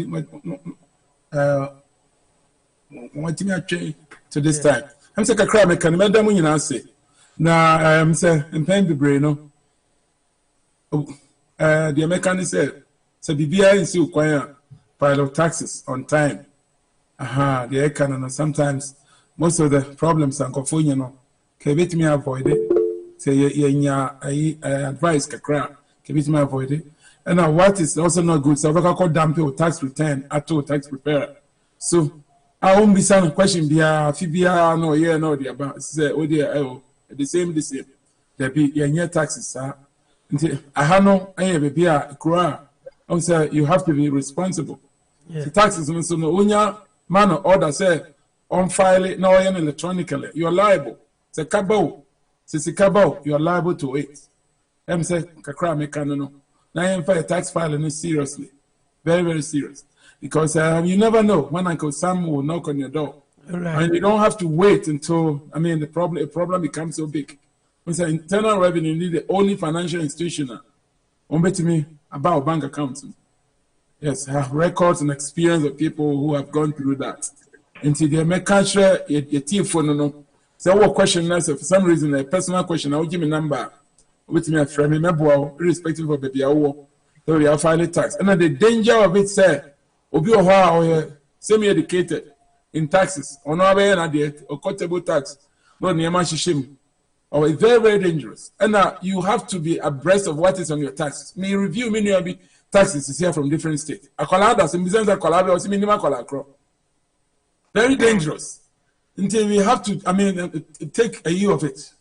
to this time. I'm saying a crab, I can remember when you say. Now, I'm saying, and pen the brain. The American said, so BBI is still quite pile of taxes on time. The economy sometimes most of the problems are confounding, you know. Can me avoid it? Say, I advise Kakra, can me avoid it? And now what is also not good, so I call damn tax return at all tax preparer. So I won't be some question be Fibia no yeah no the about say oh dear the same. There be your taxes, sir. I have no baby cry. Say you have to be responsible. Yeah. The taxes so no unya man order say on file it no electronically. You are liable. Say kabo. Say kabo, you are liable to it. Say kakra mekano. Now I am tax filing seriously. Very, very serious. Because you never know when Uncle Sam will knock on your door. Right. And you don't have to wait until the problem becomes so big. When internal revenue need the only financial institution to me about bank accounts. Yes, I have records and experience of people who have gone through that. Until they make sure your teeth for no. So what question for some reason a personal question, I will give me number with me a friend, remember irrespective of baby so we are filing tax. And the danger of it said Obi or semi-educated in taxes, or no way or quotable tax, no near or it's very, very dangerous. And you have to be abreast of what is on your taxes. Me review many taxes is here from different states. A colada, some business a colada or minimum colada. Very dangerous. Until we have to, take a year of it.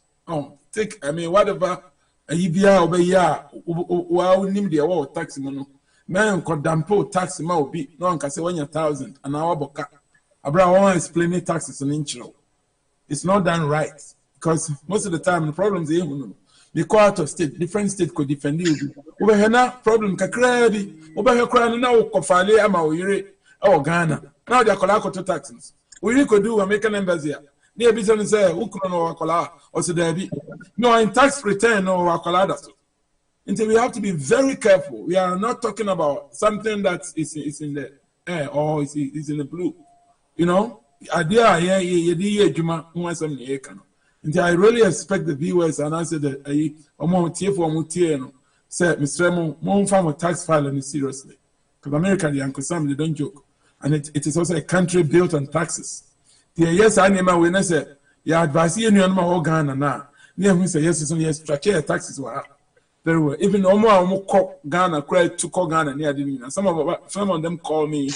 Take, whatever a year over year, while name the award tax mono. Man could dampo tax ma be no one can say 1,000 an hour boka. Abra one explaining taxes an inch. It's not done right because most of the time the problems are the court of state, different state could defend you. Over here problem kakredi, over here crying now kofale ama oyire or Ghana. Now they are collect to taxes. We could do American numbers here. Near business say who could know Wakola or so there be no in tax return or Wakola. Until we have to be very careful. We are not talking about something that is in the air or is in the blue. You know, until I really expect the viewers and answer the say, Mr. Mo farm tax filing seriously. Because America, the Uncle Sam, they don't joke. And it is also a country built on taxes. Yes, I name when I say, yeah, advise you no Ghana now. Near who say yes, yes, structure taxes were very well. Even almost Ghana, credit to call Ghana near the some of them call me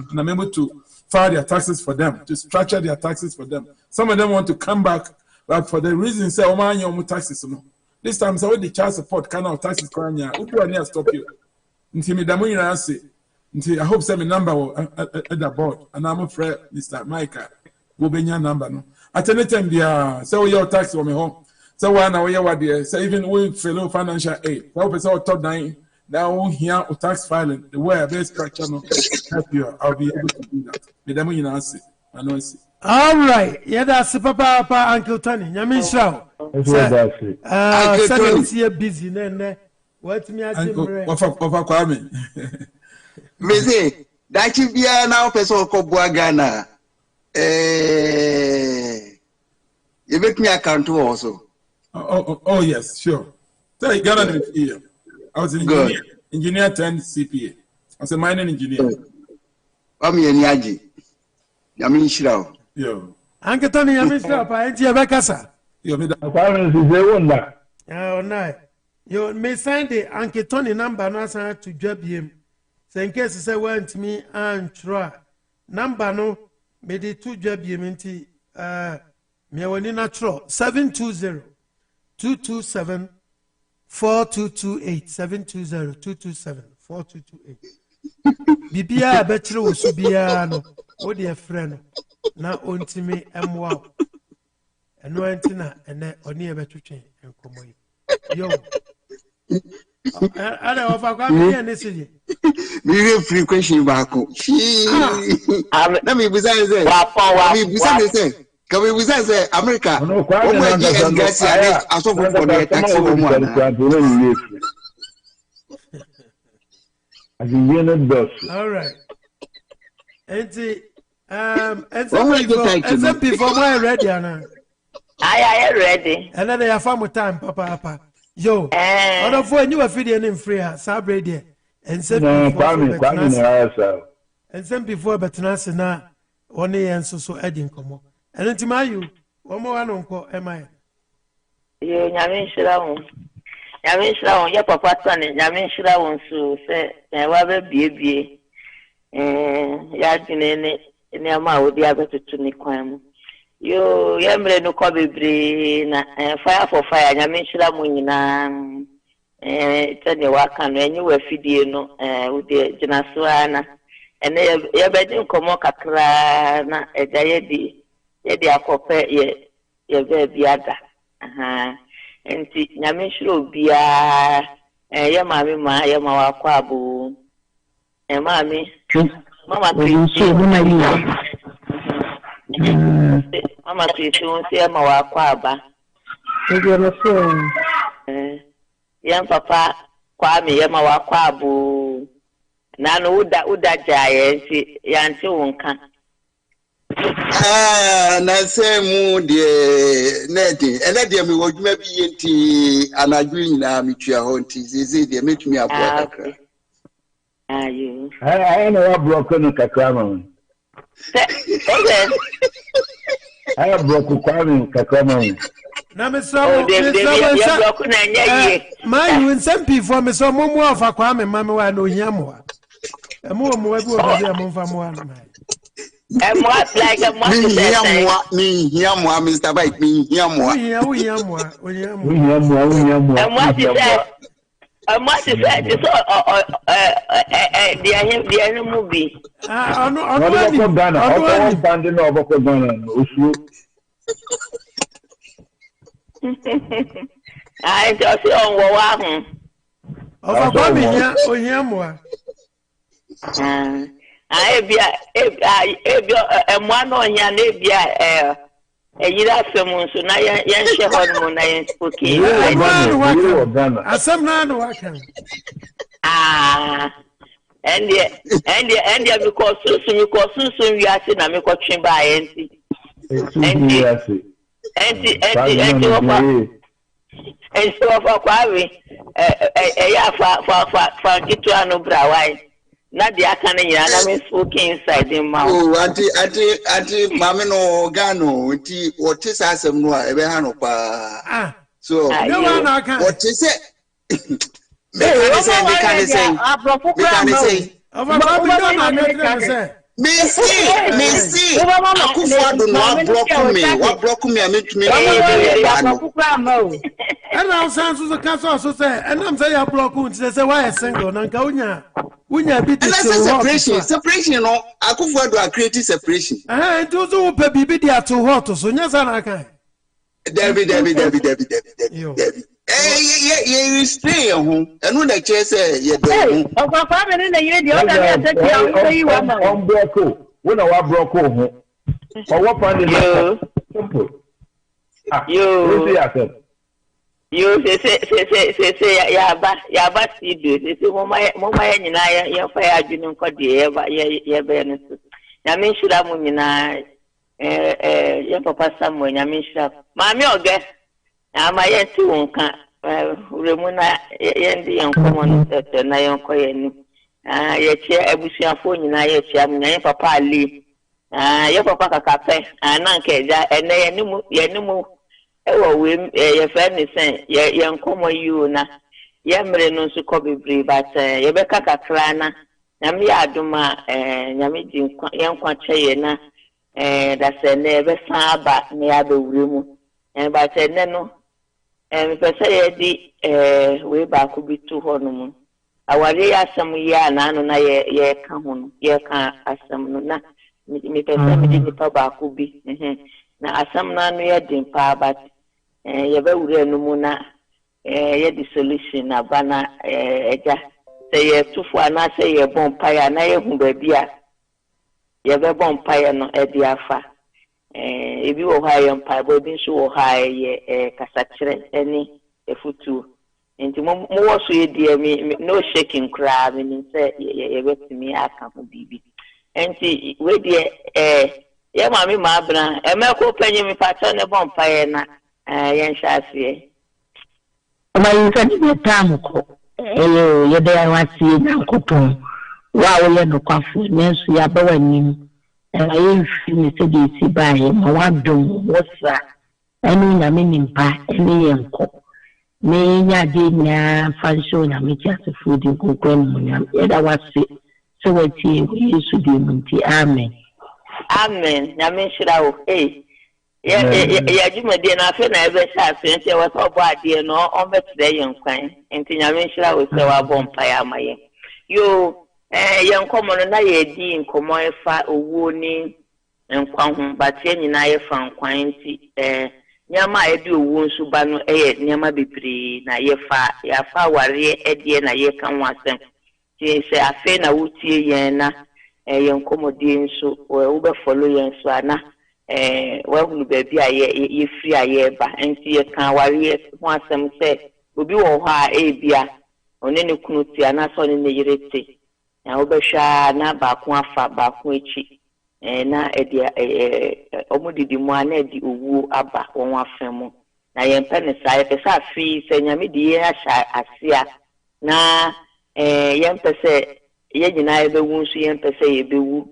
and I'm able to file their taxes for them, to structure their taxes for them. Some of them want to come back, but for the reason say, oh man, your taxes no. This time, so the child support cannot taxes who do I need to stop you? Until me damu say, until I hope some number at the board, and I'm afraid Mr. Micah will be your number no. At any time, so your tax from me home. So one hour, what dear, so even with fellow financial aid, help us all top 9. Now here or tax filing, the way I best structure no help you. I'll be able to do that. The demo you answer, I know it's. All right, yeah, that's Papa Uncle Tony. Yamisha. Seven year busy, then what me as Papa Kwame. Mese, that you be now person ko Ghana. make me account also. Oh yes, sure. So you got an here. I was an engineer 10 CPA. I was a mining engineer. I'm a Nyaji. Yamin Shirao. Yo. Uncle Tony, Yamin Shirao, I ain't here, Becassa. Yo, me that. Oh, no. You may send the Uncle Tony number no to job him. So in case he say want me and try. Number no, me the 2 job him into me woni natural 720-227-4228 720-227-4228 Bibia betri osubia no o de friend na ontimi emwa eno antina ene oni e betwetwe enkomo yi yo ada ofa kwa me ne sije mi re free question back na mi busa say mi busa say can we say America o mo ji engasi ade asofo for the taxi wo mo all right and some before my ready ana I ready and then you farm time papa yo other for you feed any free sabre there and some before but na one yen so edin komo and then timayu one more unko am I yo nyamin shira won ya papa tane nyamin shira won so se wa be biebie ya dinene ni ama odi abetutu ni kwan mu yo ya Mmere no ko bebre na fire for fire nyamin shira mu nyina tane wa kan enyi wa fidie no odi gina so ana ene ya bedin komo kakra na eja yedi akope ye be biada enti nyamin shira obia ya mami ma ya ma wa kwa bu mami mama Kristo mama Kristo se ma wa kwa aba ya papa kwa mi ya ma wa kwa bu na no uda jaye nti ya nti wonka na se mu de nedi enedi mi wodwuma bi yenti anadwo nyina mitwa ho nti zeze de metumi aboa kakra ayo I know what broken kakrama. I have broken kakrama. Na me so my you in some people me so mo of akwame mama wa no hiamo a mo bi obi am fa mo an mai what like a me hiamo Mr. Bite me hiamo and what is that what is that the animal movie I just on wa of a here o hiamo I one on ya nebia yira femu so na yan hye hormone na yan spoki asem na no wakan and because so we are see na me ko twen ba enti of kwawe ya fa gitu anu brawai na dia kan nyina na me spoki inside the mouth anti mame no gano nti wote sasem no a ebe ha no pa so what is it me can say Messi akufado no block me ametumi and now sounds so cancel so say and I'm say ya block unti say why single na nka unya bit separation no akufado create separation nti so pe bibi dia to hot so nya sa na kan Debbie you stay home and when the chair say you do papa me na you the other say you want on broko when I broke home or what find it simple you say ya ba si do say mo ma nyina ya fa ya adwunu nko de ya be no so na me shira mu nyina Your papa somewhere, Yamisha. Mammy, Ogyea. My auntie won't come. Remuna, Yendi, and common, and I am calling. Your chair, every phone, and I, your papa leave. Your papa cafe, and Uncle, and they are your friend is saying, young common you na. Mmere no so kobibri but yebeka kakrana nyame aduma nyame di yankwa cheye na da se na ebe san aba na ya be wuremu but ne no me pese ye di we ba ko bitu hono mu awale ya asam ya na no na ye ka hono ye ka asam no na me pese me di nipa ba ko bi na asam na no ye din pa but ye be wure no mu na the solution abana eja say ye tufu ana say ye bonfire na ye hu babia ye be bonfire no e dia fa ebi wo ha ye mpa bo bi nso wo ha ye kasakire eni efutu enti mo wo so ye dia mi no shaking cry me say ye betimi aka ho bibi enti we dia ye mami ma abra e me ko panyi mi pa cho ne bonfire na ye nshafie my incentive tamko ye dey wasi na kupon wa wo no kwafu nenso ya bawa nim ayi fi mi se di si bae ma wa dom wosa enu na me nimpa eni yenko me nya de nya fansho na me tia se food ko kwem nya ye da wasi so wati yesu di munti amen amen na me shira o ya juma de na fe na ebe sha fe nti wa so bo ade no on betre yen kwan nti nya me shira we se wa bompa ya maye yo yen komo no na ye di nkomo efa owo ni nkwan ho batie nyina ye fa nkwan nti nyama e di owo nsu ba no nyama bebre na ye fa ware ede na ye kan wasem ti se afe na wutie yen na yen komo di nsu wo be follow yen so ana wahunu baby ye free aye ba enti ye kan ware ho asem se obi wo ha ebia one ne kunu ti ana so ne yirete na obehwa na ba ko afa ba ko echi na edia omudidi mu ana edi owu aba won afemu na ye mpe ne sai pe sa fi se nyame di ye asia na ye mpe se ye nyina ye bewu so ye mpe se ye bewu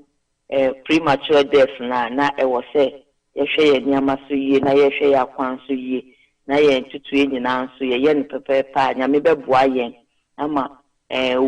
premature death na e wo se ye hwe ye nyama so yie na ye hwe ya kwan so yie na ye ntutu ye nyina so ye ne pepepa nyame beboa ye ama